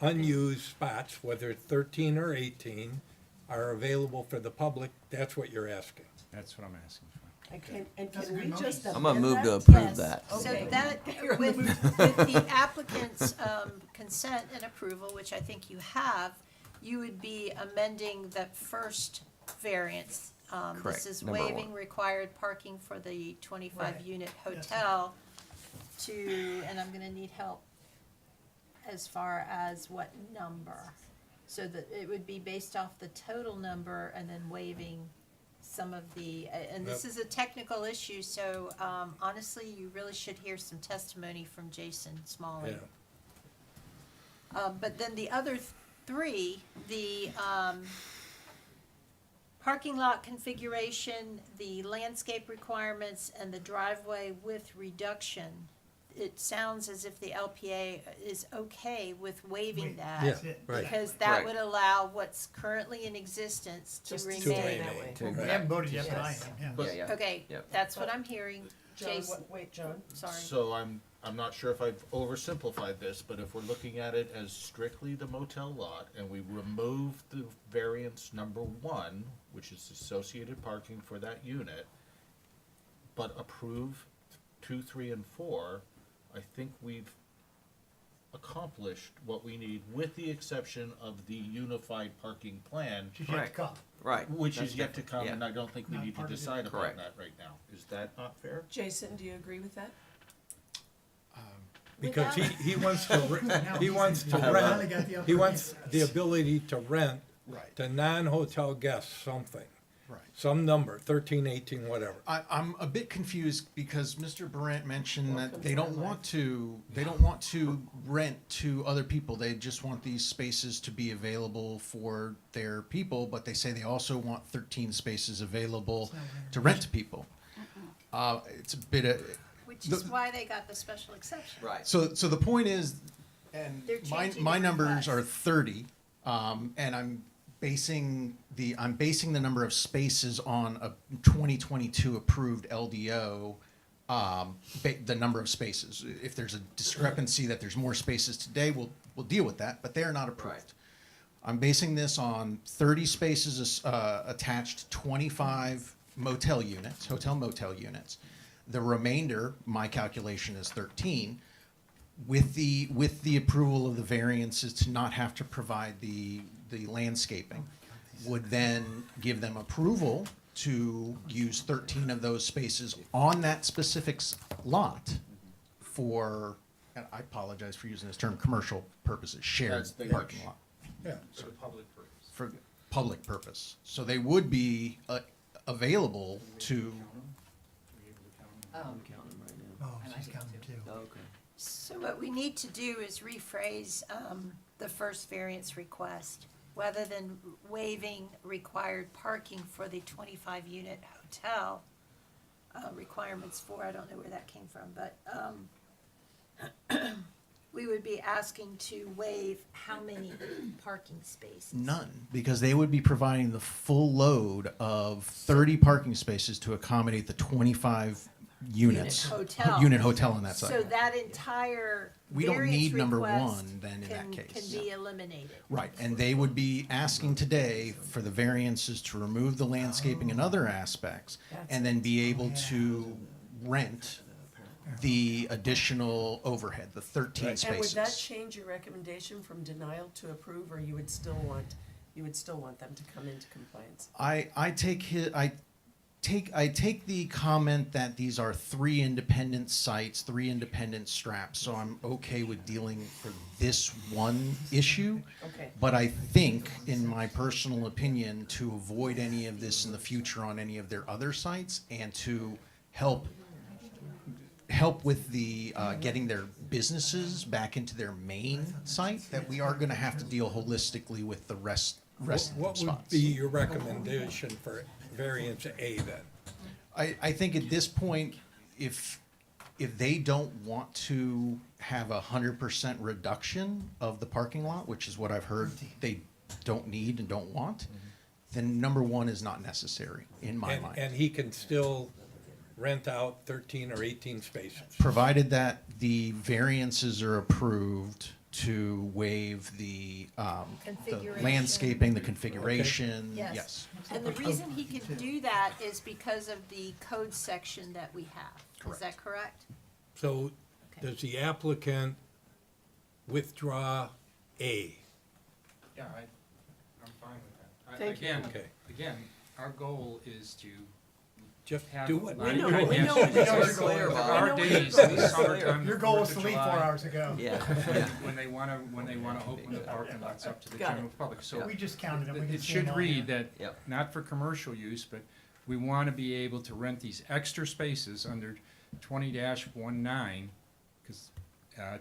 unused spots, whether 13 or 18, are available for the public, that's what you're asking. That's what I'm asking for. And That's a can good we just I'm gonna amend move to that? approve Yes. that. So Okay. that, You're on the with the applicant's consent and approval, which I think you have, you would be amending that first variance. Correct. This is Number waiving one. required parking for the Right. 25-unit hotel to, and I'm gonna need help as far as what number. So that it would be based off the total number and then waiving some of the, and this Yep. is a technical issue, so honestly, you really should hear some testimony from Jason Smalley. Yeah. But then the other three, the parking lot configuration, the landscape requirements, and the driveway width reduction, it sounds as if the LPA is okay with waiving that. Yeah, That's it. right. Because that Correct. would allow what's currently in existence to Just to remain. stay that way. To- We haven't voted yet, but I Yes. am, yeah. Yeah, yeah. Okay, Yep. that's what I'm hearing, John, Jason, wait, John. sorry. So I'm not sure if I've oversimplified this, but if we're looking at it as strictly the motel lot, and we remove the variance number 1, which is associated parking for that unit, but approve 2, 3, and 4, I think we've accomplished what we need, with the exception of the unified parking plan, She's yet to come. Right. which That's is yet to different. come, Yeah. and I don't think we Not need to part of it. decide upon Correct. that right now. Is that not fair? Jason, do you agree with that? Because he wants to, Now he wants to finally rent, got the he wants the ability to rent Right. to non-hotel guests something, Right. some number, 13, 18, whatever. I'm a bit confused because Mr. Brandt mentioned Welcome that to they my don't life. want to rent to other people. They just want these spaces to be available for their people, but they say they also want 13 spaces available to rent to people. It's a bit of, Which is why they got the special exception. Right. so the point is, and They're changing my the numbers request. are 30, and I'm basing the number of spaces on a 2022 approved LDO, the number of spaces. If there's a discrepancy that there's more spaces today, we'll deal with that, but they are not approved. Right. I'm basing this on 30 spaces attached, 25 motel units, hotel motel units. The remainder, my calculation is 13, with the approval of the variances to not have to provide the landscaping, would then give them approval to use 13 of those spaces on that specific lot for, and I apologize for using this term, commercial purposes, shared That's the parking issue. lot, Yeah. For the public purpose. for public purpose. So they would be available to, I'm counting right now. Oh, And I she's think counting too. too. Okay. So what we need to do is rephrase the first variance request. Rather than waiving required parking for the 25-unit hotel requirements for, I don't know where that came from, but we would be asking to waive how many parking spaces? None, because they would be providing the full load of 30 parking spaces to accommodate the 25 units. Unit hotel on that site. So that entire We don't variance need number request one then in that case. Can be eliminated. Right, and they would be asking today for the variances to remove the landscaping and other aspects, and then be able to rent the additional overhead, the 13 And would that spaces. change your recommendation from denial to approve, or you would still want them to come into compliance? I take the comment that these are 3 independent sites, 3 independent straps, so I'm okay with dealing for this one issue. Okay. But I think, in my personal opinion, to avoid any of this in the future on any of their other sites, and to help with the getting their businesses back into their main site, that we are going to have to deal holistically with the rest of the spots. What would be your recommendation for variance A then? I think at this point, if they don't want to have 100% reduction of the parking lot, which is what I've heard they don't need and don't want, then number 1 is not necessary in my mind. And he can still rent out 13 or 18 spaces. Provided that the variances are approved to waive the Configuration. landscaping, the configuration, Yes. yes. And the reason he can do that is because of the code section that we have. Is that correct? So does the applicant withdraw A? Yeah, I'm fine with that. Thank you. Again, our goal is to Just have. do it. We know Line what Yes, you're yes, going yes. for. There We know are what days you're in the going for. summertime, Your the goal 4th is to of leave 4 July, hours ago. Yeah. when they wanna open the parking lots up to the Got it. general public, so. We just counted them. We can It see should them all read here. that, not for commercial use, but we wanna be able to rent these extra spaces under 20-19,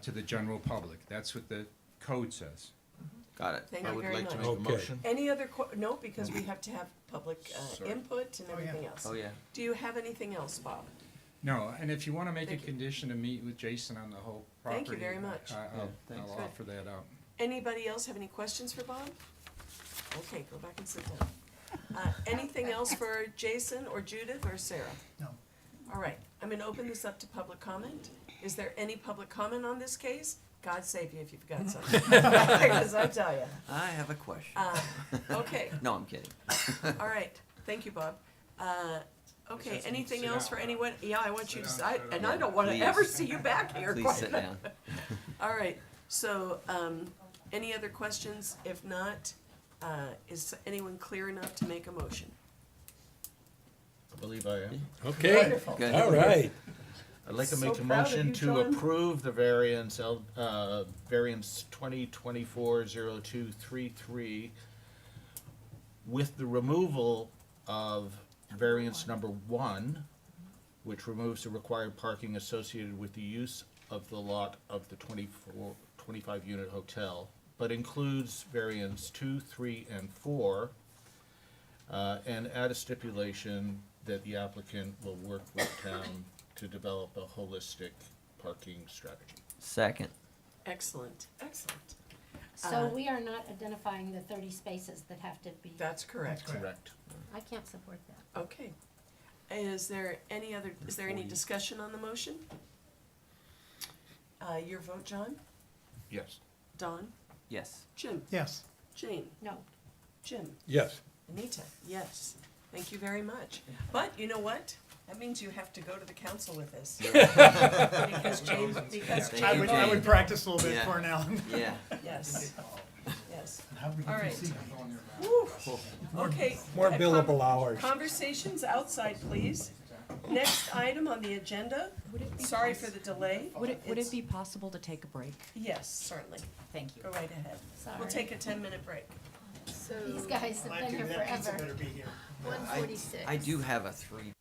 to the general public. That's what the code says. Got it. Thank I you would very like to much. make a Okay. motion. Any other, no, because we have to have public Sorry. input and everything else. Oh, yeah. Do you have anything else, Bob? No, and if you wanna make a Thank you. condition to meet with Jason on the whole property. Thank you very much. I'll thanks. I'll offer that up. Anybody else have any questions for Bob? Okay, go back and sit down. Anything else for Jason or Judith or Sarah? No. All right, I'm gonna open this up to public comment. Is there any public comment on this case? God save you if you've got something, because I tell you. I have a question. Okay, No, I'm kidding. all right, thank you, Bob. Okay, Sit anything down. else for anyone? Yeah, I want you to, Sit down, sit and down. I don't wanna Please. ever see you back here. Please quite sit down. All right, so, any other questions? If not, is anyone clear enough to make a motion? I believe I am. Okay, Wonderful. Good. all right. I'd like to So make a proud of motion you, to John. approve the variance, variance 2024-0233 with the removal of variance number 1, which removes the required parking associated with the use of the lot of the 25-unit hotel, but includes variance 2, 3, and 4, and add a stipulation that the applicant will work with town to develop a holistic parking strategy. Second. Excellent, excellent. So we are not identifying the 30 spaces that have to be, That's correct. Correct. I can't support that. Okay. Is there any discussion on the motion? Your vote, John? Yes. Don? Yes. Jim? Yes. Jane? No. Jim? Yes. Anita? Yes. Thank you very much. But you know what? That means you have to go to the council with this. Because Jane, I would practice a little bit Yeah. for now. Yeah. Yes, yes. How would we All right. proceed? Woo. Okay. More billable hours. Conversations outside, please. Next item on the agenda, sorry for the delay. Would it It's- be possible to take a break? Yes, certainly. Thank you. Go right ahead. Sorry. We'll take a 10-minute break. So. These guys have been here That pizza forever. better be here. 146. I do have a 3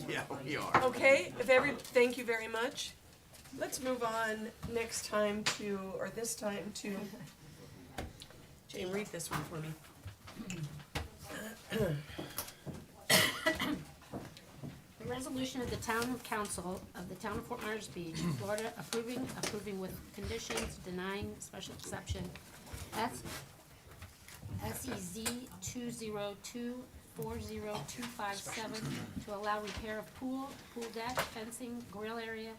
Yeah, we are. Okay, thank you very much. Let's move on next time to, or this time to, Jane, read this one for me. The resolution of the Town Council of the Town of Fort Myers Beach, Florida, approving with conditions, denying special exception SEZ 202-40257 to allow repair of pool deck, fencing, grill area,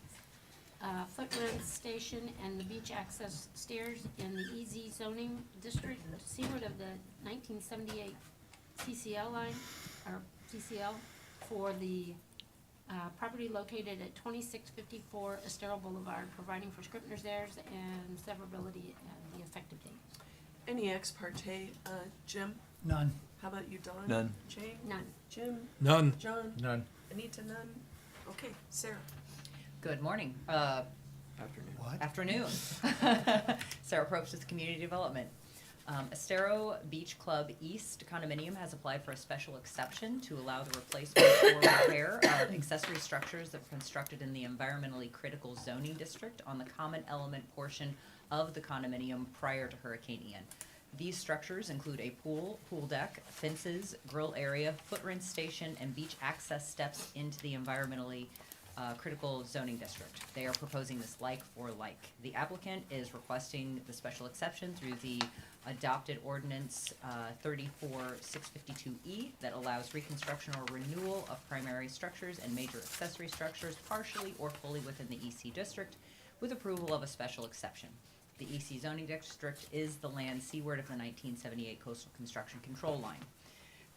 footprint station, and the beach access stairs in the EZ zoning district, seaward of the 1978 CCL line, or CCL, for the property located at 2654 Estero Boulevard, providing for scrivener's errors and severability and the effective date. Any ex parte, Jim? None. How about you, Dawn? None. Jane? None. Jim? None. John? None. Anita, none? Okay, Sarah? Good morning. What? Afternoon. Sarah Probst with Community Development. Estero Beach Club East condominium has applied for a special exception to allow the replacement or repair of accessory structures that were constructed in the environmentally critical zoning district on the common element portion of the condominium prior to Hurricane Ian. These structures include a pool deck, fences, grill area, footprint station, and beach access steps into the environmentally critical zoning district. They are proposing this like for like. The applicant is requesting the special exception through the adopted ordinance 34652E that allows reconstruction or renewal of primary structures and major accessory structures partially or fully within the EC district with approval of a special exception. The EC zoning district is the land seaward of the 1978 coastal construction control line.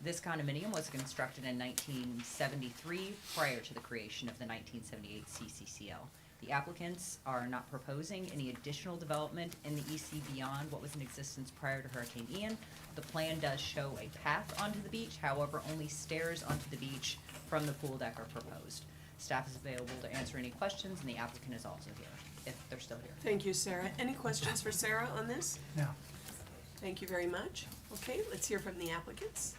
This condominium was constructed in 1973 prior to the creation of the 1978 CCCL. The applicants are not proposing any additional development in the EC beyond what was in existence prior to Hurricane Ian. The plan does show a path onto the beach, however, only stairs onto the beach from the pool deck are proposed. Staff is available to answer any questions, and the applicant is also here, if they're still here. Thank you, Sarah. Any questions for Sarah on this? No. Thank you very much. Okay, let's hear from the applicants.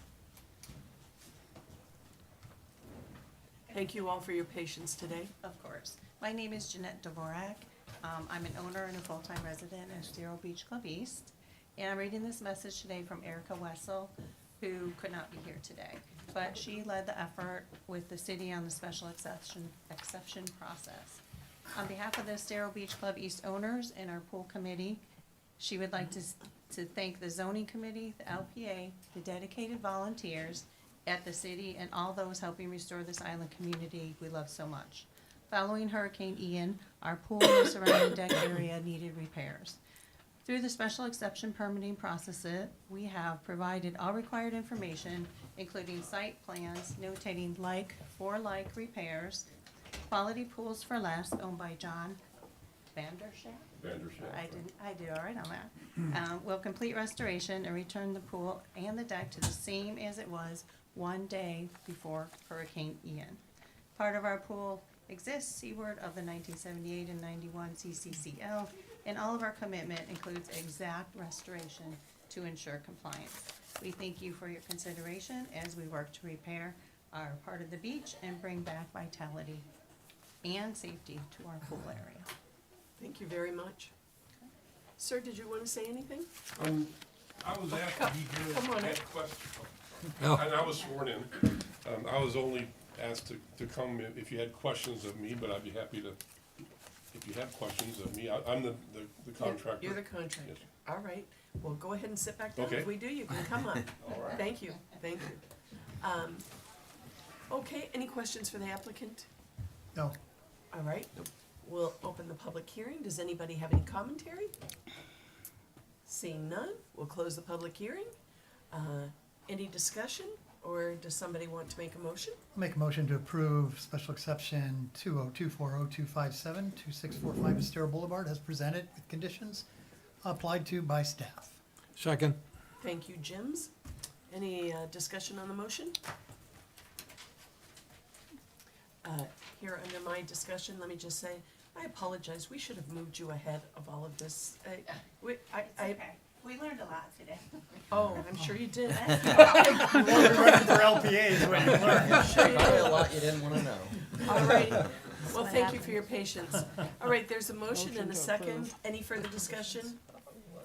Thank you all for your patience today. Of course. My name is Jeanette Dvorak. I'm an owner and a full-time resident at Estero Beach Club East. And I'm reading this message today from Erica Wessel, who could not be here today. But she led the effort with the city on the special exception process. On behalf of the Estero Beach Club East owners and our pool committee, she would like to thank the zoning committee, the LPA, the dedicated volunteers at the city, and all those helping restore this island community we love so much. Following Hurricane Ian, our pool and the surrounding deck area needed repairs. Through the special exception permitting process, we have provided all required information, including site plans notating like for like repairs, Quality Pools for Less, owned by John Vandershaft. I did all right on that. Will complete restoration and return the pool and the deck to the same as it was one day before Hurricane Ian. Part of our pool exists seaward of the 1978 and 91 CCCL, and all of our commitment includes exact restoration to ensure compliance. We thank you for your consideration as we work to repair our part of the beach and bring back vitality and safety to our pool area. Thank you very much. Sir, did you want to say anything? I was asked to be here Come on and in. ask questions. Oh. And I was sworn in. I was only asked to come if you had questions of me, but I'd be happy to, if you have questions of me. I'm the contractor. You're the contractor. Yes. All right. Well, go ahead and sit back down. Okay. If we do, you can come up. All right. Thank you. Thank you. Okay, any questions for the applicant? No. All right. We'll open the public hearing. Does anybody have any commentary? Seeing none, we'll close the public hearing. Any discussion, or does somebody want to make a motion? I'll make a motion to approve special exception 202-40257-2645 Estero Boulevard as presented with conditions applied to by staff. Second. Thank you, Jims. Any discussion on the motion? Here under my discussion, let me just say, I apologize, we should have moved you ahead of all of this. We learned a lot today. Oh, I'm sure you did. You won't be running for LPAs when you learn. I'm sure you Probably a did. lot you didn't wanna know. All right. Well, thank you for your patience. All right, there's a motion and a second. Any further discussion?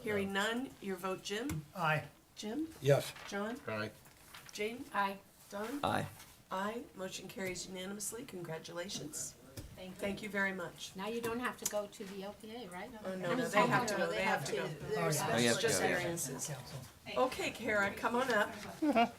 Hearing none, your vote, Jim? Aye. Jim? Yes. John? Aye. Jane? Aye. Don? Aye. Aye. Motion carries unanimously. Congratulations. Thank you. Thank you very much. Now you don't have to go to the LPA, right? Oh, I no, mean, no, they have to go, they have to go. Oh, yeah. Oh, you have to Just go, yeah. variances. Okay, Kara, come on up. The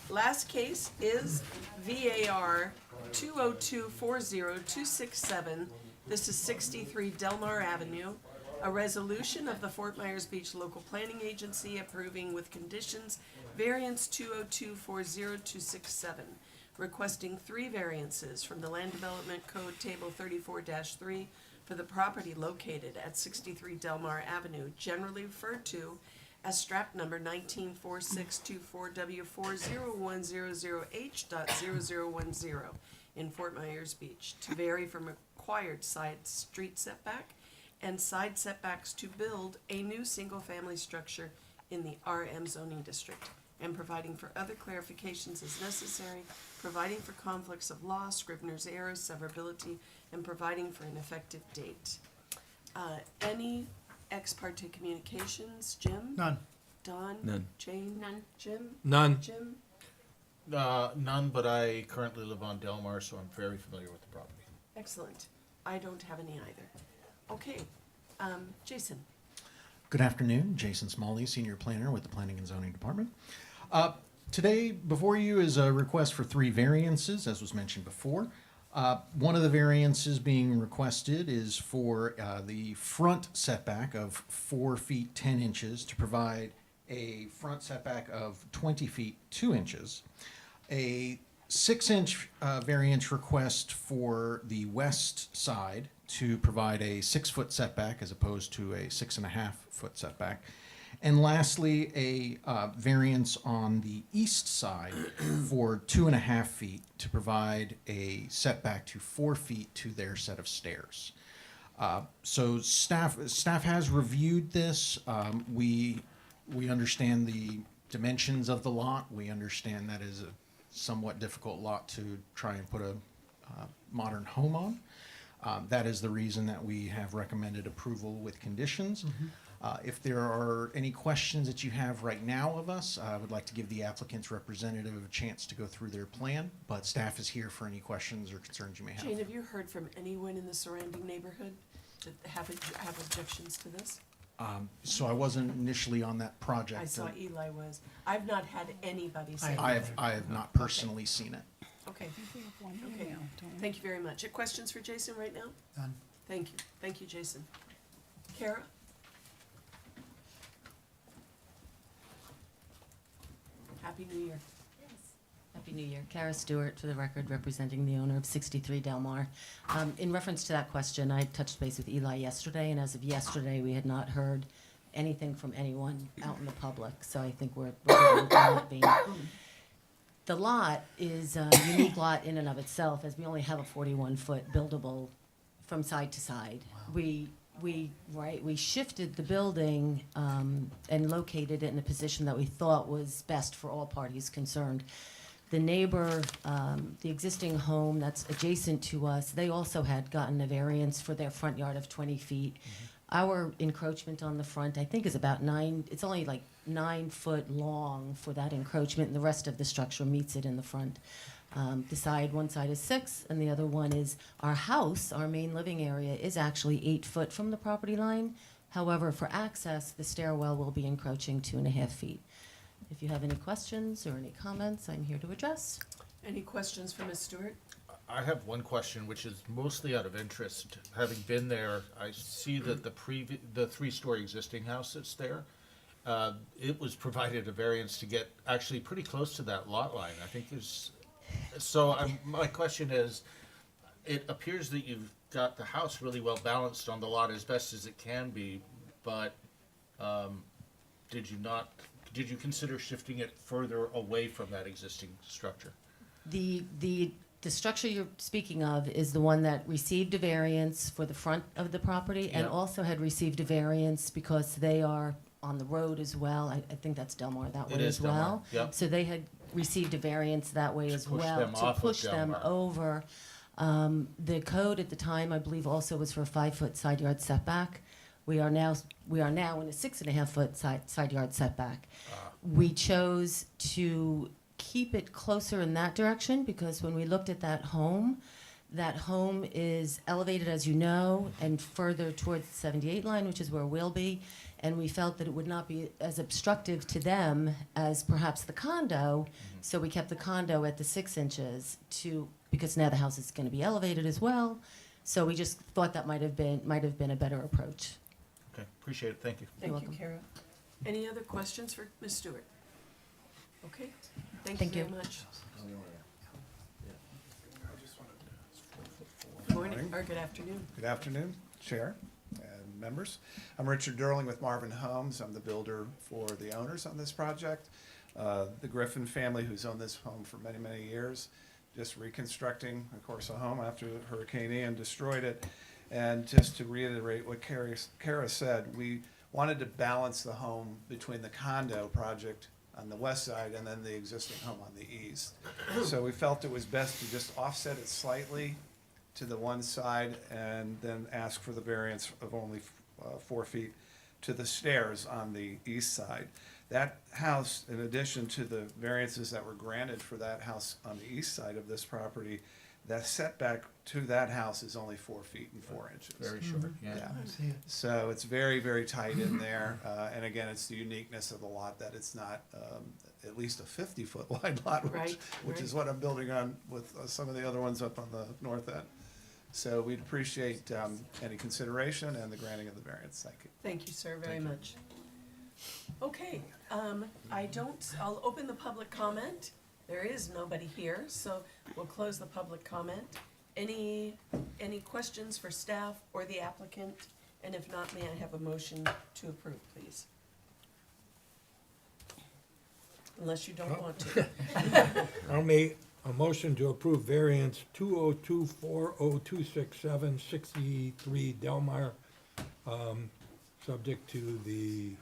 last case is VAR 20240-267. This is 63 Delmar Avenue. A resolution of the Fort Myers Beach Local Planning Agency approving with conditions variance 20240-267, requesting 3 variances from the Land Development Code Table 34-3 for the property located at 63 Delmar Avenue, generally referred to as strap number 194624W401000H.0010 in Fort Myers Beach, to vary from required side street setback and side setbacks to build a new single-family structure in the RM zoning district, and providing for other clarifications as necessary, providing for conflicts of law, Scrivener's errors, severability, and providing for an effective date. Any ex parte communications? Jim? None. Don? None. Jane? None. Jim? None. Jim? None, but I currently live on Delmar, so I'm very familiar with the property. Excellent. I don't have any either. Okay, Jason? Good afternoon, Jason Smalley, Senior Planner with the Planning and Zoning Department. Today, before you is a request for 3 variances, as was mentioned before. One of the variances being requested is for the front setback of 4 feet 10 inches to provide a front setback of 20 feet 2 inches. A 6-inch variance request for the west side to provide a 6-foot setback as opposed to a 6.5-foot setback. And lastly, a variance on the east side for 2.5 feet to provide a setback to 4 feet to their set of stairs. So staff has reviewed this. We understand the dimensions of the lot. We understand that is a somewhat difficult lot to try and put a modern home on. That is the reason that we have recommended approval with conditions. If there are any questions that you have right now of us, I would like to give the applicant's representative a chance to go through their plan, but staff is here for any questions or concerns you may have. Jane, have you heard from anyone in the surrounding neighborhood that have objections to this? So I wasn't initially on that project. I saw Eli was. I've not had anybody say I anything. have not personally seen it. Okay. Okay. Thank you very much. Questions for Jason right now? None. Thank you. Thank you, Jason. Kara? Happy New Year. Happy New Year. Kara Stewart, for the record, representing the owner of 63 Delmar. In reference to that question, I touched base with Eli yesterday, and as of yesterday, we had not heard anything from anyone out in the public, so I think we're good on that being. The lot is a unique lot in and of itself, as we only have a 41-foot buildable from side to side. We shifted the building and located it in a position that we thought was best for all parties concerned. The neighbor, the existing home that's adjacent to us, they also had gotten a variance for their front yard of 20 feet. Our encroachment on the front, I think, is about 9, it's only like 9 foot long for that encroachment, and the rest of the structure meets it in the front. One side is 6, and the other one is our house, our main living area, is actually 8 foot from the property line. However, for access, the stairwell will be encroaching 2.5 feet. If you have any questions or any comments, I'm here to address. Any questions for Ms. Stewart? I have one question, which is mostly out of interest. Having been there, I see that the 3-story existing house that's there, it was provided a variance to get actually pretty close to that lot line. I think there's, my question is, it appears that you've got the house really well balanced on the lot as best as it can be, but did you consider shifting it further away from that existing structure? The structure you're speaking of is the one that received a variance for the front of the property and Yeah. also had received a variance because they are on the road as well. I think that's Delmar that It way is as well. Delmar, yep. So they had received a variance that way as push well, them to off of push them Delmar. over. The code at the time, I believe, also was for a 5-foot side yard setback. We are now in a 6.5-foot side yard setback. We chose to keep it closer in that direction because when we looked at that home is elevated, as you know, and further towards the 78 line, which is where we'll be. And we felt that it would not be as obstructive to them as perhaps the condo. So we kept the condo at the 6 inches because now the house is going to be elevated as well. So we just thought that might have been a better approach. Okay, appreciate it, thank you. Thank you, welcome. Kara. Any other questions for Ms. Stewart? Okay, thank you Thank you. very much. Good morning, or good afternoon. Good afternoon, Chair and members. I'm Richard Durling with Marvin Homes. I'm the builder for the owners on this project. The Griffin family, who's owned this home for many, many years, just reconstructing, of course, a home after Hurricane Ian destroyed it. And just to reiterate what Kara said, we wanted to balance the home between the condo project on the west side and then the existing home on the east. So we felt it was best to just offset it slightly to the one side and then ask for the variance of only 4 feet to the stairs on the east side. That house, in addition to the variances that were granted for that house on the east side of this property, that setback to that house is only 4 feet and 4 inches. Very short, yeah. I see it. So it's very, very tight in there. And again, it's the uniqueness of the lot that it's not at least a 50-foot wide lot, Right, which is what I'm building on with some of the other ones up on the north end. So we'd appreciate any consideration and the granting of the variance. Thank you. Thank you, sir, very Thank you. much. Okay, I'll open the public comment. There is nobody here, so we'll close the public comment. Any questions for staff or the applicant? And if not, may I have a motion to approve, please? Unless you don't want to. I'll make a motion to approve variance 2024027 63 Delmar, subject to the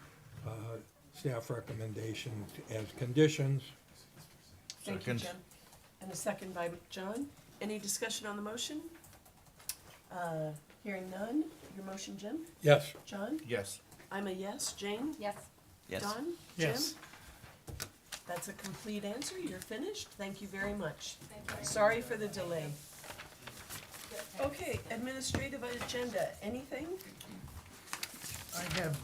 staff recommendations as conditions. Thank you, Second. Jim. And a second by John. Any discussion on the motion? Hearing none. Your motion, Jim? Yes. John? Yes. I'm a yes. Jane? Yes. Yes. Don? Jim? Yes. That's a complete answer. You're finished. Thank you very much. Sorry for the delay. Okay, administrative agenda. Anything? I have,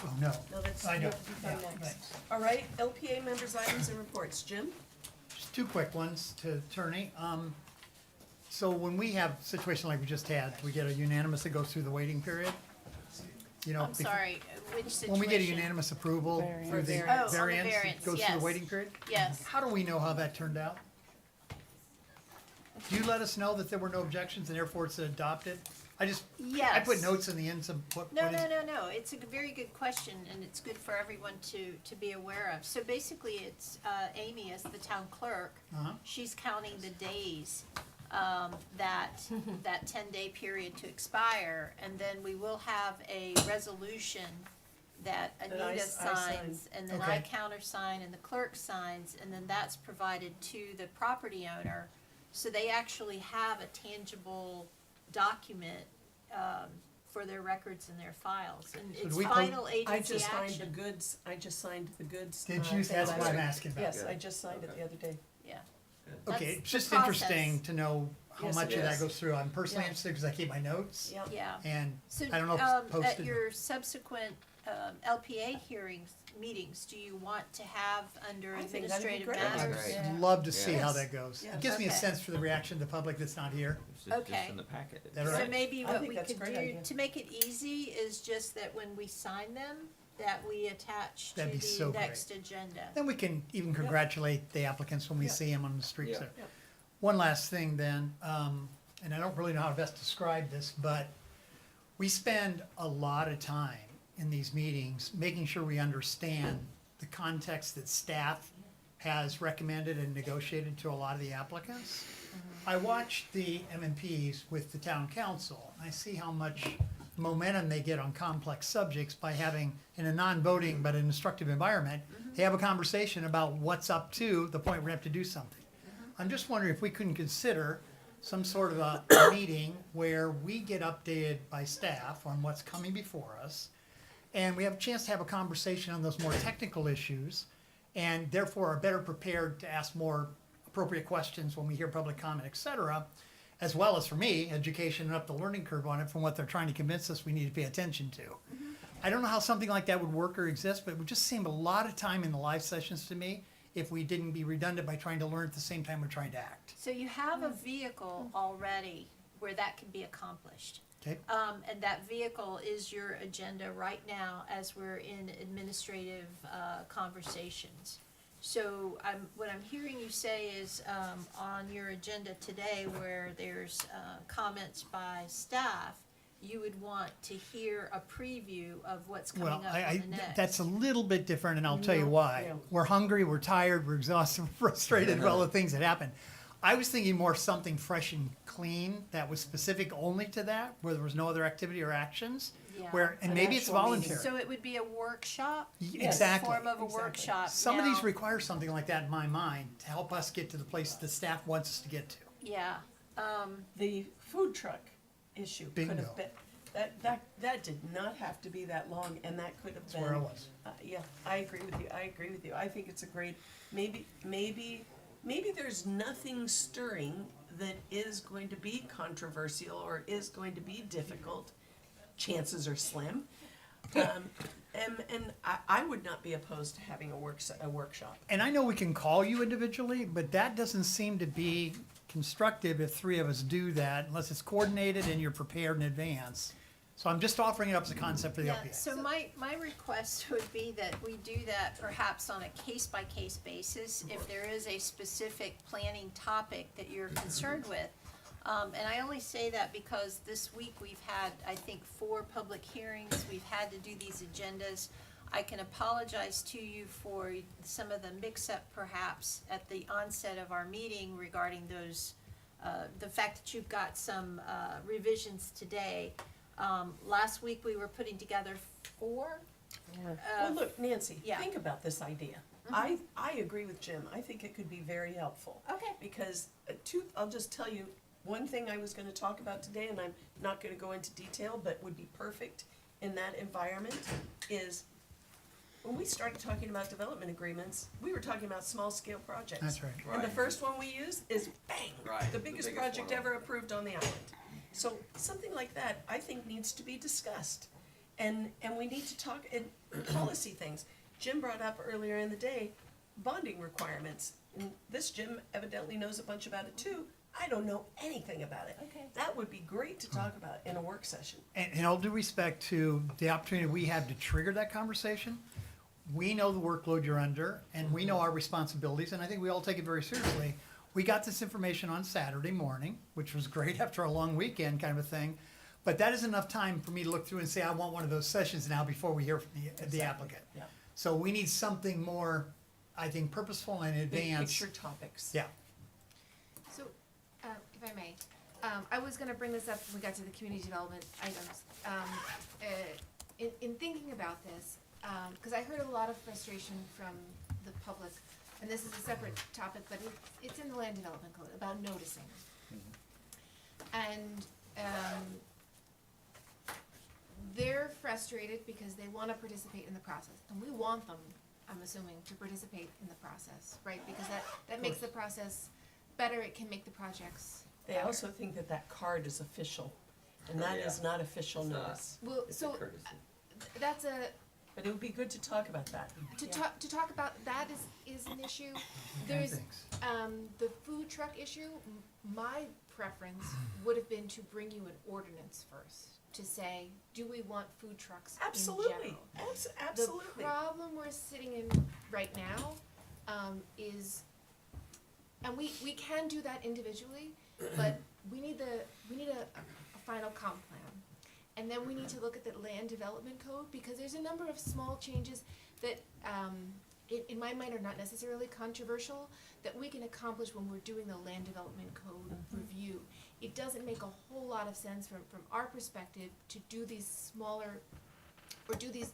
oh, no. No, that's, I you know. have to become Yeah, next. thanks. All right, LPA members' items and reports. Jim? Just 2 quick ones to Attorney. So when we have a situation like we just had, we get a unanimous that goes through the waiting period? You know, I'm sorry, which situation? when we get a unanimous approval for the Oh, on the variance, it variance, goes through yes. the waiting period? Yes. How do we know how that turned out? Do you let us know that there were no objections and therefore it's adopted? I put Yes. notes in the ends of what No, is. no. It's a very good question, and it's good for everyone to be aware of. So basically, it's Amy as the town clerk. Uh-huh. She's counting the days that 10-day period to expire, and then we will have a resolution that I Anita sign. signs, and then I Okay. countersign, and the clerk signs, and then that's provided to the property owner. So they actually have a tangible document for their records and their files, and So it's do we final I agency just signed action. the goods, Did you? thing That's last what I'm week. asking about. Yes, Good. I just signed it the other day. Yeah. Okay, That's it's the just process. interesting to know how Yes, much it of that is. goes through. I'm personally Yeah. interested because I keep my notes. Yep. Yeah. And So, I don't know if it's at posted. your subsequent, LPA meetings, do you want to have under I think that'd be administrative great. matters? Great. I'd love to see how Yes. that goes. Yes. It gives me a Okay. sense for the reaction of the public that's not here. It's just Okay. in the packet. That So right? maybe I what think we that's a could great do idea. to make it easy is just that when we sign them, that we attach to That'd be the so great. next agenda. Then we can even congratulate the applicants when we see them on the streets Yeah. there. Yep. One last thing then, and I don't really know how to best describe this, but we spend a lot of time in these meetings making sure we understand the context that staff has recommended and negotiated to a lot of the applicants. I watched the MMPs with the town council, and I see how much momentum they get on complex subjects by having, in a non-voting but an instructive environment, they have a conversation about what's up to the point where we have to do something. I'm just wondering if we couldn't consider some sort of a meeting where we get updated by staff on what's coming before us, and we have a chance to have a conversation on those more technical issues, and therefore are better prepared to ask more appropriate questions when we hear public comment, et cetera, as well as for me, education and up the learning curve on it from what they're trying to convince us we need to pay attention to. I don't know how something like that would work or exist, but it would just seem a lot of time in the live sessions to me if we didn't be redundant by trying to learn at the same time we're trying to act. So you have a vehicle already where that can be accomplished. Okay. And that vehicle is your agenda right now as we're in administrative conversations. So what I'm hearing you say is on your agenda today where there's comments by staff, you would want to hear a preview of what's coming Well, up on the next. that's a little bit different, and I'll tell you No, why. yeah. We're hungry, we're tired, we're exhausted, we're frustrated with all the things that happen. I was thinking more something fresh and clean that was specific only to that, where there was no other activity or actions. Yeah. Where, and An maybe it's actual meeting. voluntary. So it would be a workshop? Exactly. Form of a Exactly. workshop. Some of these Now- require something like that in my mind to help us get to the place the staff wants us to get to. Yeah. The food truck issue could Bingo. have been, that did not have to be that long, and that could have been. That's where I was. Yeah, I agree with you, I think it's a great, maybe there's nothing stirring that is going to be controversial or is going to be difficult. Chances are slim. And I would not be opposed to having a workshop. And I know we can call you individually, but that doesn't seem to be constructive if three of us do that, unless it's coordinated and you're prepared in advance. So I'm just offering it up as a concept for the Yeah, LPA. so my request would be that we do that perhaps on a case-by-case basis, if there is a specific planning topic that you're concerned with. And I only say that because this week we've had, I think, 4 public hearings, we've had to do these agendas. I can apologize to you for some of the mix-up perhaps at the onset of our meeting regarding those, the fact that you've got some revisions today. Last week we were putting together 4. Well, look, Nancy, yeah. think about this idea. I agree with Jim. I think it could be very helpful. Okay. Because I'll just tell you, one thing I was gonna talk about today, and I'm not gonna go into detail, but would be perfect in that environment, is when we started talking about development agreements, we were talking about small-scale projects. That's right. And the Right. first one we used is bang, Right, the the biggest biggest project one. ever approved on the island. So something like that, I think, needs to be discussed. And we need to talk in policy things. Jim brought up earlier in the day, bonding requirements. And this Jim evidently knows a bunch about it too. I don't know anything about it. Okay. That would be great to talk about in a work session. And in all due respect to the opportunity we have to trigger that conversation, we know the workload you're under, and we know our responsibilities, and I think we all take it very seriously. We got this information on Saturday morning, which was great after a long weekend kind of a thing, but that is enough time for me to look through and say, I want one of those sessions now before we hear from the applicant. Yeah. So we need something more, I think, purposeful and Big advanced. picture topics. Yeah. So, if I may, I was gonna bring this up when we got to the community development items. In thinking about this, cause I heard a lot of frustration from the public, and this is a separate topic, but it's in the land development code about noticing. And, they're frustrated because they wanna participate in the process, and we want them, I'm assuming, to participate in the process, right? Because that makes the process better, it can make the projects They better. also think that that card is official, and that is not official It's not. notice. Well, It's a so, courtesy. that's a, But it would be good to talk about that. to Yeah. talk about, that is an issue. Okay, There's, thanks. the food truck issue, my preference would have been to bring you an ordinance first, to say, do we want food trucks in Absolutely, general? absolutely. The problem we're sitting in right now, is, and we can do that individually, but we need a final comp plan. And then we need to look at the land development code, because there's a number of small changes that, in my mind are not necessarily controversial, that we can accomplish when we're doing the land development code review. it doesn't make a whole lot of sense from our perspective to do these smaller, or do these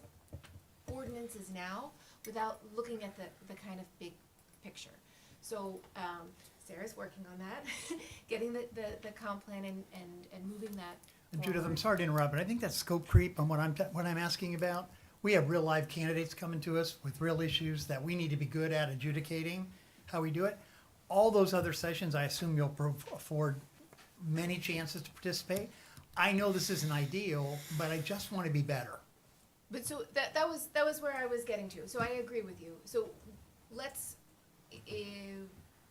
ordinances now without looking at the kind of big picture. So, Sarah's working on that, getting the comp plan and moving that And Judith, I'm forward. sorry to interrupt, but I think that's scope creep on what I'm asking about. We have real live candidates coming to us with real issues that we need to be good at adjudicating how we do it. All those other sessions, I assume you'll afford many chances to participate. I know this isn't ideal, but I just want to be better. But so that was where I was getting to. So I agree with you. So let's,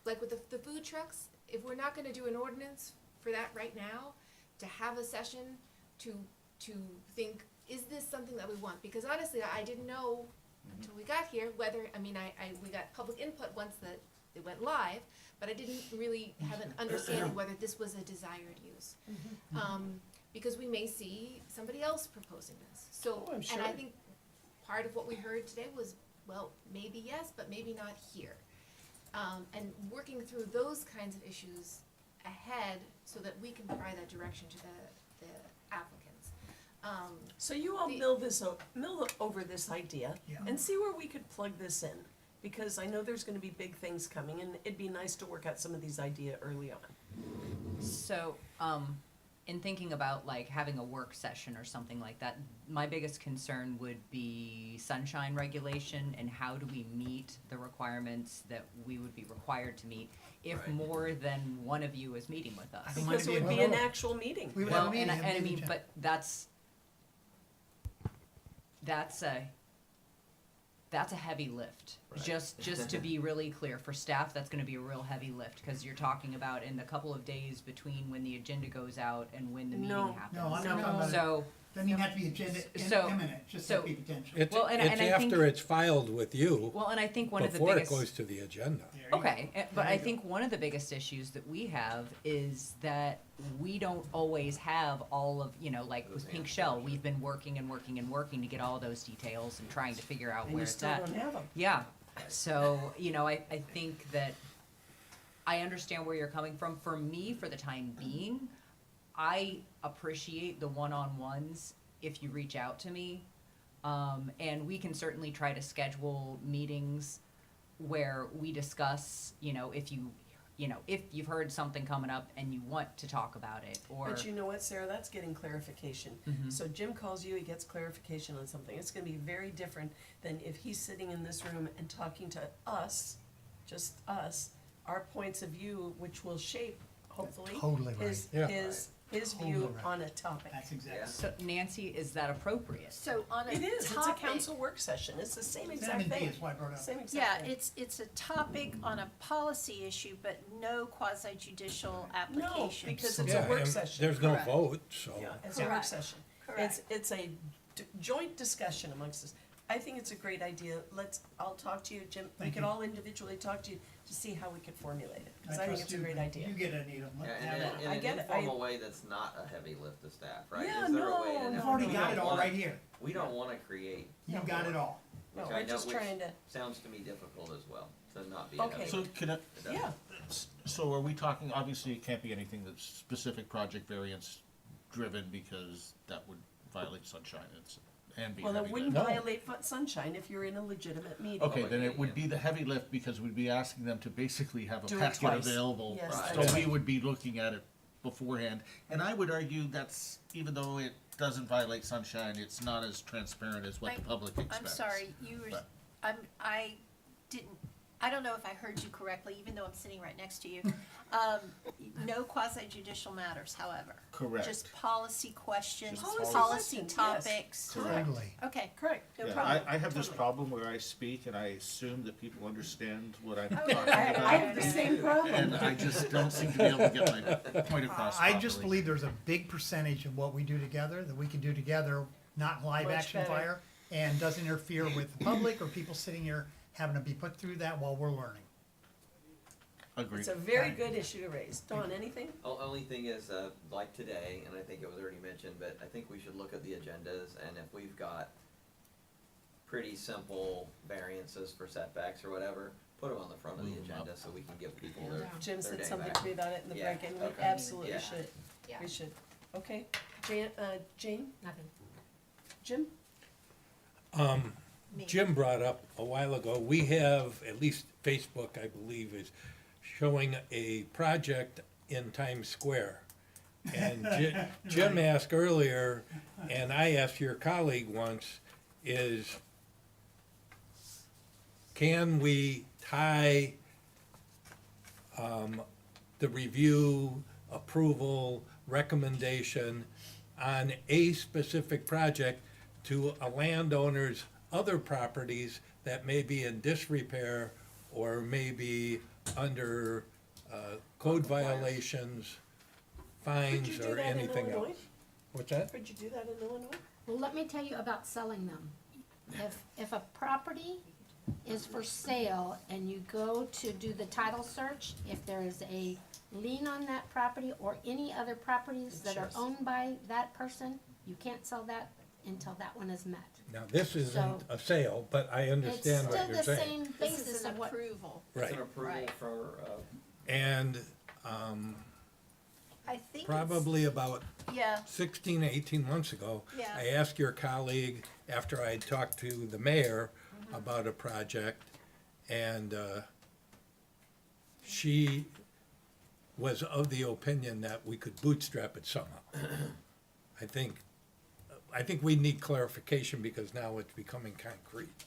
like with the food trucks, if we're not gonna do an ordinance for that right now, to have a session to think, is this something that we want? Because honestly, I didn't know until we got here whether, we got public input once it went live, but I didn't really have an understanding whether this was a desired use. Because we may see somebody else proposing this. So, Oh, I'm sure. and I think part of what we heard today was, well, maybe yes, but maybe not here. And working through those kinds of issues ahead so that we can provide that direction to the applicants. So you all The- mill over this idea Yeah. and see where we could plug this in. Because I know there's gonna be big things coming and it'd be nice to work out some of these ideas early on. So, in thinking about like having a work session or something like that, my biggest concern would be sunshine regulation and how do we meet the requirements that we would be required to meet if Right. more than one of you is meeting with us. I don't want Because to it be would in be an trouble. actual meeting. We would have a Well, meeting. and I have a mean, meeting. but that's a heavy lift. Right. Just to be really clear, for staff, that's gonna be a real heavy lift, cause you're talking about in the couple of days between when the agenda goes out and when the meeting No. happens. No, I'm not talking about it. So, Doesn't even have to be agenda So- imminent, just so- have to be potential. It's, Well, and I think- after it's filed with you, well, and I think one of the before it biggest. goes to the agenda. There you go. Okay, but There I you go. think one of the biggest issues that we have is that we don't always have all of, like with Pink Shell, we've been working and working and working to get all those details and trying to figure out And where you it's still at. don't have them. Yeah, so, I think that I understand where you're coming from. For me, for the time being, I appreciate the one-on-ones if you reach out to me. And we can certainly try to schedule meetings where we discuss, if you've heard something coming up and you want to talk about it, or. But you know what, Sarah, that's getting clarification. Mhm. So Jim calls you, he gets clarification on something. It's gonna be very different than if he's sitting in this room and talking to us, just us, our points of view, which will shape, hopefully, Totally right. Yeah. his Totally view right. on a topic. That's exactly. So Nancy, is that appropriate? So on a It is, it's a topic- council work session. It's the same exact Vitamin D thing. is why I brought it up. Same Yeah, exact thing. it's a topic on a policy issue, but no quasi-judicial application. because it's Yeah, a work and session. there's no Correct. vote, so. Yeah, it's a work Correct. session. Correct. It's a joint discussion amongst us. I think it's a great idea. I'll talk to you, Jim. We Thank could you. all individually talk to you to see how we could formulate it, because I I think trust it's a you, great but idea. You get it, Anita. Yeah, Have in, it. a, in I an get it. informal way that's not a heavy lift of staff, right? Yeah, Is there a way no, to no, You've already we got don't it all wanna- right here. We don't wanna create, You got it all. No, which we're I know, just which trying to, sounds to me difficult as well, to not be a Okay. heavy So lift. can I, It does. yeah. so are we talking, obviously it can't be anything that's specific project variance driven because that would violate sunshine and be Well, heavy it wouldn't lift. violate sunshine if you're in a legitimate meeting. Okay, Public then it meeting, would yeah. be the heavy lift because we'd be asking them to basically have a Do it packet twice. available. Yes, Right. So that's we right. would be looking at it beforehand. And I would argue that's, even though it doesn't violate sunshine, it's not as transparent as what the public expects. I'm sorry, you were, But- I don't know if I heard you correctly, even though I'm sitting right next to you. No quasi-judicial matters, however. Correct. Just policy questions, Just policy policy questions, yes. topics. Correct. Totally. Okay, Correct, no Yeah, problem. I have this Totally. problem where I speak and I assume that people understand what I'm Oh, talking yeah, about. I have the same problem. And I just don't seem to be able to get my point across I just properly. believe there's a big percentage of what we do together that we can do together, not live Much action better. fire, and doesn't interfere with the public or people sitting here having to be put through that while we're learning. Agreed. It's a very good issue to raise. Dawn, anything? Only thing is, like today, and I think it was already mentioned, but I think we should look at the agendas, and if we've got pretty simple variances for setbacks or whatever, put them on the front of the agenda so we can give people their Jim their said day something back. to me about it in the Yeah, break, and we okay. absolutely Yeah. should. Yeah. We should. Okay, Jane, Nothing. Jim? Jim brought up a while ago, we have, at least Facebook, I believe, is showing a project in Times Square. And Jim asked earlier, and I asked your colleague once, is can we tie the review, approval, recommendation on a specific project to a landowner's other properties that may be in disrepair or may be under code violations, Could fines, you do or that in anything else? Illinois? What's that? Could you do that in Illinois? Well, let me tell you about selling them. If a property is for sale and you go to do the title search, if there is a lien on that property or any other properties that are owned by that person, you can't sell that until that one is met. Now, this isn't So- a sale, but I It's understand what still you're the saying. same This basis is an of what, approval. It's Right. an approval Right. for, And I think it's- probably about Yeah, 16, 18 months ago, Yeah. I asked your colleague, after I had talked to the mayor about a project, and she was of the opinion that we could bootstrap it somehow. I think we need clarification because now it's becoming concrete.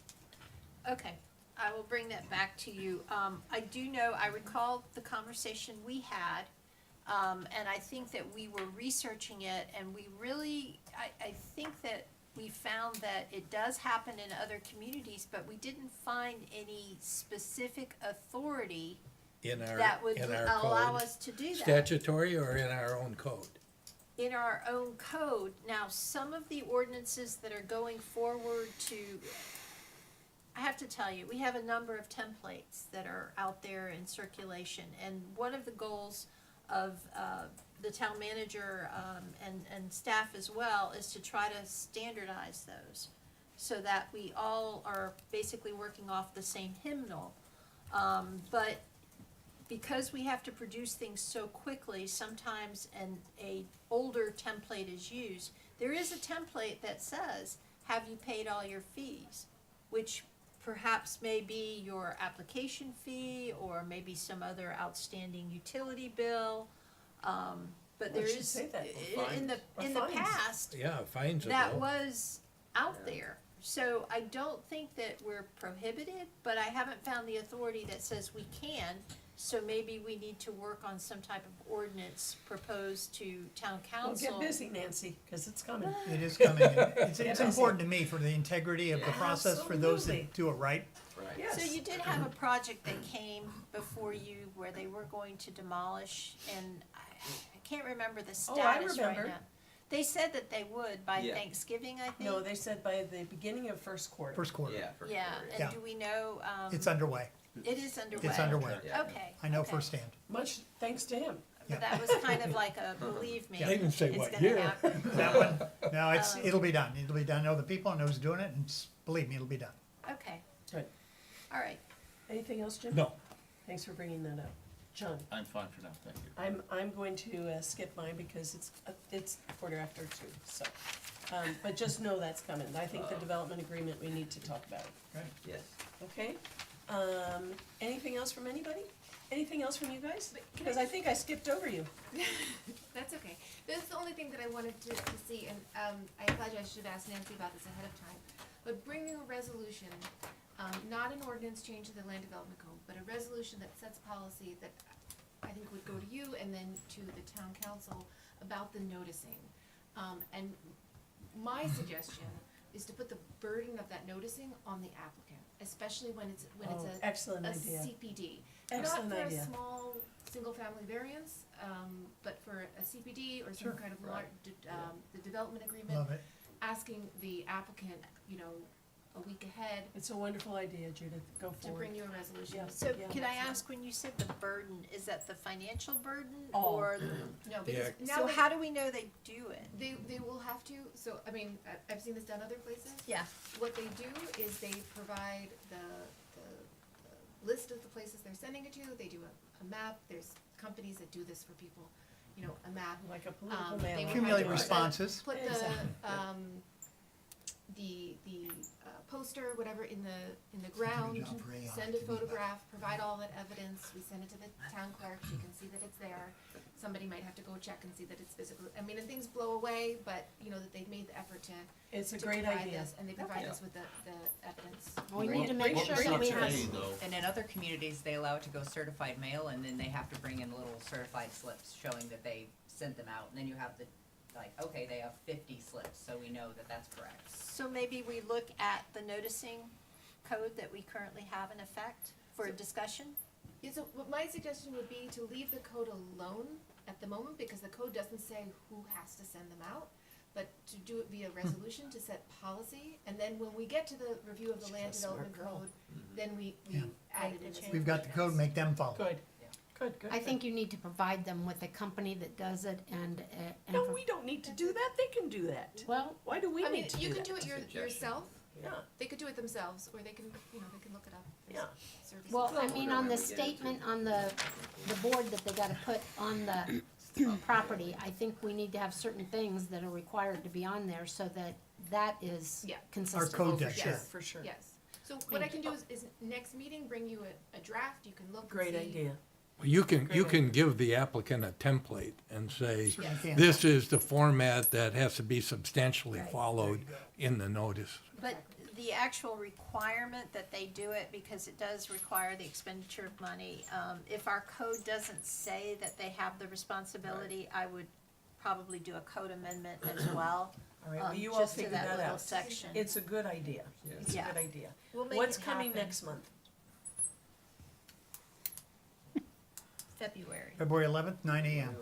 okay. I will bring that back to you. I do know, I recall the conversation we had, and I think that we were researching it, and we really, I think that we found that it does happen in other communities, but we didn't find any specific authority In our, that would in our allow code. us to do that. Statutory or in our own code? In our own code. Now, some of the ordinances that are going forward to, I have to tell you, we have a number of templates that are out there in circulation. And one of the goals of the town manager and staff as well is to try to standardize those so that we all are basically working off the same hymnal. But because we have to produce things so quickly, sometimes a older template is used. There is a template that says, have you paid all your fees? Which perhaps may be your application fee or maybe some other outstanding utility bill. But Well, there it should is, say that. in the Or fines. past, Yeah, fines are that low. was out there. So I don't think that we're prohibited, but I haven't found the authority that says we can. So maybe we need to work on some type of ordinance proposed to town Well, council. get busy, Nancy, because it's coming. It is coming. It's Get important to me for the integrity of the process for those Absolutely. that do it right. right. Yes. So you did have a project that came before you where they were going to demolish, and I can't remember the Oh, I status right remember. now. They said that they would by Yeah. Thanksgiving, I think. No, they said by the beginning of first quarter. First quarter. Yeah. for Yeah, sure, and Yeah. do we know, It's underway. it is underway? It's underway. Yeah. Okay. I know okay. firsthand. Much thanks to him. But that was kind of like a, believe me, They didn't say it's what gonna year. happen. That one, no, it'll be done. It'll be done. I know the people, I know who's doing it, and believe me, it'll be done. Okay, Good. all right. Anything else, Jim? No. Thanks for bringing that up. John, I'm fine for now, thank you. I'm going to skip mine because it's 2:45, so. But just know that's coming. I think the development agreement, we need to talk about it, Yes. okay? Anything else from anybody? Anything else from you guys? Because I think I skipped over you. That's okay. That's the only thing that I wanted to see, and I apologize, I should have asked Nancy about this ahead of time. But bringing a resolution, not an ordinance change to the land development code, but a resolution that sets policy that I think would go to you and then to the town council about the noticing. And my suggestion is to put the burden of that noticing on the applicant, especially when it's Oh, a excellent a idea. CPD. Excellent Not for idea. a small, single-family variance, but for a CPD or some Sure. kind of Right. the development agreement, Love it. asking the applicant, a week ahead It's a wonderful idea, Judith, go to forward. bring you a resolution. Yeah. So Yeah. can I ask, when you said the burden, is that the financial burden All. or? No, because now So they, how do we know they do it? they will have to, so, I mean, I've seen this done other places. Yeah. What they do is they provide the list of the places they're sending it to, they do a map, there's companies that do this for people, you know, a map. Like a political They mailer. will Accumulate have to responses. Put Exactly. the poster, whatever, in the ground, send a photograph, provide all that evidence, we send it to the town clerk, she can see that it's there. Somebody might have to go check and see that it's physical, I mean, and things blow away, but, you know, that they've made the effort to It's a to great provide idea. this, and they provide us with the evidence. We need to make sure that we have, And in other communities, they allow it to go certified mail, and then they have to bring in little certified slips showing that they sent them out, and then you have the, like, okay, they have 50 slips, so we know that that's correct. So maybe we look at the noticing code that we currently have in effect for discussion? Yeah, so what my suggestion would be to leave the code alone at the moment, because the code doesn't say who has to send them out, but to do it via resolution to set policy, and then when we get to the review of the land She's a smart development girl. code, then we Yeah. add it in as We've got the code, ordinance. make them follow. Good, good, good. I think you need to provide them with a company that does it and. No, we don't need to do that, they can do that. Well, Why do we I mean, need to you do can that? do it yourself, Yeah, they could do it themselves, or they can, you know, they can look it up. There's yeah. services. well, I mean, on the statement on the board that they gotta put on the property, I think we need to have certain things that are required to be on there so that that is Yeah. Our consistent. code For does, sure, sure. for sure. Yes, so what I can do is next meeting, bring you a draft, you can look and see. Great idea. You can give the applicant a template and say, Certainly can. this is the format that has to be substantially Right. followed in the notice. But the actual requirement that they do it, because it does require the expenditure of money, if our code doesn't say that they have the responsibility, I would probably do a code amendment as well. All right, well, you all just to figure that that little out. section. It's a good idea. It's a Yeah. good idea. We'll make What's it coming happen. next month? February. February 11th, 9 a.m.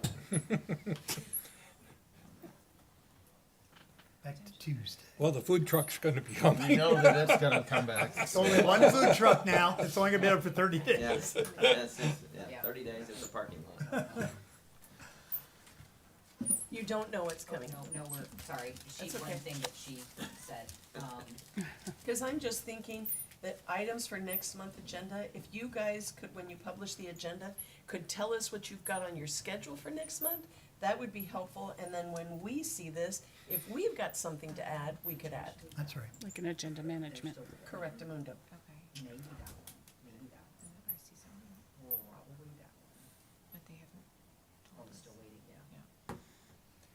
Back to Tuesday. Well, the food truck's gonna be You coming. know that it's gonna come back. It's only one food truck now. It's only gonna be up for 30 days. Yes, Yeah. 30 days at the parking lot. You don't know what's coming. No, we're, sorry, That's one okay. thing that she said, Because I'm just thinking that items for next month agenda, if you guys could, when you publish the agenda, could tell us what you've got on your schedule for next month, that would be helpful. And then when we see this, if we've got something to add, we could add. That's right. Like an agenda management. Correctamundo. Okay. maybe that one, maybe that one, I see something, probably that one. but they haven't I'm told us. still waiting, yeah.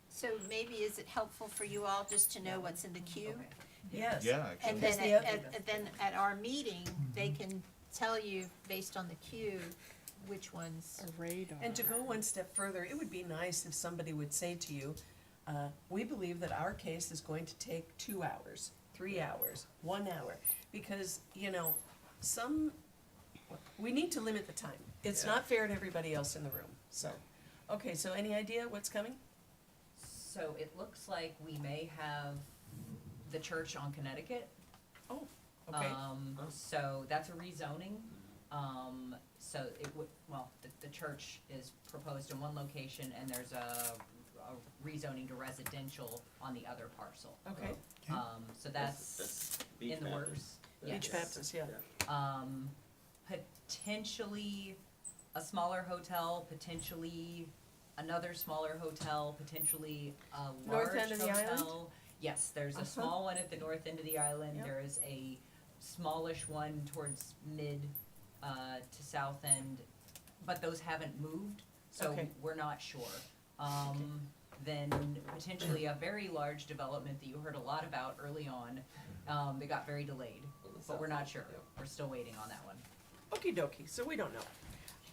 So maybe is it helpful for you all just to know what's in the queue? Yes. Yeah, actually. And Because then the then at our meeting, they can tell you based on the queue, which ones. A radar. And to go one step further, it would be nice if somebody would say to you, we believe that our case is going to take 2 hours, 3 hours, 1 hour. Because, you know, we need to limit the time. It's not fair to everybody else in the room, so. Okay, so any idea what's coming? So it looks like we may have the church on Connecticut. Oh, okay. So that's a rezoning. So it would, well, the church is proposed in one location and there's a rezoning to residential on the other parcel. Okay. So that's Beach in the Baptist. works. Beach Yes. Baptist, yeah. Potentially a smaller hotel, potentially another smaller hotel, potentially a large North end of the island? hotel. Yes, there's a small one at the north end of the island, Yep. there is a smallish one towards mid to south end, but those haven't moved, so Okay. we're not sure. Then potentially a very large development that you heard a lot about early on, that got very delayed, but we're not sure, we're still waiting on that one. Okie dokie, so we don't know.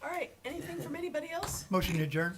All right, anything from anybody else? Motion to adjourn.